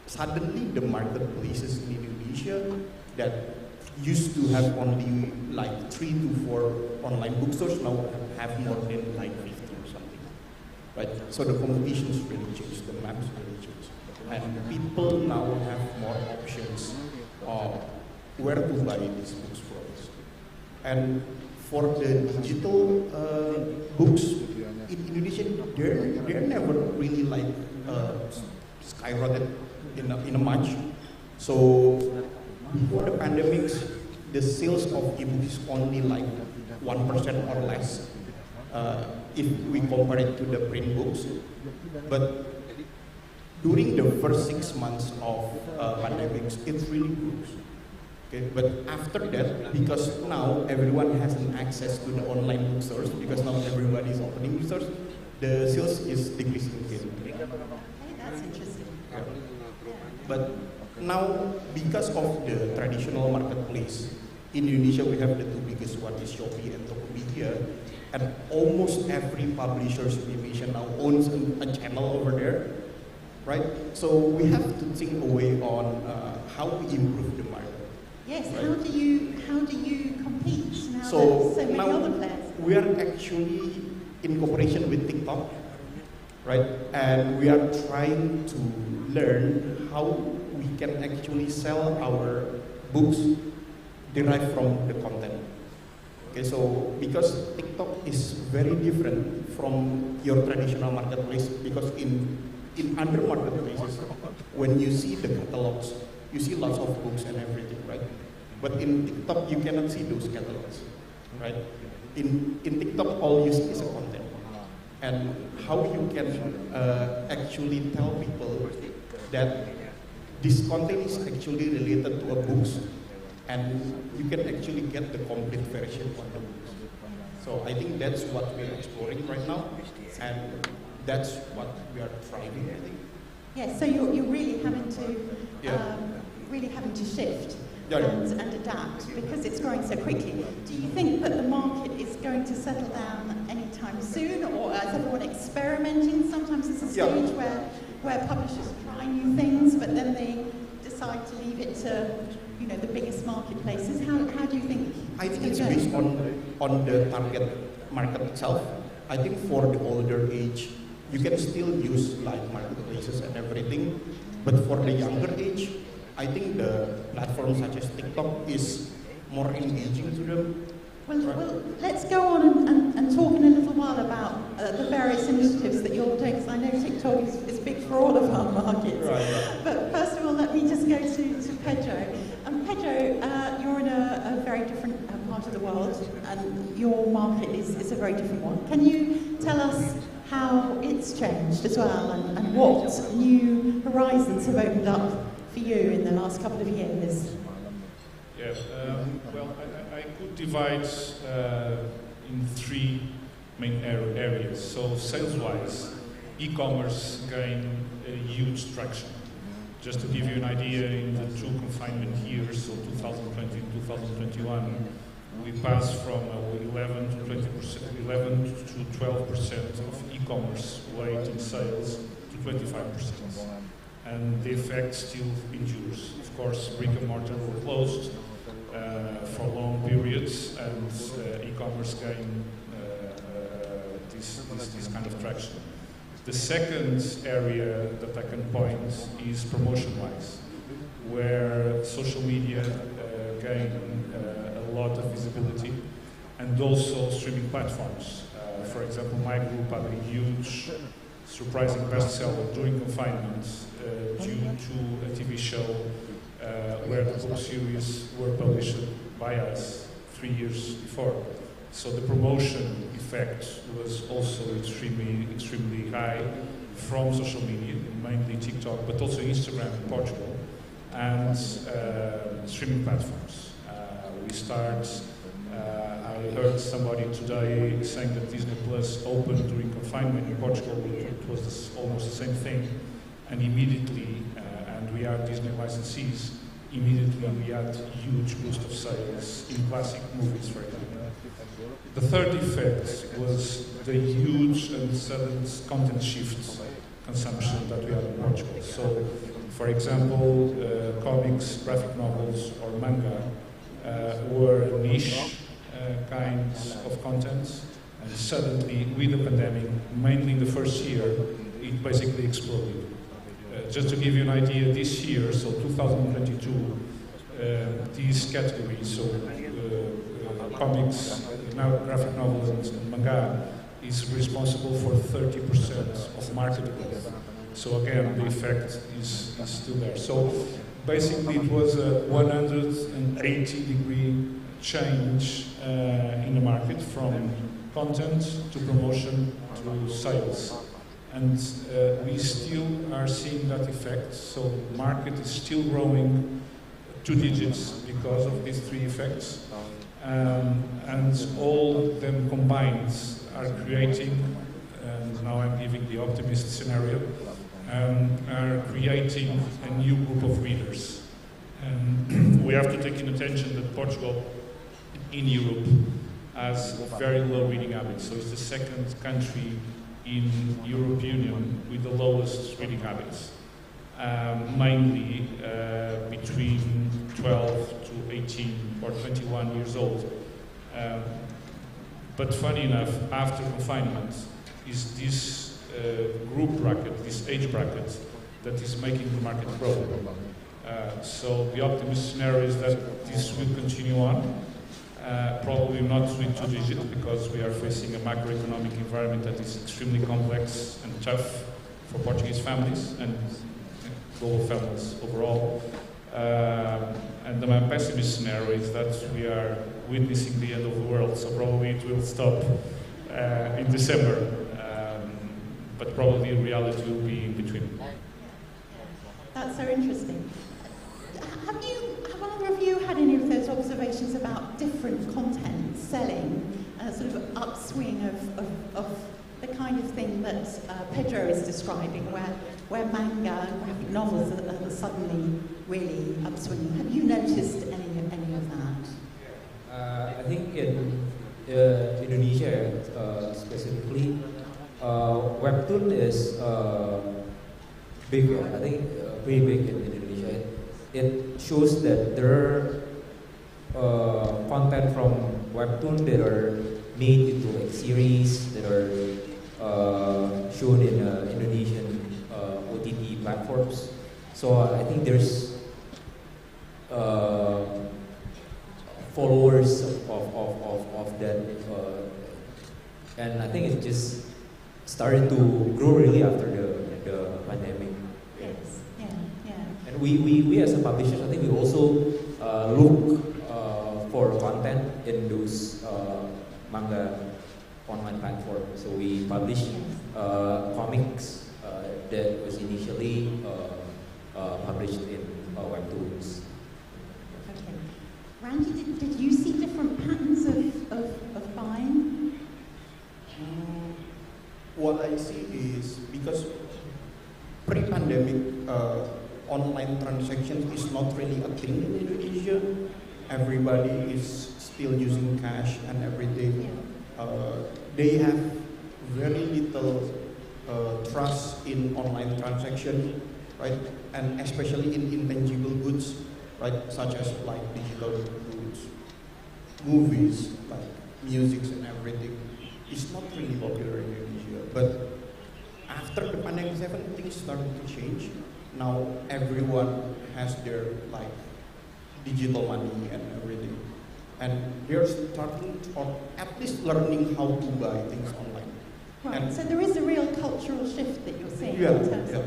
suddenly the marketplaces in Indonesia that used to have only like 3 to 4 online bookstores now have more than like 50 or something, right? So the competition's really changed, the maps really changed, and people now have more options of where to buy these books from. And for the digital books in Indonesia, they're never really like skyrocketed in a much. So before the pandemics, the sales of ebooks is only like 1% or less if we compare it to the print books. But during the first 6 months of pandemics, it really grows. Okay, but after that, because now everyone has an access to the online bookstores, because now everybody is opening bookstores, the sales is decreasing again. Okay, that's interesting. Yeah. But now, because of the traditional marketplace, in Indonesia we have the 2 biggest one is Shopee and Tokopedia, and almost every publisher in Indonesia now owns a channel over there, right? So we have to think a way on how we improve the market. Yes, right? How do you compete now So that so many now other players? we are actually in cooperation with TikTok, right? And we are trying to learn how we can actually sell our books derived from the content. Okay, so because TikTok is very different from your traditional marketplace, because in other marketplaces, when you see the catalogs, you see lots of books and everything, right? But in TikTok, you cannot see those catalogs, right? In TikTok, all you see is a content. And how you can actually tell people that this content is actually related to a book, and you can actually get the complete version of the book. So I think that's what we're exploring right now, and that's what we are trying, I think. Yes, so you're really having to shift and adapt because it's growing so quickly. Do you think that the market is going to settle down anytime soon, or is everyone experimenting? Sometimes it's a stage where publishers try new things, but then they decide to leave it to the biggest marketplaces. How do you think? I think it's based on the target market itself. I think for the older age, you can still use like marketplaces and everything, but for the younger age, I think the platforms such as TikTok is more engaging to them. Well, let's go on and talk in a little while about the various initiatives that you're doing, because I know TikTok is big for all of our markets. Right. But first of all, let me just go to Pedro. Pedro, you're in a very different part of the world, and your market is a very different one. Can you tell us how it's changed as well, and what new horizons have opened up for you in the last couple of years? Yes, well, I could divide in three main areas. So sales-wise, e-commerce gained a huge traction. Just to give you an idea, in the two confinement years, so 2020 and 2021, we passed from 11 to 12% of e-commerce weight in sales to 25%. And the effect still endures. Of course, brick and mortar were closed for long periods, and e-commerce gained this kind of traction. The second area that I can point is promotion-wise, where social media gained a lot of visibility, and also streaming platforms. For example, my group had a huge, surprising bestseller during confinement due to a TV show where the book series were published by us 3 years before. So the promotion effect was also extremely high from social media, mainly TikTok, but also Instagram in Portugal, and streaming platforms. I heard somebody today saying that Disney Plus opened during confinement in Portugal. It was almost the same thing, and immediately, and we are Disney licensees, immediately we had a huge boost of sales in classic movies, for example. The third effect was the huge and sudden content shift consumption that we had in Portugal. So, for example, comics, graphic novels, or manga were niche kinds of content, and suddenly, with the pandemic, mainly in the first year, it basically exploded. Just to give you an idea, this year, so 2022, these categories, so comics, graphic novels, and manga, is responsible for 30% of market growth. So again, the effect is still there. So basically, it was a 180-degree change in the market, from content to promotion to sales. And we still are seeing that effect. So the market is still growing 2 digits because of these 3 effects. And all of them combined are creating, and now I'm giving the optimist scenario, are creating a new group of readers. And we have to take in attention that Portugal in Europe has very low reading habits. So it's the second country in European Union with the lowest reading habits, mainly between 12 to 18 or 21 years old. But funny enough, after confinement, is this group bracket, this age bracket, that is making the market grow. So the optimist scenario is that this will continue on, Probably not with two-digit because we are facing a macroeconomic environment that is extremely complex and tough for Portuguese families and global families overall. And the pessimist scenario is that we are witnessing the end of the world, so probably it will stop in December, but probably reality will be in between. That's so interesting. Have either of you had any of those observations about different content selling, a sort of upswing of the kind of thing that Pedro is describing, where manga and graphic novels are suddenly really upswinging? Have you noticed any of that? I think in Indonesia specifically, webtoon is big. I think pretty big in Indonesia. It shows that there are content from webtoon that are made into like series that are shown in Indonesian OTT platforms. So I think there's followers of that, and I think it just started to grow really after the pandemic. Yes, yeah. And we as a publishers, I think we also look for content in those manga online platforms. So we publish comics that was initially published in webtoons. Okay. Randy, did you see different patterns of buying? What I see is because pre-pandemic online transaction is not really a thing in Indonesia. Everybody is still using cash and everything. They have very little trust in online transaction, right? And especially in intangible goods, right? Such as like digital goods, movies, like music and everything. It's not really popular in Indonesia. But after the pandemic, things started to change. Now everyone has their like digital money and everything. And they're starting to, or at least learning how to buy things online. Right, and so there is a real cultural shift that you're seeing in terms of...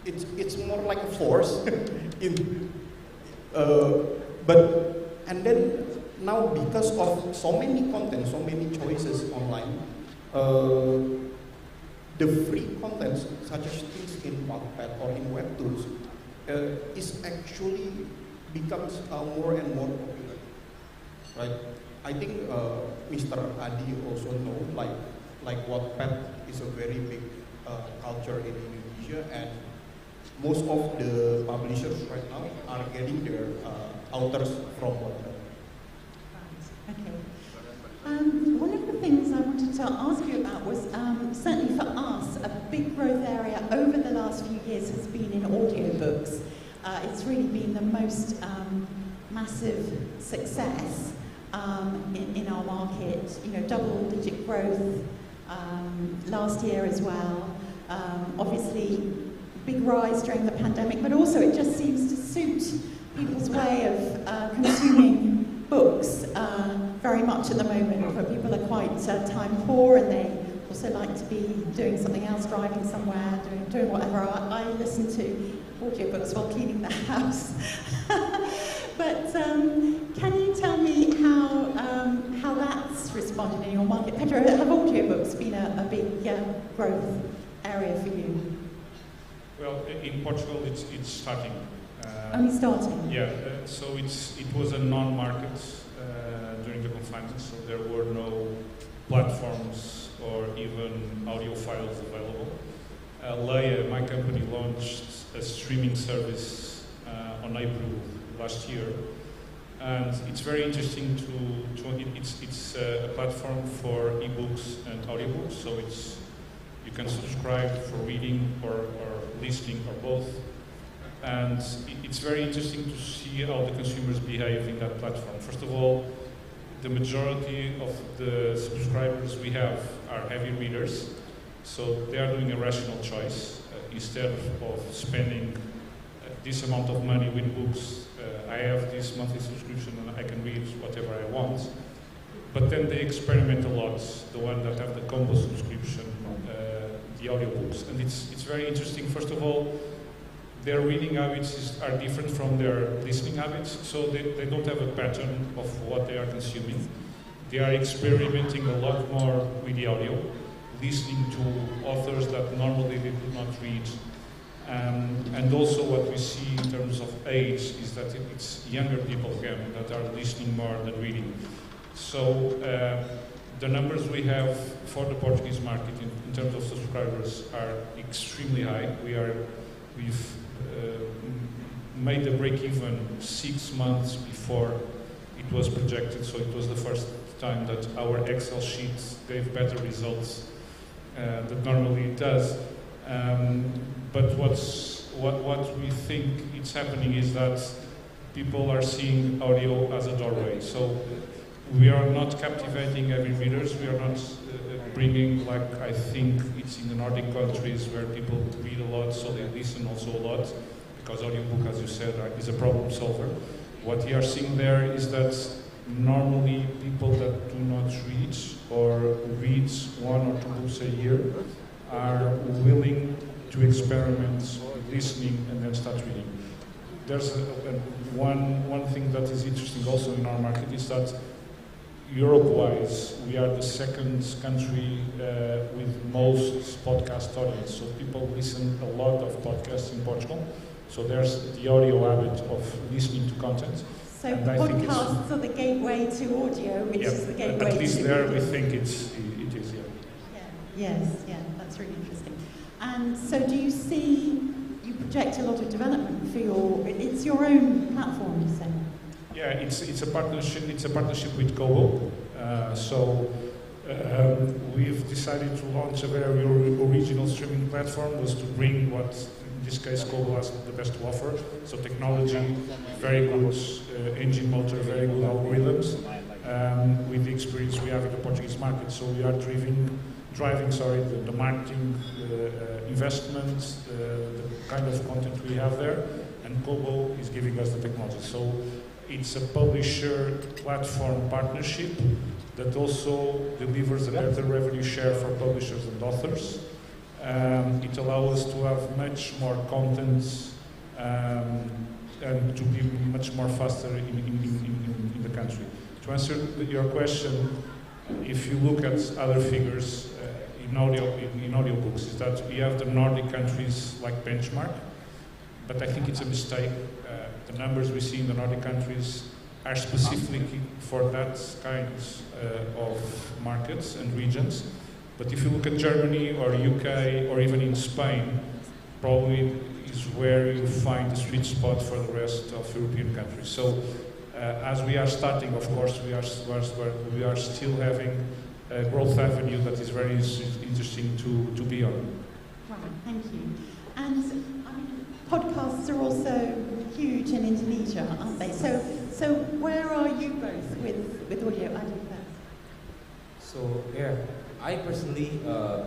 It's more like a force. And then now because of so many content, so many choices online, the free content such as things in Wattpad or in webtoons is actually becomes more and more popular. Right? I think Mr. Adi also know like Wattpad is a very big culture in Indonesia, and most of the publishers right now are getting their authors from Wattpad. Okay. One of the things I wanted to ask you about was, certainly for us, a big growth area over the last few years has been in audiobooks. It's really been the most massive success in our market. You know, double-digit growth last year as well. Obviously, big rise during the pandemic, but also it just seems to suit people's way of consuming books very much at the moment, where people are quite time poor and they also like to be doing something else, driving somewhere, doing whatever. I listen to audiobooks while cleaning the house. But can you tell me how that's responded in your market? Pedro, have audiobooks been a big growth area for you? Well, in Portugal, it's starting. Only starting? Yeah, so it was a non-market during the confinement, so there were no platforms or even audio files available. Leia, my company, launched a streaming service on April last year, and it's very interesting it's a platform for ebooks and audiobooks, so you can subscribe for reading or listening or both. And it's very interesting to see how the consumers behave in that platform. First of all, the majority of the subscribers we have are heavy readers, so they are doing a rational choice. Instead of spending this amount of money with books, I have this monthly subscription and I can read whatever I want. But then they experiment a lot, the one that have the combo subscription, the audiobooks. And it's very interesting. First of all, their reading habits are different from their listening habits, so they don't have a pattern of what they are consuming. They are experimenting a lot more with the audio, listening to authors that normally they do not read. And also what we see in terms of age is that it's younger people again that are listening more than reading. So the numbers we have for the Portuguese market in terms of subscribers are extremely high. We've made the break-even 6 months before it was projected, so it was the first time that our Excel sheets gave better results than normally it does. But what we think is happening is that people are seeing audio as a doorway. So we are not captivating every readers. We are not bringing, like I think it's in the Nordic countries where people read a lot, so they listen also a lot, because audiobook, as you said, is a problem solver. What we are seeing there is that normally people that do not read or read 1 or 2 books a year are willing to experiment with listening and then start reading. There's one thing that is interesting also in our market is that Europe-wise, we are the second country with most podcast audience. So people listen a lot of podcasts in Portugal. So there's the audio habit of listening to content. So podcasts are the gateway to audio, which is the gateway to... At least there we think it is, Yes, that's really interesting. And so do you see, you project a lot of development for it's your own platform, you say? Yeah, it's a partnership. It's a partnership with Kobo. We've decided to launch a very original streaming platform, was to bring what, in this case, Kobo has the best to offer. So technology, very good engine motor, very good algorithms, with the experience we have in the Portuguese market. So we are driving the marketing investments, the kind of content we have there, and Kobo is giving us the technology. So it's a publisher platform partnership that also delivers a better revenue share for publishers and authors. It allows us to have much more content and to be much more faster in the country. To answer your question, if you look at other figures in audiobooks, is that we have the Nordic countries like benchmark, but I think it's a mistake. The numbers we see in the Nordic countries are specifically for that kind of markets and regions. But if you look at Germany or UK or even in Spain, probably is where you find the sweet spot for the rest of European countries. So as we are starting, of course, we are still having a growth avenue that is very interesting to be on. Right, thank you. And I mean, podcasts are also huge in Indonesia, aren't they? So where are you both with audio? I do first. So yeah, I personally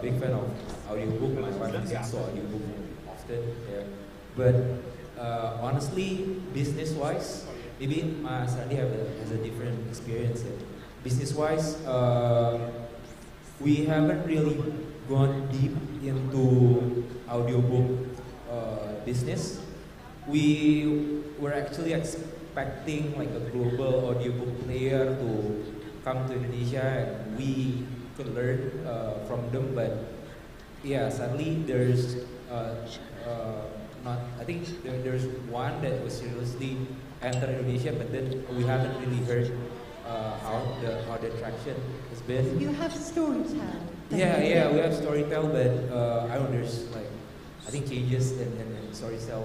big fan of audiobook. My wife listens to audiobook often. Yeah. But honestly, business-wise, maybe Sandy has a different experience. Business-wise, we haven't really gone deep into audiobook business. We were actually expecting like a global audiobook player to come to Indonesia and we could learn from them, but yeah, sadly there's not. I think there's one that was seriously entered Indonesia, but then we haven't really heard how the traction has been. You have Storytel. Yeah, we have Storytel, but I don't know, there's like I think changes and Storytel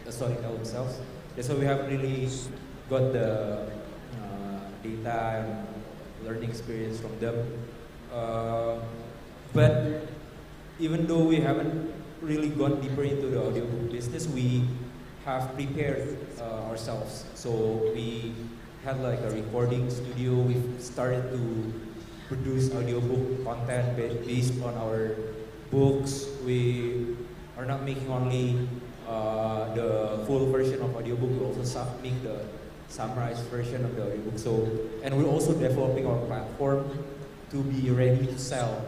themselves. That's why we haven't really got the data and learning experience from them. But even though we haven't really gone deeper into the audiobook business, we have prepared ourselves. So we had like a recording studio. We've started to produce audiobook content based on our books. We are not making only the full version of audiobook. We also make the summarized version of the audiobook. So, and we're also developing our platform to be ready to sell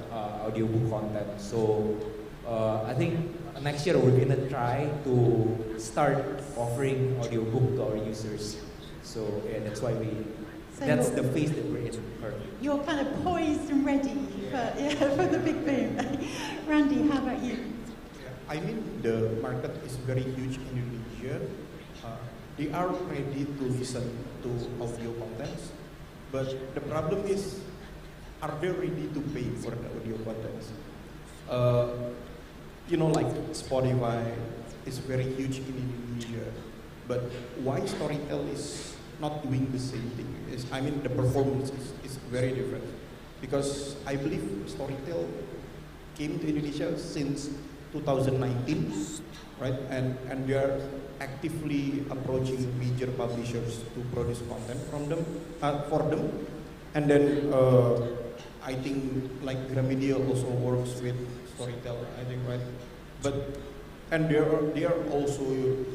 audiobook content. So, I think next year we're gonna try to start offering audiobook to our users. So, yeah, that's why that's the phase that we're in currently. You're kind of poised and ready for the big boom. Randy, how about you? I mean, the market is very huge in Indonesia. They are ready to listen to audio contents, but the problem is, are they ready to pay for the audio contents? You know, like Spotify is very huge in Indonesia, but why Storytel is not doing the same thing? I mean, the performance is very different, because I believe Storytel came to Indonesia since 2019, right? And they are actively approaching major publishers to produce content from them, for them. And then I think like Gramedia also works with Storytel, I think, right? And they are also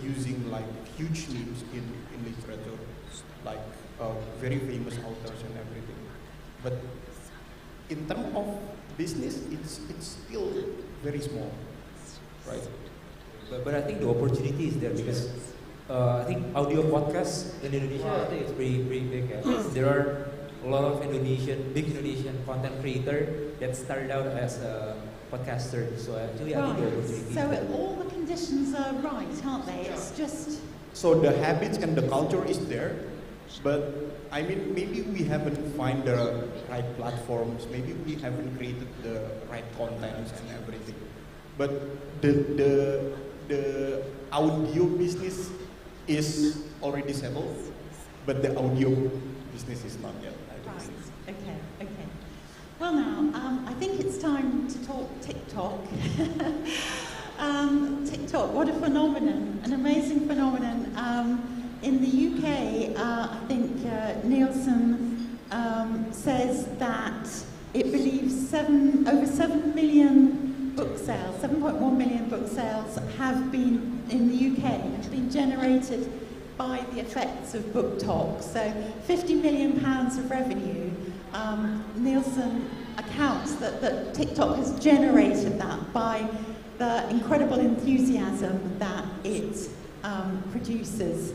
using like huge names in literature, like very famous authors and everything. But in terms of business, it's still very small, right? But I think the opportunity is there, because I think audio podcasts in Indonesia, I think it's pretty big. There are a lot of big Indonesian content creator that started out as a podcaster. So actually, I think the opportunity. So all the conditions are right, aren't they? It's just. So the habits and the culture is there, but I mean, maybe we haven't find the right platforms. Maybe we haven't created the right contents and everything. But the audio business is already settled, but the audio business is not yet. Right. Okay. Well, now I think it's time to talk TikTok. TikTok, what a phenomenon! An amazing phenomenon. In the UK, I think Nielsen says that it believes over 7 million book sales, 7.1 million book sales have been in the UK, have been generated by the effects of BookTok. So £50 million of revenue. Nielsen accounts that TikTok has generated that by the incredible enthusiasm that it produces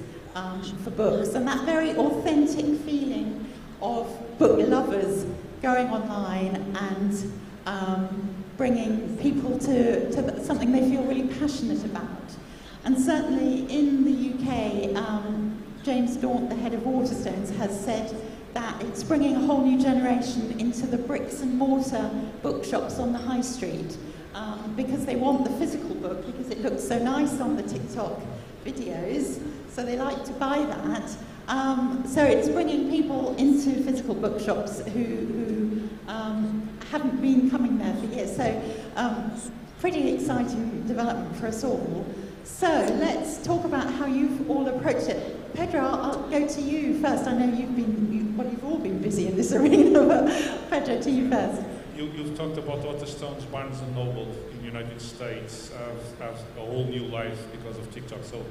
for books, and that very authentic feeling of book lovers going online and bringing people to something they feel really passionate about. And certainly in the UK, James Daunt, the head of Waterstones, has said that it's bringing a whole new generation into the bricks and mortar bookshops on the high street, because they want the physical book, because it looks so nice on the TikTok videos, so they like to buy that. So it's bringing people into physical bookshops who haven't been coming there for years. So pretty exciting development for us all. So let's talk about how you've all approached it. Pedro, I'll go to you first. I know you've all been busy in this arena, but Pedro, to you first. You've talked about Waterstones, Barnes & Noble in the United States have a whole new life because of TikTok. So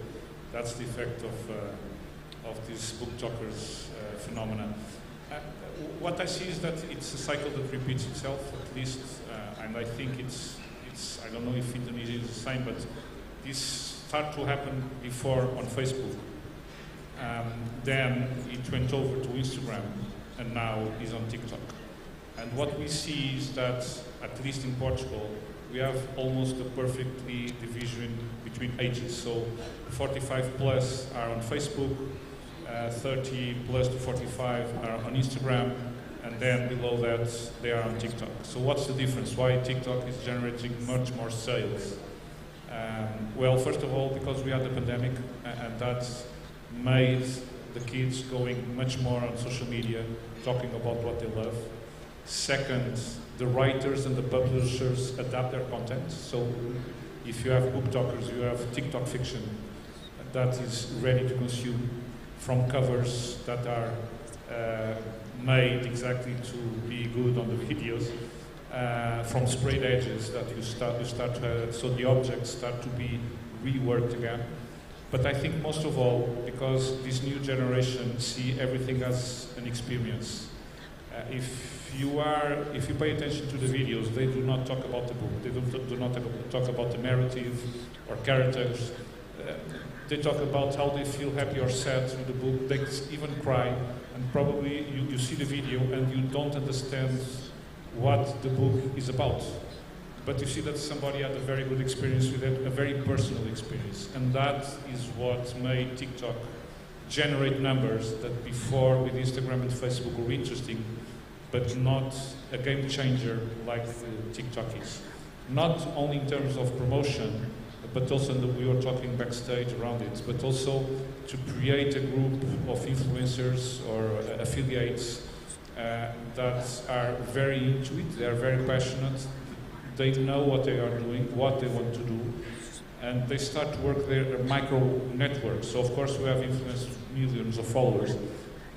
that's the effect of this BookTokers phenomenon. What I see is that it's a cycle that repeats itself, at least, and I think it's I don't know if Indonesia is the same, but this started to happen before on Facebook. Then it went over to Instagram, and now is on TikTok. And what we see is that, at least in Portugal, we have almost a perfectly division between ages. So 45 plus are on Facebook, 30 plus to 45 are on Instagram, and then below that they are on TikTok. So what's the difference? Why TikTok is generating much more sales? Well, first of all, because we had the pandemic, and that made the kids going much more on social media, talking about what they love. Second, the writers and the publishers adapt their content. So if you have BookTokers, you have TikTok fiction that is ready to consume, from covers that are made exactly to be good on the videos, from sprayed edges that you start so the objects start to be reworked again. But I think most of all, because this new generation see everything as an experience. If you pay attention to the videos, they do not talk about the book. They do not talk about the narrative or characters. They talk about how they feel happy or sad through the book. They even cry. And probably you see the video and you don't understand what the book is about. But you see that somebody had a very good experience with it, a very personal experience. And that is what made TikTok generate numbers that before with Instagram and Facebook were interesting, but not a game changer like TikTok is. Not only in terms of promotion, but also we were talking backstage around it, but also to create a group of influencers or affiliates that are very into it, they are very passionate, they know what they are doing, what they want to do, and they start to work their micro networks. So of course we have influenced millions of followers,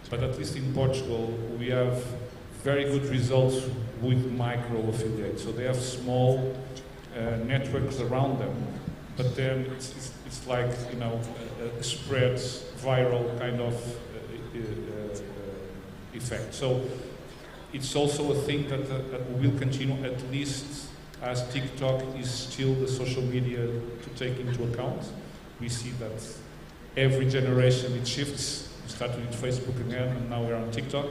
but at least in Portugal we have very good results with micro affiliates. So they have small networks around them, but then it's like, you know, a spread viral kind of effect. So it's also a thing that will continue, at least as TikTok is still the social media to take into account. We see that every generation it shifts. We started with Facebook again, and now we're on TikTok.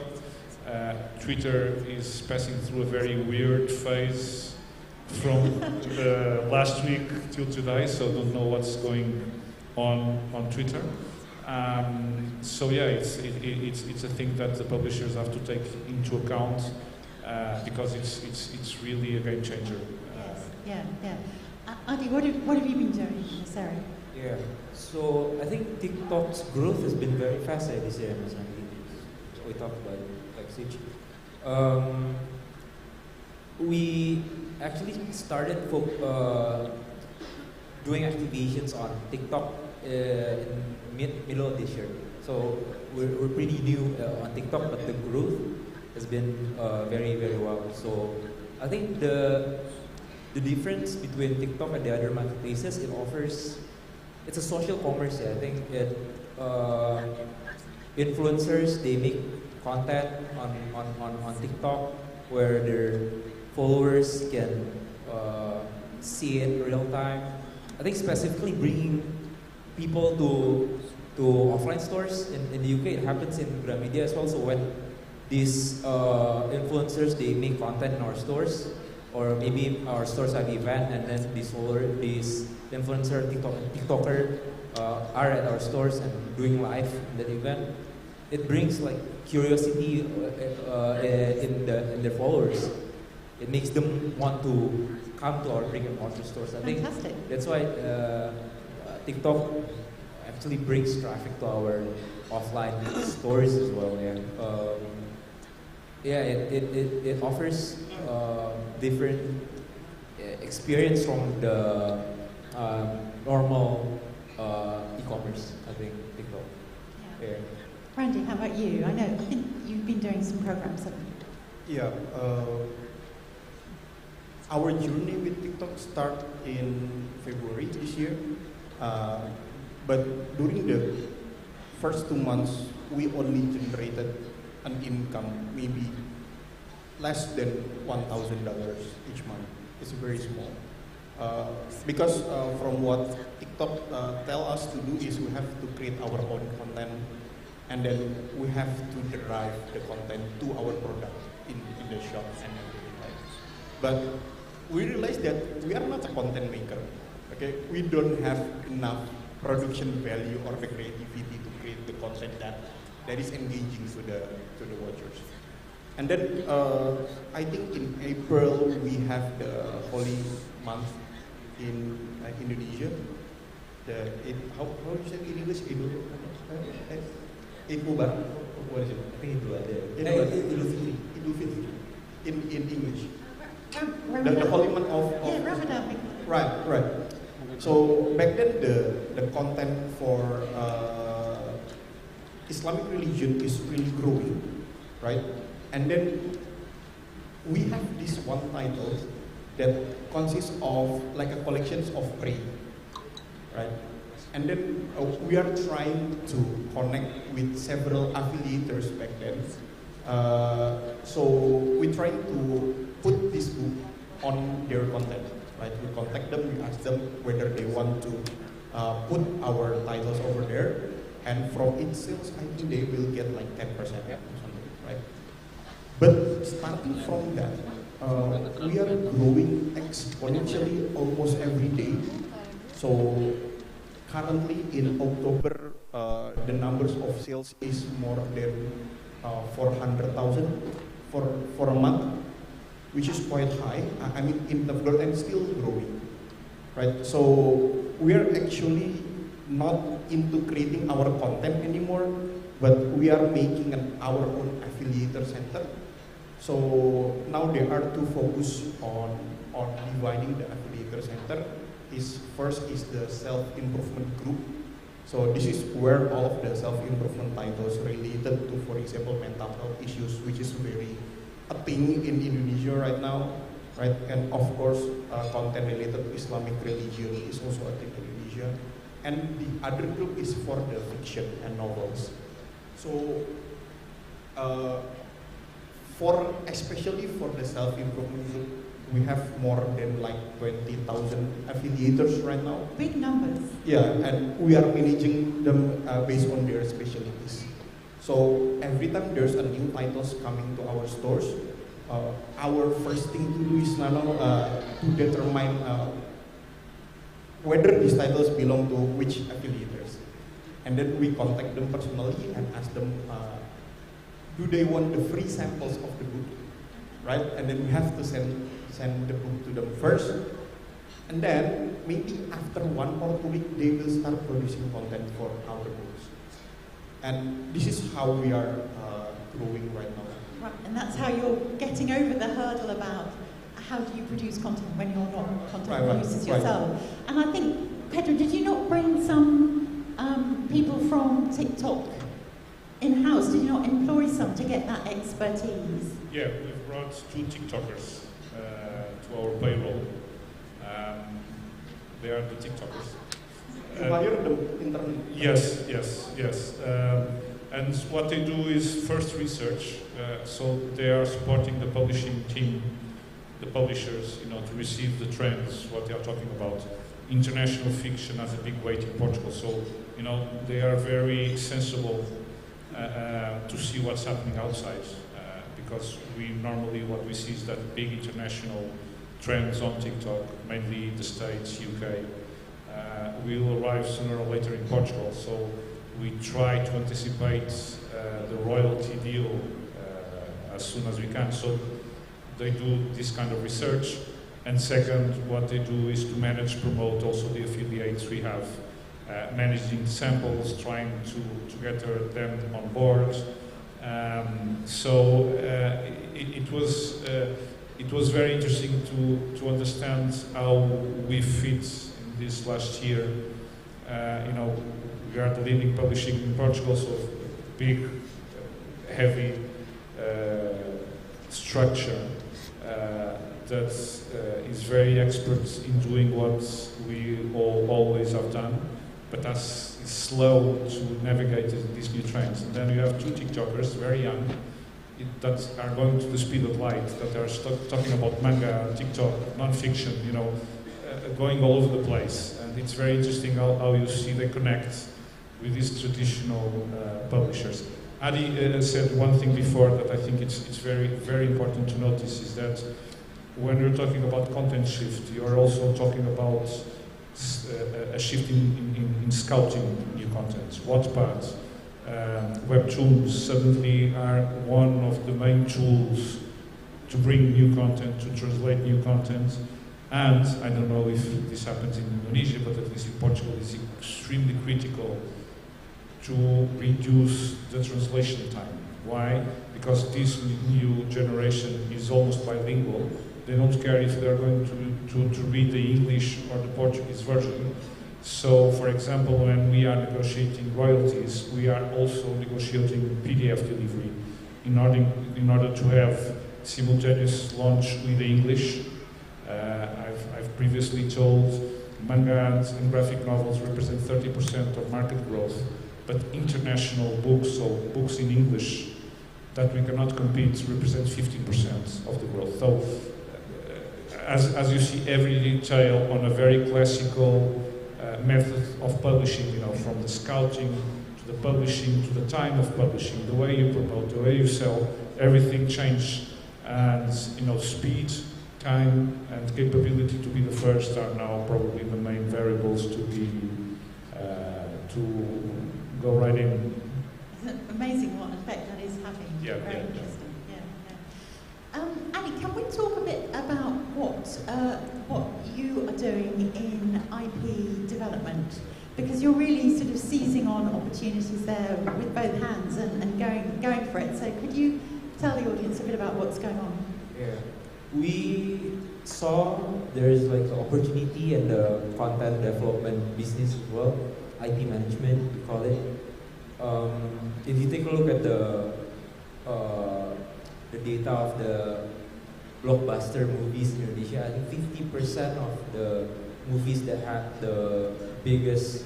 Twitter is passing through a very weird phase from last week till today, so don't know what's going on Twitter. So yeah, it's a thing that the publishers have to take into account because it's really a game changer. Yeah. Adi, what have you been doing? Sorry. Yeah. So I think TikTok's growth has been very fast this year. We talked about backstage. We actually started doing activations on TikTok in middle of this year. So we're pretty new on TikTok, but the growth has been very, very well. So I think the difference between TikTok and the other marketplaces, it's a social commerce. I think influencers, they make content on TikTok where their followers can see it in real time. I think specifically bringing people to offline stores in the UK. It happens in Gramedia as well. So when these influencers, they make content in our stores, or maybe our stores have event, and then these influencer, TikToker are at our stores and doing live in that event. It brings like curiosity in their followers. It makes them want to come to our brick and mortar stores. I think that's why TikTok actually brings traffic to our offline stores as well. It offers different experience from the normal e-commerce. I think TikTok. Yeah. Randy, how about you? I think you've been doing some programs, haven't you? Yeah. Our journey with TikTok started in February this year, but during the first 2 months, we only generated an income maybe less than $1,000 each month. It's very small. Because from what TikTok tell us to do is we have to create our own content, and then we have to derive the content to our product in the shop and everything, right? But we realized that we are not a content maker. Okay, we don't have enough production value or the creativity to create the content that is engaging to the watchers. And then I think in April we have the Holy Month in Indonesia. How do you say in English? Idul Fitri. What is it? I think Idul Fitri. In English. The Holy Month of Ramadan. Right. So back then the content for Islamic religion is really growing, right? And then we have this one title that consists of like a collection of prayer, right? And then we are trying to connect with several affiliators back then. So we try to put this book on their content, right? We contact them, we ask them whether they want to put our titles over there, and from its sales, I think they will get like 10% or something, right? But starting from that, we are growing exponentially almost every day. So currently in October, the numbers of sales is more than 400,000 for a month, which is quite high. I mean, in the growth and still growing, right? So we are actually not into creating our content anymore, but we are making our own affiliator center. So now there are two focus on dividing the affiliator center. First is the self-improvement group. So this is where all of the self-improvement titles related to, for example, mental health issues, which is very a thing in Indonesia right now, right? And of course, content related to Islamic religion is also a thing in Indonesia. And the other group is for the fiction and novels. So, especially for the self-improvement group, we have more than like 20,000 affiliators right now. Big numbers. Yeah, and we are managing them based on their specialties. So every time there's a new titles coming to our stores, our first thing to do is to determine whether these titles belong to which affiliators. And then we contact them personally and ask them, do they want the free samples of the book, right? And then we have to send the book to them first, and then maybe after 1 or 2 weeks they will start producing content for our books. And this is how we are growing right now. Right, and that's how you're getting over the hurdle about how do you produce content when you're not content producers yourself. And I think, Pedro, did you not bring some people from TikTok in-house? Did you not employ some to get that expertise? Yeah, we've brought 2 TikTokers to our payroll. They are the TikTokers. Yes. And what they do is first research. So they are supporting the publishing team, the publishers, to receive the trends, what they are talking about. International fiction has a big weight in Portugal, so they are very sensible to see what's happening outside. Because what we see is that big international trends on TikTok, mainly the States, UK, will arrive sooner or later in Portugal. So we try to anticipate the royalty deal as soon as we can. So they do this kind of research. And second, what they do is to manage, promote also the affiliates we have, managing samples, trying to get them on board. It was very interesting to understand how we fit in this last year. We are the leading publishing in Portugal, so big, heavy structure that is very expert in doing what we always have done, but that's slow to navigate these new trends. And then you have 2 TikTokers, very young, that are going to the speed of light, that are talking about manga, TikTok, non-fiction, going all over the place. And it's very interesting how you see they connect with these traditional publishers. Adi said one thing before that I think it's very, very important to notice, is that when you're talking about content shift, you're also talking about a shift in scouting new content. Wattpad, Webtoons suddenly are one of the main tools to bring new content, to translate new content. And I don't know if this happens in Indonesia, but at least in Portugal, it's extremely critical to reduce the translation time. Why? Because this new generation is almost bilingual. They don't care if they're going to read the English or the Portuguese version. So, for example, when we are negotiating royalties, we are also negotiating PDF delivery in order to have simultaneous launch with the English. I've previously told Manga and graphic novels represent 30% of market growth, but international books, so books in English, that we cannot compete, represent 15% of the growth. So, as you see, every detail on a very classical method of publishing, you know, from the scouting to the publishing to the time of publishing, the way you promote, the way you sell, everything changed, and you know, speed, time, and capability to be the first are now probably the main variables to be to go right in. It's amazing what effect that is having. Yeah, Very yeah. interesting. Yeah. Ali, can we talk a bit about what you are doing in IP development? Because you're really sort of seizing on opportunities there with both hands and going for it. So could you tell the audience a bit about what's going on? Yeah, we saw there is like the opportunity in the content development business as well, IP management we call it. If you take a look at the data of the blockbuster movies in Indonesia, I think 50% of the movies that have the biggest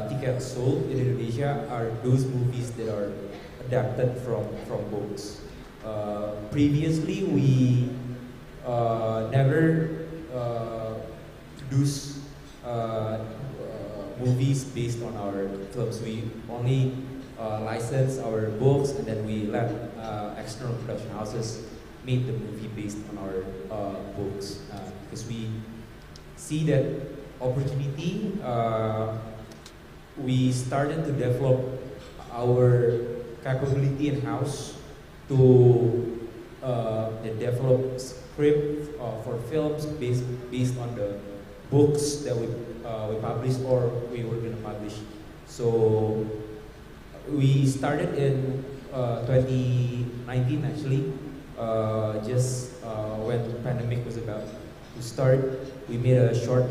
tickets sold in Indonesia are those movies that are adapted from books. Previously, we never produce movies based on our films. We only license our books, and then we let external production houses make the movie based on our books, because we see that opportunity. We started to develop our capability in-house to develop script for films based on the books that we published or we were going to publish. So we started in 2019 actually, just when the pandemic was about to start. We made a short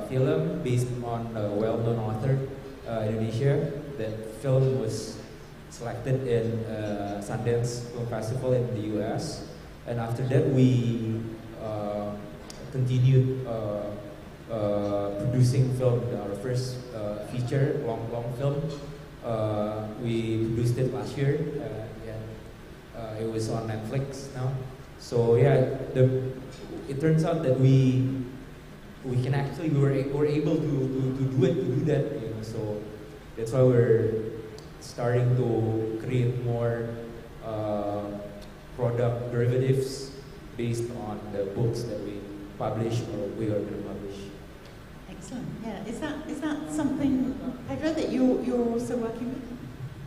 film based on a well-known author in Indonesia. That film was selected in Sundance Film Festival in the US, and after that we continued producing film. Our first feature long film, we produced it last year. It was on Netflix now. So yeah, it turns out that we can actually we're able to do that. You know, so that's why we're starting to create more product derivatives based on the books that we publish or we are going to publish. Excellent. Yeah. Is that something, Pedro, that you're also working with?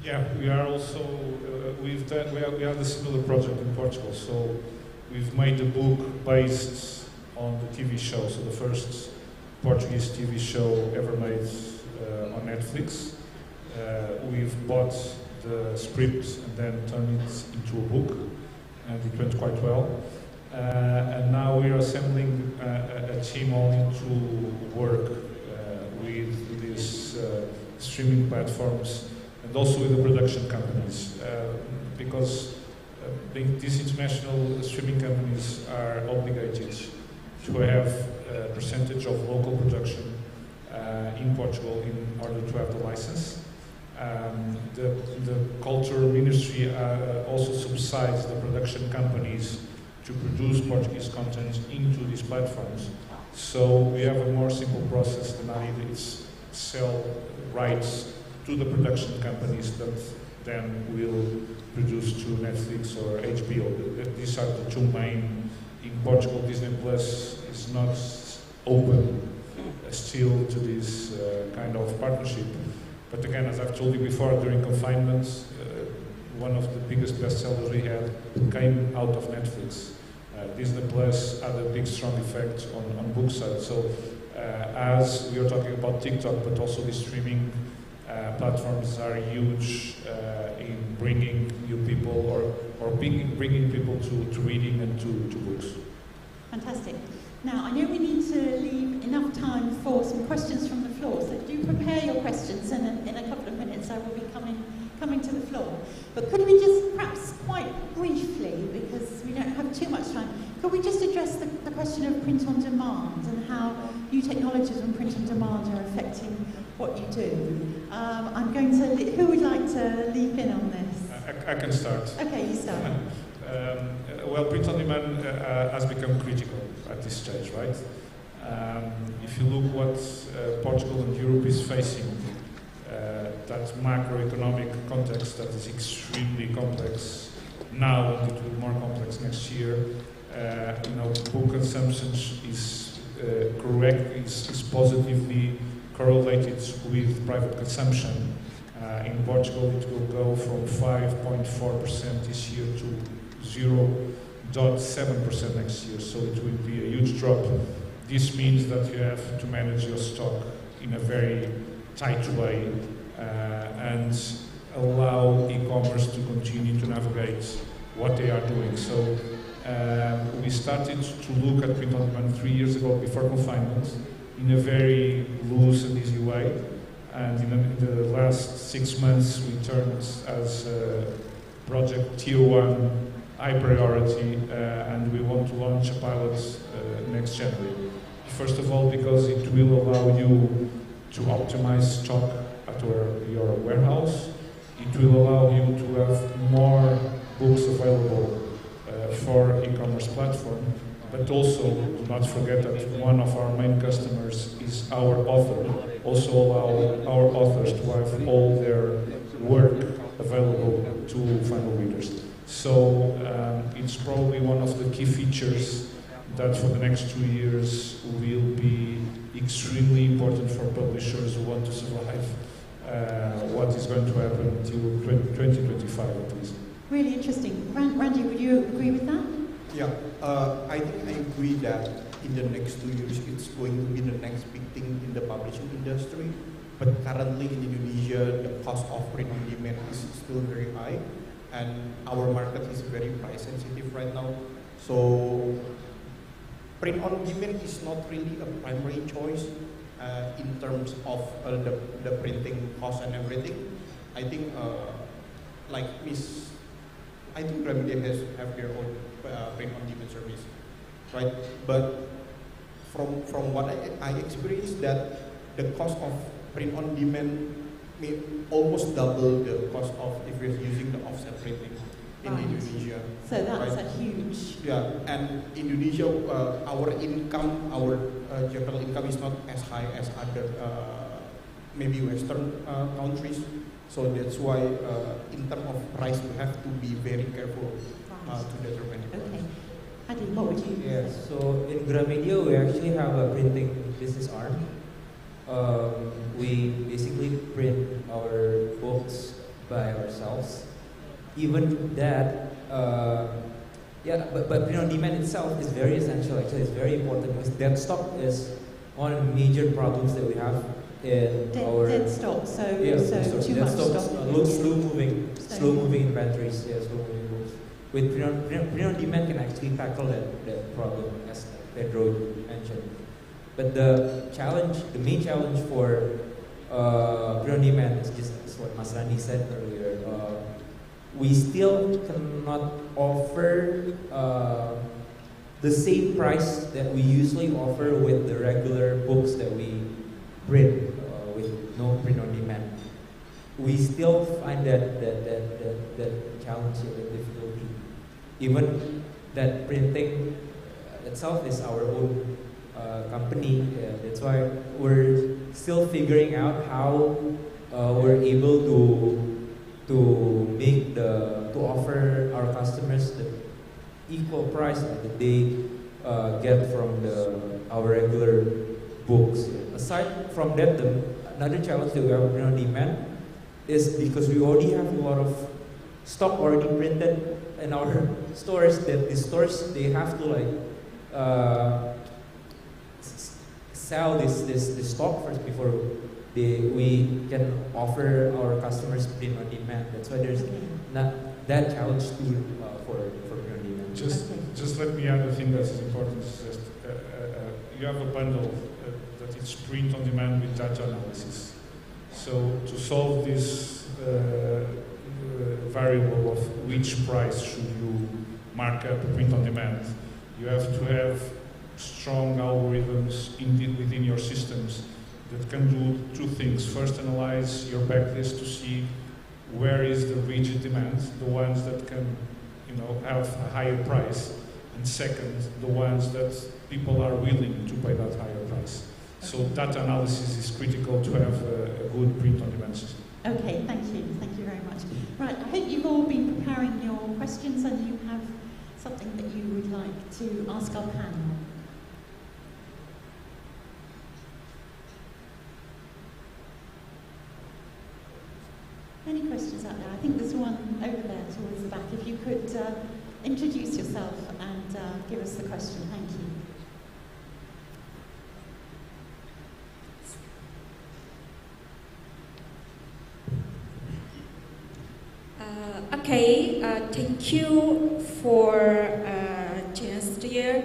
Yeah, we are also we have a similar project in Portugal. So we've made a book based on the TV show. So the first Portuguese TV show ever made on Netflix. We've bought the script and then turned it into a book, and it went quite well. And now we are assembling a team only to work with these streaming platforms and also with the production companies, because these international streaming companies are obligated to have a percentage of local production in Portugal in order to have the license. The culture ministry also subsidies the production companies to produce Portuguese content into these platforms. So we have a more simple process than it's sell rights to the production companies that then will produce to Netflix or HBO. These are the two main. In Portugal, Disney Plus is not open still to this kind of partnership. But again, as I've told you before, during confinement, one of the biggest bestsellers we had came out of Netflix. Disney Plus had a big, strong effect on book sales. So as we are talking about TikTok, but also the streaming platforms are huge in bringing new people or bringing people to reading and to books. Fantastic. Now, I know we need to leave enough time for some questions from the floor, so do prepare your questions, and in a couple of minutes I will be coming to the floor. But could we just, perhaps quite briefly, because we don't have too much time, could Could we just address the question of print on demand and how new technologies and print on demand are affecting what you do? I'm going to, who would like to leap in on this? I can start. Okay, you start. Well, print on demand has become critical at this stage, right? If you look what Portugal and Europe is facing, that macroeconomic context that is extremely complex now and it will be more complex next year, book consumption is positively correlated with private consumption. In Portugal, it will go from 5.4% this year to 0.7% next year, so it will be a huge drop. This means that you have to manage your stock in a very tight way and allow e-commerce to continue to navigate what they are doing. So we started to look at print on demand 3 years ago before confinement in a very loose and easy way. And in the last 6 months, we turned as project Tier 1 high priority, and we want to launch a pilot next January. First of all, because it will allow you to optimize stock at your warehouse. It will allow you to have more books available for e-commerce platform, but also do not forget that one of our main customers is our author. Also allow our authors to have all their work available to final readers. So it's probably one of the key features that for the next 2 years will be extremely important for publishers who want to survive what is going to happen until 2025 at least. Really interesting. Randy, would you agree with that? Yeah, I think I agree that in the next 2 years it's going to be the next big thing in the publishing industry. But currently in Indonesia, the cost of print on demand is still very high, and our market is very price sensitive right now. So print on demand is not really a primary choice in terms of the printing cost and everything. I think I think Gramedia have their own print on demand service, right? But from what I experienced, that the cost of print on demand may almost double the cost of if you're using the offset printing in Indonesia. So that's right? a huge... Yeah, and Indonesia, our income, our general income is not as high as other maybe Western countries. So that's why in terms of price, we have to be very careful to determine it. Okay. Adi, what would you say? So in Gramedia, we actually have a printing business arm. We basically print our books by ourselves. Even that, but print on demand itself is very essential. Actually, it's very important because dead stock is one of the major problems that we have in our dead stock. So too dead much stock. Slow moving inventories. Yeah, slow moving books. With print on demand can actually tackle that problem, as Pedro mentioned. But the main challenge for print on demand is just what Mas Randi said earlier. We still cannot offer the same price that we usually offer with the regular books that we print with no print on demand. We still find that challenge and difficulty. Even that printing itself is our own company. That's why we're still figuring out how we're able to offer our customers the equal price that they get from our regular books. Aside from that, another challenge that we have on demand is because we already have a lot of stock already printed in our stores, that the stores, they have to sell this stock first before we can offer our customers print on demand. That's why there's not that challenge too for print on demand. Just let me add a thing that's important. You have a bundle that is print on demand with data analysis. So to solve this variable of which price should you mark up print on demand, You have to have strong algorithms within your systems that can do two things. First, analyze your backlist to see where is the rigid demand, the ones that can, have a higher price, and second, the ones that people are willing to pay that higher price. So data analysis is critical to have a good print-on-demand system. Okay, thank you very much. Right, I hope you've all been preparing your questions and you have something that you would like to ask our panel. Any questions out there? I think there's one over there towards the back. If you could introduce yourself and give us the question. Thank you. Thank you for chance here.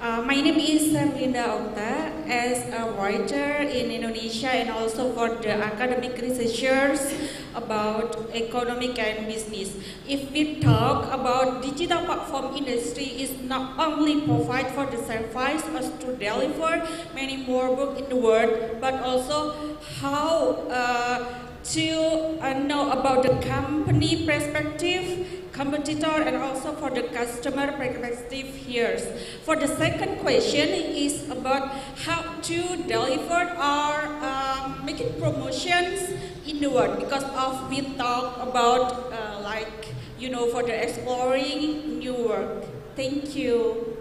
My name is Linda Okta, as a writer in Indonesia and also for the academic researchers about economic and business. If we talk about digital platform industry, is not only provide for the service or to deliver many more books in the world, but also how to know about the company perspective, competitor, and also for the customer perspective here. For the second question is about how to deliver or making promotions in the world, because of we talk about for the exploring new work. Thank you.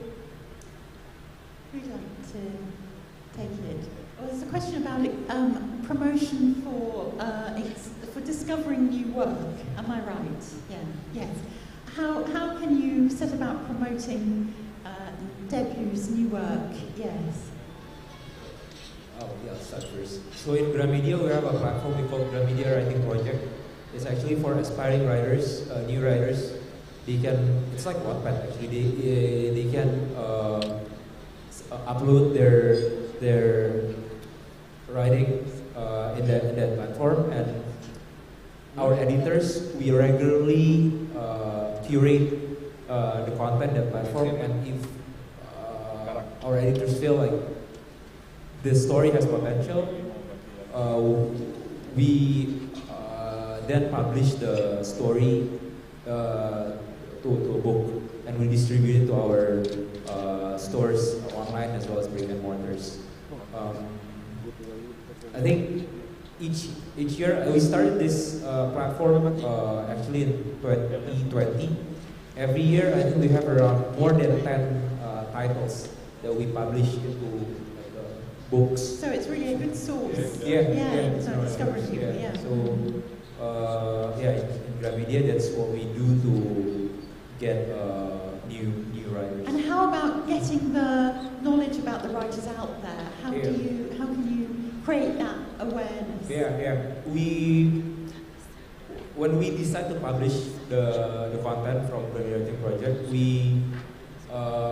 Who'd like to take it? Well, there's a question about promotion for discovering new work. Am I right? Yeah. Yes. How can you set about promoting debuts, new work? Yes. Oh, yeah, I'll start first. So in Gramedia, we have a platform we call Gramedia Writing Project. It's actually for aspiring writers, new writers. They can, it's like Wattpad actually. They can upload their writing in that platform, and our editors, we regularly curate the content in that platform, and if our editors feel like the story has potential, we then publish the story to a book, and we distribute it to our stores online as well as brick and mortars. I think each year we started this platform actually in 2020. Every year I think we have around more than 10 titles that we publish into books. So it's really a good source. Yeah. Discovering people. Yeah. So in Gramedia, that's what we do to get new writers. And how about getting the knowledge about the writers out there? How can you create that awareness? When we decide to publish the content from the writing project, we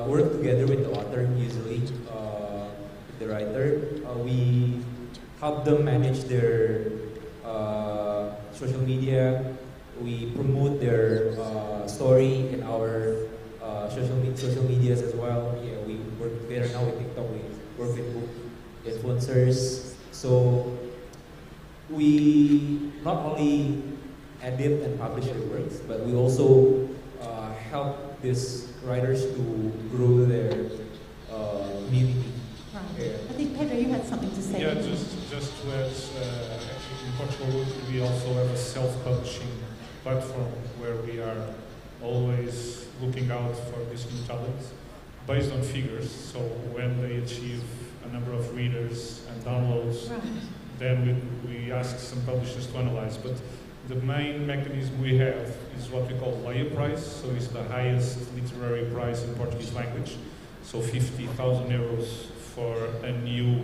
work together with the author, usually the writer. We help them manage their social media. We promote their story in our social medias as well. Yeah, we work together now with TikTok. We work with book influencers. So we not only edit and publish their works, but we also help these writers to grow their community. Right. Yeah. I think Pedro, you had something to say. Yeah, just to add, in Portugal we also have a self-publishing platform where we are always looking out for these new talents based on figures. So when they achieve a number of readers and downloads, then we ask some publishers to analyze. But the main mechanism we have is what we call layer price. So it's the highest literary price in Portuguese language. So 50,000 euros for a new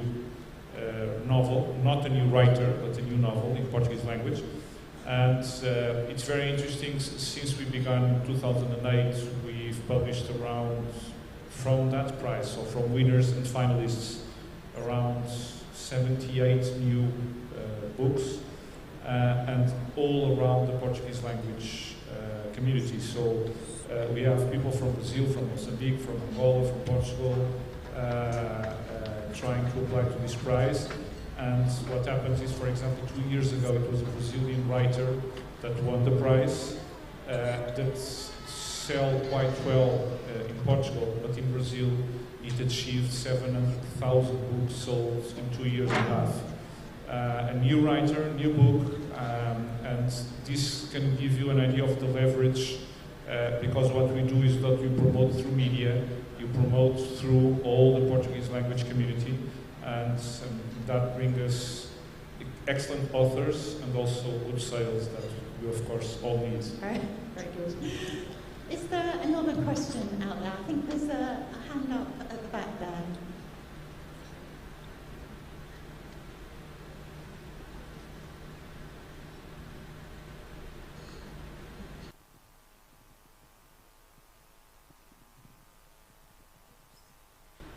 novel, not a new writer, but a new novel in Portuguese language. And it's very interesting, since we began in 2008, we've published around, from that price, so from winners and finalists, around 78 new books, and all around the Portuguese language community. So we have people from Brazil, from Mozambique, from Angola, from Portugal, trying to apply to this prize. And what happens is, for example, 2 years ago, it was a Brazilian writer that won the prize, that sell quite well in Portugal, but in Brazil, it achieved 700,000 books sold in 2 years and a half. A new writer, new book, and this can give you an idea of the leverage, because what we do is that we promote through media, you promote through all the Portuguese language community, and that brings us excellent authors and also good sales that we of course all need. Right, very good. Is there another question out there? I think there's a hand up at the back there.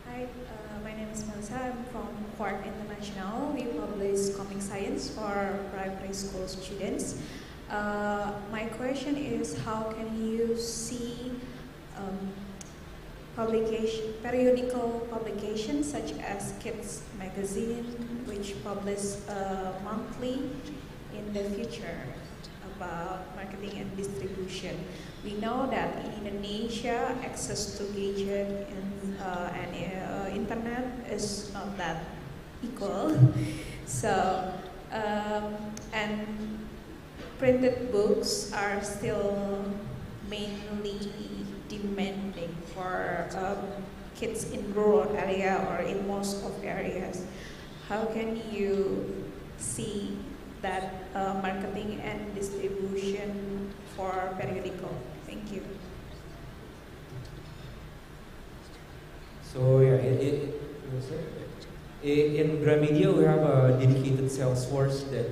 Hi, my name is Melissa. I'm from Quark International. We publish comic science for primary school students. My question is, how can you see periodical publications such as Kids Magazine, which publish monthly in the future about marketing and distribution? We know that in Indonesia, access to gadget and internet is not that equal. So, and printed books are still mainly demanding for kids in rural area or in most of areas. How can you see that marketing and distribution for periodical? Thank you. So yeah, in Gramedia we have a dedicated sales force that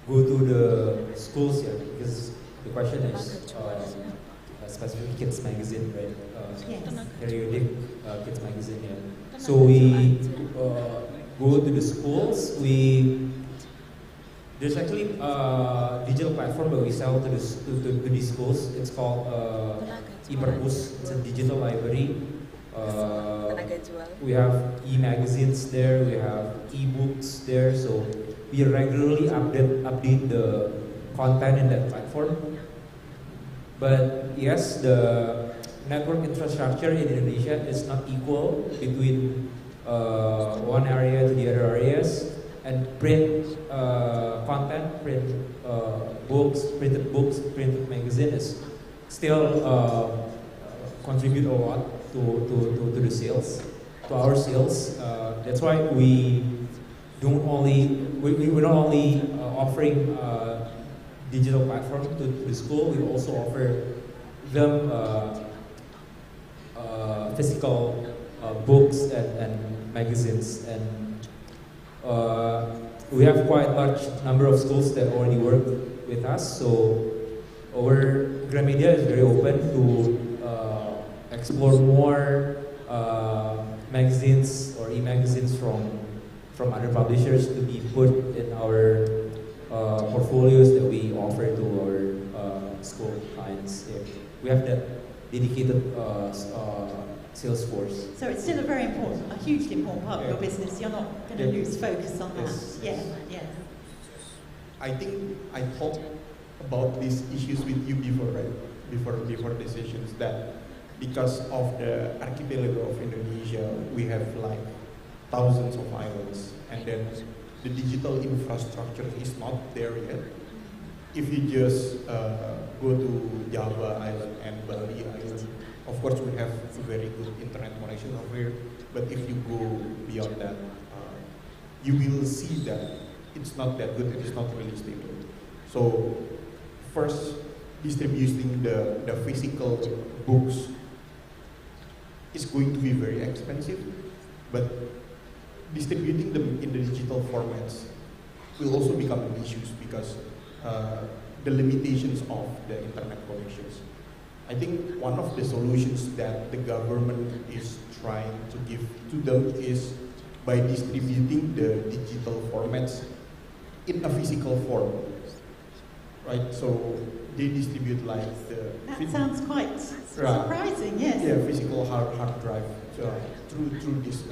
go to the schools here, because the question is specifically Kids Magazine, right? Periodic Kids Magazine, yeah. So we go to the schools. There's actually a digital platform that we sell to these schools. It's called ePerpus. It's a digital library. We have e-magazines there. We have e-books there. So we regularly update the content in that platform. But yes, the network infrastructure in Indonesia is not equal between one area to the other areas. And print content, printed books, printed magazine is still contribute a lot to the sales, to our sales. That's why we're not only offering digital platform to the school, we also offer them physical books and magazines. And we have quite a large number of schools that already work with us, so our Gramedia is very open to explore more magazines or e-magazines from other publishers to be put in our portfolios that we offer to our school clients. Yeah. We have that dedicated sales force. So it's still a very important, a hugely important part of your business. You're not going to lose focus on that. Yes. Yeah. I think I talked about these issues with you before, right? Before the sessions, that because of the archipelago of Indonesia, we have like thousands of islands, and then the digital infrastructure is not there yet. If you just go to Java Island and Bali Island, of course we have very good internet connection over here, but if you go beyond that, you will see that it's not that good, it's not really stable. So first, distributing the physical books is going to be very expensive, but distributing them in the digital formats will also become an issue because the limitations of the internet connections. I think one of the solutions that the government is trying to give to them is by distributing the digital formats in a physical form, right? So they distribute like the... That sounds quite surprising, yes. Yeah, physical hard drive through this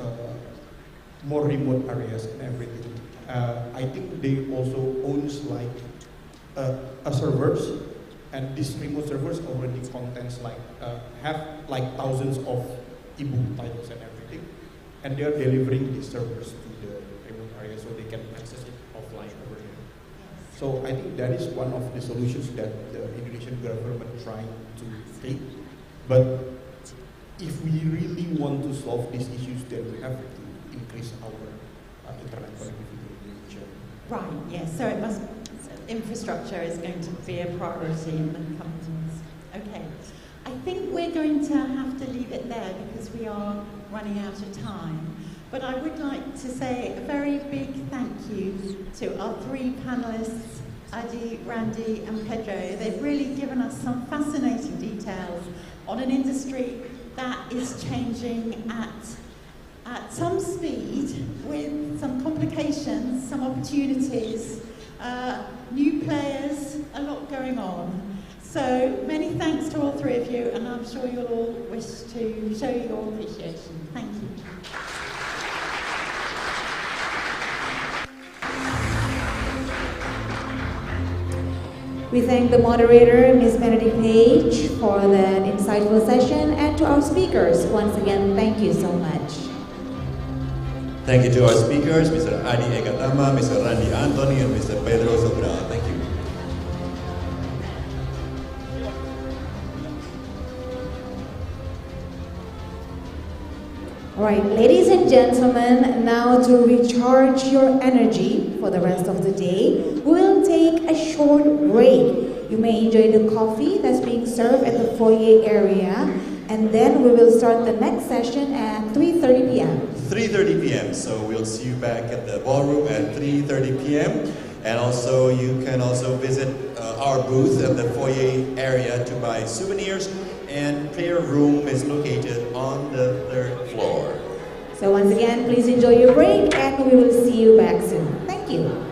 more remote areas and everything. I think they also owns like a servers, and these remote servers already contains like have like thousands of ebook titles and everything, and they are delivering these servers to the remote area so they can access it offline over here. So I think that is one of the solutions that the Indonesian government trying to take. But if we really want to solve these issues, then we have to increase our internet connectivity in Indonesia. Right, yes, so it must, infrastructure is going to be a priority in the companies. Okay, I think we're going to have to leave it there because we are running out of time. But I would like to say a very big thank you to our three panelists, Adi, Randy and Pedro. They've really given us some fascinating details on an industry that is changing at some speed with some complications, some opportunities, new players, a lot going on. So many thanks to all three of you, and I'm sure you'll all wish to show your appreciation. Thank you. We thank the moderator, Ms. Benedict Page, for that insightful session, and to our speakers, once again, thank you so much. Thank you to our speakers, Mr. Adi Ekatama, Mr. Randy Anthony, and Mr. Pedro Sobral. Thank you. All right, ladies and gentlemen, now to recharge your energy for the rest of the day, we will take a short break. You may enjoy the coffee that's being served at the foyer area, and then we will start the next session at 3:30 p.m. 3:30 p.m. So we'll see you back at the ballroom at 3:30 p.m. And also you can also visit our booth at the foyer area to buy souvenirs. And prayer room is located on the 3rd floor. So once again, please enjoy your break, and we will see you back soon. Thank you.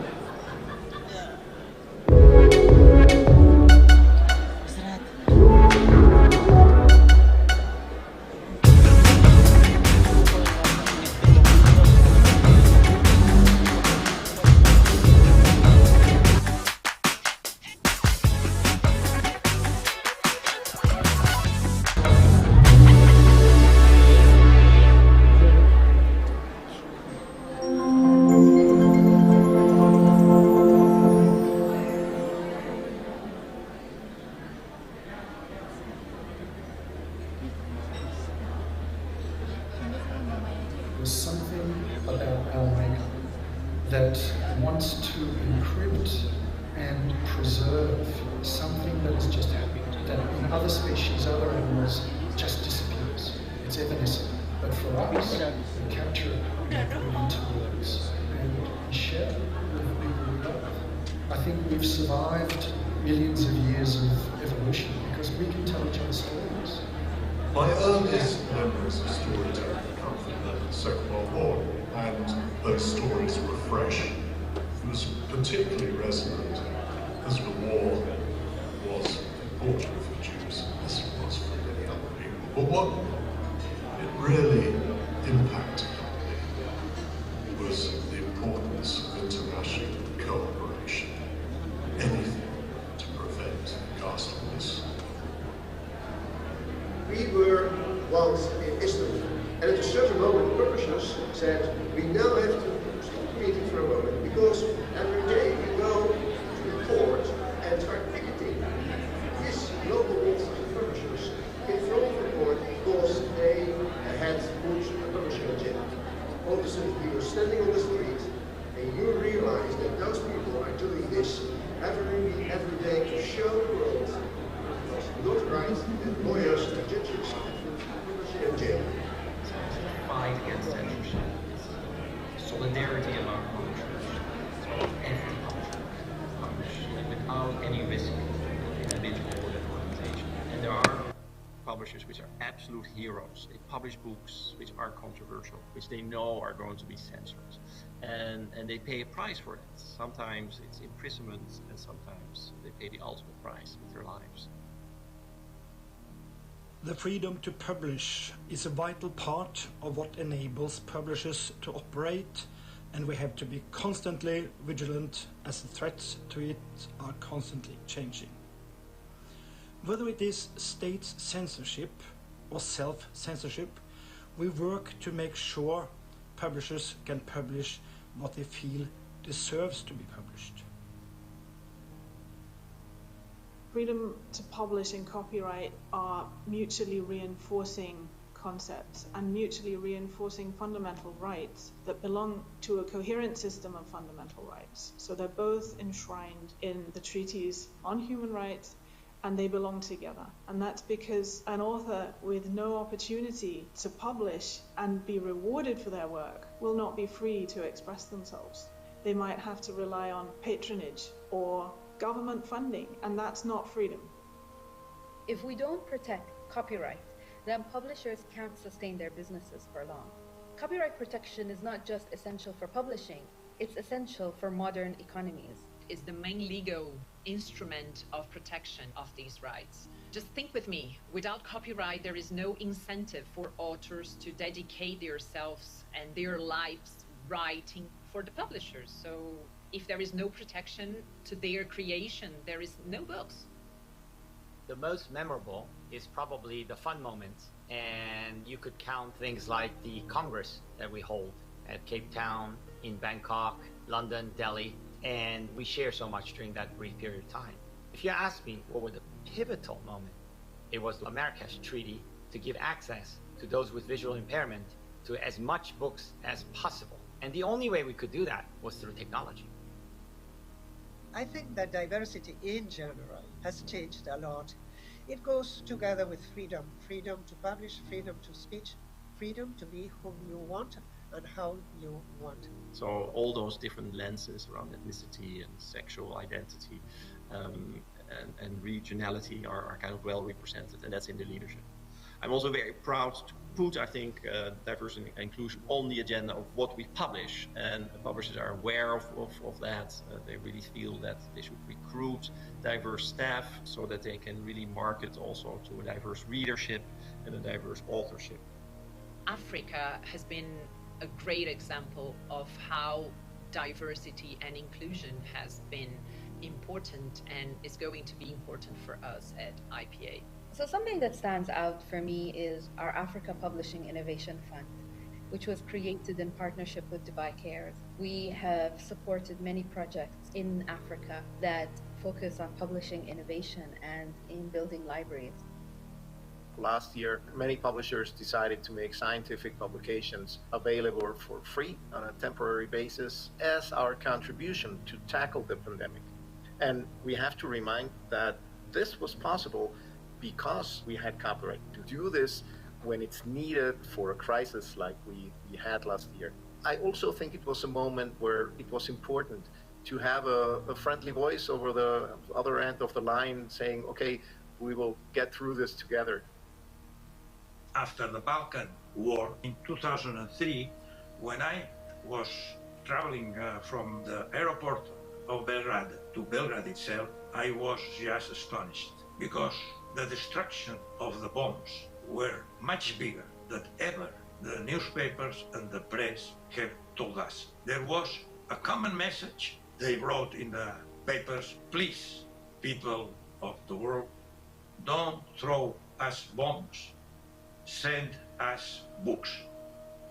My earliest memories of storytelling come from the Second World War, and those stories were fresh. It was particularly resonant as the war was important for Jews, as it was for many other people. But what it really impacted on me was the importance of international cooperation. Anything to prevent ghastliness. We were once in Istanbul, and at a certain moment the publishers said, we now have to stop the meeting for a moment, because every day we go to the court and start picketing these local publishers in front of the court because they had put a publisher in jail. All of a sudden we were standing on the street, and you realize that those people are doing this every day to show the world not right that lawyers and judges are in jail. Fight against censorship. Solidarity among publishers. So every publisher publish without any risk to the individual or the organization. And there are publishers publishers which are absolute heroes. They publish books which are controversial, which they know are going to be censored. And they pay a price for it. Sometimes it's imprisonment, and sometimes they pay the ultimate price with their lives. The freedom to publish is a vital part of what enables publishers to operate, and we have to be constantly vigilant as the threats to it are constantly changing. Whether it is state censorship or self-censorship, we work to make sure publishers can publish what they feel deserves to be published. Freedom to publish and copyright are mutually reinforcing concepts and mutually reinforcing fundamental rights that belong to a coherent system of fundamental rights. So they're both enshrined in the treaties on human rights, and they belong together. And that's because an author with no opportunity to publish and be rewarded for their work will not be free to express themselves. They might have to rely on patronage or government funding, and that's not freedom. If we don't protect copyright, then publishers can't sustain their businesses for long. Copyright protection is not just essential for publishing, it's essential for modern economies. Is the main legal instrument of protection of these rights. Just think with me, without copyright there is no incentive for authors to dedicate themselves and their lives writing for the publishers. So if there is no protection to their creation, there is no books. The most memorable is probably the fun moment, and you could count things like the Congress that we hold at Cape Town, in Bangkok, London, Delhi, and we share so much during that brief period of time. If you ask me what was the pivotal moment, it was the Marrakesh Treaty to give access to those with visual impairment to as much books as possible. And the only way we could do that was through technology. I think that diversity in general has changed a lot. It goes together with freedom. Freedom to publish, freedom to speech, freedom to be whom you want and how you want. So all those different lenses around ethnicity and sexual identity and regionality are kind of well represented, and that's in the leadership. I'm also very proud to put, I think, diversity and inclusion on the agenda of what we publish, and publishers are aware of that. They really feel that they should recruit diverse staff so that they can really market also to a diverse readership and a diverse authorship. Africa has been a great example of how diversity and inclusion has been important and is going to be important for us at IPA. So something that stands out for me is our Africa Publishing Innovation Fund, which was created in partnership with Dubai Cares. We have supported many projects in Africa that focus on publishing innovation and in building libraries. Last year, many publishers decided to make scientific publications available for free on a temporary basis as our contribution to tackle the pandemic. And we have to remind that this was possible because we had copyright to do this when it's needed for a crisis like we had last year. I also think it was a moment where it was important to have a friendly voice over the other end of the line saying, okay, we will get through this together. After the Balkan War in 2003, when I was traveling from the airport of Belgrade to Belgrade itself, I was just astonished because the destruction of the bombs were much bigger than ever the newspapers and the press have told us. There was a common message they wrote in the papers: please, people of the world, don't throw us bombs, send us books.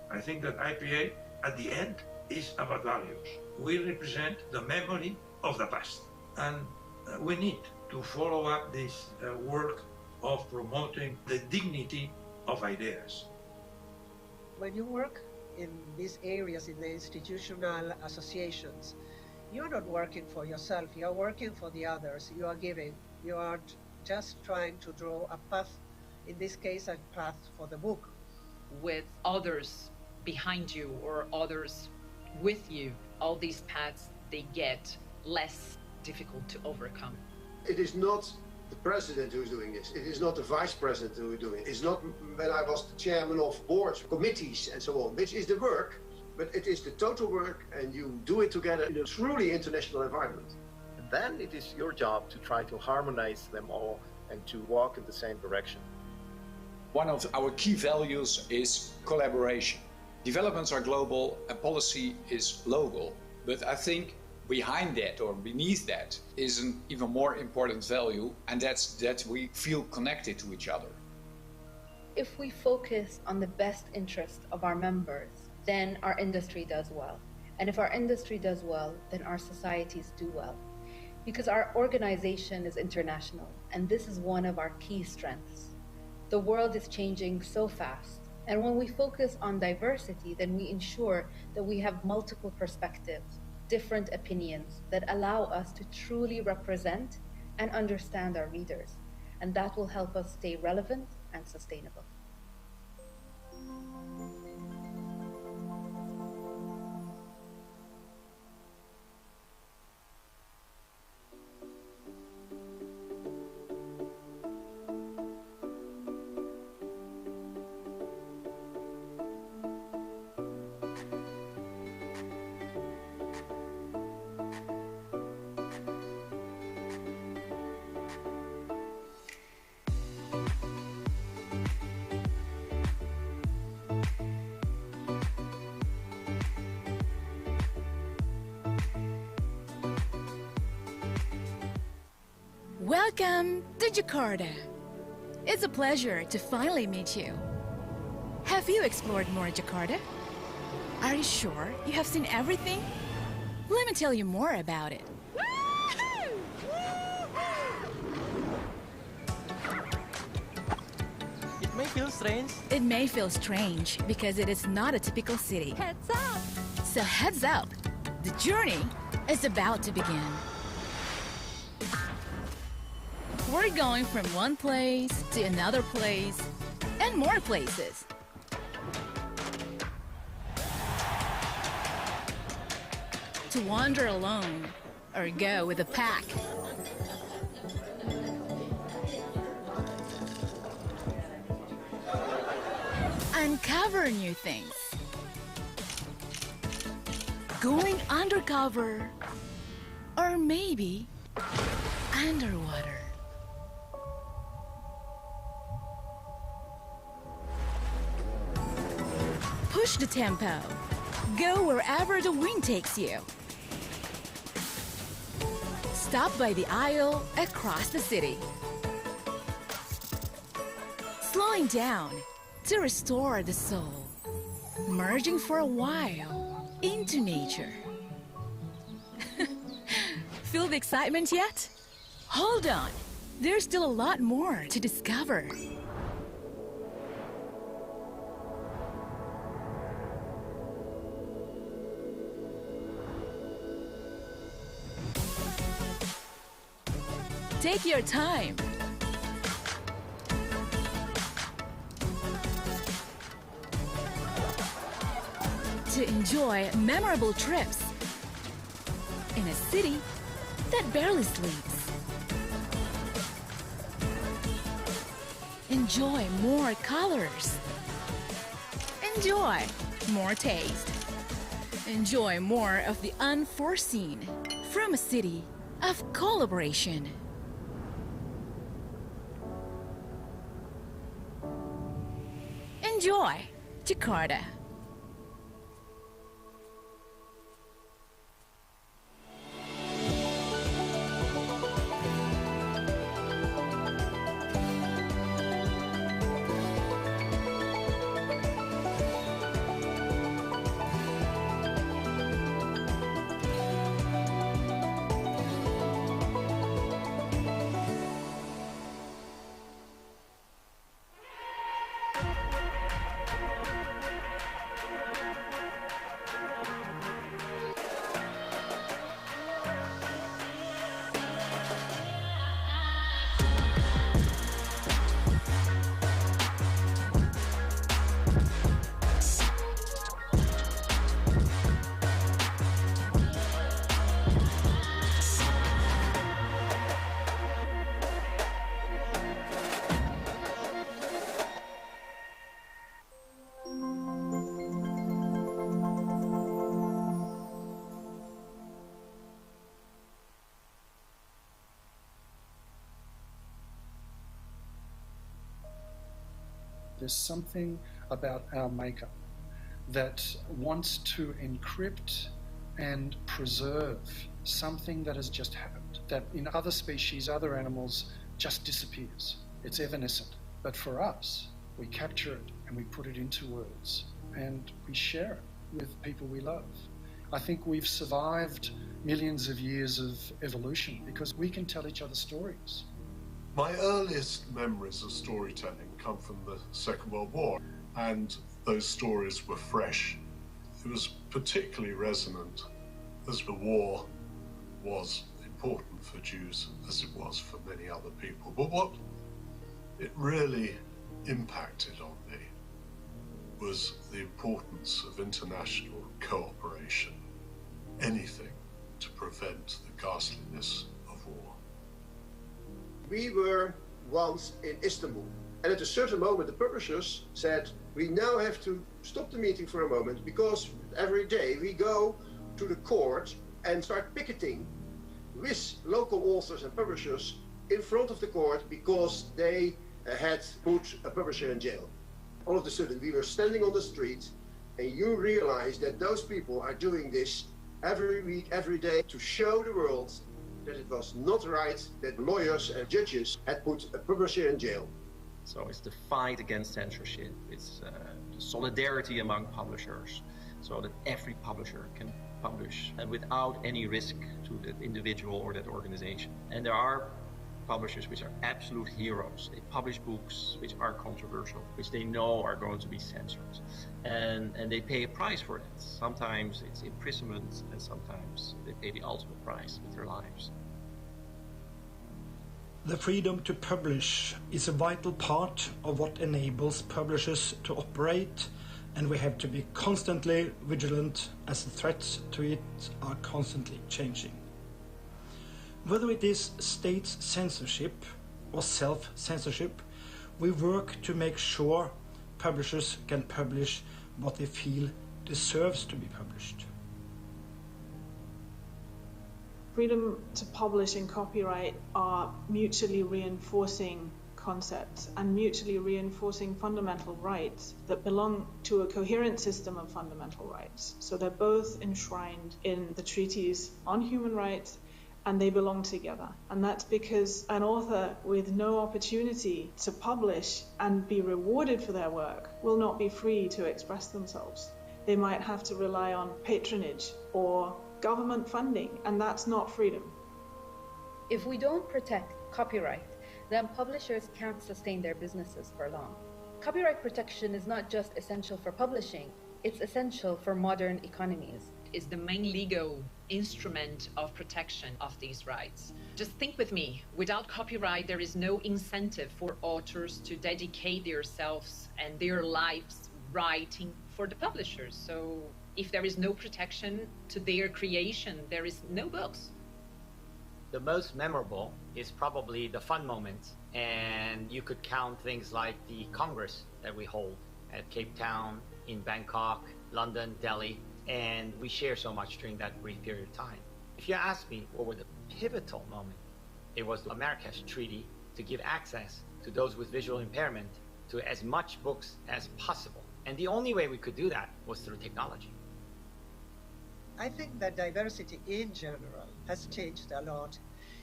I think that IPA at the end is about values. We represent the memory of the past, and we need to follow up this work of promoting the dignity of ideas. When you work in these areas, in the institutional associations, you're not working for yourself, you're working for the others, you are giving, you are just trying to draw a path, in this case a path for the book. With others behind you or others with you, all these paths, they get less difficult to overcome. It is not the president who's doing this. It is not the vice president who is doing it. It's not when I was the chairman of boards, committees, and so on. This is the work, but it is the total work, and you do it together in a truly international environment. And then it is your job to try to harmonize them all and to walk in the same direction. One of our key values is collaboration. Developments are global and policy is local. But I think behind that or beneath that is an even more important value, and that's that we feel connected to each other. If we focus on the best interest of our members, then our industry does well. And if our industry does well, then our societies do well. Because our organization is international, and this is one of our key strengths. The world is changing so fast, and when we focus on diversity, then we ensure that we have multiple perspectives, different opinions that allow us to truly represent and understand our readers, and that will help us stay relevant and sustainable. Welcome to Jakarta. It's a pleasure to finally meet you. Have you explored more Jakarta? Are you sure you have seen everything? Let me tell you more about it. It may feel strange. It may feel strange because it is not a typical city. Heads up! So heads up, the journey is about to begin. We're going from one place to another place and more places. To wander alone or go with a pack. Uncover new things. Going undercover or maybe underwater. Push the tempo. Go wherever the wind takes you. Stop by the aisle across the city. Slowing down to restore the soul. Merging for a while into nature. Feel the excitement yet? Hold on. There's still a lot more to discover. Take your time. To enjoy memorable trips in a city that barely sleeps. Enjoy more colors. Enjoy more taste. Enjoy more of the unforeseen from a city of collaboration. Enjoy Jakarta. There's something about our makeup that wants to encrypt and preserve something that has just happened, that in other species, other animals, just disappears. It's evanescent. But for us, we capture it and we put it into words and we share it with people we love. I think we've survived millions of years of evolution because we can tell each other stories. My earliest memories of storytelling come from the Second World War, and those stories were fresh. It was particularly resonant as the war was important for Jews as it was for many other people. But what it really impacted on me was the importance of international cooperation, anything to prevent the ghastliness of war. We were once in Istanbul, and at a certain moment the publishers said, we now have to stop the meeting for a moment because every day we go to the court and start picketing with local authors and publishers in front of the court because they had put a publisher in jail. All of a sudden we were standing on the street and you realize that those people are doing this every week, every day to show the world that it was not right that lawyers and judges had put a publisher in jail. So it's the fight against censorship, it's the solidarity among publishers, so that every publisher can publish and without any risk to the individual or that organization. And there are publishers which are absolute heroes. They publish books which are controversial, which they know are going to be censored. And they pay a price for that. Sometimes it's imprisonment, and sometimes they pay the ultimate price with their lives. The freedom to publish is a vital part of what enables publishers to operate, and we have to be constantly vigilant as the threats to it are constantly changing. Whether it is state censorship or self-censorship, we work to make sure publishers can publish what they feel deserves to be published. Freedom to publish and copyright are mutually reinforcing concepts and mutually reinforcing fundamental rights that belong to a coherent system of fundamental rights. So they're both enshrined in the treaties on human rights, and they belong together. And that's because an author with no opportunity to publish and be rewarded for their work will not be free to express themselves. They might have to rely on patronage or government funding, and that's not freedom. If we don't protect copyright, then publishers can't sustain their businesses for long. Copyright protection is not just essential for publishing, it's essential for modern economies. Is the main legal instrument of protection of these rights. Just think with me, without copyright there is no incentive for authors to dedicate themselves and their lives writing for the publishers. So if there is no protection to their creation, there is no books. The most memorable is probably the fun moments, and you could count things like the Congress that we hold at Cape Town, in Bangkok, London, Delhi, and we share so much during that brief period of time. If you ask me what were the pivotal moment, it was the Marrakesh Treaty to give access to those with visual impairment to as much books as possible. And the only way we could do that was through technology. I think that diversity in general has changed a lot.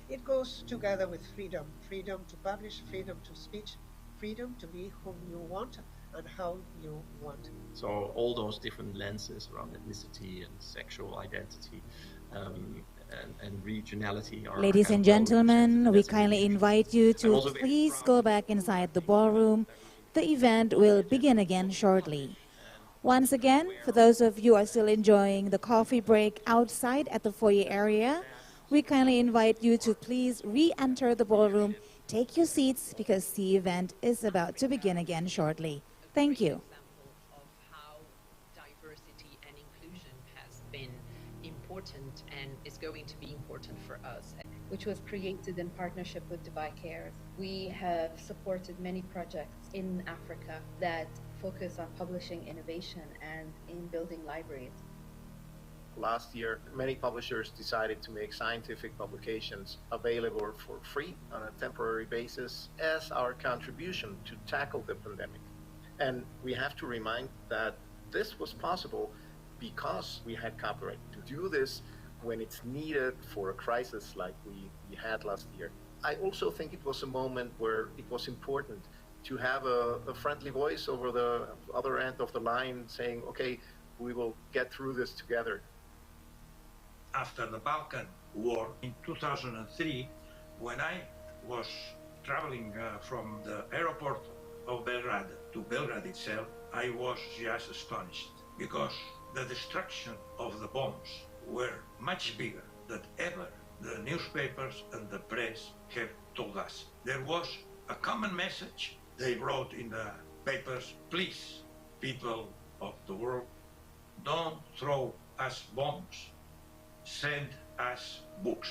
It goes together with freedom. Freedom to publish, freedom to speech, freedom to be whom you want and how you want. So all those different lenses around ethnicity and sexual identity and regionality are... Ladies and gentlemen, we kindly invite you to please go back inside the ballroom. The event will begin again shortly. Once again, for those of you who are still enjoying the coffee break outside at the foyer area, we kindly invite you to please re-enter the ballroom, take your seats because the event is about to begin again shortly. Thank you. Of how diversity and inclusion has been important and is going to be important for us. Which was created in partnership with Dubai Cares. We have supported many projects in Africa that focus on publishing innovation and in building libraries. Last year, many publishers decided to make scientific publications available for free on a temporary basis as our contribution to tackle the pandemic. And we have to remind that this was possible because we had copyright to do this when it's needed for a crisis like we had last year. I also think it was a moment where it was important to have a friendly voice over the other end of the line saying, okay, we will get through this together. After the Balkan War in 2003, when I was traveling from the airport of Belgrade to Belgrade itself, I was just astonished because the destruction of the bombs were much bigger than ever the newspapers and the press have told us. There was a common message they wrote in the papers: please, people of the world, don't throw us bombs, send us books.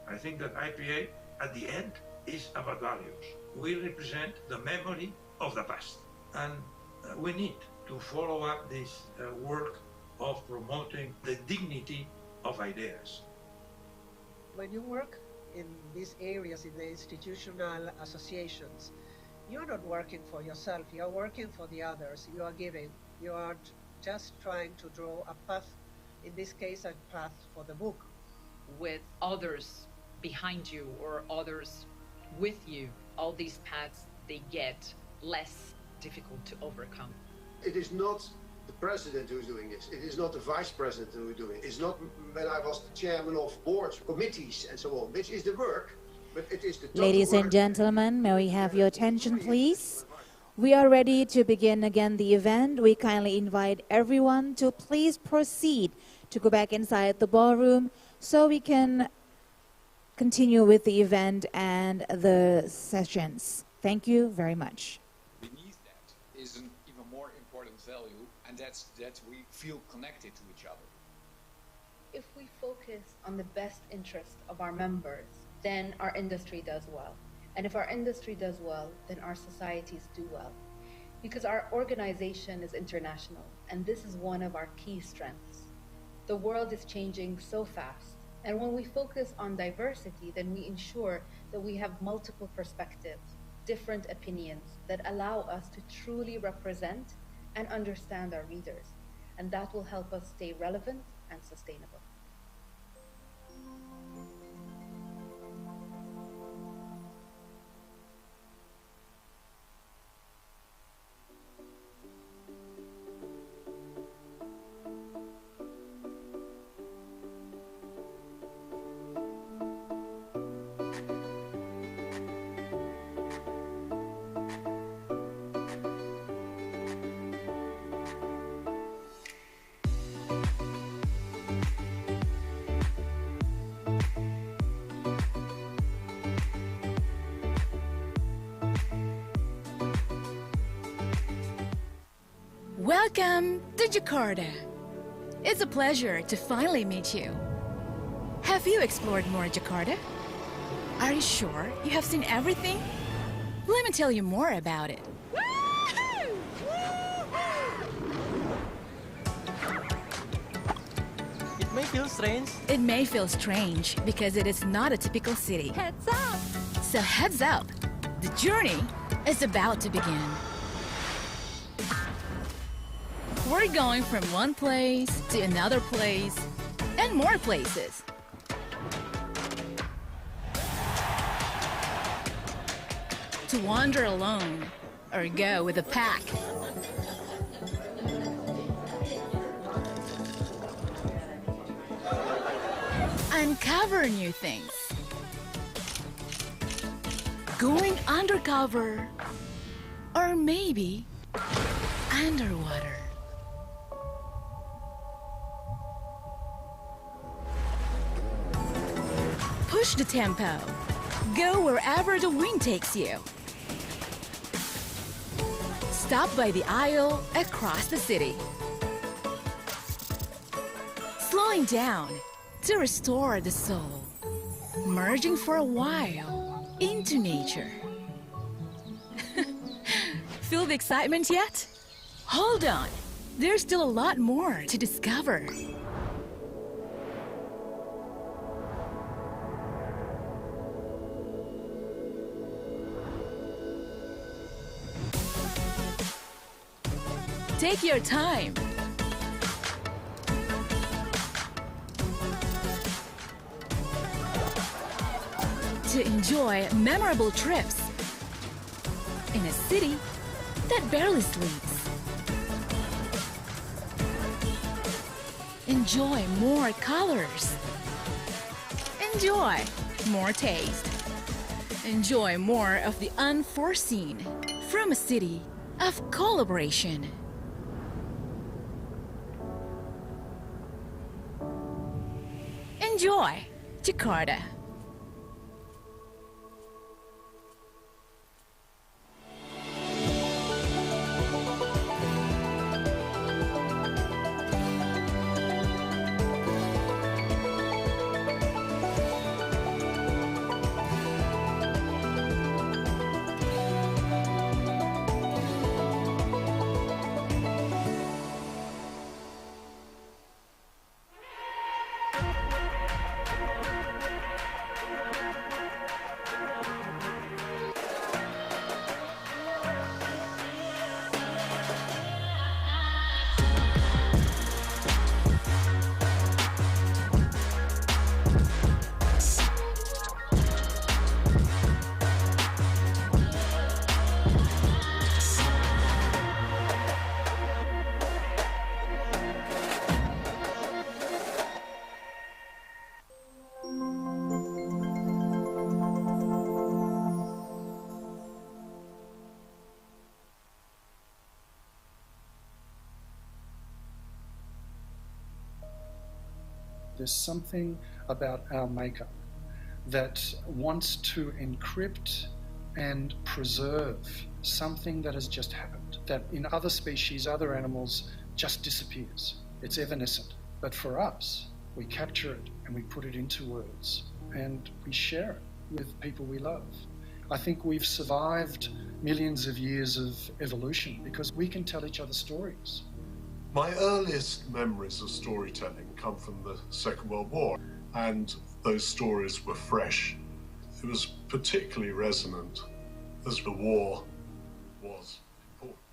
I think that IPA at the end is about values. We represent the memory of the past, and we need to follow up this work of promoting the dignity of ideas. When you work in these areas, in the institutional associations, you're not working for yourself, you're working for the others, you are giving, you are just trying to draw a path, in this case a path for the book. With others behind you or others with you, all these paths, they get less difficult to overcome. It is not the president who's doing this. It is not the vice president who is doing it. It's not when I was the chairman of boards, committees, and so on, which is the work, but it is the total Ladies and work. gentlemen, may we have your attention, please? We are ready to begin again the event. We kindly invite everyone to please proceed to go back inside the ballroom so we can continue with the event and the sessions. Thank you very much. Beneath that is an even more important value, and that's that we feel connected to each other. If we focus on the best interest of our members, then our industry does well. And if our industry does well, then our societies do well. Because our organization is international, and this is one of our key strengths. The world is changing so fast, and when we focus on diversity, then we ensure that we have multiple perspectives, different opinions that allow us to truly represent and understand our readers. And that will help us stay relevant and sustainable. Welcome to Jakarta. It's a pleasure to finally meet you. Have you explored more Jakarta? Are you sure you have seen everything? Let me tell you more about it. It may feel strange. It may feel strange because it is not a typical city. Heads up! So heads up, the journey is about to begin. We're going from one place to another place and more places. To wander alone or go with a pack. Uncover new things. Going undercover or maybe underwater. Push the tempo. Go wherever the wind takes you. Stop by the aisle across the city. Slowing down to restore the soul. Merging for a while into nature. Feel the excitement yet? Hold on. There's still a lot more to discover. Take your time. To enjoy memorable trips in a city that barely sleeps. Enjoy more colors. Enjoy more taste. Enjoy more of the unforeseen from a city of collaboration. Enjoy Jakarta. There's something about our makeup that wants to encrypt and preserve something that has just happened, that in other species, other animals, just disappears. It's evanescent. But for us, we capture it and we put it into words and we share it with people we love. I think we've survived millions of years of evolution because we can tell each other stories. My earliest memories of storytelling come from the Second World War, and those stories were fresh. It was particularly resonant as the war was important.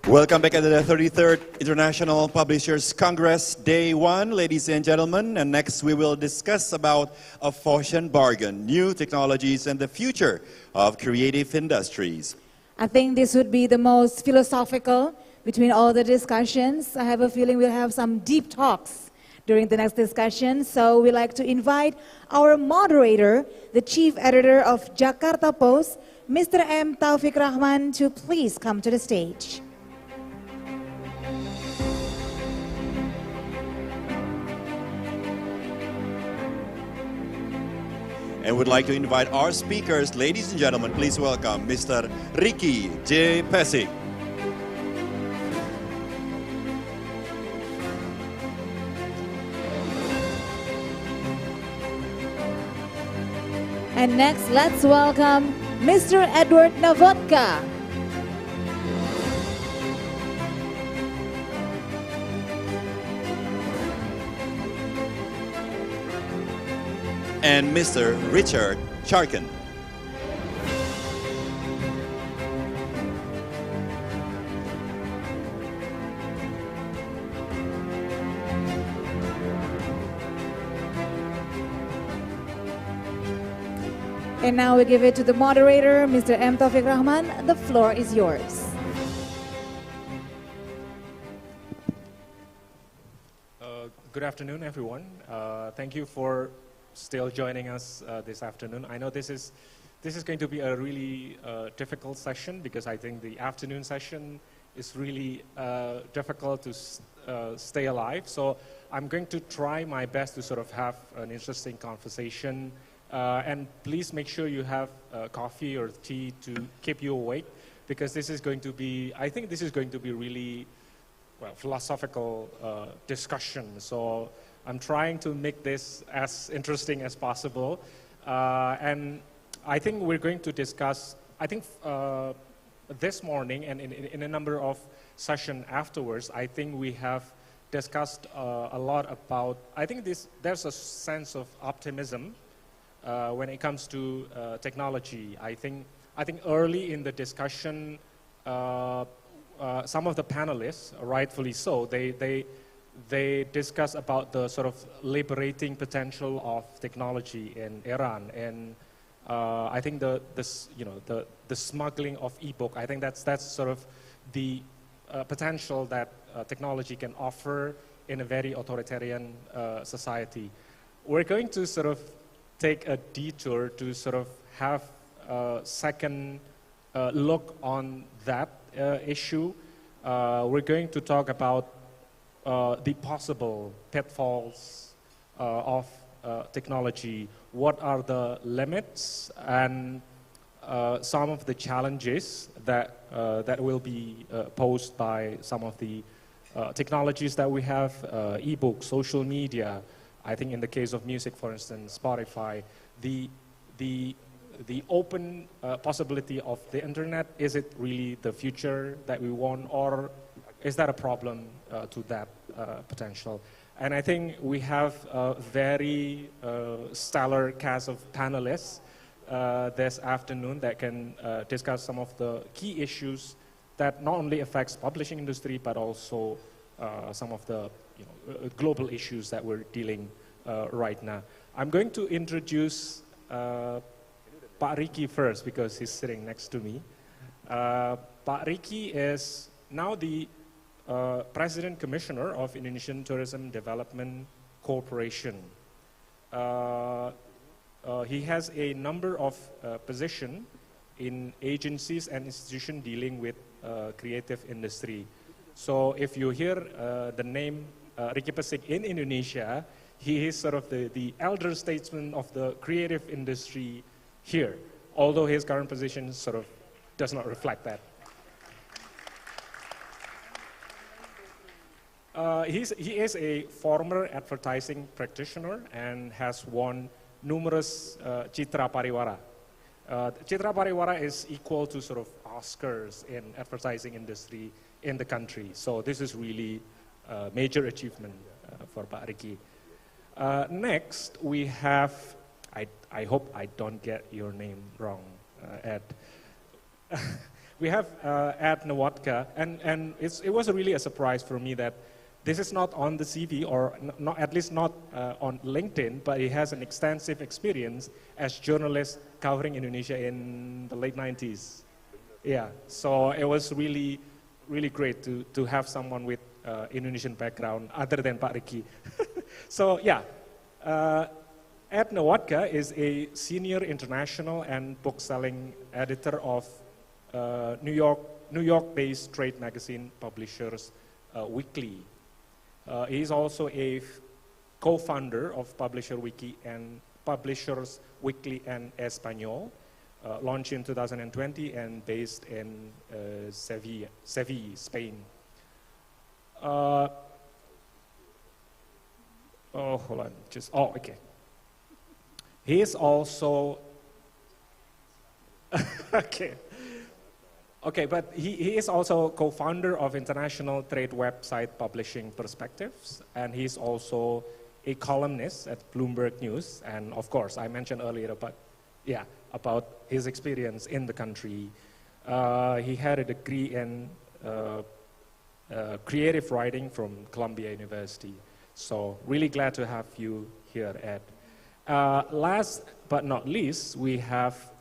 Welcome back at the 33rd International Publishers Congress, Day 1, ladies and gentlemen. And next we will discuss about a Foshan bargain, new technologies and the future of creative industries. I think this would be the most philosophical between all the discussions. I have a feeling we'll have some deep talks during the next discussion. So we'd like to invite our moderator, the chief editor of Jakarta Post, Mr. M. Taufik Rahman, to please come to the stage. And would like to invite our speakers, ladies and gentlemen, please welcome Mr. Ricky J. Pesik. And next, let's welcome Mr. Edward Navotka. And Mr. Richard Charkin. And now we give it to the moderator, Mr. M. Taufik Rahman. The floor is yours. Good afternoon, everyone. Thank you for still joining us this afternoon. I know this is going to be a really difficult session because I think the afternoon session is really difficult to stay alive. So I'm going to try my best to sort of have an interesting conversation And please make sure you have coffee or tea to keep you awake, because this is going to be, I think this is going to be really, well, philosophical discussion. So I'm trying to make this as interesting as possible. And I think we're going to discuss, I think this morning and in a number of sessions afterwards, I think we have discussed a lot about, I think there's a sense of optimism when it comes to technology. I think early in the discussion, some of the panelists, rightfully so, they discuss about the sort of liberating potential of technology in Iran, and I think the smuggling of ebook. I think that's sort of the potential that technology can offer in a very authoritarian society. We're going to sort of take a detour to sort of have a second look on that issue. We're going to talk about the possible pitfalls of technology. What are the limits and some of the challenges that will be posed by some of the technologies that we have, e-books, social media. I think in the case of music, for instance, Spotify, the open possibility of the internet, is it really the future that we want, or is that a problem to that potential? And I think we have a very stellar cast of panelists this afternoon that can discuss some of the key issues that not only affects publishing industry, but also some of the global issues that we're dealing right now. I'm going to introduce Pak Ricky first, because he's sitting next to me. Pak Ricky is now the President Commissioner of Indonesian Tourism Development Corporation. He has a number of positions in agencies and institutions dealing with creative industry. So if you hear the name Ricky Pesik in Indonesia, he is sort of the elder statesman of the creative industry here, although his current position sort of does not reflect that. He is a former advertising practitioner and has won numerous Citra Pariwara. Citra Pariwara is equal to sort of Oscars in advertising industry in the country. So this is really a major achievement for Pak Ricky. Next, we have, I hope I don't get your name wrong, Ed. We have Ed Nawatka, and it was really a surprise for me that this is not on the CV, or not, at least not on LinkedIn, but he has an extensive experience as journalist covering Indonesia in the late 90s. Yeah, so it was really, really great to have someone with Indonesian background other than Pak Ricky. So yeah, Ed Nawatka is a senior international and book-selling editor of New York-based trade magazine Publishers Weekly. He is also a co-founder of Publisher Wiki and Publishers Weekly and Español, launched in 2020 and based in Seville, Spain. Hold on, okay. He is also, okay, but he is also co-founder of international trade website Publishing Perspectives, and he's also a columnist at Bloomberg News. And of course, I mentioned earlier about his experience in the country. He had a degree in creative writing from Columbia University. So really glad to have you here, Ed. Last but not least, we have,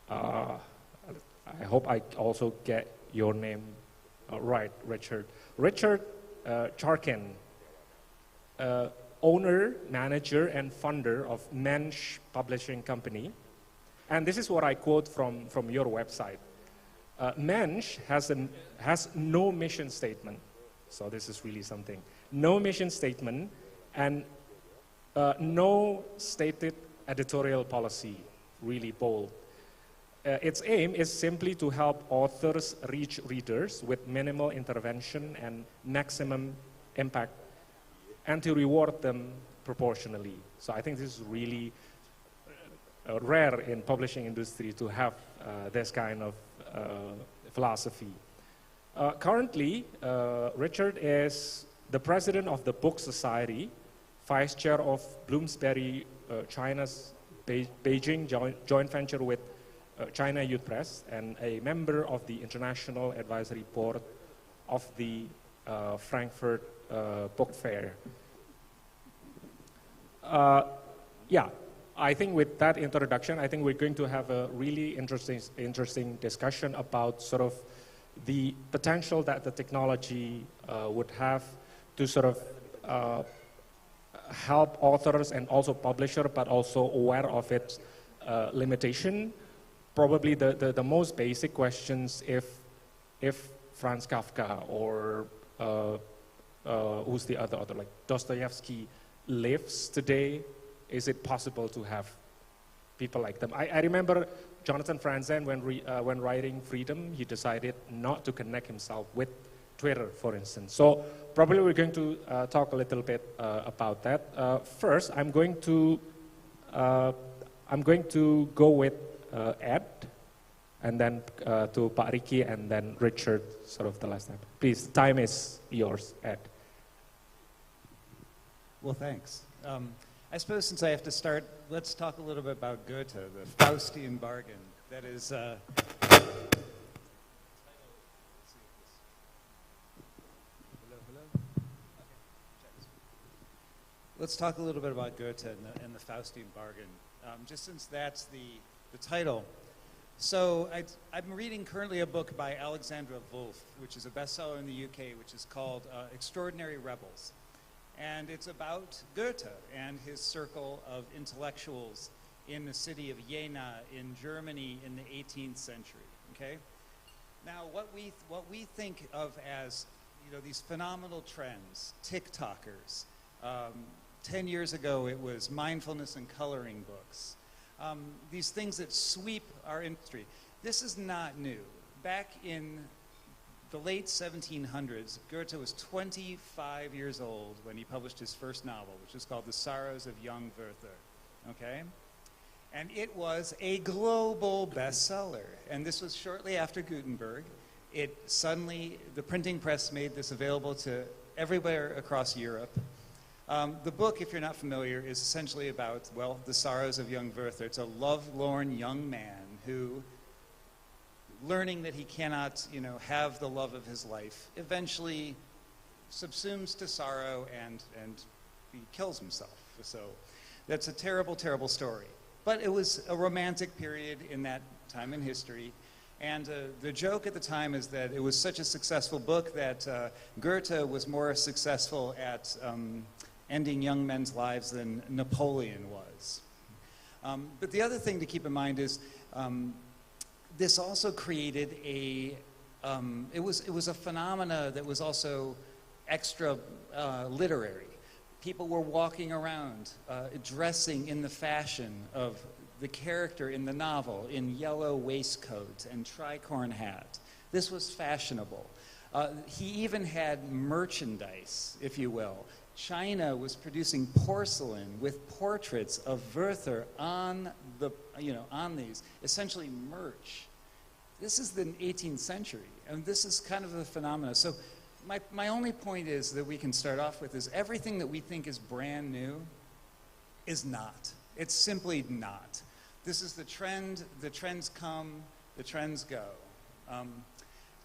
I hope I also get your name right, Richard. Richard Charkin, owner, manager, and funder of Mensch Publishing Company. And this is what I quote from your website. Mensch has no mission statement. So this is really something. No mission statement and no stated editorial policy really bold. Its aim is simply to help authors reach readers with minimal intervention and maximum impact, and to reward them proportionally. So I think this is really rare in publishing industry to have this kind of philosophy. Currently, Richard is the president of the Book Society, vice chair of Bloomsbury China's Beijing joint venture with China Youth Press, and a member of the International Advisory Board of the Frankfurt Book Fair. Yeah, I think with that introduction, I think we're going to have a really interesting discussion about sort of the potential that the technology would have to sort of help authors and also publisher, but also aware of its limitation. Probably the most basic questions, if Franz Kafka or who's the other author, like Dostoevsky, lives today, is it possible to have people like them? I remember Jonathan Franzen, when writing Freedom, he decided not to connect himself with Twitter, for instance. So probably we're going to talk a little bit about that. First, I'm going to go with Ed, and then to Pak Ricky, and then Richard, sort of the last time. Please, time is yours, Ed. Well, thanks. I suppose since I have to start, let's talk a little bit about Goethe, the Faustian bargain. That is, let's talk a little bit about Goethe and the Faustian bargain, just since that's the title. So I'm reading currently a book by Alexandra Wolff, which is a bestseller in the UK, which is called Extraordinary Rebels. And it's about Goethe and his circle of intellectuals in the city of Jena in Germany in the 18th century, okay? Now, what we think of as, you know, these phenomenal trends, TikTokers. 10 years ago, it was mindfulness and coloring books. These things that sweep our industry. This is not new. Back in the late 1700s, Goethe was 25 years old when he published his first novel, which was called The Sorrows of Young Werther, okay? And it was a global bestseller. And this was shortly after Gutenberg. It suddenly, the printing press made this available to everywhere across Europe. The book, if you're not familiar, is essentially about, well, the sorrows of young Werther. It's a lovelorn young man who, learning that he cannot, you know, have the love of his life, eventually subsumes to sorrow and he kills himself. So that's a terrible, terrible story. But it was a romantic period in that time in history. And the joke at the time is that it was such a successful book that Goethe was more successful at ending young men's lives than Napoleon was. But the other thing to keep in mind is this also created a, it was a phenomena that was also extra literary. People were walking around dressing in the fashion of the character in the novel in yellow waistcoat and tricorn hat. This was fashionable. He even had merchandise, if you will. China was producing porcelain with portraits of Werther on the, you know, on these, essentially merch. This is the 18th century, and this is kind of the phenomenon. So my only point is that we can start off with is everything that we think is brand new is not. It's simply not. This is the trend. The trends come, the trends go.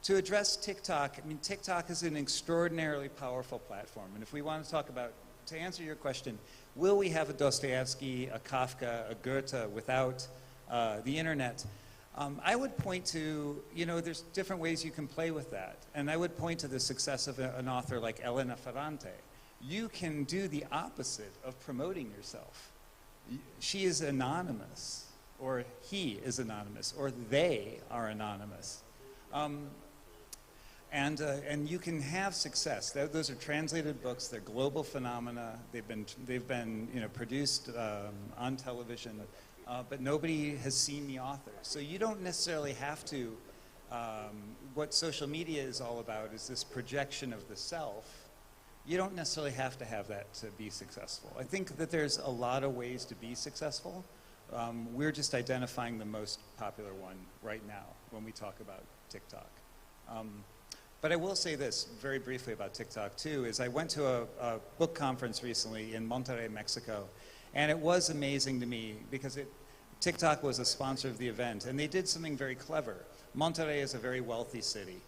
To address TikTok, I mean, TikTok is an extraordinarily powerful platform. And if we want to talk about, to answer your question, will we have a Dostoevsky, a Kafka, a Goethe without the internet? I would point to, you know, there's different ways you can play with that. And I would point to the success of an author like Elena Ferrante. You can do the opposite of promoting yourself. She is anonymous, or he is anonymous, or they are anonymous. And you can have success. Those are translated books. They're global phenomena. They've been produced on television, but nobody has seen the author. So you don't necessarily have to. What social media is all about is this projection of the self. You don't necessarily have to have that to be successful. I think that there's a lot of ways to be successful. We're just identifying the most popular one right now when we talk about TikTok. But I will say this very briefly about TikTok too, is I went to a book conference recently in Monterrey, Mexico, and it was amazing to me because TikTok was a sponsor of the event, and they did something very clever. Monterrey is a very wealthy city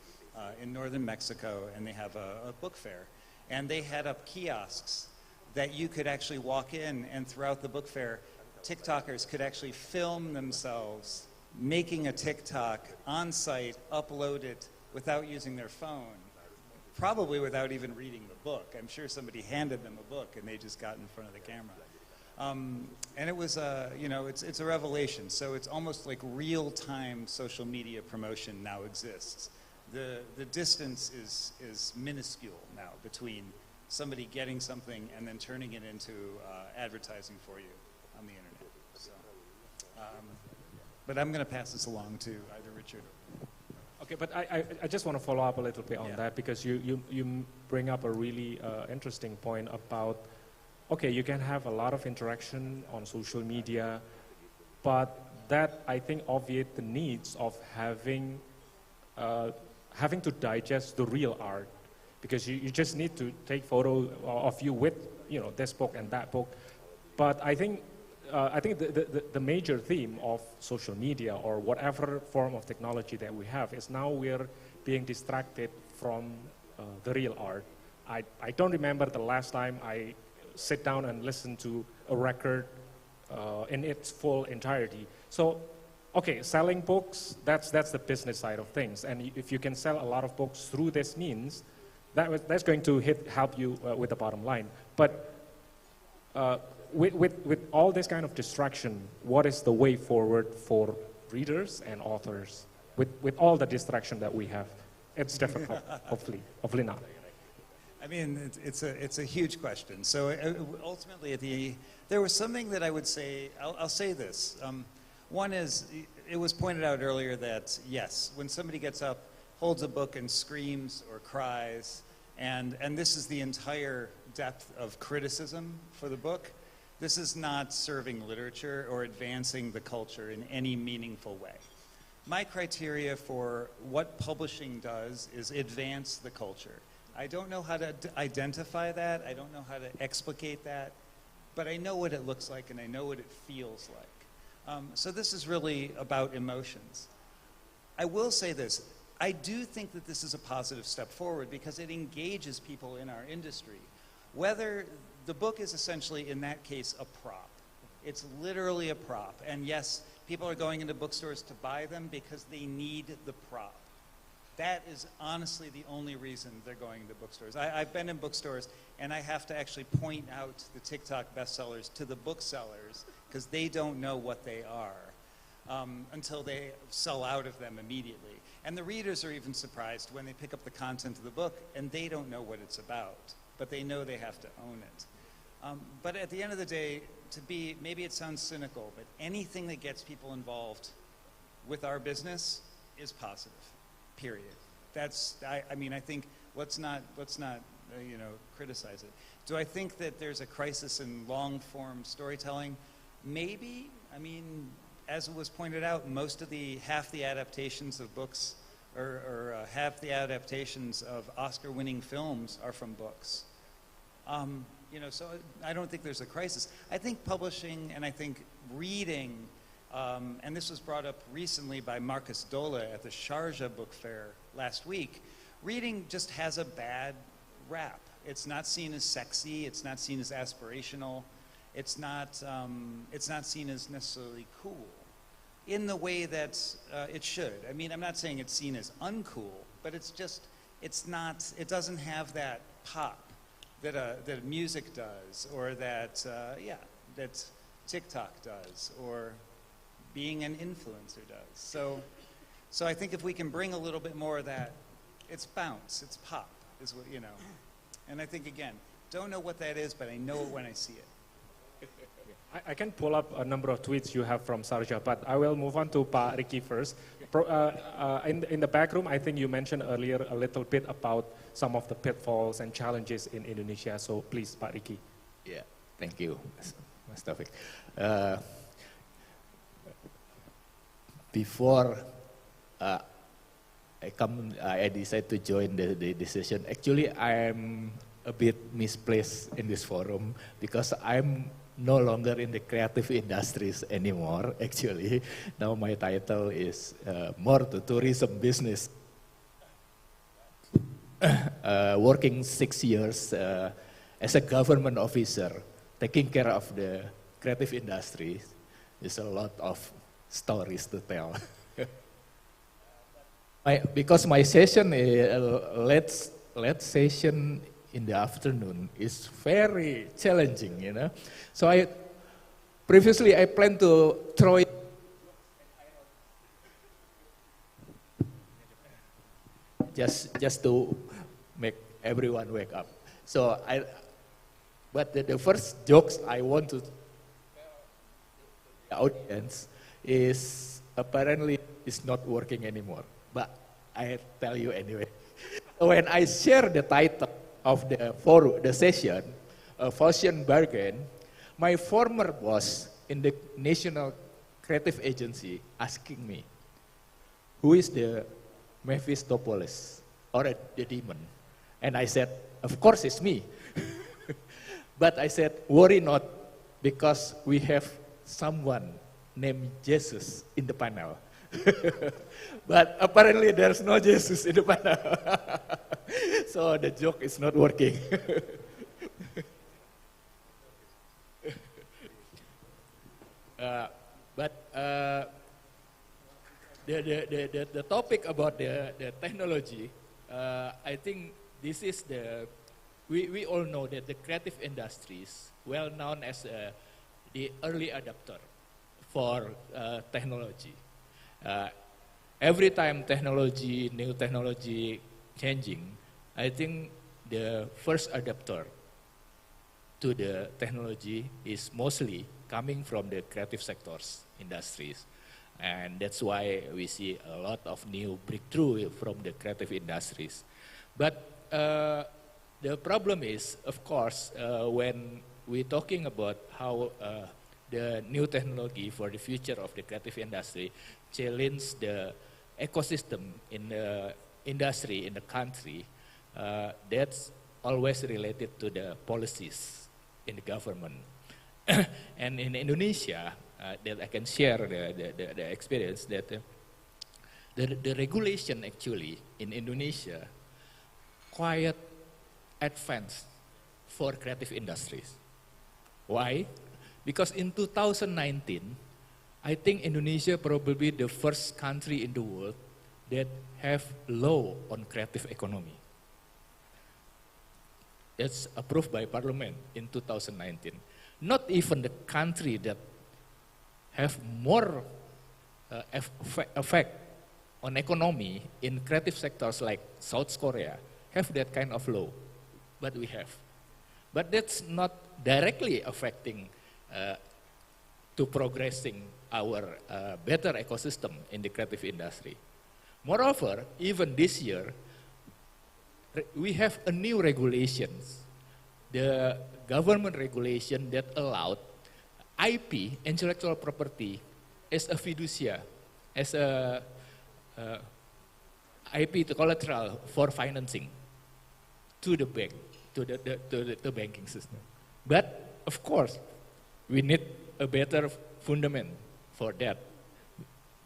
in northern Mexico, and they have a book fair. And they had up kiosks that you could actually walk in, and throughout the book fair, TikTokers could actually film themselves making a TikTok on site, upload it without using their phone, probably without even reading the book. I'm sure somebody handed them a book and they just got in front of the camera. And it was, it's a revelation. So it's almost like real-time social media promotion now exists. The distance is minuscule now between somebody getting something and then turning it into advertising for you on the internet. So, but I'm going to pass this along to either Richard. Okay, but I just want to follow up a little bit on that, because you bring up a really interesting point about, okay, you can have a lot of interaction on social media, but that, I think, obviates the needs of having to digest the real art, because you just need to take photos of you with, this book and that book. But I think the major theme of social media or whatever form of technology that we have is now we're being distracted from the real art. I don't remember the last time I sit down and listen to a record in its full entirety. So, okay, selling books, that's the business side of things. And if you can sell a lot of books through this means, that's going to help you with the bottom line. But with all this kind of distraction, what is the way forward for readers and authors with all the distraction that we have? It's difficult, hopefully not. I mean, it's a huge question. So ultimately, there was something that I would say, I'll say this. One is, it was pointed out earlier that, yes, when somebody gets up, holds a book and screams or cries, and this is the entire depth of criticism for the book, this is not serving literature or advancing the culture in any meaningful way. My criteria for what publishing does is advance the culture. I don't know how to identify that, I don't know how to explicate that, but I know what it looks like and I know what it feels like. So this is really about emotions. I will say this, I do think that this is a positive step forward because it engages people in our industry. Whether the book is essentially, in that case, a prop. It's literally a prop. And yes, people are going into bookstores to buy them because they need the prop. That is honestly the only reason they're going into bookstores. I've been in bookstores and I have to actually point out the TikTok bestsellers to the booksellers because they don't know what they are until they sell out of them immediately. And the readers are even surprised when they pick up the content of the book and they don't know what it's about, but they know they have to own it. But at the end of the day, maybe it sounds cynical, but anything that gets people involved with our business is positive. Period. I mean, I think let's not criticize it. Do I think that there's a crisis in long-form storytelling? Maybe. I mean, as was pointed out, half the adaptations of books or half the adaptations of Oscar-winning films are from books. So I don't think there's a crisis. I think publishing and I think reading, and this was brought up recently by Marcus Dole at the Sharjah Book Fair last week, reading just has a bad rap. It's not seen as sexy, it's not seen as aspirational, it's not seen as necessarily cool in the way that it should. I mean, I'm not saying it's seen as uncool, but it doesn't have that pop that music does, or that TikTok does, or being an influencer does. So I think if we can bring a little bit more of that It's bounce, it's pop, is what, you know. And I think, again, don't know what that is, but I know it when I see it. I can pull up a number of tweets you have from Sarja, but I will move on to Pak Ricky first. In the back room, I think you mentioned earlier a little bit about some of the pitfalls and challenges in Indonesia. So please, Pak Ricky. Yeah, thank you, Mas Taufik. Before I decided to join the session, actually I'm a bit misplaced in this forum because I'm no longer in the creative industries anymore, actually. Now my title is more to tourism business. Working 6 years as a government officer, taking care of the creative industry, there's a lot of stories to tell. Because my session, late session in the afternoon is very challenging, you know. So previously I planned to throw it. Just to make everyone wake up. So but the first jokes I want to tell the audience is apparently it's not working anymore. But I tell you anyway. When I share the title of the forum, the session, Fusion Bargain, my former boss in the National Creative Agency asking me, who is the Mephistopheles or the demon? And I said, of course it's me. But I said, worry not, because we have someone named Jesus in the panel. But apparently there's no Jesus in the panel. So the joke is not working. The topic about the technology, I think this is we all know that the creative industry is well known as the early adopter for technology. Every time new technology changing, I think the first adopter to the technology is mostly coming from the creative sectors, industries. And that's why we see a lot of new breakthrough from the creative industries. But the problem is, of course, when we're talking about how the new technology for the future of the creative industry challenge the ecosystem in the industry, in the country, that's always related to the policies in the government. And in Indonesia, that I can share the experience that the regulation actually in Indonesia quite advanced for creative industries. Why? Because in 2019, I think Indonesia probably the first country in the world that have law on creative economy. It's approved by Parliament in 2019. Not even the country that have more effect on economy in creative sectors like South Korea have that kind of law, but we have. But that's not directly affecting to progressing our better ecosystem in the creative industry. Moreover, even this year, we have a new regulations, the government regulation that allowed IP, intellectual property, as a fiducia, as a IP to collateral for financing to the bank, to the banking system. But of course, we need a better fundament for that.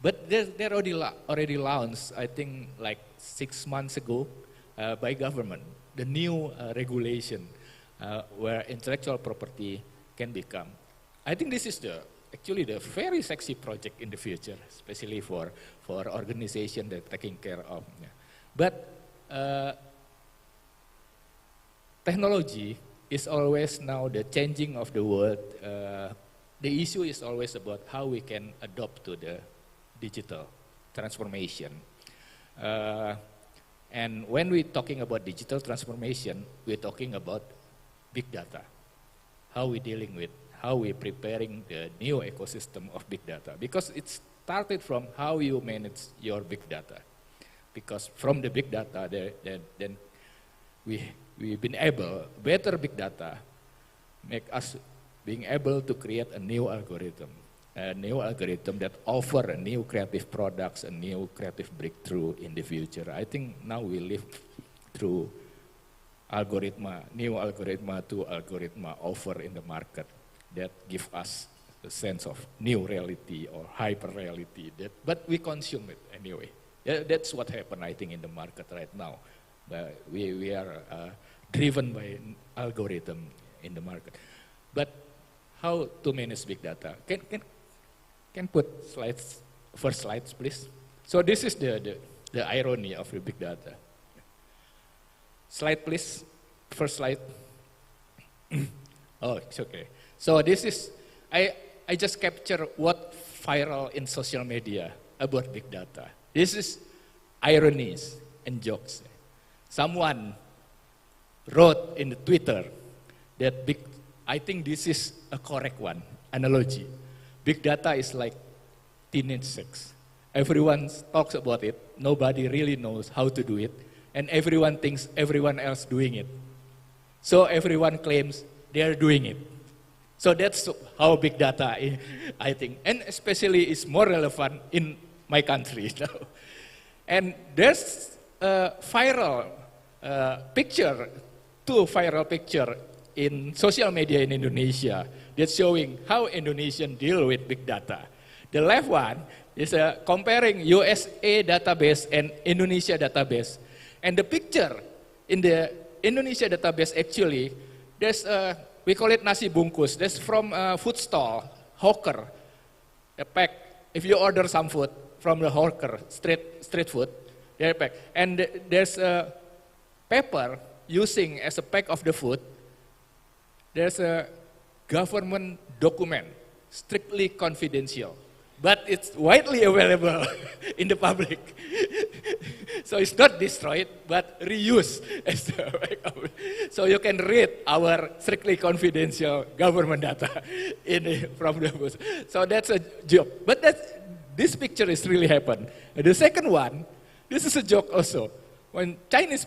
But they're already launched, I think, like 6 months ago by government, the new regulation where intellectual property can become. I think this is actually the very sexy project in the future, especially for organization that taking care of. Yeah. But technology is always now the changing of the world. The issue is always about how we can adopt to the digital transformation. And when we're talking about digital transformation, we're talking about big data. How we're dealing with, how we're preparing the new ecosystem of big data. Because it started from how you manage your big data. Because from the big data, then we've been able, better big data, make us being able to create a new algorithm that offer a new creative products, a new creative breakthrough in the future. I think now we live through new algorithm to algorithm offer in the market that give us a sense of new reality or hyper reality, but we consume it anyway. That's what happened, I think, in the market right now. We are driven by an algorithm in the market. But how to manage big data? Can put slides, first slides, please. So this is the irony of the big data. Slide, please. First slide. Oh, it's okay. So this is, I just capture what viral in social media about big data. This is ironies and jokes. Someone wrote in the Twitter that I think this is a correct one, analogy. Big data is like teenage sex. Everyone talks about it, nobody really knows how to do it, and everyone thinks everyone else doing it. So everyone claims they are doing it. So that's how big data, I think, and especially is more relevant in my country now. And there's a viral picture, two viral picture in social media in Indonesia that's showing how Indonesians deal with big data. The left one is comparing USA database and Indonesia database. And the picture in the Indonesia database actually, there's we call it nasi bungkus. That's from a food stall, hawker, a pack. If you order some food from the hawker, street food, they're pack. And there's a paper using as a pack of the food. There's a government document, strictly confidential, but it's widely available in the public. So it's not destroyed, but reused as the backup. So you can read our strictly confidential government data from the booth. So that's a joke. But this picture is really happened. And the second one, this is a joke also. When Chinese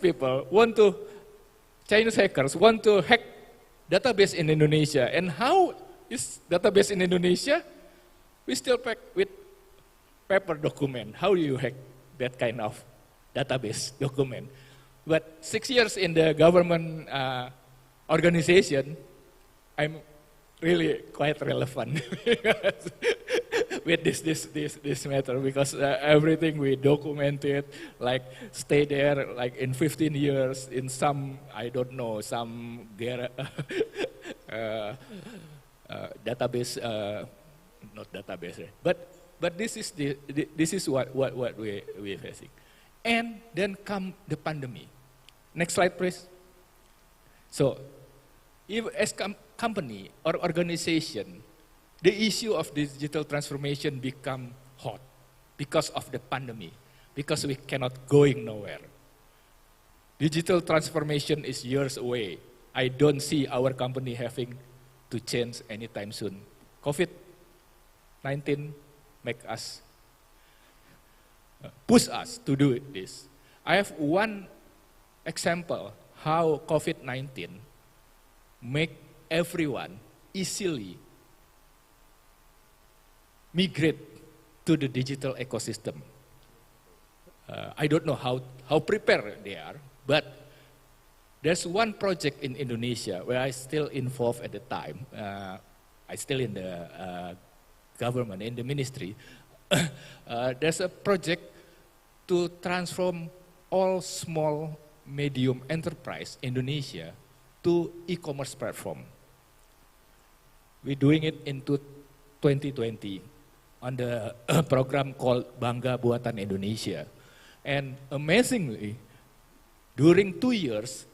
hackers want to hack database in Indonesia. And how is database in Indonesia? We still pack with paper document. How do you hack that kind of database document? But 6 years in the government organization, I'm really quite relevant with this matter, because everything we documented, like stay there like in 15 years in some, I don't know, some database, not database, but this is what we're facing. And then come the pandemic. Next slide, please. So, if as company or organization, the issue of digital transformation become hot because of the pandemic, because we cannot going nowhere. Digital transformation is years away. I don't see our company having to change anytime soon. COVID-19 make us, push us to do this. I have one example how COVID-19 make everyone easily migrate to the digital ecosystem. I don't know how prepared they are, but there's one project in Indonesia where I still involved at the time. I still in the government, in the ministry. There's a project to transform all small, medium enterprise Indonesia to e-commerce platform. We're doing it in 2020 on the program called Bangga Buatan Indonesia. And amazingly, during 2 years,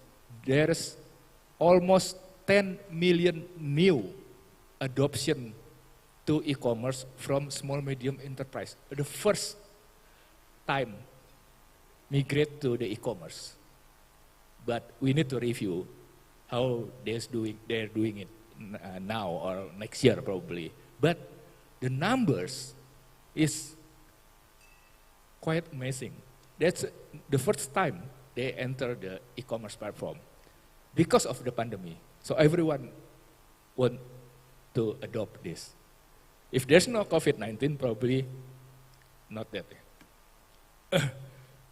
there's almost 10 million new adoption to e-commerce from small medium enterprise. The first time migrate to the e-commerce. But we need to review how they're doing it now or next year probably. But the numbers is quite amazing. That's the first time they enter the e-commerce platform because of the pandemic. So everyone want to adopt this. If there's no COVID-19, probably not that.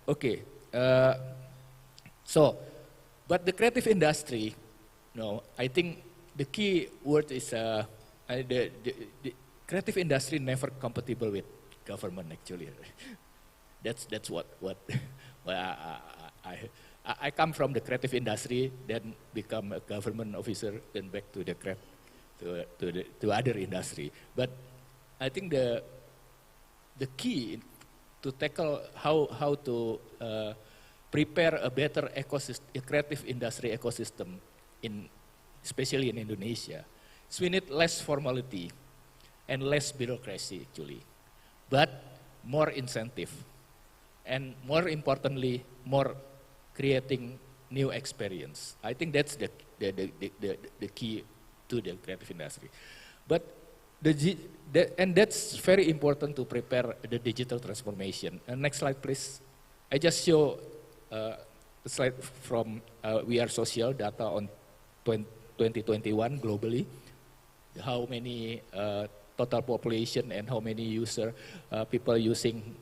Okay. But the creative industry, no, I think the key word is the creative industry never compatible with government actually. That's what I come from the creative industry, then become a government officer, then back to the to other industry. But I think the key to tackle how to prepare a better ecosystem, a creative industry ecosystem especially in Indonesia, is we need less formality and less bureaucracy actually, but more incentive, and more importantly, more creating new experience. I think that's the key to the creative industry. But and that's very important to prepare the digital transformation. Next slide, please. I just show a slide from We Are Social data on 2021 globally. How many total population and how many people using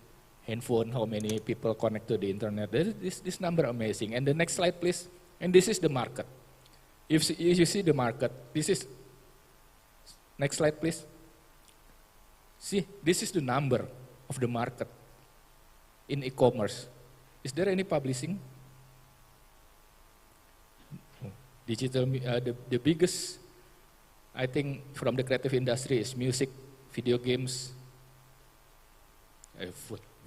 handphone, how many people connect to the internet. This number amazing. And the next slide, please. And this is the market. If you see the market, this is, next slide, please. See, this is the number of the market in e-commerce. Is there any publishing? Digital, the biggest, I think, from the creative industry is music, video games,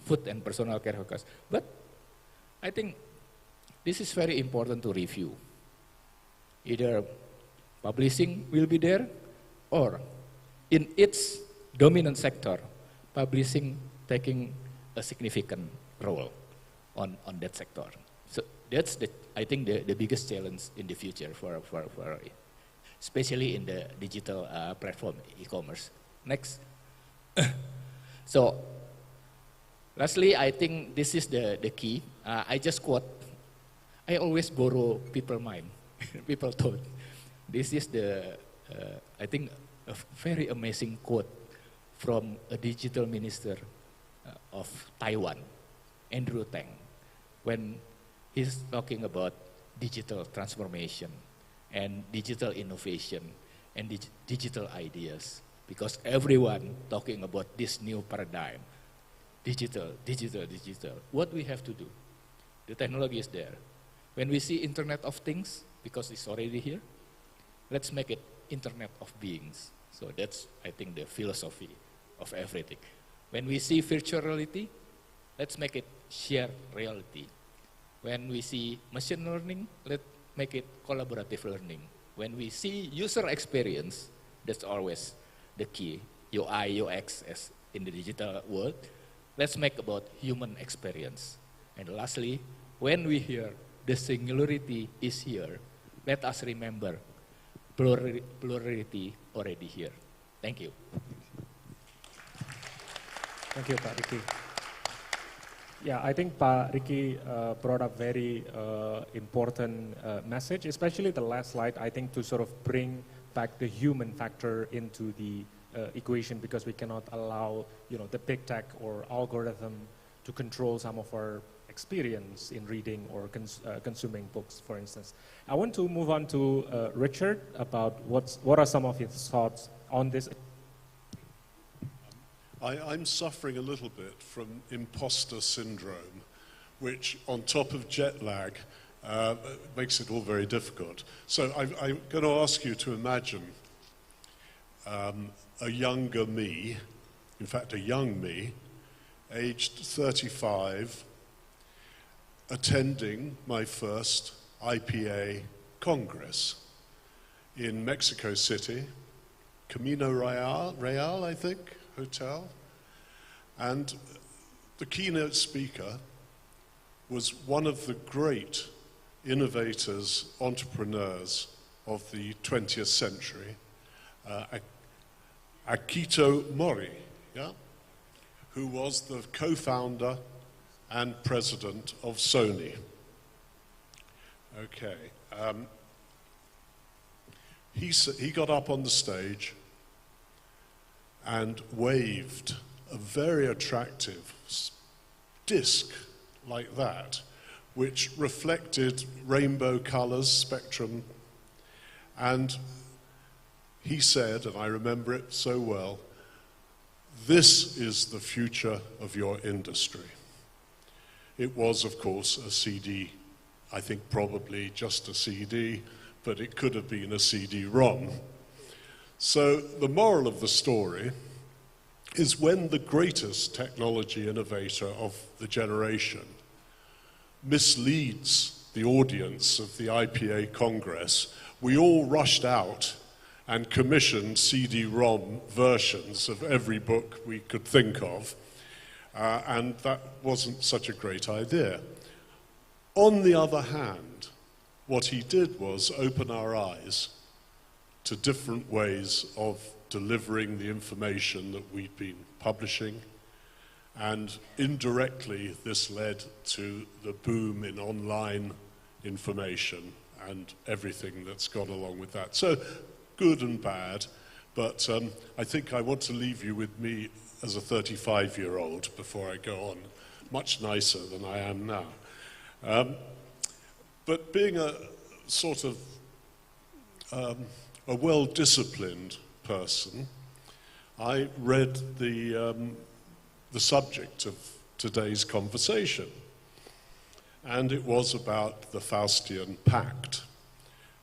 food and personal care workers. But I think this is very important to review. Either publishing will be there, or in its dominant sector, publishing taking a significant role on that sector. So that's I think the biggest challenge in the future for especially in the digital platform e-commerce. Next. So lastly, I think this is the key. I just quote, I always borrow people mind, people thought. This is I think, a very amazing quote from a digital minister of Taiwan, Andrew Tang, when he's talking about digital transformation and digital innovation and digital ideas, because everyone talking about this new paradigm, digital. What we have to do? The technology is there. When we see Internet of Things, because it's already here, let's make it Internet of Beings. So that's, I think, the philosophy of everything. When we see virtual reality, let's make it shared reality. When we see machine learning, let's make it collaborative learning. When we see user experience, that's always the key, UI, UX as in the digital world. Let's make about human experience. And lastly, when we hear the singularity is here, let us remember plurality already here. Thank you. Thank you, Pak Ricky. Yeah, I think Pak Ricky brought up very important message, especially the last slide, I think, to sort of bring back the human factor into the equation, because we cannot allow, the big tech or algorithm to control some of our experience in reading or consuming books, for instance. I want to move on to Richard about what are some of his thoughts on this. I'm suffering a little bit from imposter syndrome, which on top of jet lag makes it all very difficult. So I'm going to ask you to imagine a younger me, in fact a young me, aged 35, attending my first IPA Congress in Mexico City, Camino Real, I think, hotel. And the keynote speaker was one of the great innovators, entrepreneurs of the 20th century, Akito Mori, yeah? Who was the co-founder and president of Sony. Okay. He got up on the stage and waved a very attractive disc like that, which reflected rainbow colors, spectrum, and he said, and I remember it so well, "This is the future of your industry." It was, of course, a CD, I think probably just a CD, but it could have been a CD-ROM. So the moral of the story is when the greatest technology innovator of the generation misleads the audience of the IPA Congress, we all rushed out and commissioned CD-ROM versions of every book we could think of, and that wasn't such a great idea. On the other hand, what he did was open our eyes to different ways of delivering the information that we'd been publishing, and indirectly this led to the boom in online information and everything that's gone along with that. So good and bad, but I think I want to leave you with me as a 35-year-old before I go on, much nicer than I am now. But being a sort of a well-disciplined person, I read the subject of today's conversation, and it was about the Faustian Pact.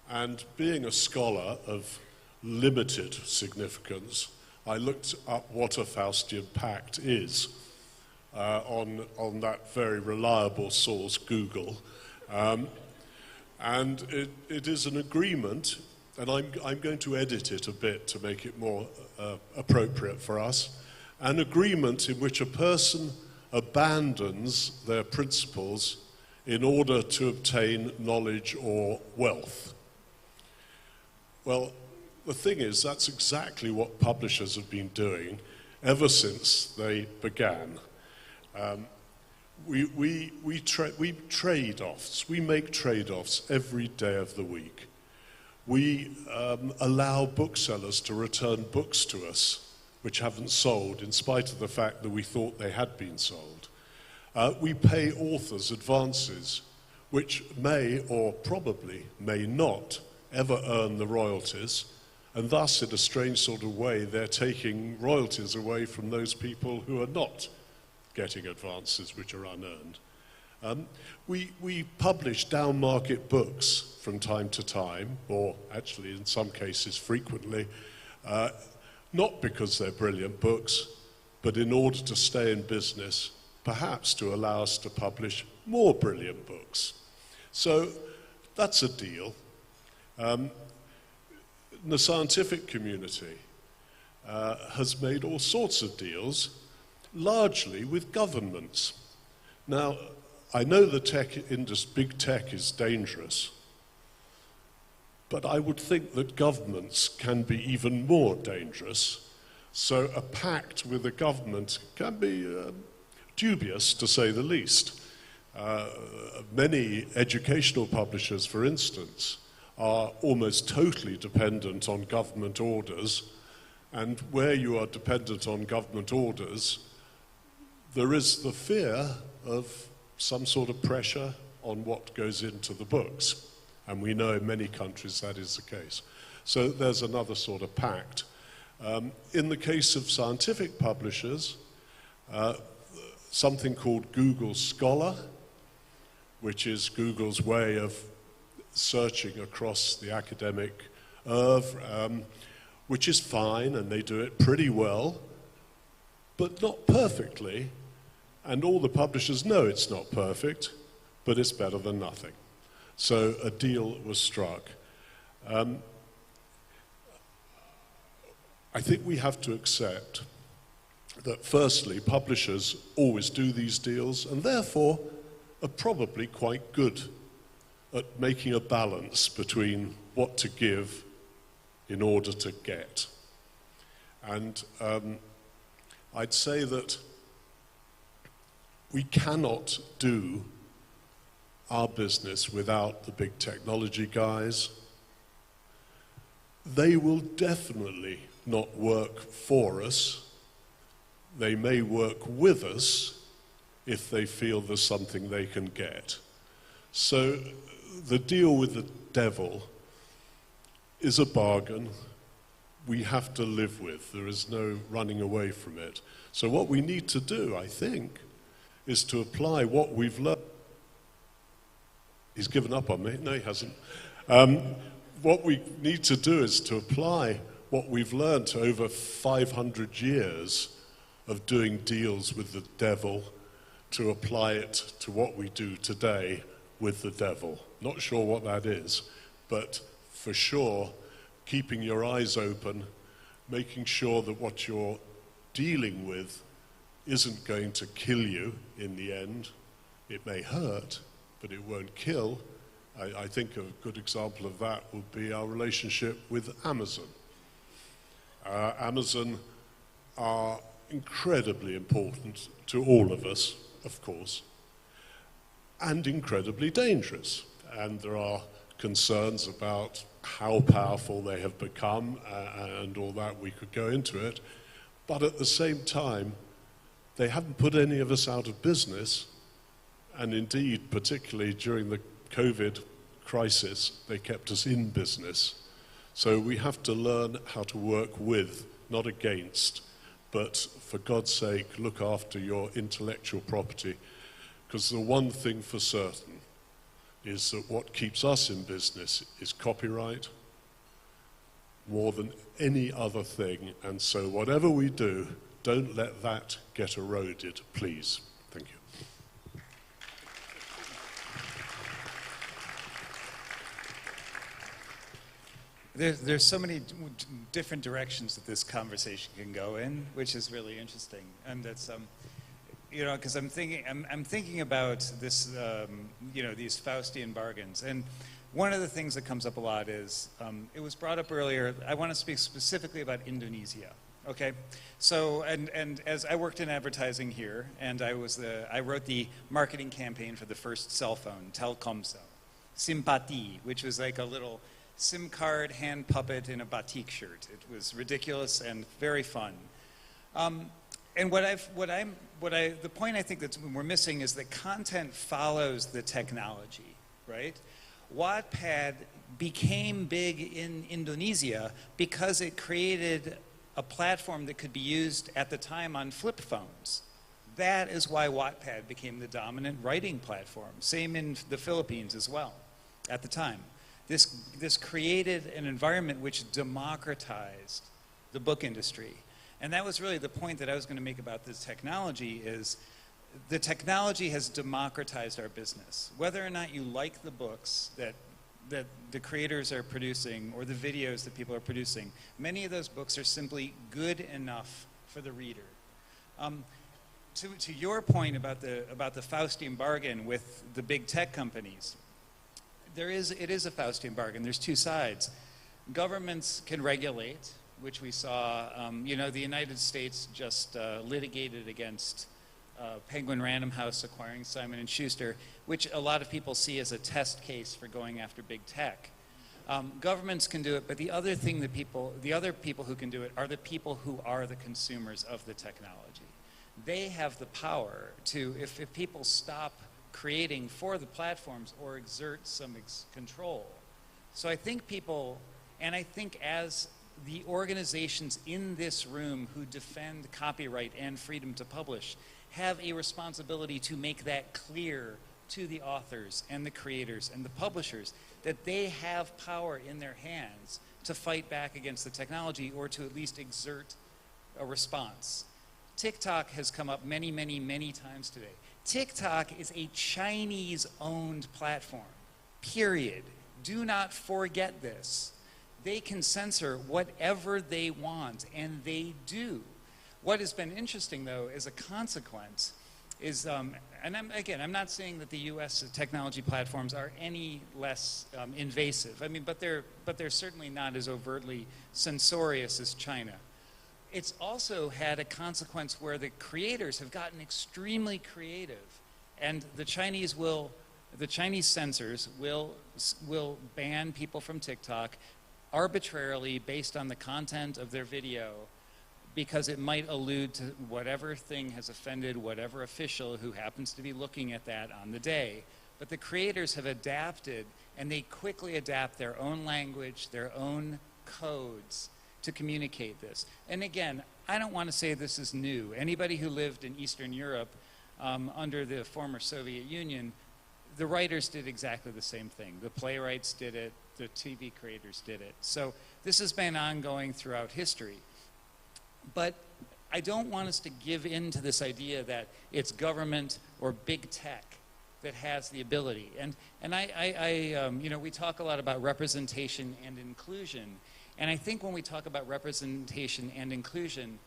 And being a scholar of limited significance, I looked up what a Faustian Pact is on that very reliable source, Google. And it is an agreement, and I'm going to edit it a bit to make it more appropriate for us, an agreement in which a person abandons their principles in order to obtain knowledge or wealth. Well, the thing is, that's exactly what publishers have been doing ever since they began. We trade-offs. We make trade-offs every day of the week. We allow booksellers to return books to us which haven't sold, in spite of the fact that we thought they had been sold. We pay authors advances, which may, or probably may not, ever earn the royalties, and thus, in a strange sort of way, they're taking royalties away from those people who are not getting advances which are unearned. We publish down-market books from time to time, or actually in some cases frequently, not because they're brilliant books, but in order to stay in business, perhaps to allow us to publish more brilliant books. So that's a deal. The scientific community has made all sorts of deals, largely with governments. Now, I know the tech industry, big tech, is dangerous, but I would think that governments can be even more dangerous. So a pact with a government can be dubious, to say the least. Many educational publishers, for instance, are almost totally dependent on government orders, and where you are dependent on government orders, there is the fear of some sort of pressure on what goes into the books. And we know in many countries that is the case. So there's another sort of pact. In the case of scientific publishers, something called Google Scholar, which is Google's way of searching across the academic oeuvre, which is fine, and they do it pretty well, but not perfectly. And all the publishers know it's not perfect, but it's better than nothing. So a deal was struck. I think we have to accept that, firstly, publishers always do these deals, and therefore are probably quite good at making a balance between what to give in order to get. And I'd say that we cannot do our business without the big technology guys. They will definitely not work for us. They may work with us if they feel there's something they can get. So the deal with the devil is a bargain we have to live with. There is no running away from it. So what we need to do, I think, is to apply what we've learned. He's given up on me. No, he hasn't. What we need to do is to apply what we've learned over 500 years of doing deals with the devil, to apply it to what we do today with the devil. Not sure what that is, but for sure, keeping your eyes open, making sure that what you're dealing with isn't going to kill you in the end. It may hurt, but it won't kill. I think a good example of that would be our relationship with Amazon. Amazon are incredibly important to all of us, of course, and incredibly dangerous. And there are concerns about how powerful they have become and all that. We could go into it. But at the same time, they haven't put any of us out of business. And indeed, particularly during the COVID crisis, they kept us in business. So we have to learn how to work with, not against, but for God's sake, look after your intellectual property. Because the one thing for certain is that what keeps us in business is copyright more than any other thing. And so whatever we do, don't let that get eroded, please. Thank you. There's so many different directions that this conversation can go in, which is really interesting. And that's, you know, because I'm thinking about this, you know, these Faustian bargains. And one of the things that comes up a lot is, it was brought up earlier, I want to speak specifically about Indonesia. Okay, so and as I worked in advertising here, and I wrote the marketing campaign for the first cell phone, Telkomsel, Simpati, which was like a little SIM card hand puppet in a batik shirt. It was ridiculous and very fun. And the point I think that we're missing is that content follows the technology, right? Wattpad became big in Indonesia because it created a platform that could be used at the time on flip phones. That is why Wattpad became the dominant writing platform. Same in the Philippines as well, at the time. This created an environment which democratized the book industry. And that was really the point that I was going to make about this technology is the technology has democratized our business. Whether or not you like the books that the creators are producing or the videos that people are producing, many of those books are simply good enough for the reader. To your point about the Faustian bargain with the big tech companies, it is a Faustian bargain. There's two sides. Governments can regulate, which we saw, you know, the United States just litigated against Penguin Random House acquiring Simon & Schuster, which a lot of people see as a test case for going after big tech. Governments can do it, but the other people who can do it are the people who are the consumers of the technology. They have the power to, if people stop creating for the platforms or exert some control. So I think people, and I think as the organizations in this room who defend copyright and freedom to publish have a responsibility to make that clear to the authors and the creators and the publishers that they have power in their hands to fight back against the technology or to at least exert a response. TikTok has come up many, many, many times today. TikTok is a Chinese-owned platform, period. Do not forget this. They can censor whatever they want, and they do. What has been interesting, though, as a consequence, is, and I'm not saying that the U.S. technology platforms are any less invasive. I mean, but they're certainly not as overtly censorious as China. It's also had a consequence where the creators have gotten extremely creative, and the Chinese censors will ban people from TikTok arbitrarily based on the content of their video, because it might allude to whatever thing has offended whatever official who happens to be looking at that on the day. But the creators have adapted, and they quickly adapt their own language, their own codes to communicate this. And again, I don't want to say this is new. Anybody who lived in Eastern Europe under the former Soviet Union, the writers did exactly the same thing. The playwrights did it, the TV creators did it. So this has been ongoing throughout history. But I don't want us to give in to this idea that it's government or big tech that has the ability. And you know, we talk a lot about representation and inclusion. And I think when we talk about representation and inclusion,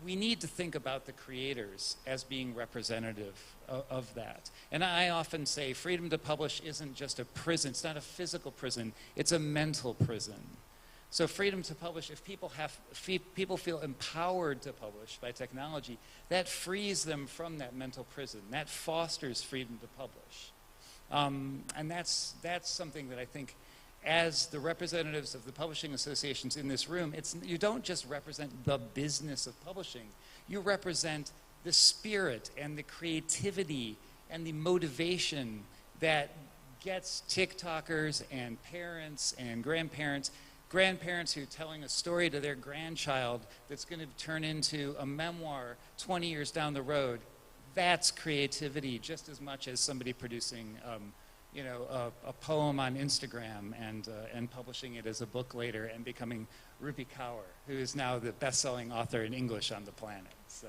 we need to think about the creators as being representative of that. And I often say freedom to publish isn't just a prison, it's not a physical prison, it's a mental prison. So freedom to publish, if people feel empowered to publish by technology, that frees them from that mental prison. That fosters freedom to publish. And that's something that I think, as the representatives of the publishing associations in this room, you don't just represent the business of publishing, you represent the spirit and the creativity and the motivation that gets TikTokers and parents and grandparents who are telling a story to their grandchild that's going to turn into a memoir 20 years down the road. That's creativity just as much as somebody producing you know, a poem on Instagram and publishing it as a book later and becoming Rupi Kaur, who is now the best-selling author in English on the planet. So,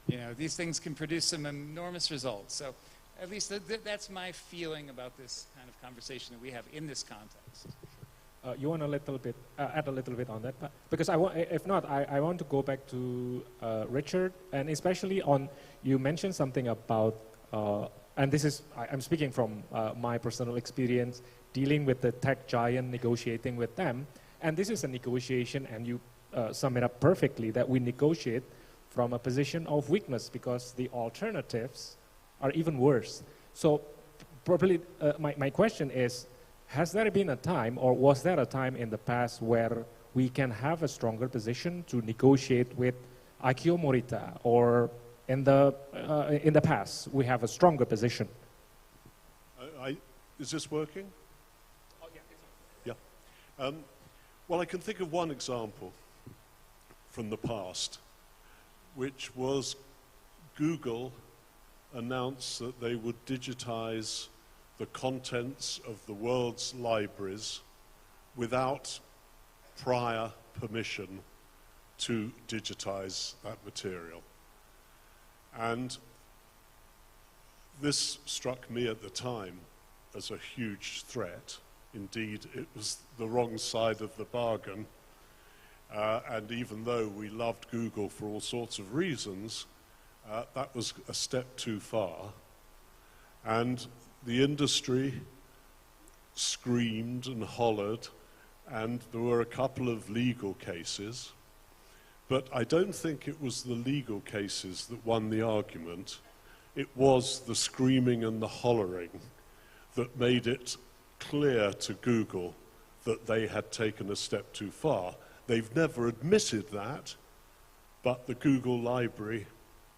you know, these things can produce some enormous results. So at least that's my feeling about this kind of conversation that we have in this context. You want a little bit, add a little bit on that? Because if not, I want to go back to Richard, and especially on, you mentioned something about, and this is, I'm speaking from my personal experience dealing with the tech giant, negotiating with them. And this is a negotiation, and you sum it up perfectly, that we negotiate from a position of weakness because the alternatives are even worse. So probably my question is, has there been a time, or was there a time in the past where we can have a stronger position to negotiate with Akio Morita, or in the past we have a stronger position? Is this working? Oh, yeah. Yeah. Well, I can think of one example from the past, which was Google announced that they would digitize the contents of the world's libraries without prior permission to digitize that material. And this struck me at the time as a huge threat. Indeed, it was the wrong side of the bargain. And even though we loved Google for all sorts of reasons, that was a step too far. And the industry screamed and hollered, and there were a couple of legal cases. But I don't think it was the legal cases that won the argument. It was the screaming and the hollering that made it clear to Google that they had taken a step too far. They've never admitted that, but the Google library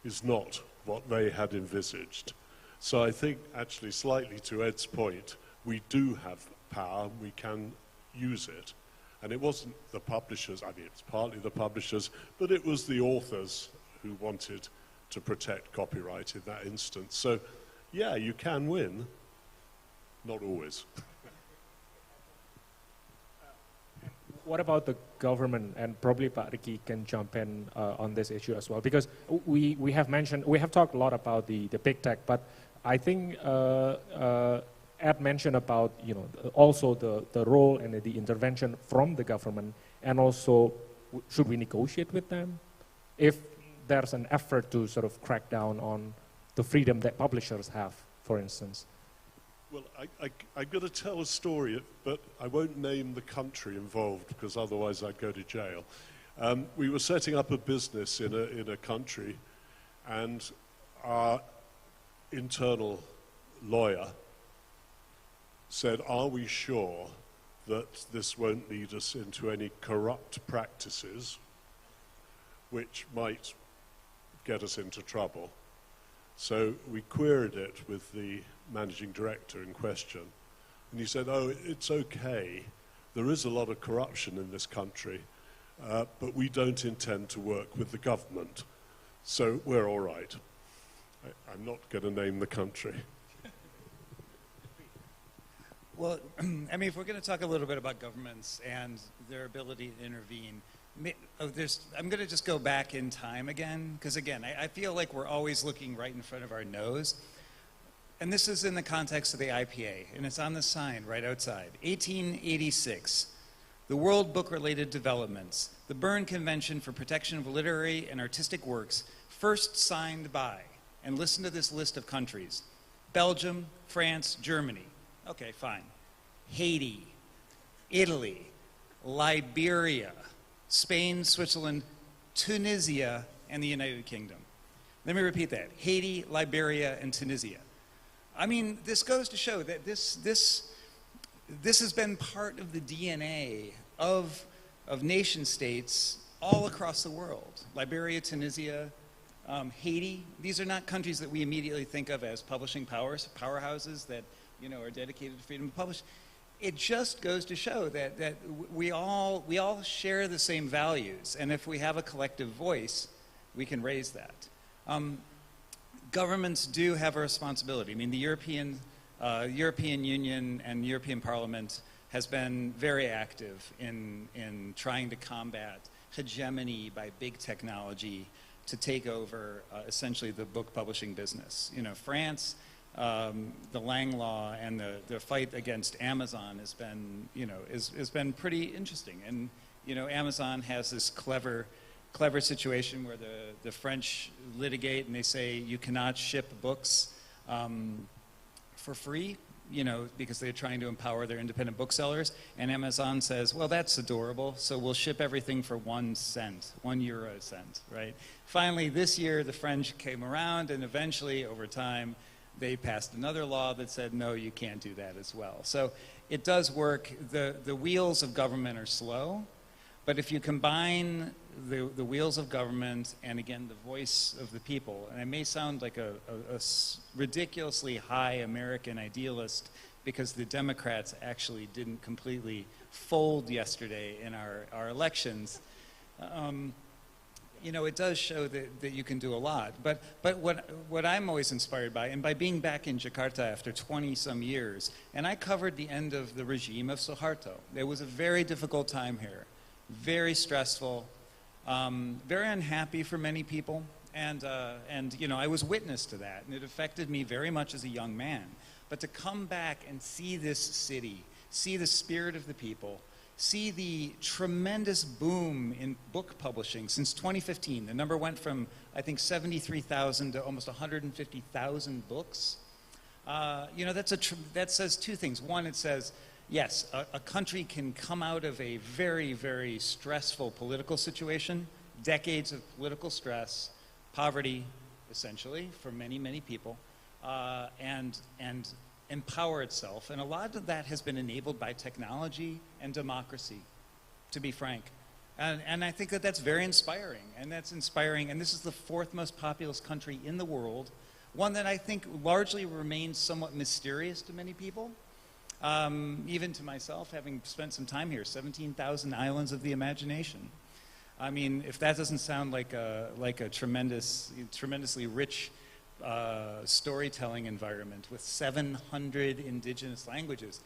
is not what they had envisaged. So I think, actually, slightly to Ed's point, we do have power, we can use it. And it wasn't the publishers, I mean, it's partly the publishers, but it was the authors who wanted to protect copyright in that instance. So, yeah, you can win. Not always. What about the government? And probably Pak Ricky can jump in on this issue as well, because we have talked a lot about the big tech, but I think Ed mentioned about, you know, also the role and the intervention from the government, and also should we negotiate with them if there's an effort to sort of crack down on the freedom that publishers have, for instance? Well, I'm going to tell a story, but I won't name the country involved because otherwise I'd go to jail. We were setting up a business in a country, and our internal lawyer said, "Are we sure that this won't lead us into any corrupt practices which might get us into trouble?" So we queried it with the managing director in question, and he said, "Oh, it's okay. There is a lot of corruption in this country, but we don't intend to work with the government, so we're all right." I'm not going to name the country. Well, I mean, if we're going to talk a little bit about governments and their ability to intervene, I'm going to just go back in time again, because again, I feel like we're always looking right in front of our nose. And this is in the context of the IPA, and it's on the sign right outside. 1886, the World Book-Related Developments, the Berne Convention for Protection of Literary and Artistic Works, first signed by, and listen to this list of countries: Belgium, France, Germany. Okay, fine. Haiti, Italy, Liberia, Spain, Switzerland, Tunisia, and the United Kingdom. Let me repeat that: Haiti, Liberia, and Tunisia. I mean, this goes to show that this has been part of the DNA of nation states all across the world. Liberia, Tunisia, Haiti. These are not countries that we immediately think of as publishing powerhouses that, you know, are dedicated to freedom of publish. It just goes to show that we all share the same values, and if we have a collective voice, we can raise that. Governments do have a responsibility. I mean, the European Union and European Parliament has been very active in trying to combat hegemony by big technology to take over essentially the book publishing business. You know, France, the Lang Law and the fight against Amazon has been, you know, has been pretty interesting. And, you know, Amazon has this clever situation where the French litigate and they say you cannot ship books for free, you know, because they're trying to empower their independent booksellers. And Amazon says, well, that's adorable, so we'll ship everything for 1 cent, 1 euro cent, right? Finally, this year, the French came around, and eventually, over time, they passed another law that said, no, you can't do that as well. So it does work. The wheels of government are slow, but if you combine the wheels of government and, again, the voice of the people, and I may sound like a ridiculously high American idealist because the Democrats actually didn't completely fold yesterday in our elections, you know, it does show that you can do a lot. But what I'm always inspired by, and by being back in Jakarta after 20-some years, and I covered the end of the regime of Suharto. It was a very difficult time here, very stressful, very unhappy for many people, and you know, I was witness to that, and it affected me very much as a young man. But to come back and see this city, see the spirit of the people, see the tremendous boom in book publishing since 2015. The number went from, I think, 73,000 to almost 150,000 books. You know, that says two things. One, it says, yes, a country can come out of a very, very stressful political situation, decades of political stress, poverty, essentially, for many, many people, and empower itself. And a lot of that has been enabled by technology and democracy, to be frank. And I think that that's very inspiring. And that's inspiring. And this is the 4th most populous country in the world, one that I think largely remains somewhat mysterious to many people. Even to myself, having spent some time here, 17,000 islands of the imagination. I mean, if that doesn't sound like a tremendously rich storytelling environment with 700 indigenous languages,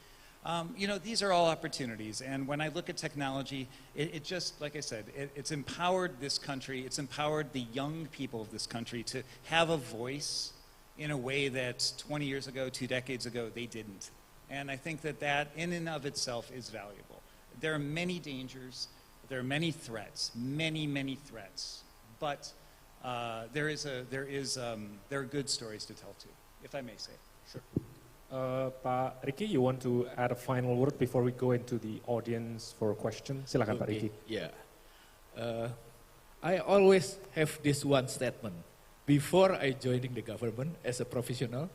you know, these are all opportunities. And when I look at technology, it just, like I said, it's empowered this country. It's empowered the young people of this country to have a voice in a way that 20 years ago, 2 decades ago, they didn't. And I think that in and of itself is valuable. There are many dangers. There are many threats, many, many threats. But there are good stories to tell too, if I may say. Sure. Pak Ricky, you want to add a final word before we go into the audience for questions? Silakan, Pak Ricky. Yeah. I always have this one statement. Before I joining the government as a professional,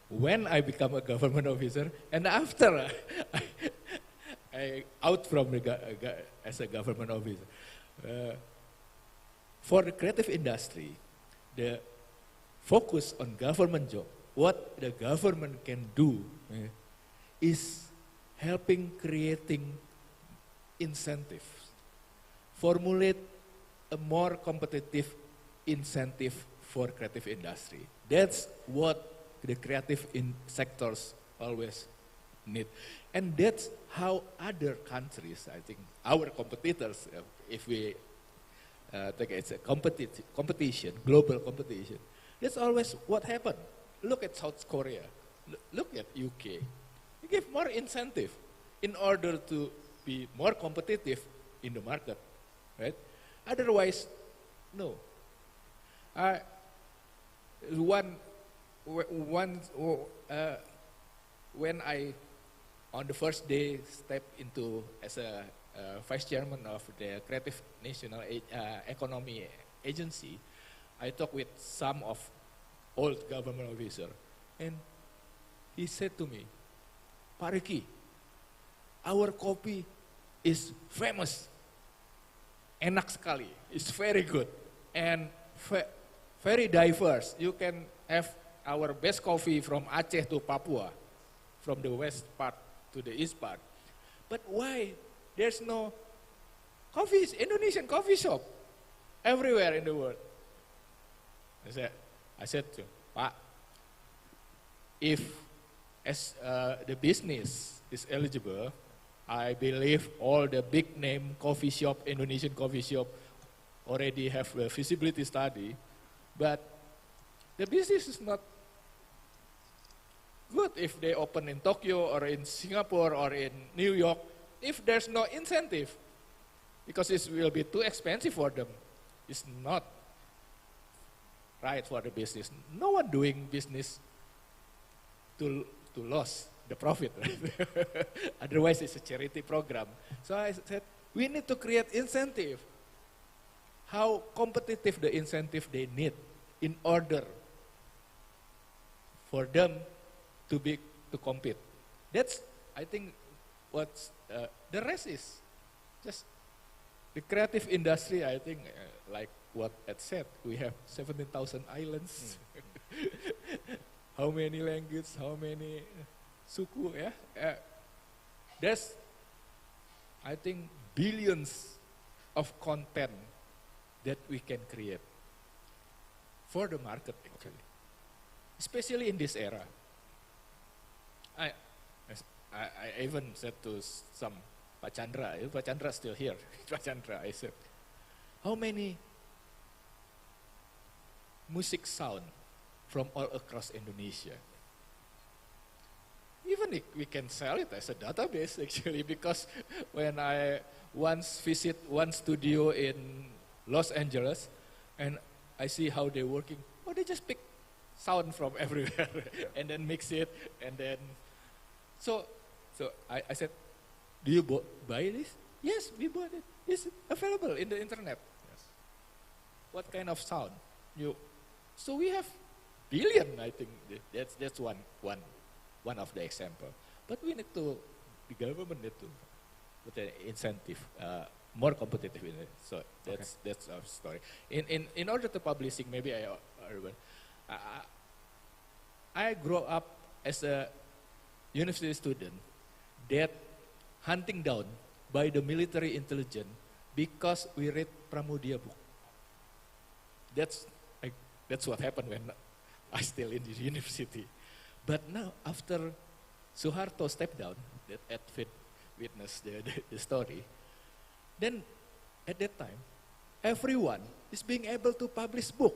when I become a government officer, and after I out from as a government officer. For the creative industry, the focus on government job, what the government can do is helping creating incentives, formulate a more competitive incentive for creative industry. That's what the creative sectors always need. And that's how other countries, I think, our competitors, if we think it's a competition, global competition, that's always what happened. Look at South Korea, look at UK. You give more incentive in order to be more competitive in the market, right? Otherwise, no. When I, on the first day, stepped into as a vice chairman of the Creative National Economy Agency, I talked with some of old government officer, and he said to me, Pak Ricky, our kopi is famous, enak sekali, it's very good, and very diverse. You can have our best coffee from Aceh to Papua, from the west part to the east part. But why there's no coffees, Indonesian coffee shop everywhere in the world? I said to him, Pak, if as the business is eligible, I believe all the big name coffee shop, Indonesian coffee shop, already have a feasibility study, but the business is not good if they open in Tokyo or in Singapore or in New York, if there's no incentive, because it will be too expensive for them. It's not right for the business. No one doing business to lose the profit. Otherwise, it's a charity program. So I said, we need to create incentive. How competitive the incentive they need in order for them to compete. That's, I think, what's the rest is just the creative industry. I think, like what Ed said, we have 17,000 islands. How many languages? How many suku? Yeah, there's, I think, billions of content that we can create for the market, actually, especially in this era. I even said to some Pak Chandra, Pak Chandra still here, Pak Chandra, I said, how many music sound from all across Indonesia? Even if we can sell it as a database, actually, because when I once visit one studio in Los Angeles, and I see how they're working, they just pick sound from everywhere and then mix it, and then so I said, do you buy this? Yes, we bought it. It's available in the internet. Yes. What kind of sound? So we have billion, I think. That's one of the example. But we need to, the government need to put an incentive, more competitive in it. So that's our story. In order to publishing, maybe I grew up as a university student that hunting down by the military intelligence because we read Pramudia book. That's what happened when I still in the university. But now after Suharto stepped down, that Edfit witnessed the story, then at that time, everyone is being able to publish book.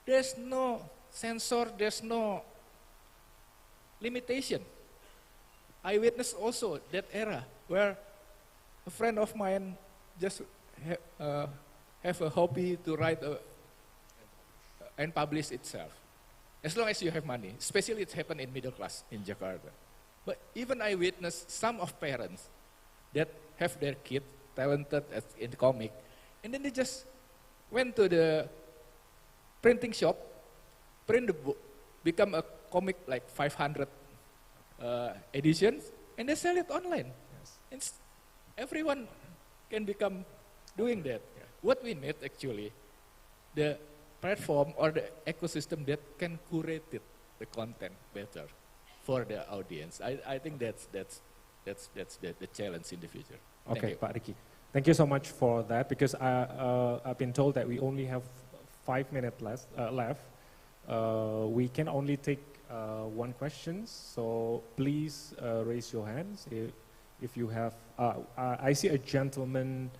There's no censor, there's no limitation. I witnessed also that era where a friend of mine just have a hobby to write and publish itself. As long as you have money, especially it happened in middle class in Jakarta. But even I witnessed some of parents that have their kid talented in the comic, and then they just went to the printing shop, print the book, become a comic like 500 editions, and they sell it online. And everyone can become doing that. What we need actually, the platform or the ecosystem that can curate it, the content better for the audience. I think that's the challenge in the future. Okay, Pak Ricky. Thank you so much for that, because I've been told that we only have 5 minutes left. We can only take one question, so please raise your hands if you have. I see a gentleman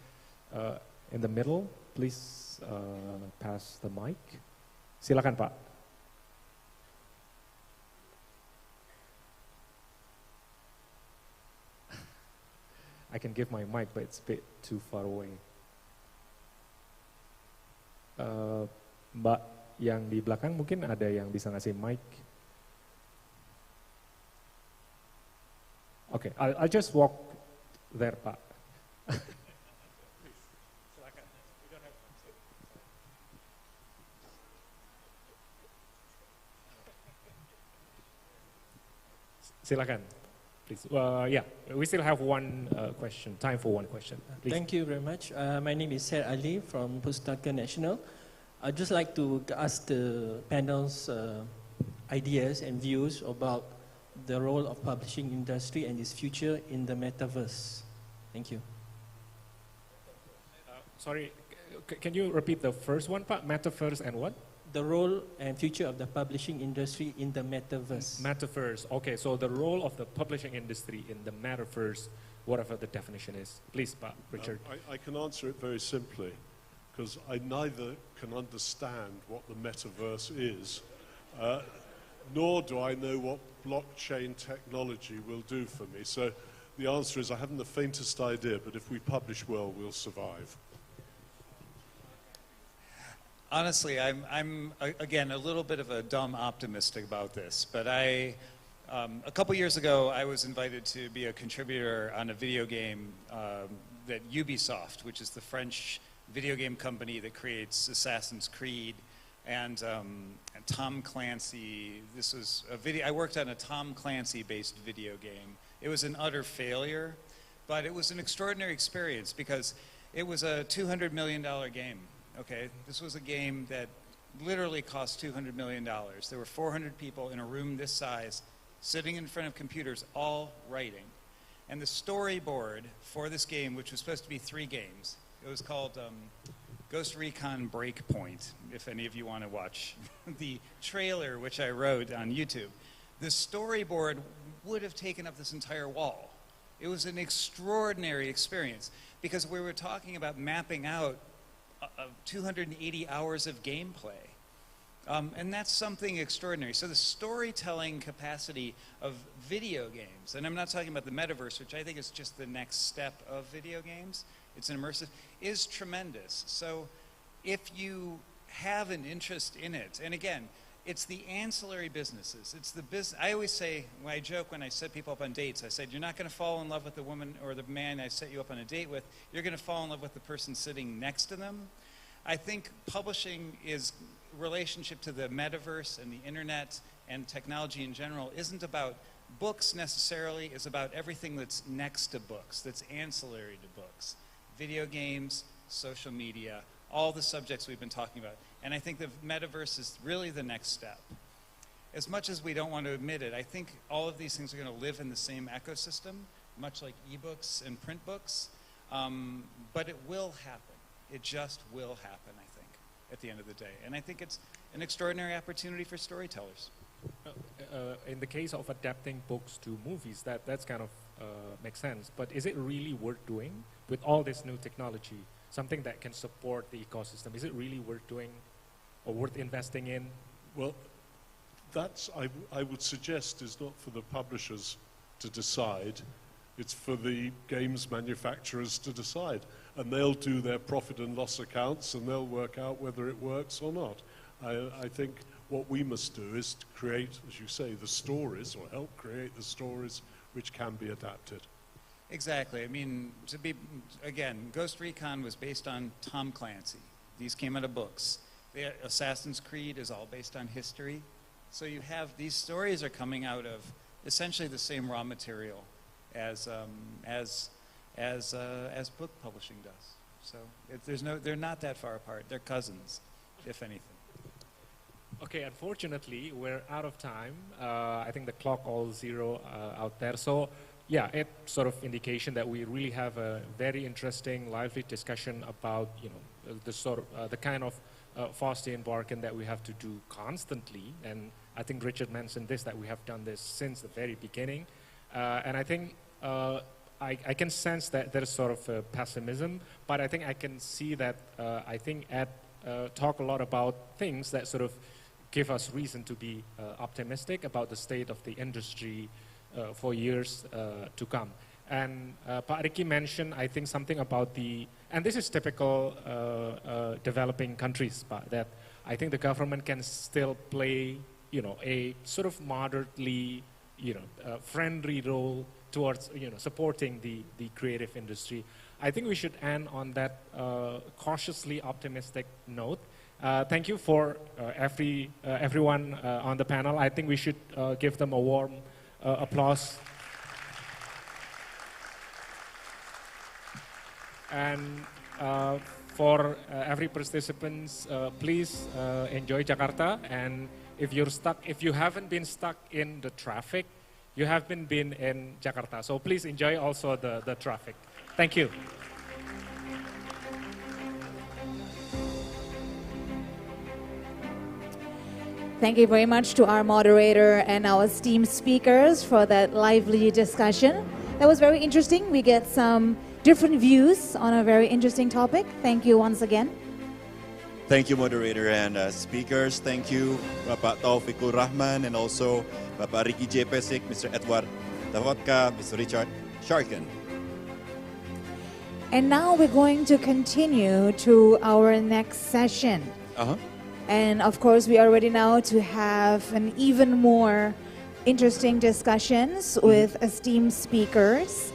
in the middle. Please pass the mic. Silakan, Pak. I can give my mic, but it's a bit too far away. Mbak yang di belakang mungkin ada yang bisa ngasih mic. Okay, I'll just walk there, Pak. Silakan. Please. Yeah, we still have one question, time for one question. Please. Thank you very much. My name is Ser Ali from Pustaka Nasional. I'd just like to ask the panel's ideas and views about the role of publishing industry and its future in the metaverse. Thank you. Sorry, can you repeat the first one, Pak? Metaverse and what? The role and future of the publishing industry in the metaverse. Metaverse. Okay, so the role of the publishing industry in the metaverse, whatever the definition is. Please, Pak Richard. I can answer it very simply, because I neither can understand what the metaverse is, nor do I know what blockchain technology will do for me. So the answer is I haven't the faintest idea, but if we publish well, we'll survive. Honestly, I'm again a little bit of a dumb optimist about this, but a couple years ago I was invited to be a contributor on a video game that Ubisoft, which is the French video game company that creates Assassin's Creed and Tom Clancy. This was a video. I worked on a Tom Clancy-based video game. It was an utter failure, but it was an extraordinary experience because it was a $200 million game. Okay, this was a game that literally cost $200 million. There were 400 people in a room this size, sitting in front of computers, all writing. And the storyboard for this game, which was supposed to be 3 games, it was called Ghost Recon Breakpoint, if any of you want to watch the trailer, which I wrote on YouTube. The storyboard would have taken up this entire wall. It was an extraordinary experience because we were talking about mapping out 280 hours of gameplay. And that's something extraordinary. So the storytelling capacity of video games, and I'm not talking about the metaverse, which I think is just the next step of video games, it's an immersive, is tremendous. So if you have an interest in it, and again, it's the ancillary businesses. It's the business. I always say, when I joke when I set people up on dates, I said, you're not going to fall in love with the woman or the man I set you up on a date with. You're going to fall in love with the person sitting next to them. I think publishing is relationship to the metaverse and the internet and technology in general isn't about books necessarily. It's about everything that's next to books, that's ancillary to books. Video games, social media, all the subjects we've been talking about. And I think the metaverse is really the next step. As much as we don't want to admit it, I think all of these things are going to live in the same ecosystem, much like ebooks and print books. But it will happen. It just will happen, I think, at the end of the day. And I think it's an extraordinary opportunity for storytellers. In the case of adapting books to movies, that's kind of makes sense. But is it really worth doing with all this new technology? Something that can support the ecosystem. Is it really worth doing or worth investing in? Well, that's, I would suggest, is not for the publishers to decide. It's for the games manufacturers to decide. And they'll do their profit and loss accounts and they'll work out whether it works or not. I think what we must do is to create, as you say, the stories, or help create the stories which can be adapted. Exactly. I mean, again, Ghost Recon was based on Tom Clancy. These came out of books. Assassin's Creed is all based on history. So you have, these stories are coming out of essentially the same raw material as book publishing does. So they're not that far apart. They're cousins, if anything. Okay, unfortunately, we're out of time. I think the clock all zero out there. So, yeah, it's sort of indication that we really have a very interesting, lively discussion about, you know, the kind of Faustian bargain that we have to do constantly. And I think Richard mentioned this, that we have done this since the very beginning. And I think I can sense that there's sort of a pessimism, but I think I can see that I think Ed talk a lot about things that sort of give us reason to be optimistic about the state of the industry for years to come. And Pak Ricky mentioned, I think, something about and this is typical developing countries, but that I think the government can still play, you know, a sort of moderately, you know, friendly role towards, you know, supporting the creative industry. I think we should end on that cautiously optimistic note. Thank you for everyone on the panel. I think we should give them a warm applause. And for every participant, please enjoy Jakarta. And if you haven't been stuck in the traffic, you have been in Jakarta. So please enjoy also the traffic. Thank you. Thank you very much to our moderator and our esteemed speakers for that lively discussion. That was very interesting. We get some different views on a very interesting topic. Thank you once again. Thank you, moderator and speakers. Thank you, Bapak Taufikur Rahman, and also Bapak Ricky J. Pesik, Mr. Edward Davodka, Mr. Richard Sharkin. And now we're going to continue to our next session. And of course, we are ready now to have an even more interesting discussions with esteemed speakers.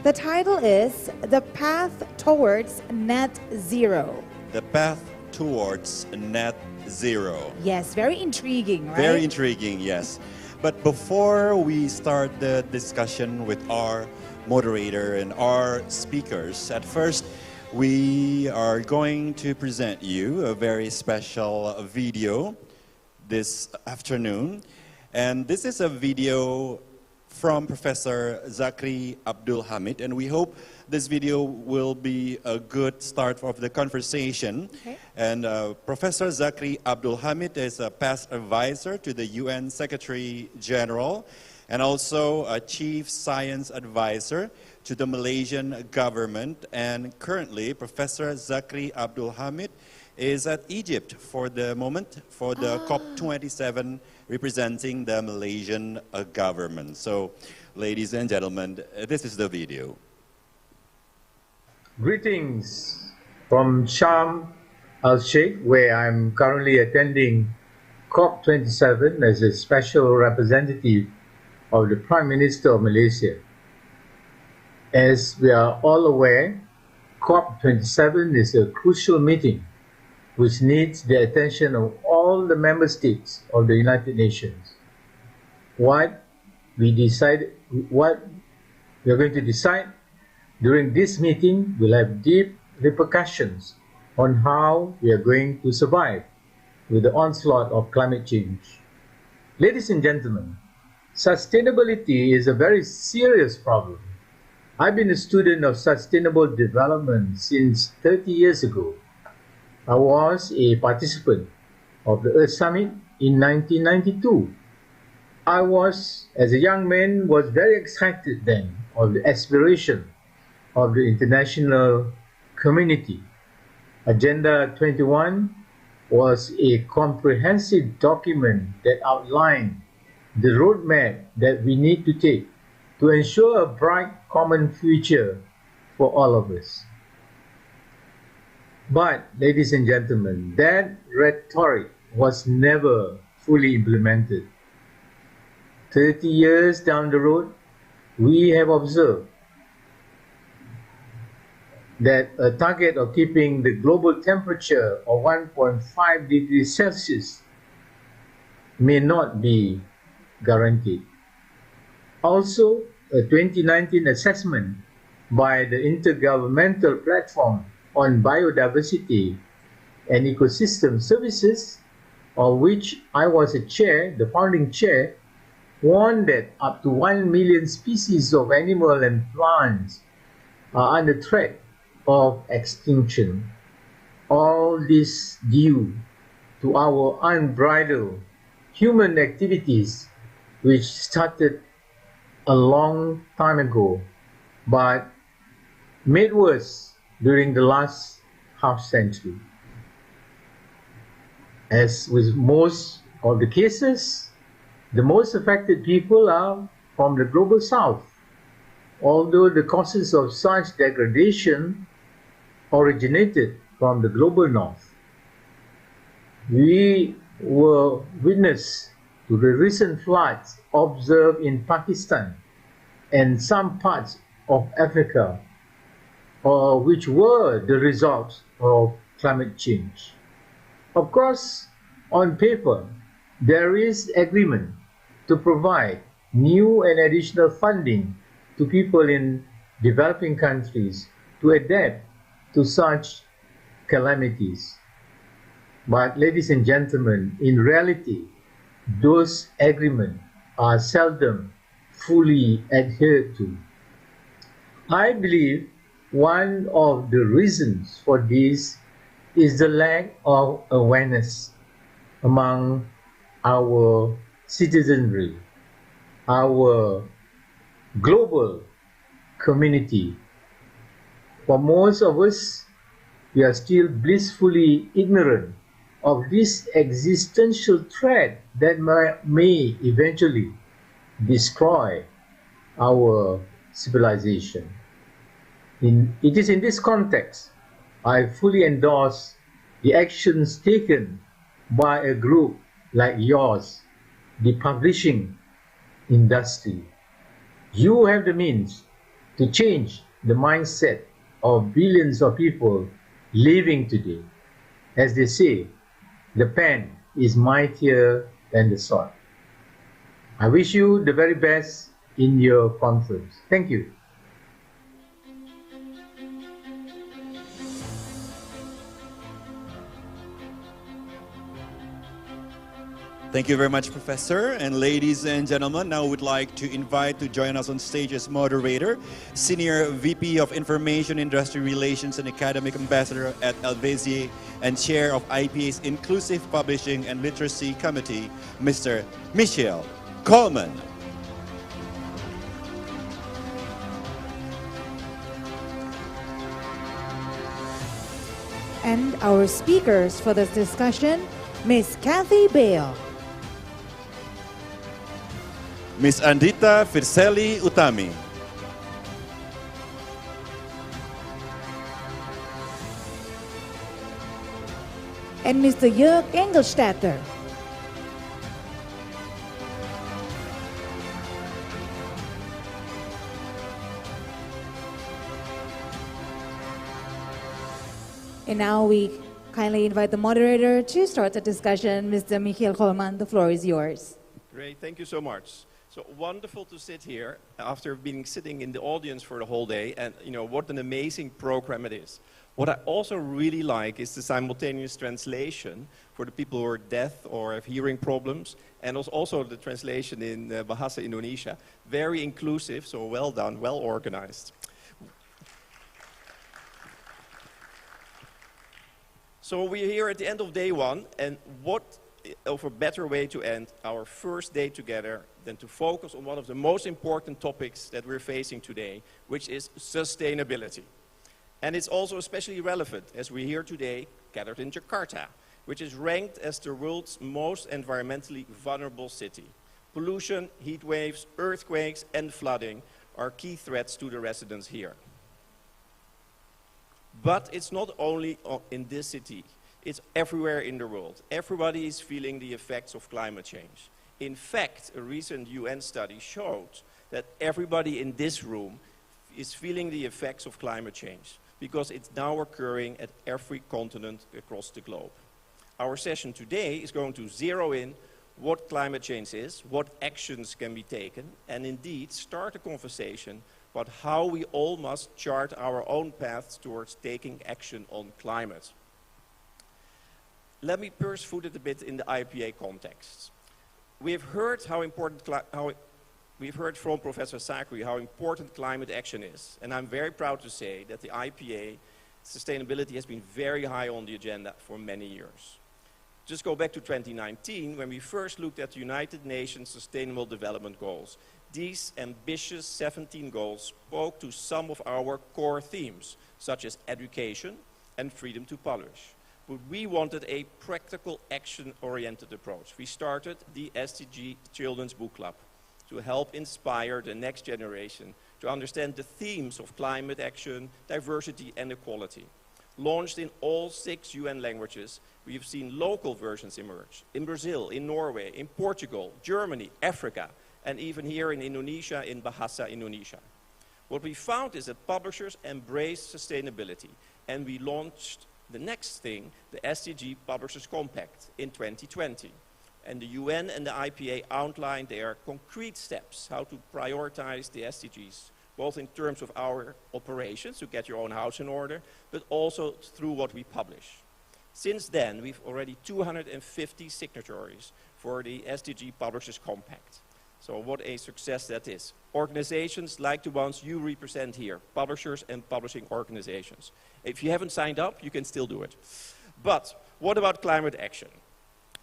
The title is The Path Towards Net Zero. The Path Towards Net Zero. Yes, very intriguing, right? Very intriguing, yes. But before we start the discussion with our moderator and our speakers, at first, we are going to present you a very special video this afternoon. And this is a video from Professor Zakri Abdul Hamid, and we hope this video will be a good start of the conversation. Okay. And Professor Zakri Abdul Hamid is a past advisor to the UN Secretary General and also a Chief Science Advisor to the Malaysian government. And currently, Professor Zakri Abdul Hamid is at Egypt for the moment for the COP27 representing the Malaysian government. So, ladies and gentlemen, this is the video. Greetings from Sharm el-Sheikh, where I'm currently attending COP27 as a special representative of the Prime Minister of Malaysia. As we are all aware, COP27 is a crucial meeting which needs the attention of all the member states of the United Nations. What we are going to decide during this meeting will have deep repercussions on how we are going to survive with the onslaught of climate change. Ladies and gentlemen, sustainability is a very serious problem. I've been a student of sustainable development since 30 years ago. I was a participant of the Earth Summit in 1992. I was, as a young man, was very excited then of the aspiration of the international community. Agenda 21 was a comprehensive document that outlined the roadmap that we need to take to ensure a bright common future for all of us. But, ladies and gentlemen, that rhetoric was never fully implemented. 30 years down the road, we have observed that a target of keeping the global temperature of 1.5 degrees Celsius may not be guaranteed. Also, a 2019 assessment by the Intergovernmental Platform on Biodiversity and Ecosystem Services, of which I was a chair, the founding chair, warned that up to 1 million species of animal and plants are under threat of extinction. All this due to our unbridled human activities, which started a long time ago, but made worse during the last half-century. As with most of the cases, the most affected people are from the global south, although the causes of such degradation originated from the global north. We were witness to the recent floods observed in Pakistan and some parts of Africa, which were the result of climate change. Of course, on paper, there is agreement to provide new and additional funding to people in developing countries to adapt to such calamities. But ladies and gentlemen, in reality, those agreements are seldom fully adhered to. I believe one of the reasons for this is the lack of awareness among our citizenry, our global community. For most of us, we are still blissfully ignorant of this existential threat that may eventually destroy our civilization. It is in this context I fully endorse the actions taken by a group like yours, the publishing industry. You have the means to change the mindset of billions of people living today. As they say, the pen is mightier than the sword. I wish you the very best in your conference. Thank you. Thank you very much, Professor. And ladies and gentlemen, now we'd like to invite to join us on stage as moderator, Senior VP of Information, Industry Relations and Academic Ambassador at Helvetia and Chair of IPA's Inclusive Publishing and Literacy Committee, Mr. Michiel Coleman. And our speakers for this discussion, Ms. Kathy Bale, Ms. Andita Firselli Utami, and Mr. Jörg Engelstadter. And now we kindly invite the moderator to start the discussion. Mr. Michiel Coleman, the floor is yours. Great, thank you so much. So wonderful to sit here after being sitting in the audience for the whole day, and you know what an amazing program it is. What I also really like is the simultaneous translation for the people who are deaf or have hearing problems, and also the translation in Bahasa Indonesia. Very inclusive, so well done, well organized. So we're here at the end of day one, and what of a better way to end our first day together than to focus on one of the most important topics that we're facing today, which is sustainability. And it's also especially relevant as we're here today, gathered in Jakarta, which is ranked as the world's most environmentally vulnerable city. Pollution, heat waves, earthquakes, and flooding are key threats to the residents here. But it's not only in this city It's everywhere in the world. Everybody is feeling the effects of climate change. In fact, a recent UN study showed that everybody in this room is feeling the effects of climate change because it's now occurring at every continent across the globe. Our session today is going to zero in what climate change is, what actions can be taken, and indeed start a conversation about how we all must chart our own paths towards taking action on climate. Let me first put it a bit in the IPA context. We've heard from Professor Sakri how important climate action is, and I'm very proud to say that the IPA sustainability has been very high on the agenda for many years. Just go back to 2019 when we first looked at the United Nations Sustainable Development Goals. These ambitious 17 goals spoke to some of our core themes, such as education and freedom to publish. But we wanted a practical action-oriented approach. We started the SDG Children's Book Club to help inspire the next generation to understand the themes of climate action, diversity and equality. Launched in all 6 UN languages, we have seen local versions emerge. In Brazil, in Norway, in Portugal, Germany, Africa, and even here in Indonesia, in Bahasa Indonesia. What we found is that publishers embrace sustainability, and we launched the next thing, the SDG Publishers Compact in 2020. And the UN and the IPA outlined their concrete steps how to prioritize the SDGs, both in terms of our operations, to get your own house in order, but also through what we publish. Since then, we've already 250 signatories for the SDG Publishers Compact. So what a success that is. Organizations like the ones you represent here, publishers and publishing organizations. If you haven't signed up, you can still do it. But what about climate action?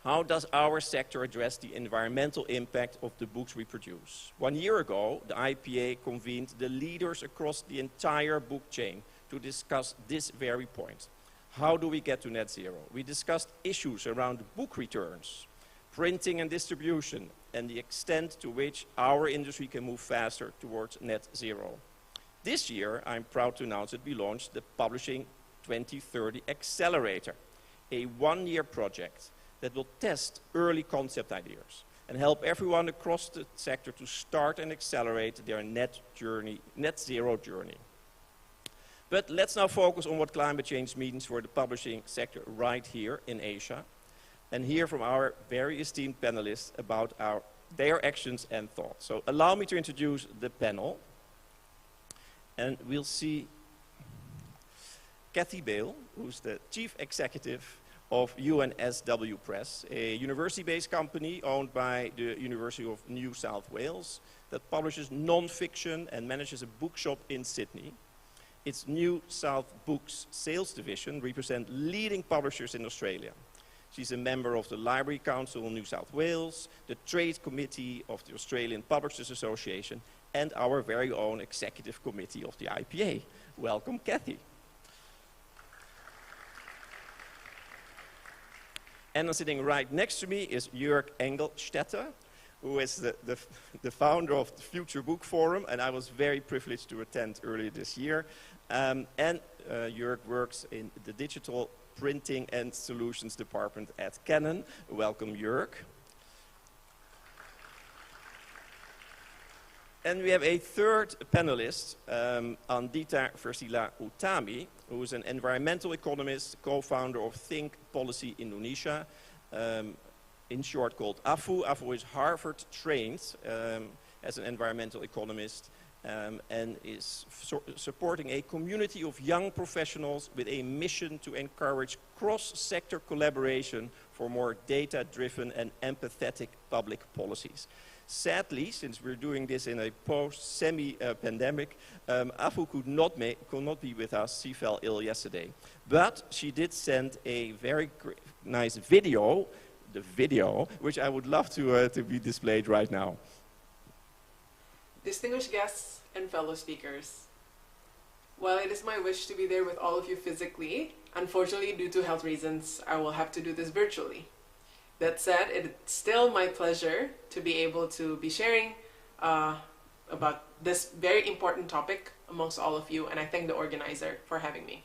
How does our sector address the environmental impact of the books we produce? 1 year ago, the IPA convened the leaders across the entire book chain to discuss this very point. How do we get to net zero? We discussed issues around book returns, printing and distribution, and the extent to which our industry can move faster towards net zero. This year, I'm proud to announce that we launched the Publishing 2030 Accelerator, a 1-year project that will test early concept ideas and help everyone across the sector to start and accelerate their net zero journey. But let's now focus on what climate change means for the publishing sector right here in Asia, and hear from our very esteemed panelists about their actions and thoughts. So allow me to introduce the panel. And we'll see Kathy Bale, who's the Chief Executive of UNSW Press, a university-based company owned by the University of New South Wales that publishes non-fiction and manages a bookshop in Sydney. Its New South Books sales division represents leading publishers in Australia. She's a member of the Library Council in New South Wales, the Trade Committee of the Australian Publishers Association, and our very own Executive Committee of the IPA. Welcome, Kathy. And sitting right next to me is Jörg Engelstetter, who is the founder of the Future Book Forum, and I was very privileged to attend earlier this year. Jörg works in the Digital Printing and Solutions Department at Canon. Welcome, Jörg. And we have a third panelist, Andita Versila Utami, who is an environmental economist, co-founder of Think Policy Indonesia, in short called AFU. AFU is Harvard trained as an environmental economist and is supporting a community of young professionals with a mission to encourage cross-sector collaboration for more data-driven and empathetic public policies. Sadly, since we're doing this in a post-semi-pandemic, Afu could not be with us. She fell ill yesterday. But she did send a very nice video, which I would love to be displayed right now. Distinguished guests and fellow speakers, while it is my wish to be there with all of you physically, unfortunately, due to health reasons, I will have to do this virtually. That said, it's still my pleasure to be able to be sharing about this very important topic amongst all of you, and I thank the organizer for having me.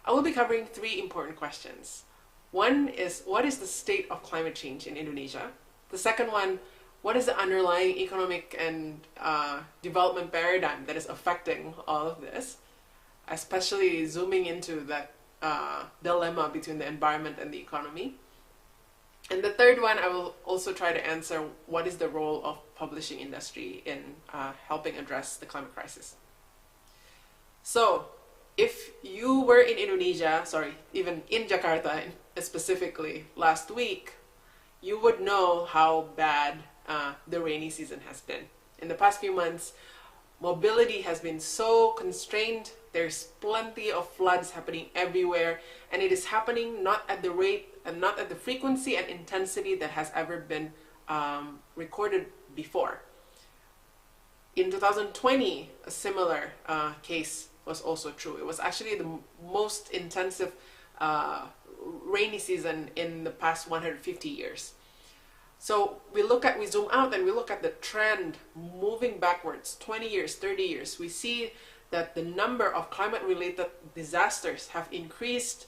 I will be covering 3 important questions. One is, what is the state of climate change in Indonesia? The second one, what is the underlying economic and development paradigm that is affecting all of this, especially zooming into that dilemma between the environment and the economy. And the third one, I will also try to answer what is the role of publishing industry in helping address the climate crisis. So, if you were in Indonesia, even in Jakarta specifically last week, you would know how bad the rainy season has been. In the past few months, mobility has been so constrained. There's plenty of floods happening everywhere, and it is happening not at the rate and not at the frequency and intensity that has ever been recorded before. In 2020, a similar case was also true. It was actually the most intensive rainy season in the past 150 years. So we zoom out and we look at the trend moving backwards, 20 years, 30 years. We see that the number of climate-related disasters have increased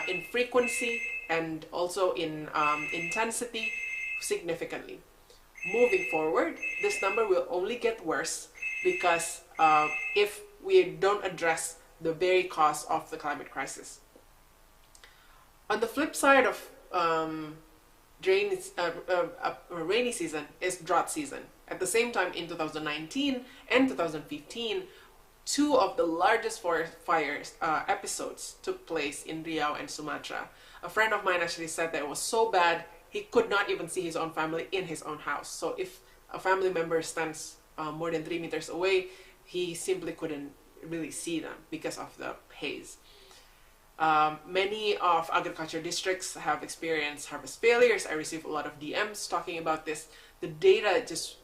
in frequency and also in intensity significantly. Moving forward, this number will only get worse because if we don't address the very cause of the climate crisis. On the flip side of rainy season is drought season. At the same time, in 2019 and 2015, 2 of the largest forest fires episodes took place in Riau and Sumatra. A friend of mine actually said that it was so bad he could not even see his own family in his own house. So if a family member stands more than 3 meters away, he simply couldn't really see them because of the haze. Many of agriculture districts have experienced harvest failures. I receive a lot of DMs talking about this. The data just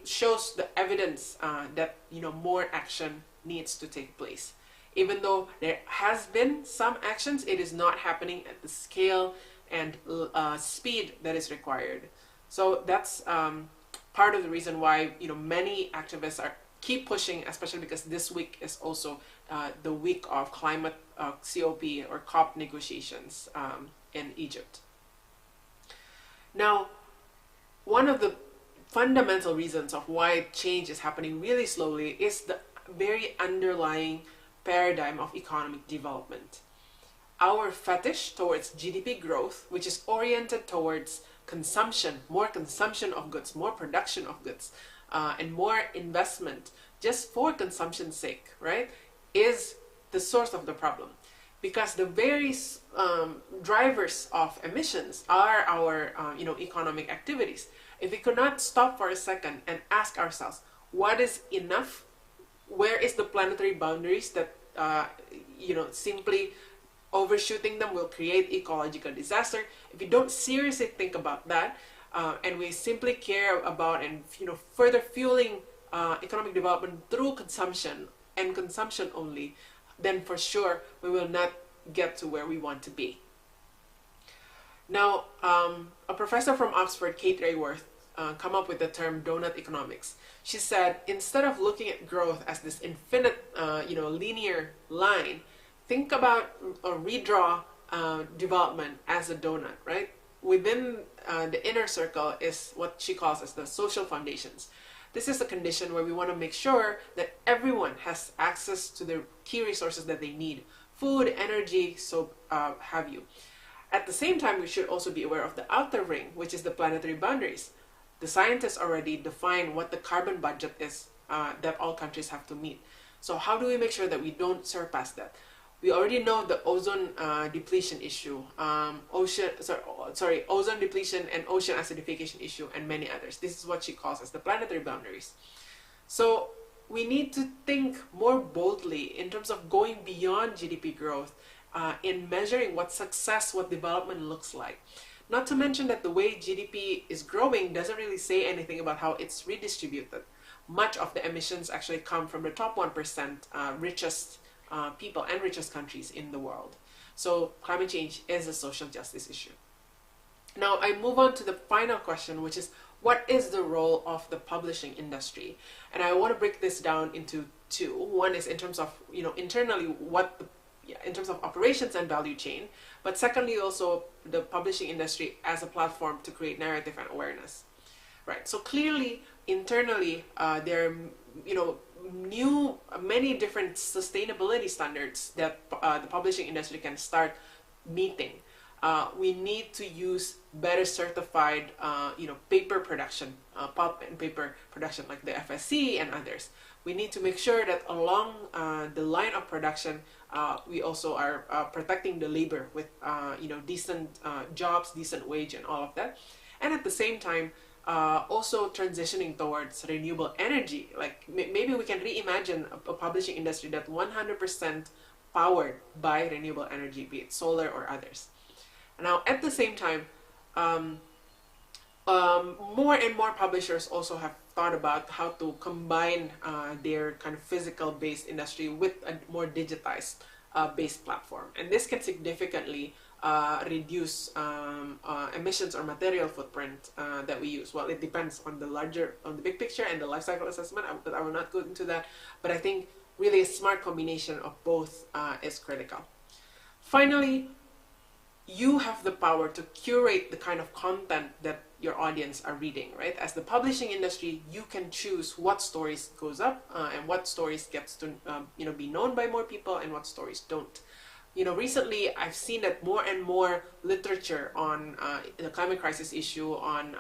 shows the evidence that more action needs to take place. Even though there has been some actions, it is not happening at the scale and speed that is required. So that's part of the reason why many activists keep pushing, especially because this week is also the week of climate COP or COP negotiations in Egypt. Now, one of the fundamental reasons of why change is happening really slowly is the very underlying paradigm of economic development. Our fetish towards GDP growth, which is oriented towards consumption, more consumption of goods, more production of goods, and more investment just for consumption's sake, right, is the source of the problem. Because the very drivers of emissions are our economic activities. If we could not stop for a second and ask ourselves, what is enough? Where is the planetary boundaries that simply overshooting them will create ecological disaster? If we don't seriously think about that, and we simply care about and further fueling economic development through consumption and consumption only, then for sure we will not get to where we want to be. Now, a professor from Oxford, Kate Raworth, come up with the term donut economics. She said, instead of looking at growth as this infinite, linear line, think about or redraw development as a donut, right? Within the inner circle is what she calls as the social foundations. This is a condition where we want to make sure that everyone has access to the key resources that they need. Food, energy, so have you. At the same time, we should also be aware of the outer ring, which is the planetary boundaries. The scientists already define what the carbon budget is that all countries have to meet. So how do we make sure that we don't surpass that? We already know the ozone depletion issue, ozone depletion and ocean acidification issue, and many others. This is what she calls as the planetary boundaries. So we need to think more boldly in terms of going beyond GDP growth in measuring what success, what development looks like. Not to mention that the way GDP is growing doesn't really say anything about how it's redistributed. Much of the emissions actually come from the top 1% richest people and richest countries in the world. So climate change is a social justice issue. Now I move on to the final question, which is, what is the role of the publishing industry? And I want to break this down into 2. One is in terms of, internally what the in terms of operations and value chain, but secondly also the publishing industry as a platform to create narrative and awareness. Right. So clearly, internally, there are many different sustainability standards that the publishing industry can start meeting. We need to use better certified, paper production, pulp and paper production like the FSC and others. We need to make sure that along the line of production, we also are protecting the labor with, decent jobs, decent wage, and all of that. And at the same time, also transitioning towards renewable energy. Like maybe we can reimagine a publishing industry that 100% powered by renewable energy, be it solar or others. Now, at the same time, more and more publishers also have thought about how to combine their kind of physical-based industry with a more digitized based platform. And this can significantly reduce emissions or material footprint that we use. Well, it depends on the big picture and the life cycle assessment, but I will not go into that. But I think really a smart combination of both is critical. Finally, you have the power to curate the kind of content that your audience are reading, right? As the publishing industry, you can choose what stories goes up and what stories gets to be known by more people and what stories don't. Recently I've seen that more and more literature on the climate crisis issue, on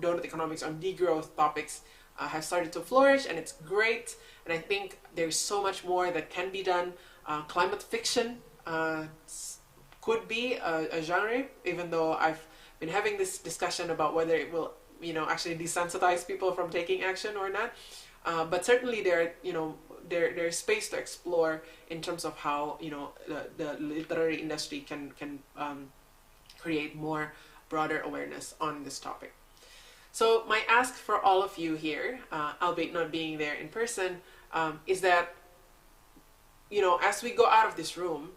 donut economics, on degrowth topics have started to flourish, and it's great. And I think there's so much more that can be done. Climate fiction could be a genre, even though I've been having this discussion about whether it will, actually desensitize people from taking action or not. But certainly there's space to explore in terms of how the literary industry can create more broader awareness on this topic. So my ask for all of you here, albeit not being there in person, is that as we go out of this room,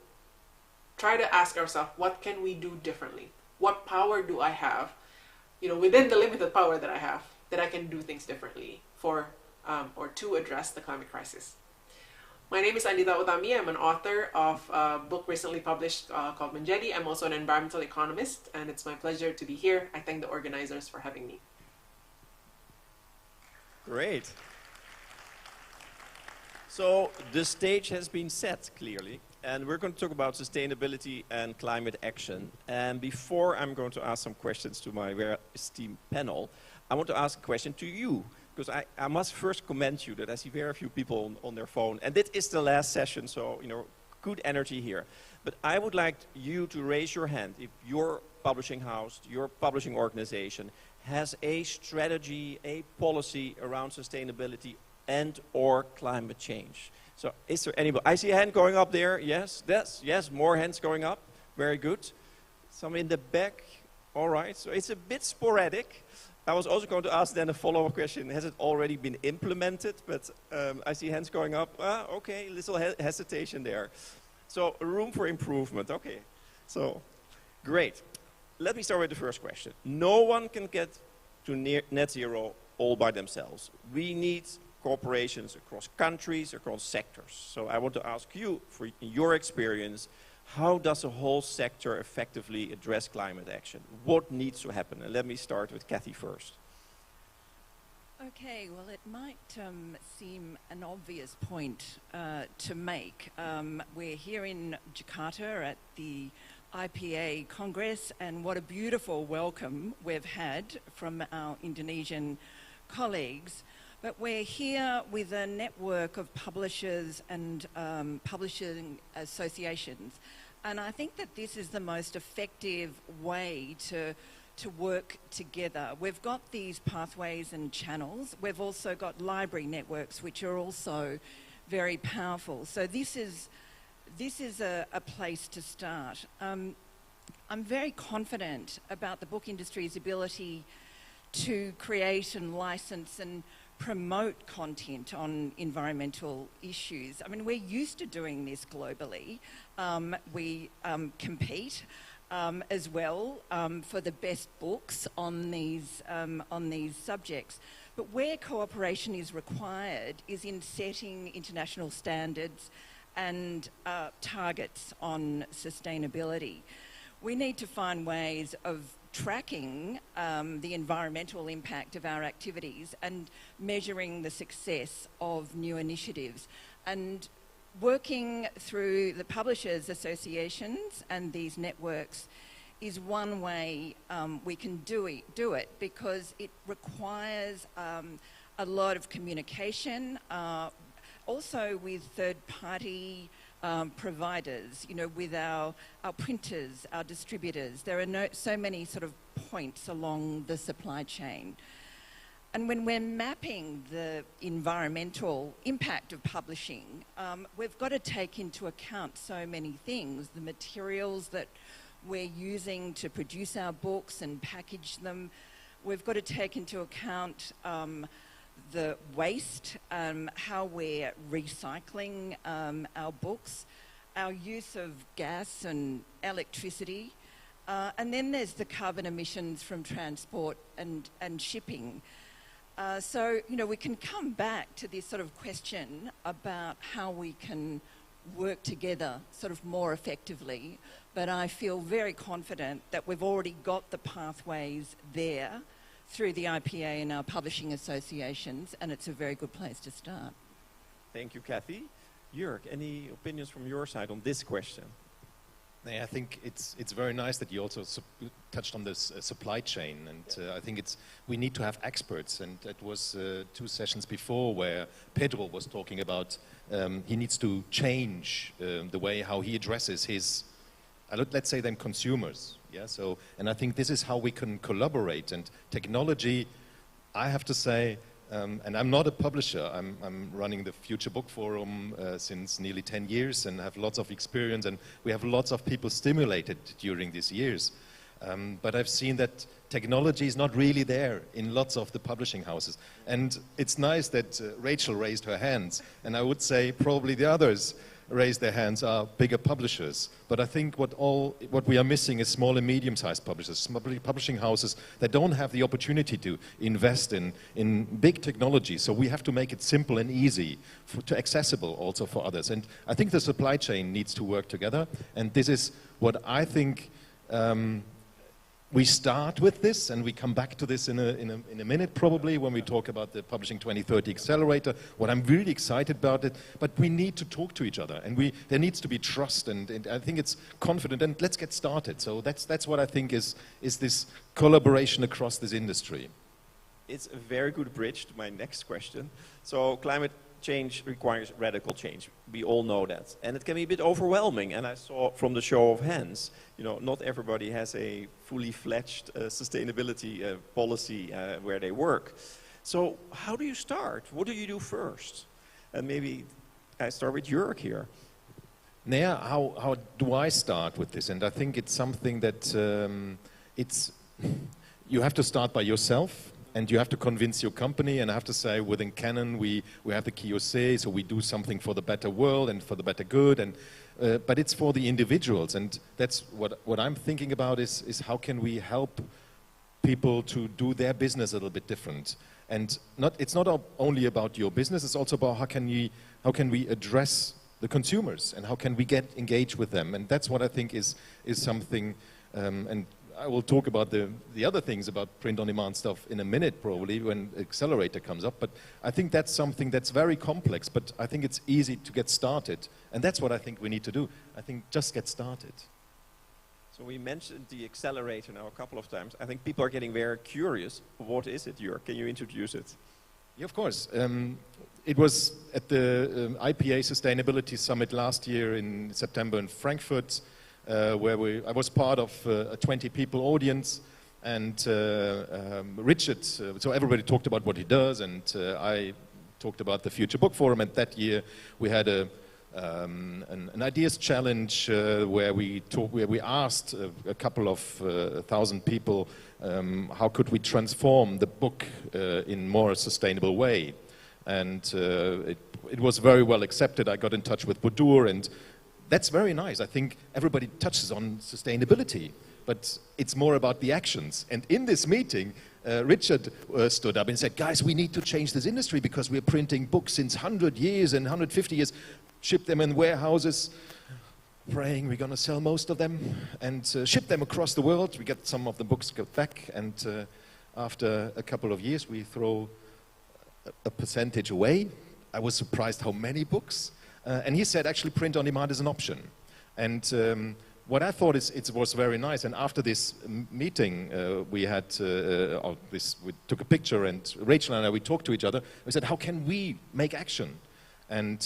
try to ask ourselves, what can we do differently? What power do I have, within the limited power that I have, that I can do things differently for or to address the climate crisis? My name is Andita Utami. I'm an author of a book recently published called Menjadi. I'm also an environmental economist, and it's my pleasure to be here. I thank the organizers for having me. Great. So the stage has been set, clearly, and we're going to talk about sustainability and climate action. And before I'm going to ask some questions to my very esteemed panel, I want to ask a question to you, because I must first commend you that I see very few people on their phone. And this is the last session, so, good energy here. But I would like you to raise your hand if your publishing house, your publishing organization has a strategy, a policy around sustainability and or climate change. So is there anybody? I see a hand going up there. Yes, yes, more hands going up. Very good. Some in the back. All right, so it's a bit sporadic. I was also going to ask then a follow-up question. Has it already been implemented? But I see hands going up. Okay, little hesitation there. So room for improvement. Okay, so great. Let me start with the first question. No one can get to net zero all by themselves. We need corporations across countries, across sectors. So I want to ask you, for your experience, how does a whole sector effectively address climate action? What needs to happen? And let me start with Kathy first. Okay, well, it might seem an obvious point to make. We're here in Jakarta at the IPA Congress, and what a beautiful welcome we've had from our Indonesian colleagues. But we're here with a network of publishers and publishing associations. And I think that this is the most effective way to work together. We've got these pathways and channels. We've also got library networks, which are also very powerful. So this is a place to start. I'm very confident about the book industry's ability to create and license and promote content on environmental issues. I mean, we're used to doing this globally. We compete as well for the best books on these subjects. But where cooperation is required is in setting international standards and targets on sustainability. We need to find ways of tracking the environmental impact of our activities and measuring the success of new initiatives. And working through the publishers' associations and these networks is one way we can do it because it requires a lot of communication, also with third-party providers, you know, with our printers, our distributors. There are so many sort of points along the supply chain. And when we're mapping the environmental impact of publishing, we've got to take into account so many things, the materials that we're using to produce our books and package them. We've got to take into account the waste, how we're recycling our books, our use of gas and electricity, and then there's the carbon emissions from transport and shipping. So, you know, we can come back to this sort of question about how we can work together sort of more effectively, but I feel very confident that we've already got the pathways there through the IPA and our publishing associations, and it's a very good place to start. Thank you, Kathy. Jörg, any opinions from your side on this question? I think it's very nice that you also touched on this supply chain, and I think we need to have experts, and it was 2 sessions before where Pedro was talking about he needs to change the way how he addresses his, let's say then, consumers. Yeah, so, and I think this is how we can collaborate, and technology, I have to say, and I'm not a publisher, I'm running the Future Book Forum since nearly 10 years and have lots of experience, and we have lots of people stimulated during these years. But I've seen that technology is not really there in lots of the publishing houses. And it's nice that Rachel raised her hands, and I would say probably the others raise their hands are bigger publishers. But I think what we are missing is small and medium-sized publishers, publishing houses that don't have the opportunity to invest in big technology. So we have to make it simple and easy, to accessible also for others. And I think the supply chain needs to work together. And this is what I think we start with this, and we come back to this in a minute probably when we talk about the Publishing 2030 Accelerator. What I'm really excited about it, but we need to talk to each other, and there needs to be trust, and I think it's confident, and let's get started. So that's what I think is this collaboration across this industry. It's a very good bridge to my next question. So climate change requires radical change. We all know that. And it can be a bit overwhelming. And I saw from the show of hands, you know, not everybody has a fully fledged sustainability policy where they work. So how do you start? What do you do first? And maybe I start with Jörg here. Yeah, how do I start with this? And I think it's something that you have to start by yourself. And you have to convince your company, and I have to say within Canon we have the KOC, so we do something for the better world and for the better good, and but it's for the individuals, and that's what I'm thinking about is how can we help people to do their business a little bit different. And it's not only about your business, it's also about how can we address the consumers and how can we get engaged with them. And that's what I think is something, and I will talk about the other things about print-on-demand stuff in a minute probably when Accelerator comes up, but I think that's something that's very complex, but I think it's easy to get started, and that's what I think we need to do. I think just get started. So we mentioned the Accelerator now a couple of times. I think people are getting very curious. What is it, Jörg? Can you introduce it? Yeah, of course. It was at the IPA Sustainability Summit last year in September in Frankfurt, where I was part of a 20-people audience, and Richard, so everybody talked about what he does, and I talked about the Future Book Forum, and that year we had an ideas challenge where we asked a couple of thousand people how could we transform the book in more sustainable way, and it was very well accepted. I got in touch with Budi, and that's very nice. I think everybody touches on sustainability, but it's more about the actions. And in this meeting, Richard stood up and said, guys, we need to change this industry because we're printing books since 100 years and 150 years. ship them in warehouses, praying we're going to sell most of them, and ship them across the world. We get some of the books back, and after a couple of years, we throw a percentage away. I was surprised how many books. And he said, actually, print on demand is an option. And what I thought is it was very nice. And after this meeting, we had we took a picture, and Rachel and I, we talked to each other. We said, how can we make action? And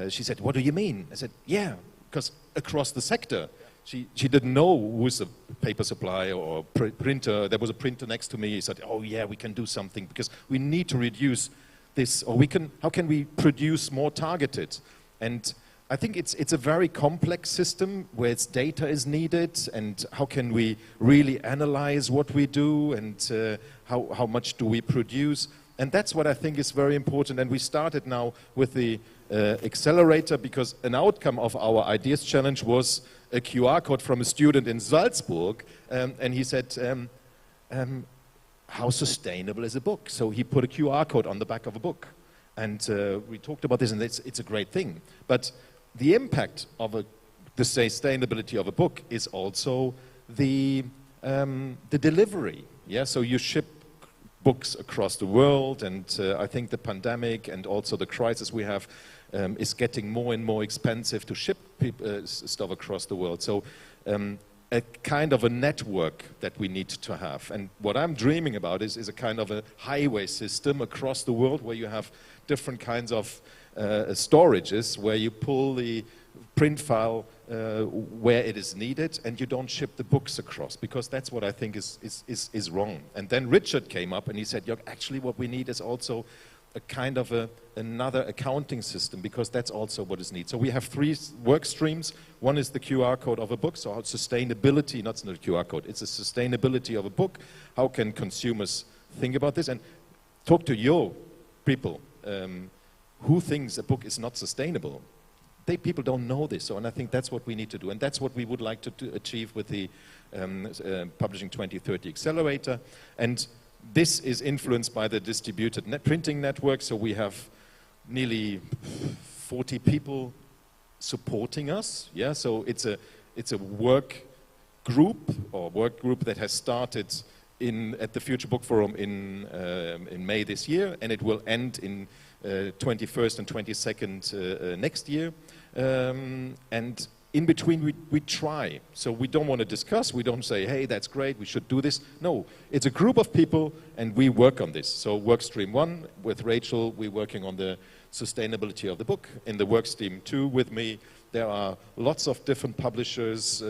she said, what do you mean? I said, yeah, because across the sector, she didn't know who's a paper supplier or printer. There was a printer next to me. He said, oh yeah, we can do something because we need to reduce this, or how can we produce more targeted? And I think it's a very complex system where its data is needed, and how can we really analyze what we do, and how much do we produce? And that's what I think is very important. And we started now with the accelerator, because an outcome of our ideas challenge was a QR code from a student in Salzburg, and he said, how sustainable is a book? So he put a QR code on the back of a book. And we talked about this, and it's a great thing. But the impact of the sustainability of a book is also the delivery. Yeah, so you ship books across the world, and I think the pandemic and also the crisis we have is getting more and more expensive to ship stuff across the world. So a kind of a network that we need to have. And what I'm dreaming about is a kind of a highway system across the world where you have different kinds of storages where you pull the print file where it is needed, and you don't ship the books across, because that's what I think is wrong. And then Richard came up and he said, actually what we need is also a kind of another accounting system, because that's also what is needed. So we have 3 work streams. One is the QR code of a book, so how sustainability, not a QR code, it's a sustainability of a book. How can consumers think about this? And talk to your people who thinks a book is not sustainable. People don't know this, and I think that's what we need to do, and that's what we would like to achieve with the Publishing 2030 Accelerator. And this is influenced by the distributed printing network, so we have nearly 40 people supporting us. Yeah, so it's a work group that has started at the Future Book Forum in May this year, and it will end in 21st and 22nd next year. And in between we try. So we don't want to discuss, we don't say, hey, that's great, we should do this. No, it's a group of people and we work on this. So work stream 1 with Rachel, we're working on the sustainability of the book. In the work stream 2 with me, there are lots of different publishers,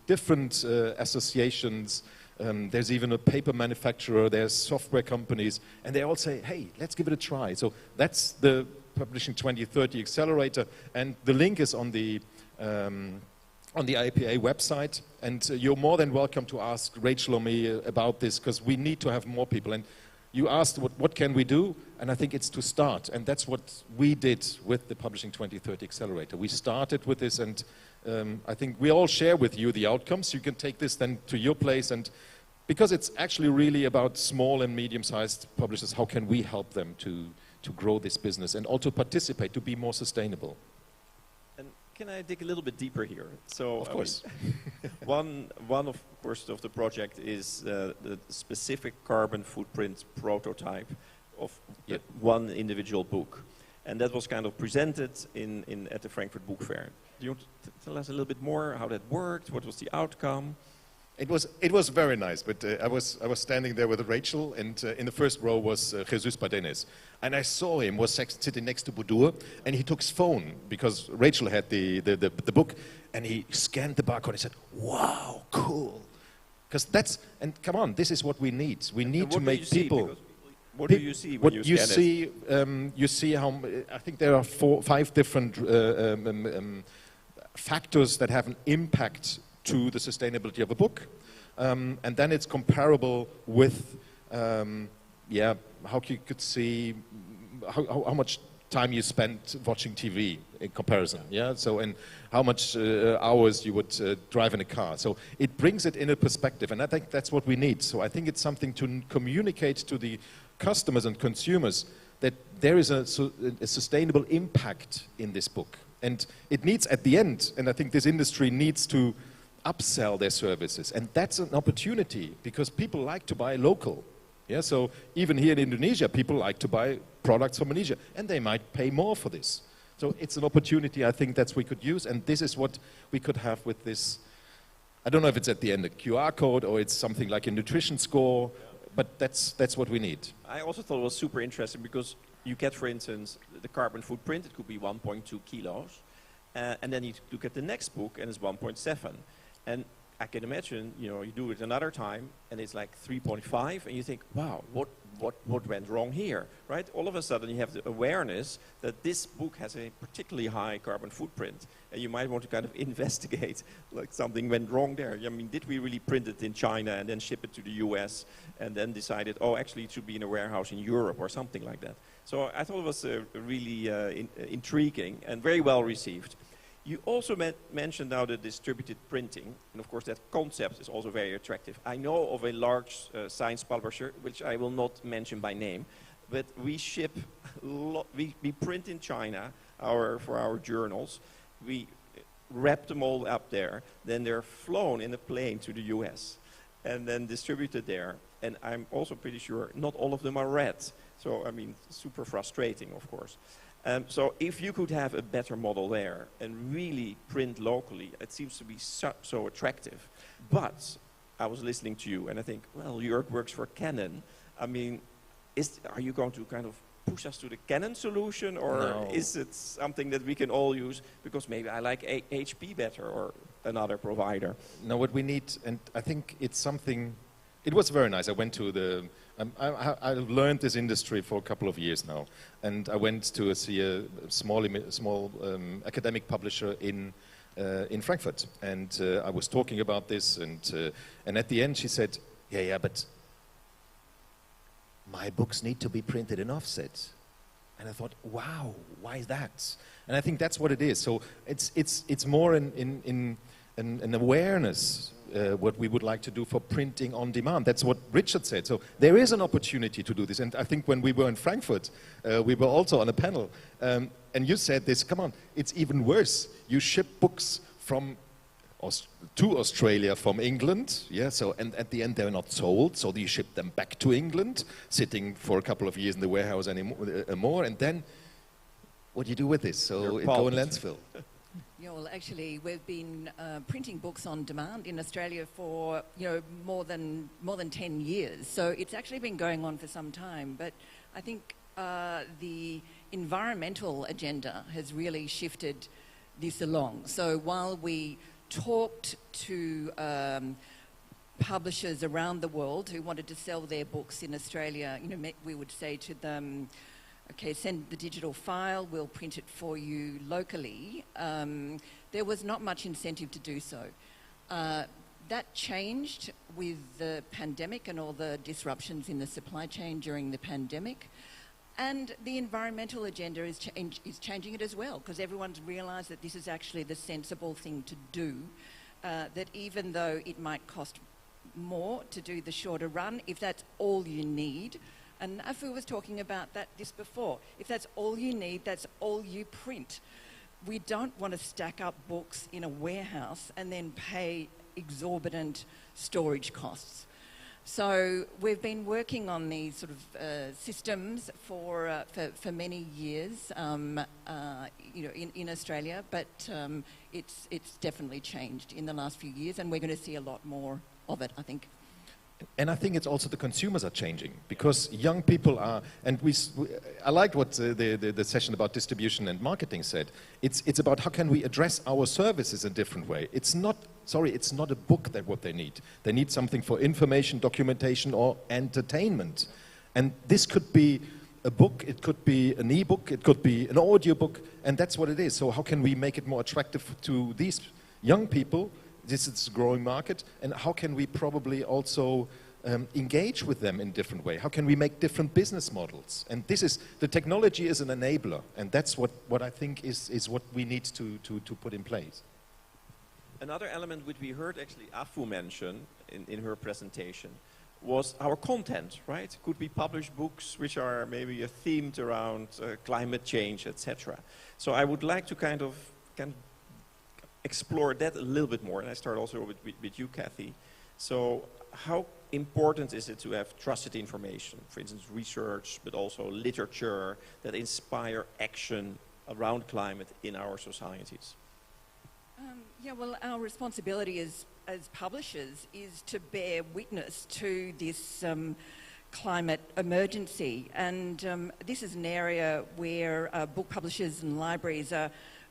different associations. There's even a paper manufacturer, there's software companies, and they all say, hey, let's give it a try. So that's the Publishing 2030 Accelerator, and the link is on the IPA website, and you're more than welcome to ask Rachel or me about this, because we need to have more people. And you asked what can we do, and I think it's to start, and that's what we did with the Publishing 2030 Accelerator. We started with this, and I think we all share with you the outcomes. You can take this then to your place, and because it's actually really about small and medium-sized publishers, how can we help them to grow this business and also participate to be more sustainable? And can I dig a little bit deeper here? So, of course. One of course of the project is the specific carbon footprint prototype of one individual book, and that was kind of presented at the Frankfurt Book Fair. Do you want to tell us a little bit more how that worked? What was the outcome? It was very nice, but I was standing there with Rachel, and in the first row was Jesus Badenes, and I saw him was sitting next to Budi, and he took his phone because Rachel had the book, and he scanned the barcode. He said, "Wow, cool!" Because come on, this is what we need. We need to make people. What do you see when you scan it? You see how I think there are 5 different factors that have an impact to the sustainability of a book, and then it's comparable with how you could see how much time you spent watching TV in comparison, so and how much hours you would drive in a car. So it brings it in a perspective, and I think that's what we need. So I think it's something to communicate to the customers and consumers. that there is a sustainable impact in this book. And it needs at the end, and I think this industry needs to upsell their services. And that's an opportunity because people like to buy local. Yeah, so even here in Indonesia, people like to buy products from Indonesia, and they might pay more for this. So it's an opportunity I think that we could use, and this is what we could have with this. I don't know if it's at the end a QR code or it's something like a nutrition score, but that's what we need. I also thought it was super interesting because you get, for instance, the carbon footprint. It could be 1.2 kilos. And then you look at the next book and it's 1.7. And I can imagine, you know, you do it another time and it's like 3.5 and you think, wow, what went wrong here, right? All of a sudden you have the awareness that this book has a particularly high carbon footprint and you might want to kind of investigate like something went wrong there. I mean, did we really print it in China and then ship it to the US and then decided, oh, actually it should be in a warehouse in Europe or something like that. So I thought it was really intriguing and very well received. You also mentioned now the distributed printing, and of course that concept is also very attractive. I know of a large science publisher, which I will not mention by name, but we ship, we print in China for our journals. We wrap them all up there, then they're flown in a plane to the US, and then distributed there. And I'm also pretty sure not all of them are read. So, I mean, super frustrating, of course. So if you could have a better model there and really print locally, it seems to be so attractive. But I was listening to you and I think, well, Jörg works for Canon. I mean, are you going to kind of push us to the Canon solution, or No. is it something that we can all use because maybe I like HP better or another provider? No, what we need, and I think it's something, it was very nice. I went to the, I've learned this industry for a couple of years now, and I went to see a small academic publisher in Frankfurt, and I was talking about this, and at the end she said, yeah, but my books need to be printed in offset. And I thought, wow, why is that? And I think that's what it is. So it's more an awareness. What we would like to do for printing on demand. That's what Richard said. So there is an opportunity to do this. And I think when we were in Frankfurt, we were also on a panel. And you said this, come on, it's even worse. You ship books to Australia from England. Yeah, so, and at the end they're not sold. So you ship them back to England, sitting for a couple of years in the warehouse anymore. And then what do you do with this? So it go in landfill. Yeah, well, actually, we've been printing books on demand in Australia for more than 10 years. So it's actually been going on for some time. But I think the environmental agenda has really shifted this along. So while we talked to publishers around the world who wanted to sell their books in Australia, we would say to them, okay, send the digital file, we'll print it for you locally. There was not much incentive to do so. That changed with the pandemic and all the disruptions in the supply chain during the pandemic. And the environmental agenda is changing it as well, because everyone's realised that this is actually the sensible thing to do, that even though it might cost more to do the shorter run, if that's all you need, and Afu was talking about this before. If that's all you need, that's all you print. We don't want to stack up books in a warehouse and then pay exorbitant storage costs. So we've been working on these sort of systems for many years, in Australia, but it's definitely changed in the last few years, and we're going to see a lot more of it, I think. And I think it's also the consumers are changing, because young people are, and I liked what the session about distribution and marketing said. It's about how can we address our services in a different way. It's not a book that what they need. They need something for information, documentation, or entertainment. And this could be a book, it could be an e-book, it could be an audio book, and that's what it is. So how can we make it more attractive to these young people? This is a growing market, and how can we probably also engage with them in a different way? How can we make different business models? And the technology is an enabler, and that's what I think is what we need to put in place. Another element which we heard actually Afu mention in her presentation was our content, right? Could we publish books which are maybe themed around climate change, etc.? So I would like to kind of explore that a little bit more, and I start also with you, Kathy. So how important is it to have trusted information, for instance, research, but also literature that inspire action around climate in our societies? Yeah, well, our responsibility as publishers is to bear witness to this climate emergency, and this is an area where book publishers and libraries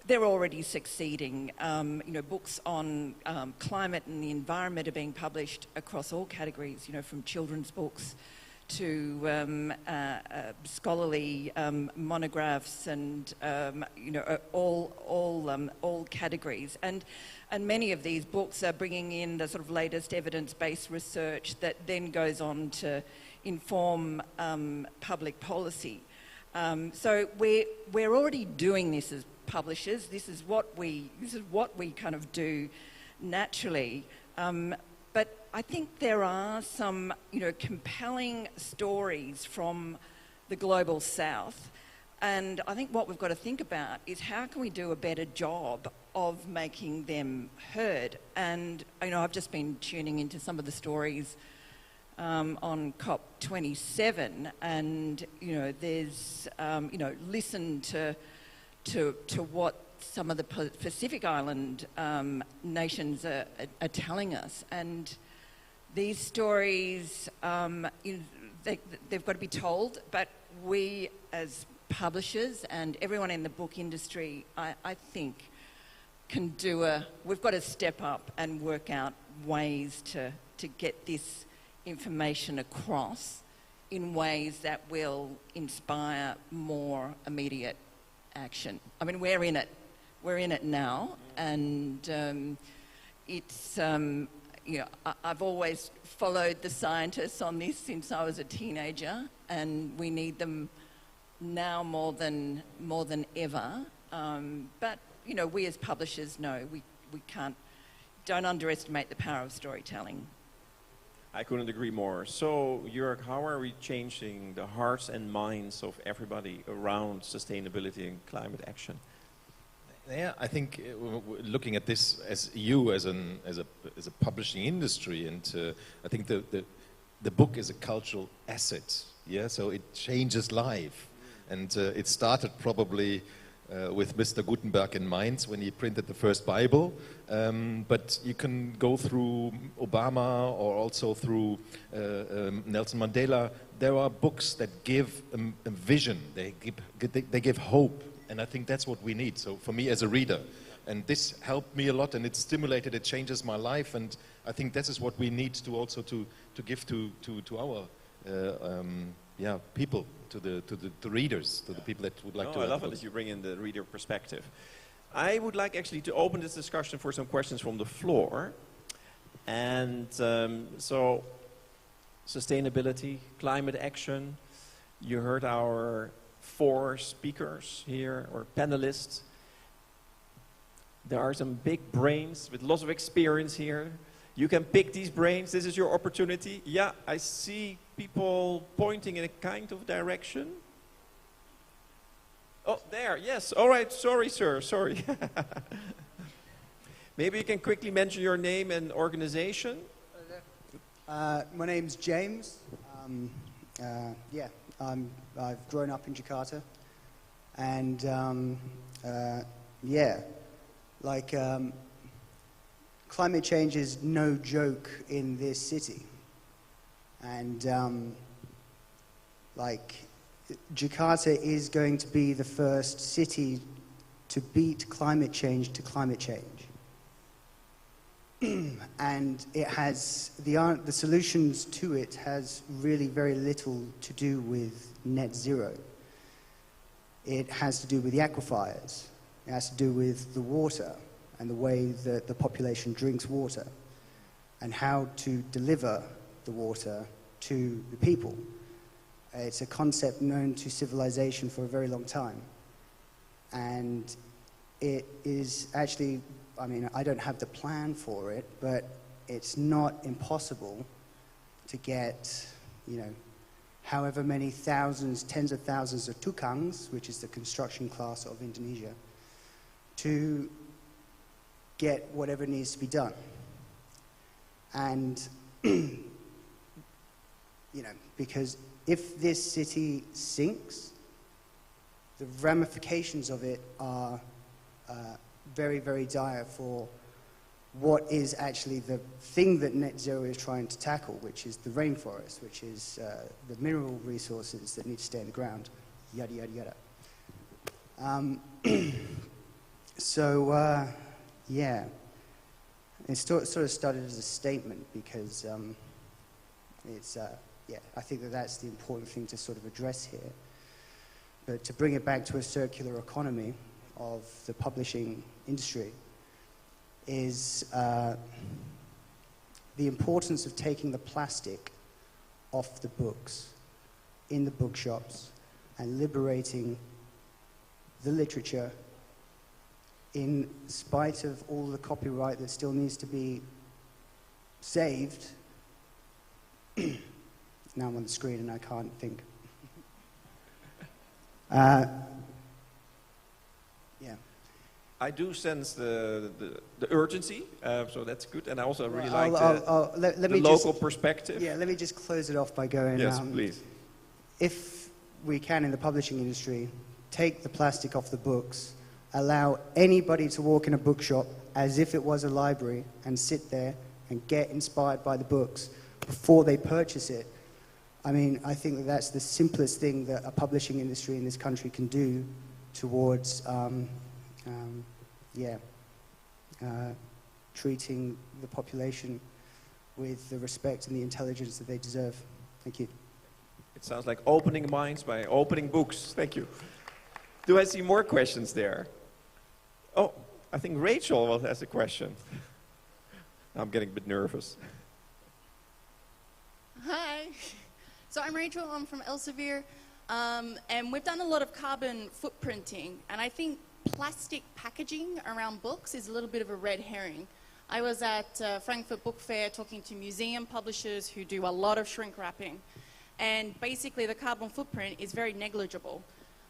they're already succeeding. You know, books on climate and the environment are being published across all categories, you know, from children's books to scholarly monographs and, you know, all categories. And many of these books are bringing in the sort of latest evidence-based research that then goes on to inform public policy. So we're already doing this as publishers. This is what we kind of do naturally. But I think there are some, you know, compelling stories from the global south, and I think what we've got to think about is how can we do a better job of making them heard. And you know, I've just been tuning into some of the stories on COP27, and you know, there's you know, listen to what some of the Pacific Island nations are telling us, and these stories, you know, they've got to be told. But we, as publishers and everyone in the book industry, I think, can we've got to step up and work out ways to get this information across in ways that will inspire more immediate action. I mean, we're in it now, and it's you know, I've always followed the scientists on this since I was a teenager, and we need them now more than ever. But you know, we as publishers know we don't underestimate the power of storytelling. I couldn't agree more. So, Jörg, how are we changing the hearts and minds of everybody around sustainability and climate action? Yeah, I think looking at this as a publishing industry, and I think the book is a cultural asset. Yeah, so it changes life, and it started probably with Mr. Gutenberg in mind when he printed the first Bible. But you can go through Obama or also through Nelson Mandela. There are books that give a vision. They give hope. And I think that's what we need. So for me as a reader, and this helped me a lot, and it stimulated, it changes my life, and I think this is what we need to also to give to our people, to the readers, to the people that would like to. I love it that you bring in the reader perspective. I would like actually to open this discussion for some questions from the floor, and so sustainability, climate action. You heard our 4 speakers here, or panelists. There are some big brains with lots of experience here. You can pick these brains. This is your opportunity. Yeah, I see people pointing in a kind of direction. Oh, there, yes. All right, sorry, sir, sorry. Maybe you can quickly mention your name and organization. My name's James. I've grown up in Jakarta, and climate change is no joke in this city, and Jakarta is going to be the first city to beat climate change to climate change. And it has, the solutions to it has really very little to do with net zero. It has to do with the aquifers. It has to do with the water and the way that the population drinks water and how to deliver the water to the people. It's a concept known to civilization for a very long time. And it is actually, I mean, I don't have the plan for it, but it's not impossible to get, you know, however many thousands, tens of thousands of tukangs, which is the construction class of Indonesia, to get whatever needs to be done. And, you know, because if this city sinks, the ramifications of it are very, very dire for what is actually the thing that net zero is trying to tackle, which is the rainforest, which is the mineral resources that need to stay in the ground, yada, yada, yada. So, yeah, it sort of started as a statement because it's, yeah, I think that that's the important thing to sort of address here. But to bring it back to a circular economy of the publishing industry is the importance of taking the plastic off the books in the bookshops and liberating the literature in spite of all the copyright that still needs to be saved. Now I'm on the screen and I can't think. Yeah. I do sense the urgency, so that's good, and I also really like the local perspective. Yeah, let me just close it off by going, yes, please. If we can, in the publishing industry, take the plastic off the books, allow anybody to walk in a bookshop as if it was a library and sit there and get inspired by the books before they purchase it, I mean, I think that that's the simplest thing that a publishing industry in this country can do towards treating the population with the respect and the intelligence that they deserve. Thank you. It sounds like opening minds by opening books. Thank you. Do I see more questions there? Oh, I think Rachel has a question. I'm getting a bit nervous. Hi. So I'm Rachel, I'm from Elsevier, and we've done a lot of carbon footprinting, and I think plastic packaging around books is a little bit of a red herring. I was at Frankfurt Book Fair talking to museum publishers who do a lot of shrink wrapping, and basically the carbon footprint is very negligible.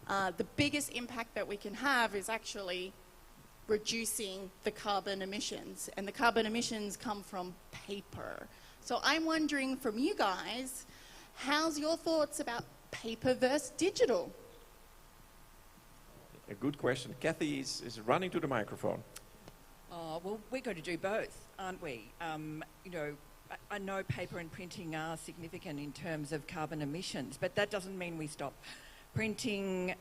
The biggest impact that we can have is actually reducing the carbon emissions, and the carbon emissions come from paper. So I'm wondering from you guys, how's your thoughts about paper versus digital? A good question. Kathy is running to the microphone. Well, we're going to do both, aren't we? You know, I know paper and printing are significant in terms of carbon emissions, but that doesn't mean we stop printing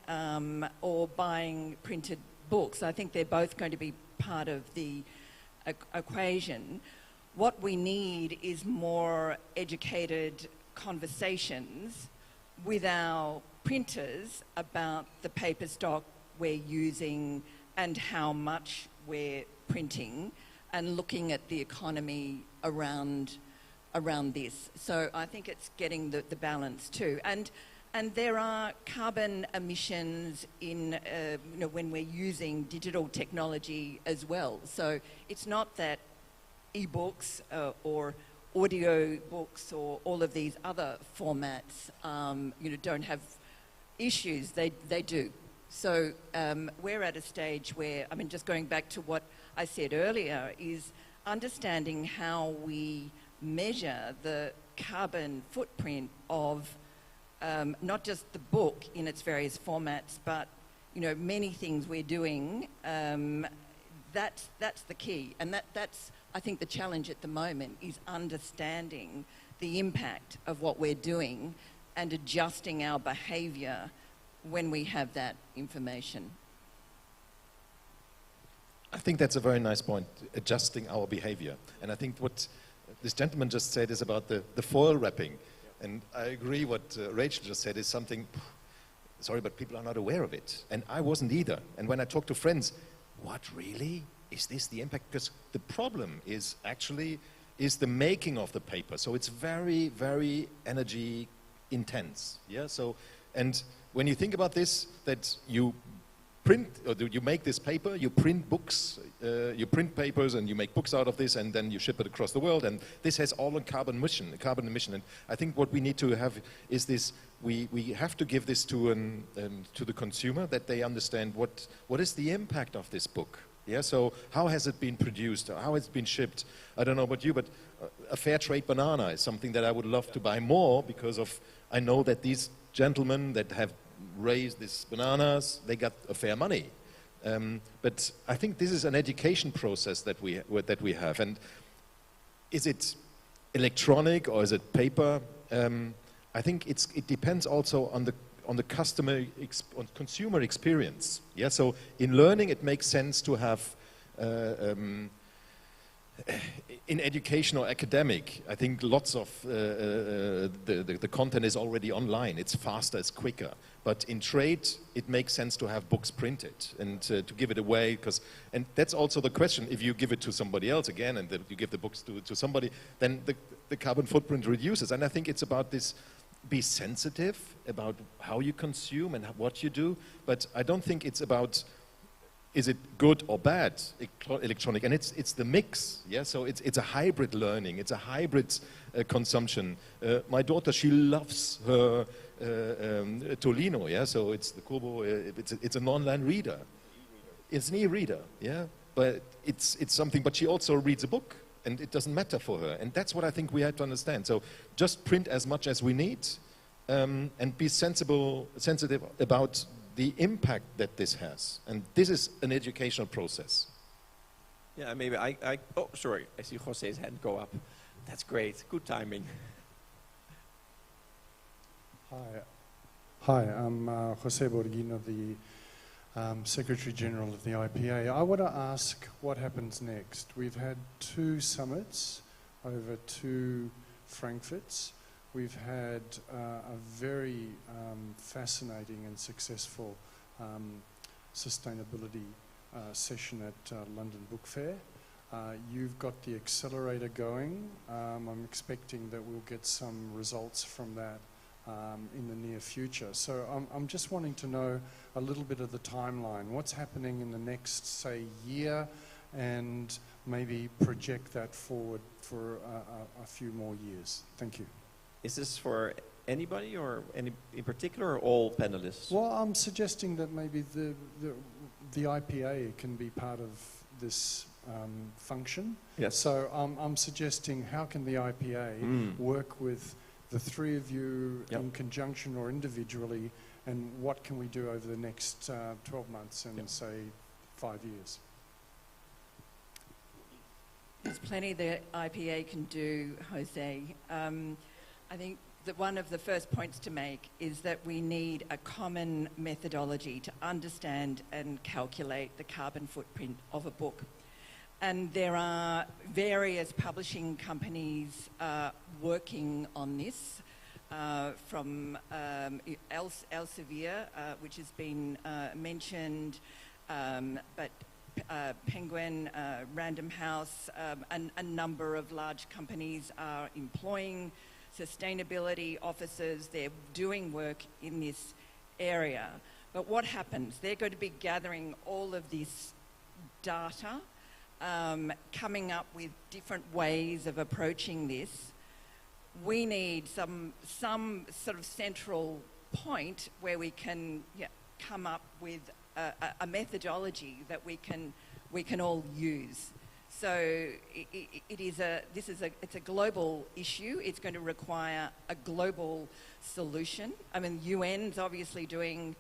or buying printed books. I think they're both going to be part of the equation. What we need is more educated conversations with our printers about the paper stock we're using and how much we're printing, and looking at the economy around this. So I think it's getting the balance too. And there are carbon emissions in you know, when we're using digital technology as well. So it's not that e-books or audio books or all of these other formats you know, don't have issues. They do. So we're at a stage where, I mean, just going back to what I said earlier, is understanding how we measure the carbon footprint of not just the book in its various formats, but you know, many things we're doing. That's the key, and that's I think the challenge at the moment is understanding the impact of what we're doing and adjusting our behaviour when we have that information. I think that's a very nice point, adjusting our behavior. And I think what this gentleman just said is about the foil wrapping. And I agree what Rachel just said is something, sorry, but people are not aware of it. And I wasn't either. And when I talk to friends, what, really? Is this the impact? Because the problem is actually the making of the paper. So it's very, very energy intense. Yeah. So, and when you think about this, that you print, or you make this paper, you print books, you print papers, and you make books out of this, and then you ship it across the world, and this has all a carbon emission. And I think what we need to have is this, we have to give this to the consumer, that they understand what is the impact of this book. Yeah, so how has it been produced? How has it been shipped? I don't know about you, but a fair trade banana is something that I would love to buy more, because I know that these gentlemen that have raised these bananas, they got a fair money. But I think this is an education process that we have. And is it electronic or is it paper? I think it depends also on the consumer experience. Yeah, so in learning it makes sense to have in education or academic, I think lots of the content is already online. It's faster, it's quicker. But in trade, it makes sense to have books printed and to give it away. And that's also the question. If you give it to somebody else again, and you give the books to somebody, then the carbon footprint reduces. And I think it's about this. Be sensitive about how you consume and what you do, but I don't think it's about is it good or bad electronic, and it's the mix. Yeah, so it's a hybrid learning, it's a hybrid consumption. My daughter, she loves her Tolino. Yeah, so it's the Kobo. It's an online reader. It's an e-reader. Yeah, but it's something. But she also reads a book. And it doesn't matter for her. And that's what I think we have to understand. So just print as much as we need and be sensitive about the impact that this has. And this is an educational process. Yeah, maybe oh, sorry. I see Jose's hand go up. That's great. Good timing. Hi, I'm Jose Borghino, the Secretary General of the IPA. I want to ask what happens next. We've had 2 summits over 2 Frankfurts. We've had a very fascinating and successful sustainability session at London Book Fair. You've got the accelerator going. I'm expecting that we'll get some results from that in the near future. So I'm just wanting to know a little bit of the timeline. What's happening in the next, say, year, and maybe project that forward for a few more years. Thank you. Is this for anybody or any in particular, or all panelists? Well, I'm suggesting that maybe the IPA can be part of this function. Yes. So I'm suggesting, how can the IPA work with the 3 of you in conjunction or individually, and what can we do over the next 12 months and say 5 years? There's plenty the IPA can do, Jose. I think that one of the first points to make is that we need a common methodology to understand and calculate the carbon footprint of a book. And there are various publishing companies working on this, from Elsevier, which has been mentioned, but Penguin, Random House, a number of large companies are employing sustainability officers. They're doing work in this area. But what happens? They're going to be gathering all of this data, coming up with different ways of approaching this. We need some sort of central point where we can come up with a methodology that we can all use. So it's a global issue. It's going to require a global solution. I mean, UN's obviously doing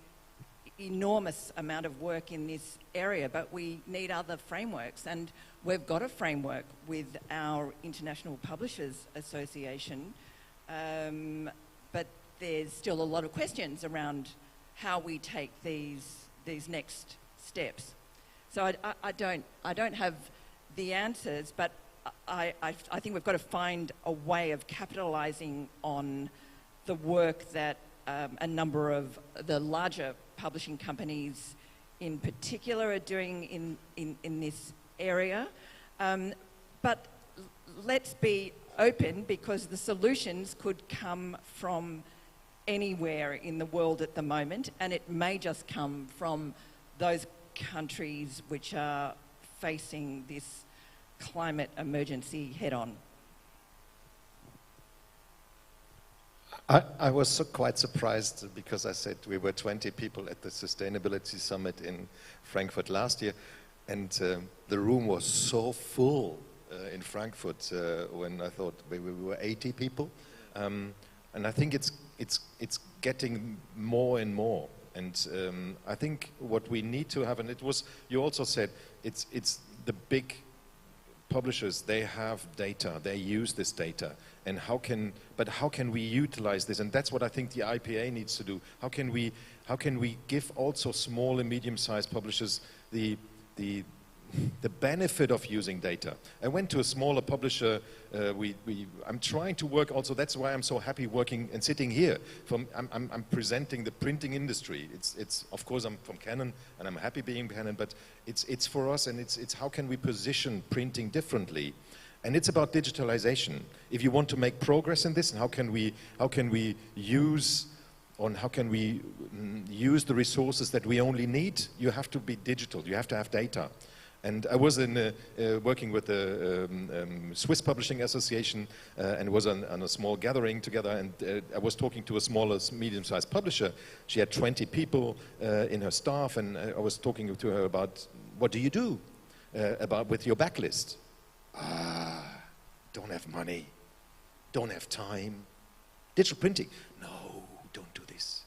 enormous amount of work in this area, but we need other frameworks, and we've got a framework with our International Publishers Association, but there's still a lot of questions around how we take these next steps. So I don't have the answers, but I think we've got to find a way of capitalising on the work that a number of the larger publishing companies in particular are doing in this area. But let's be open, because the solutions could come from anywhere in the world at the moment, and it may just come from those countries which are facing this climate emergency head-on? I was quite surprised because I said we were 20 people at the Sustainability Summit in Frankfurt last year, and the room was so full in Frankfurt when I thought we were 80 people, and I think it's getting more and more. And I think what we need to have, and it was, you also said, it's the big publishers, they have data, they use this data, and how can we utilize this? And that's what I think the IPA needs to do. How can we give also small and medium-sized publishers the benefit of using data? I went to a smaller publisher. I'm trying to work also. That's why I'm so happy working and sitting here. I'm presenting the printing industry. It's of course I'm from Canon and I'm happy being Canon, but it's for us, and it's how can we position printing differently? And it's about digitalization. If you want to make progress in this, and how can we use the resources that we only need? You have to be digital. You have to have data. And I was working with the Swiss Publishing Association and was on a small gathering together, and I was talking to a smaller, medium-sized publisher. She had 20 people in her staff, and I was talking to her about, what do you do with your backlist? Don't have money, don't have time. Digital printing, no, don't do this.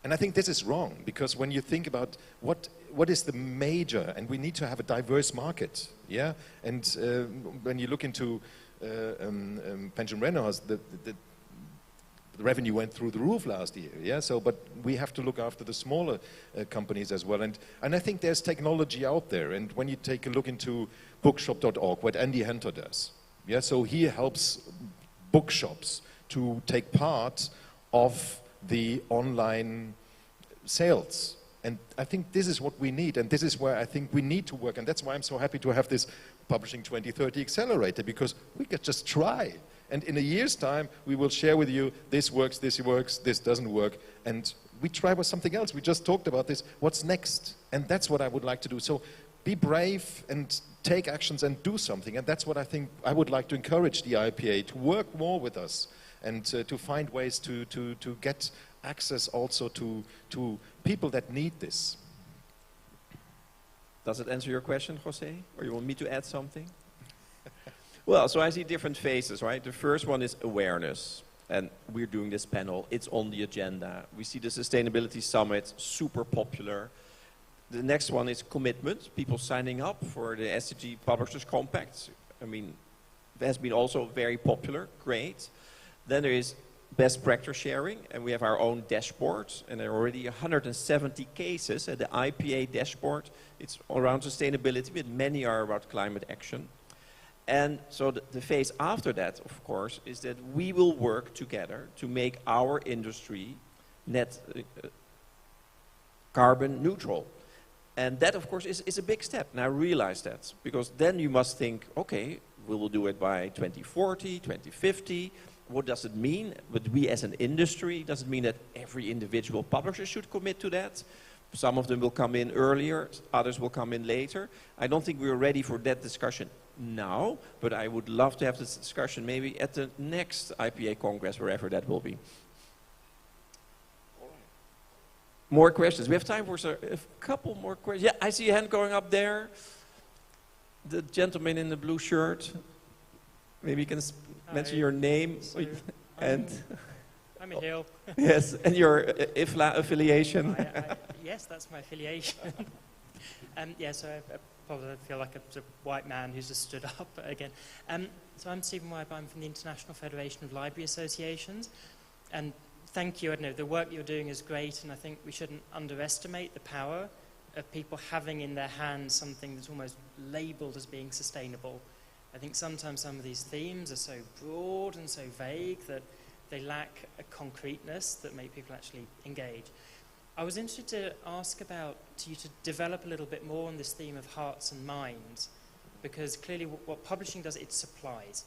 And I think this is wrong, because when you think about what is the major, and we need to have a diverse market, yeah? And when you look into pension renters, the revenue went through the roof last year, yeah? So, but we have to look after the smaller companies as well. And I think there's technology out there, and when you take a look into bookshop.org, what Andy Hunter does, yeah? So he helps bookshops to take part of the online sales. And I think this is what we need, and this is where I think we need to work, and that's why I'm so happy to have this Publishing 2030 Accelerator, because we could just try. And in a year's time, we will share with you, this works, this doesn't work, and we try with something else. We just talked about this, what's next? And that's what I would like to do. So be brave and take actions and do something, and that's what I think I would like to encourage the IPA to work more with us, and to find ways to get access also to people that need this. Does it answer your question, Jose? Or you want me to add something? Well, so I see different phases, right? The first one is awareness. And we're doing this panel. It's on the agenda. We see the Sustainability Summit, super popular. The next one is commitment. People signing up for the SDG Publishers Compact. I mean, it has been also very popular. Great. Then there is best practice sharing, and we have our own dashboard, and there are already 170 cases at the IPA dashboard. It's around sustainability, but many are about climate action. And so the phase after that, of course, is that we will work together to make our industry net carbon neutral. And that, of course, is a big step. And I realize that, because then you must think, okay, we will do it by 2040, 2050. What does it mean? But we as an industry, does it mean that every individual publisher should commit to that? Some of them will come in earlier, others will come in later. I don't think we're ready for that discussion now, but I would love to have this discussion maybe at the next IPA Congress, wherever that will be. More questions. We have time for a couple more questions. Yeah, I see a hand going up there. The gentleman in the blue shirt. Maybe you can mention your name and... I'm a Hill. Yes, and your IFLA affiliation. Yes, that's my affiliation. Yeah, so I probably feel like a white man who's just stood up again. So I'm Stephen Webb. I'm from the International Federation of Library Associations. And thank you. I know the work you're doing is great, and I think we shouldn't underestimate the power of people having in their hands something that's almost labeled as being sustainable. I think sometimes some of these themes are so broad and so vague that they lack a concreteness that make people actually engage. I was interested to ask you to develop a little bit more on this theme of hearts and minds, because clearly what publishing does, it supplies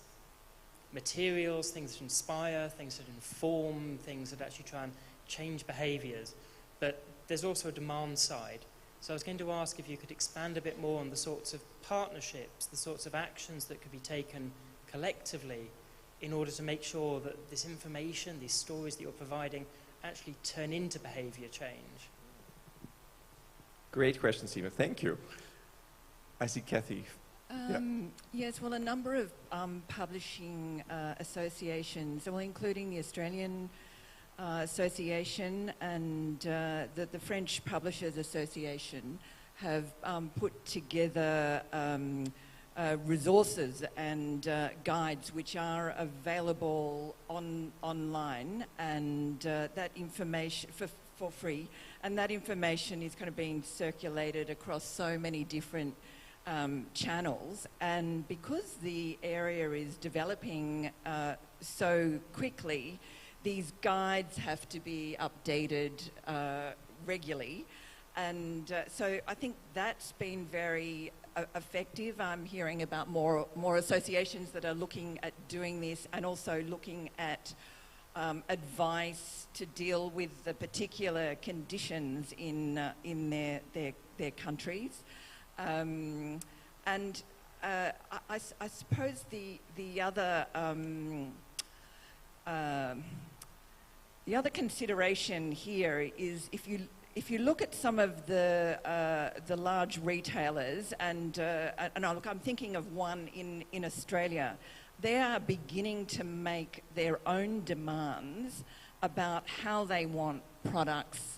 materials, things that inspire, things that inform, things that actually try and change behaviors. But there's also a demand side. So I was going to ask if you could expand a bit more on the sorts of partnerships, the sorts of actions that could be taken collectively in order to make sure that this information, these stories that you're providing, actually turn into behaviour change. Great question, Stephen. Thank you. I see Kathy. Yes, well, a number of publishing associations, well, including the Australian Association and the French Publishers Association, have put together resources and guides which are available online, and that information for free, and that information is kind of being circulated across so many different channels. And because the area is developing so quickly, these guides have to be updated regularly. And so I think that's been very effective. I'm hearing about more associations that are looking at doing this, and also looking at advice to deal with the particular conditions in their countries. And I suppose the other consideration here is if you look at some of the large retailers, and I'm thinking of one in Australia, they are beginning to make their own demands about how they want products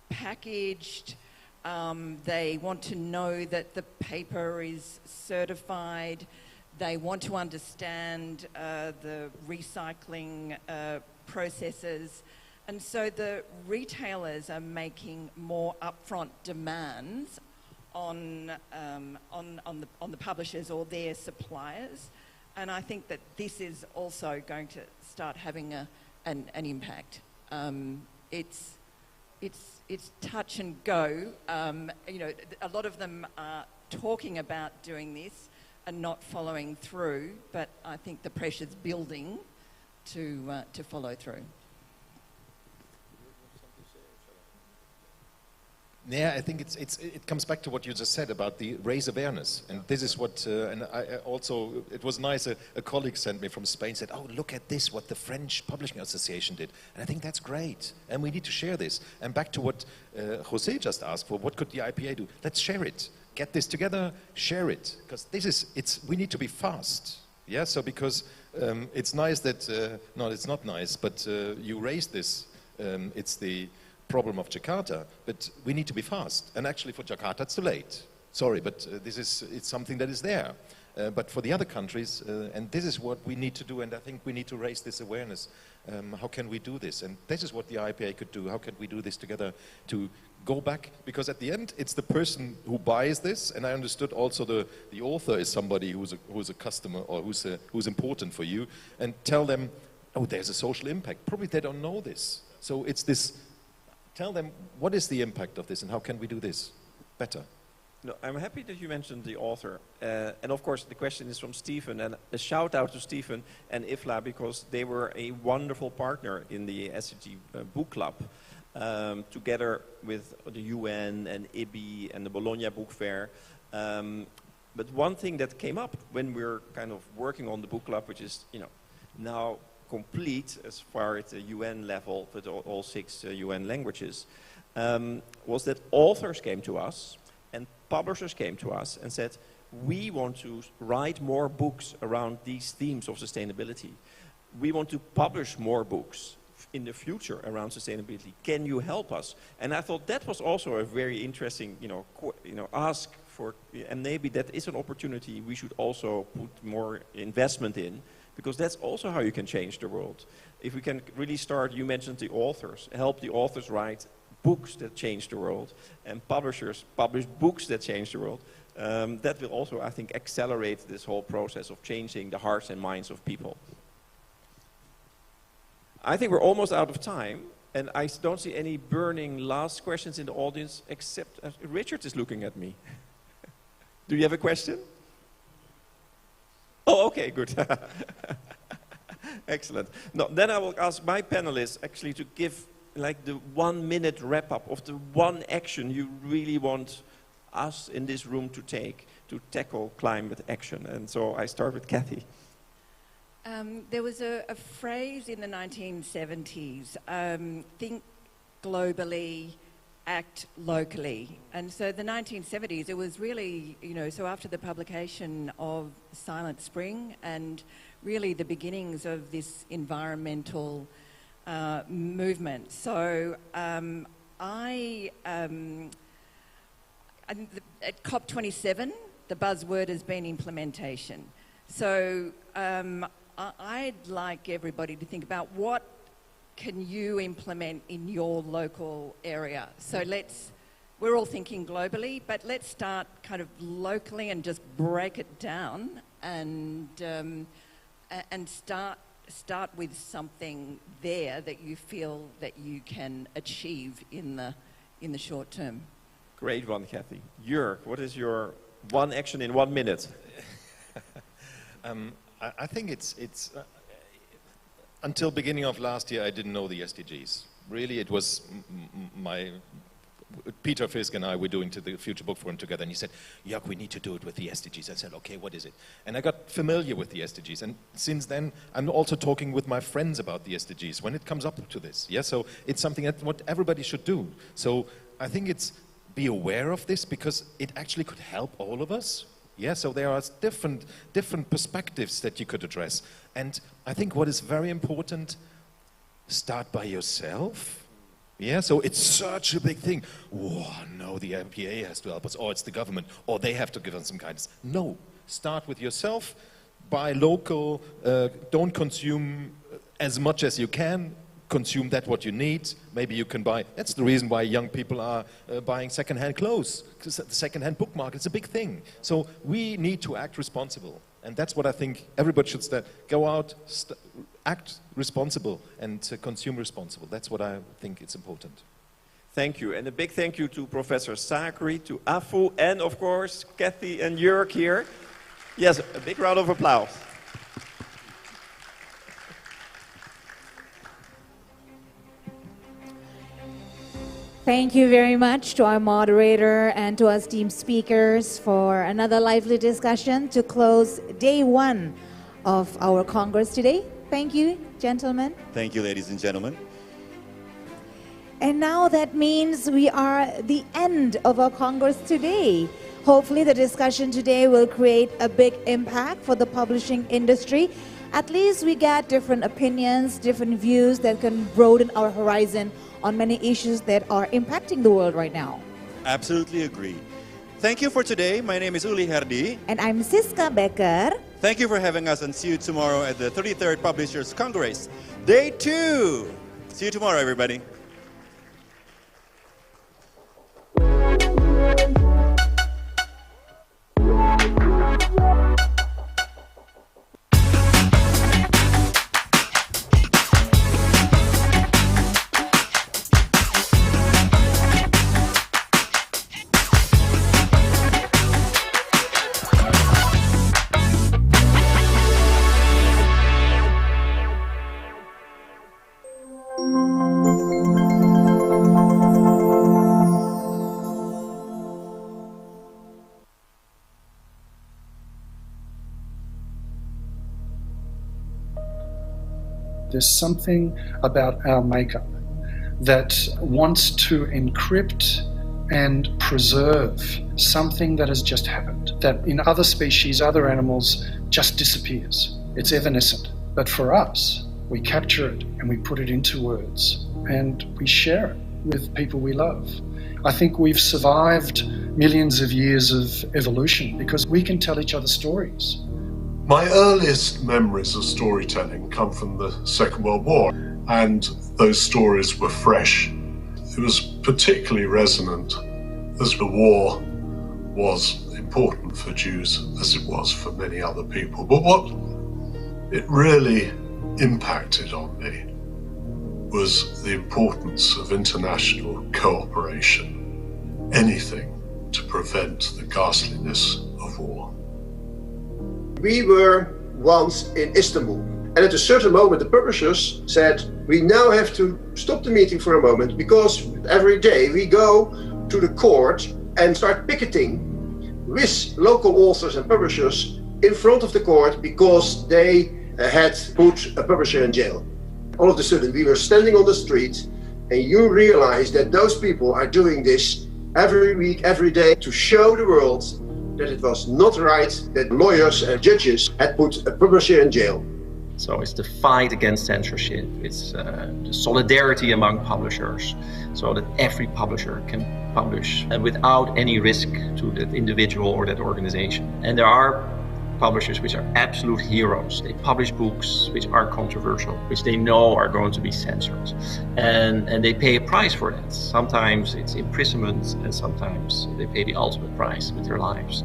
packaged. They want to know that the paper is certified. They want to understand the recycling processes. And so the retailers are making more upfront demands on the publishers or their suppliers. And I think that this is also going to start having an impact. It's touch and go. You know, a lot of them are talking about doing this and not following through, but I think the pressure's building to follow through. Yeah, I think it comes back to what you just said about the raise awareness, and this is what. And I also, it was nice. A colleague sent me from Spain, said, "Oh, look at this! What the French Publishing Association did," and I think that's great, and we need to share this. And back to what Jose just asked for, what could the IPA do? Let's share it. Get this together, share it, because this is we need to be fast. Yeah, so because it's nice that no, it's not nice, but you raised this. It's the problem of Jakarta, but we need to be fast. And actually for Jakarta it's too late. Sorry, but it's something that is there. But for the other countries, and this is what we need to do, and I think we need to raise this awareness. How can we do this? And this is what the IPA could do. How can we do this together to go back? Because at the end, it's the person who buys this, and I understood also the author is somebody who's a customer or who's important for you, and tell them, oh, there's a social impact. Probably they don't know this. So it's this. Tell them, what is the impact of this and how can we do this better? No, I'm happy that you mentioned the author. And of course, the question is from Stephen. And a shout out to Stephen and Ifla, because they were a wonderful partner in the SCG Book Club, together with the UN and IBI and the Bologna Book Fair. But one thing that came up when we were kind of working on the book club, which is, you know, now complete as far as the UN level with all 6 UN languages, was that authors came to us and publishers came to us and said, we want to write more books around these themes of sustainability. We want to publish more books in the future around sustainability. Can you help us? And I thought that was also a very interesting, ask for, and maybe that is an opportunity we should also put more investment in, because that's also how you can change the world. If we can really start, you mentioned the authors, help the authors write books that change the world, and publishers publish books that change the world, that will also, I think, accelerate this whole process of changing the hearts and minds of people. I think we're almost out of time, and I don't see any burning last questions in the audience, except Richard is looking at me. Do you have a question? Oh, okay, good. Excellent. No, then I will ask my panelists actually to give like the 1 minute wrap up of the one action you really want us in this room to take to tackle climate action? And so I start with Kathy. There was a phrase in the 1970s, think globally, act locally. And so the 1970s, it was really, so after the publication of Silent Spring and really the beginnings of this environmental movement. So at COP27, the buzzword has been implementation. So I'd like everybody to think about what can you implement in your local area. So we're all thinking globally, but let's start kind of locally and just break it down and start with something there that you feel that you can achieve in the short term. Great one, Kathy. Jörg, what is your one action in 1 minute? I think it's until beginning of last year, I didn't know the SDGs. Really, it was Peter Fisk and I were doing to the Future Book Forum together, and he said, Jörg, we need to do it with the SDGs. I said, okay, what is it? And I got familiar with the SDGs, and since then, I'm also talking with my friends about the SDGs when it comes up to this. Yeah, so it's something that what everybody should do. So I think it's be aware of this because it actually could help all of us. Yeah, so there are different perspectives that you could address. And I think what is very important, start by yourself. Yeah, so it's such a big thing. Whoa, no, the IPA has to help us, or it's the government, or they have to give us some guidance. No, start with yourself, buy local, don't consume as much as you can, consume that what you need. Maybe you can buy, that's the reason why young people are buying second-hand clothes, because the second-hand book market is a big thing. So we need to act responsible. And that's what I think everybody should start. Go out, act responsible and consume responsible. That's what I think is important. Thank you. And a big thank you to Professor Sakri, to Afu, and of course, Kathy and Jörg here. Yes, a big round of applause. Thank you very much to our moderator and to our esteemed speakers for another lively discussion to close day one of our Congress today. Thank you, gentlemen. Thank you, ladies and gentlemen. And now that means we are at the end of our Congress today. Hopefully the discussion today will create a big impact for the publishing industry. At least we get different opinions, different views that can broaden our horizon on many issues that are impacting the world right now. Absolutely agree. Thank you for today. My name is Uli Herdi. And I'm Siska Becker. Thank you for having us, and see you tomorrow at the 33rd Publishers Congress, Day 2. See you tomorrow, everybody. There's something about our makeup that wants to encrypt and preserve something that has just happened, that in other species, other animals, just disappears. It's evanescent. But for us, we capture it and we put it into words and we share it with people we love. I think we've survived millions of years of evolution because we can tell each other stories. My earliest memories of storytelling come from the Second World War, and those stories were fresh. It was particularly resonant as the war was important for Jews as it was for many other people. But what it really impacted on me was the importance of international cooperation, anything to prevent the ghastliness of war. We were once in Istanbul, And at a certain moment, the publishers said, we now have to stop the meeting for a moment because every day we go to the court and start picketing with local authors and publishers in front of the court because they had put a publisher in jail. All of a sudden, we were standing on the street and you realize that those people are doing this every week, every day to show the world that it was not right that lawyers and judges had put a publisher in jail. So it's the fight against censorship, it's the solidarity among publishers, so that every publisher can publish and without any risk to that individual or that organization. And there are publishers which are absolute heroes. They publish books which are controversial, which they know are going to be censored. And they pay a price for that. Sometimes it's imprisonment and sometimes they pay the ultimate price with their lives.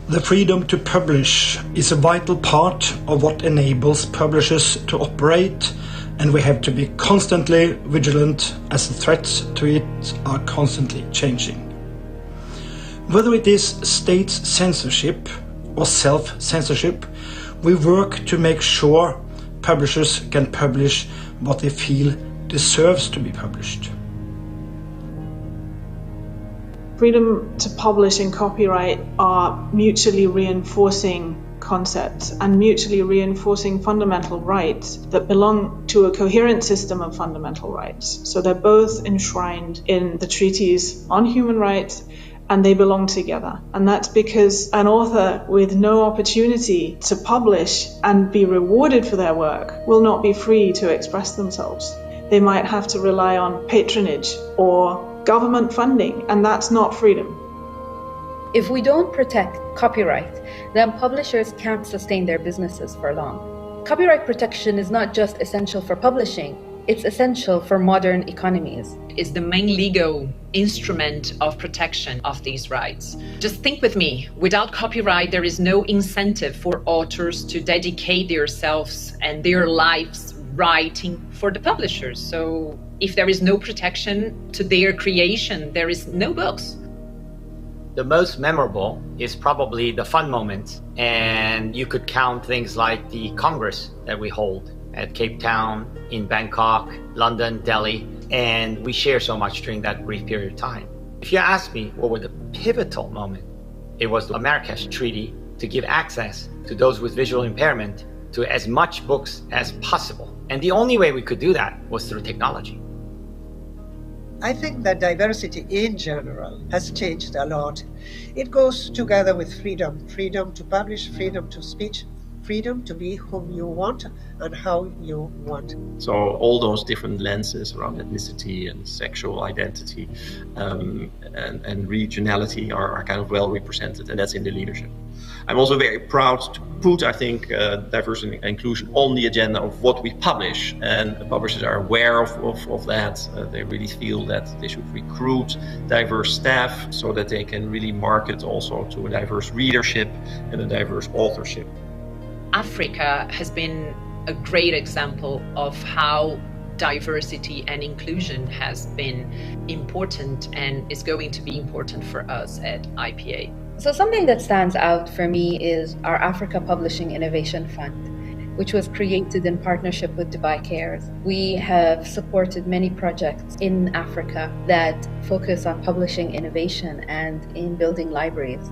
The freedom to publish is a vital part of what enables publishers to operate, and we have to be constantly vigilant as the threats to it are constantly changing. Whether it is state censorship or self-censorship, we work to make sure publishers can publish what they feel deserves to be published. Freedom to publish and copyright are mutually reinforcing concepts and mutually reinforcing fundamental rights that belong to a coherent system of fundamental rights. So they're both enshrined in the treaties on human rights and they belong together. And that's because an author with no opportunity to publish and be rewarded for their work will not be free to express themselves. They might have to rely on patronage or government funding, and that's not freedom. If we don't protect copyright, then publishers can't sustain their businesses for long. Copyright protection is not just essential for publishing, it's essential for modern economies. It's the main legal instrument of protection of these rights. Just think with me, without copyright, there is no incentive for authors to dedicate themselves and their lives writing for the publishers. So if there is no protection to their creation, there is no books. The most memorable is probably the fun moment, and you could count things like the Congress that we hold at Cape Town, in Bangkok, London, Delhi, and we share so much during that brief period of time. If you ask me what was the pivotal moment, it was the Marrakesh Treaty to give access to those with visual impairment to as much books as possible. And the only way we could do that was through technology. I think that diversity in general has changed a lot. It goes together with freedom. Freedom to publish, freedom to speech, freedom to be whom you want and how you want. So all those different lenses around ethnicity and sexual identity and regionality are kind of well represented, and that's in the leadership. I'm also very proud to put, I think, diversity and inclusion on the agenda of what we publish, and publishers are aware of that. They really feel that they should recruit diverse staff so that they can really market also to a diverse readership and a diverse authorship. Africa has been a great example of how diversity and inclusion has been important and is going to be important for us at IPA. So something that stands out for me is our Africa Publishing Innovation Fund, which was created in partnership with Dubai Cares. We have supported many projects in Africa that focus on publishing innovation and in building libraries.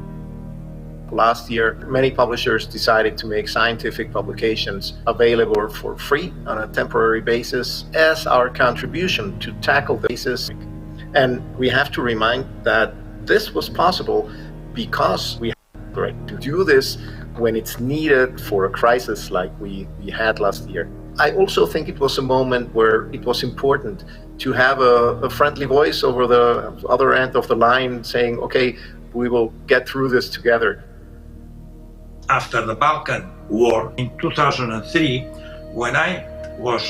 Last year, many publishers decided to make scientific publications available for free on a temporary basis as our contribution to tackle the basis. And we have to remind that this was possible because we have to do this when it's needed for a crisis like we had last year. I also think it was a moment where it was important to have a friendly voice over the other end of the line saying, okay, we will get through this together. After the Balkan War in 2003, when I was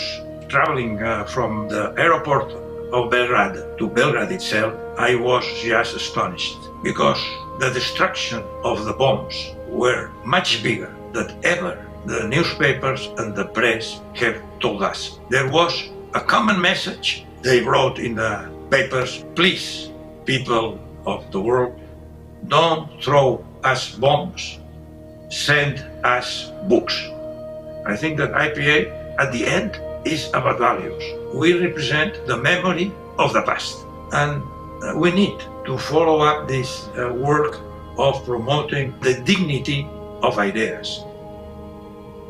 traveling from the airport of Belgrade to Belgrade itself, I was just astonished because the destruction of the bombs were much bigger than ever the newspapers and the press have told us. There was a common message they wrote in the papers: please, people of the world, don't throw us bombs, send us books. I think that IPA, at the end, is about values. We represent the memory of the past. And we need to follow up this work of promoting the dignity of ideas.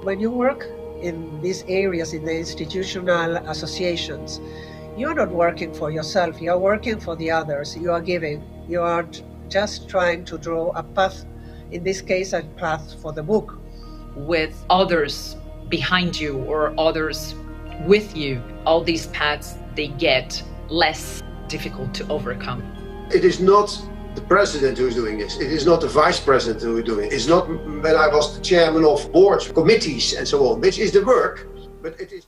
When you work in these areas, in the institutional associations, you're not working for yourself, you're working for the others, you are giving, you are just trying to draw a path, in this case a path for the book. With others behind you or others with you, all these paths, they get less difficult to overcome. It is not the president who is doing this. It is not the vice president who is doing it. It's not when I was the chairman of boards, committees and so on, which is the work, but it is...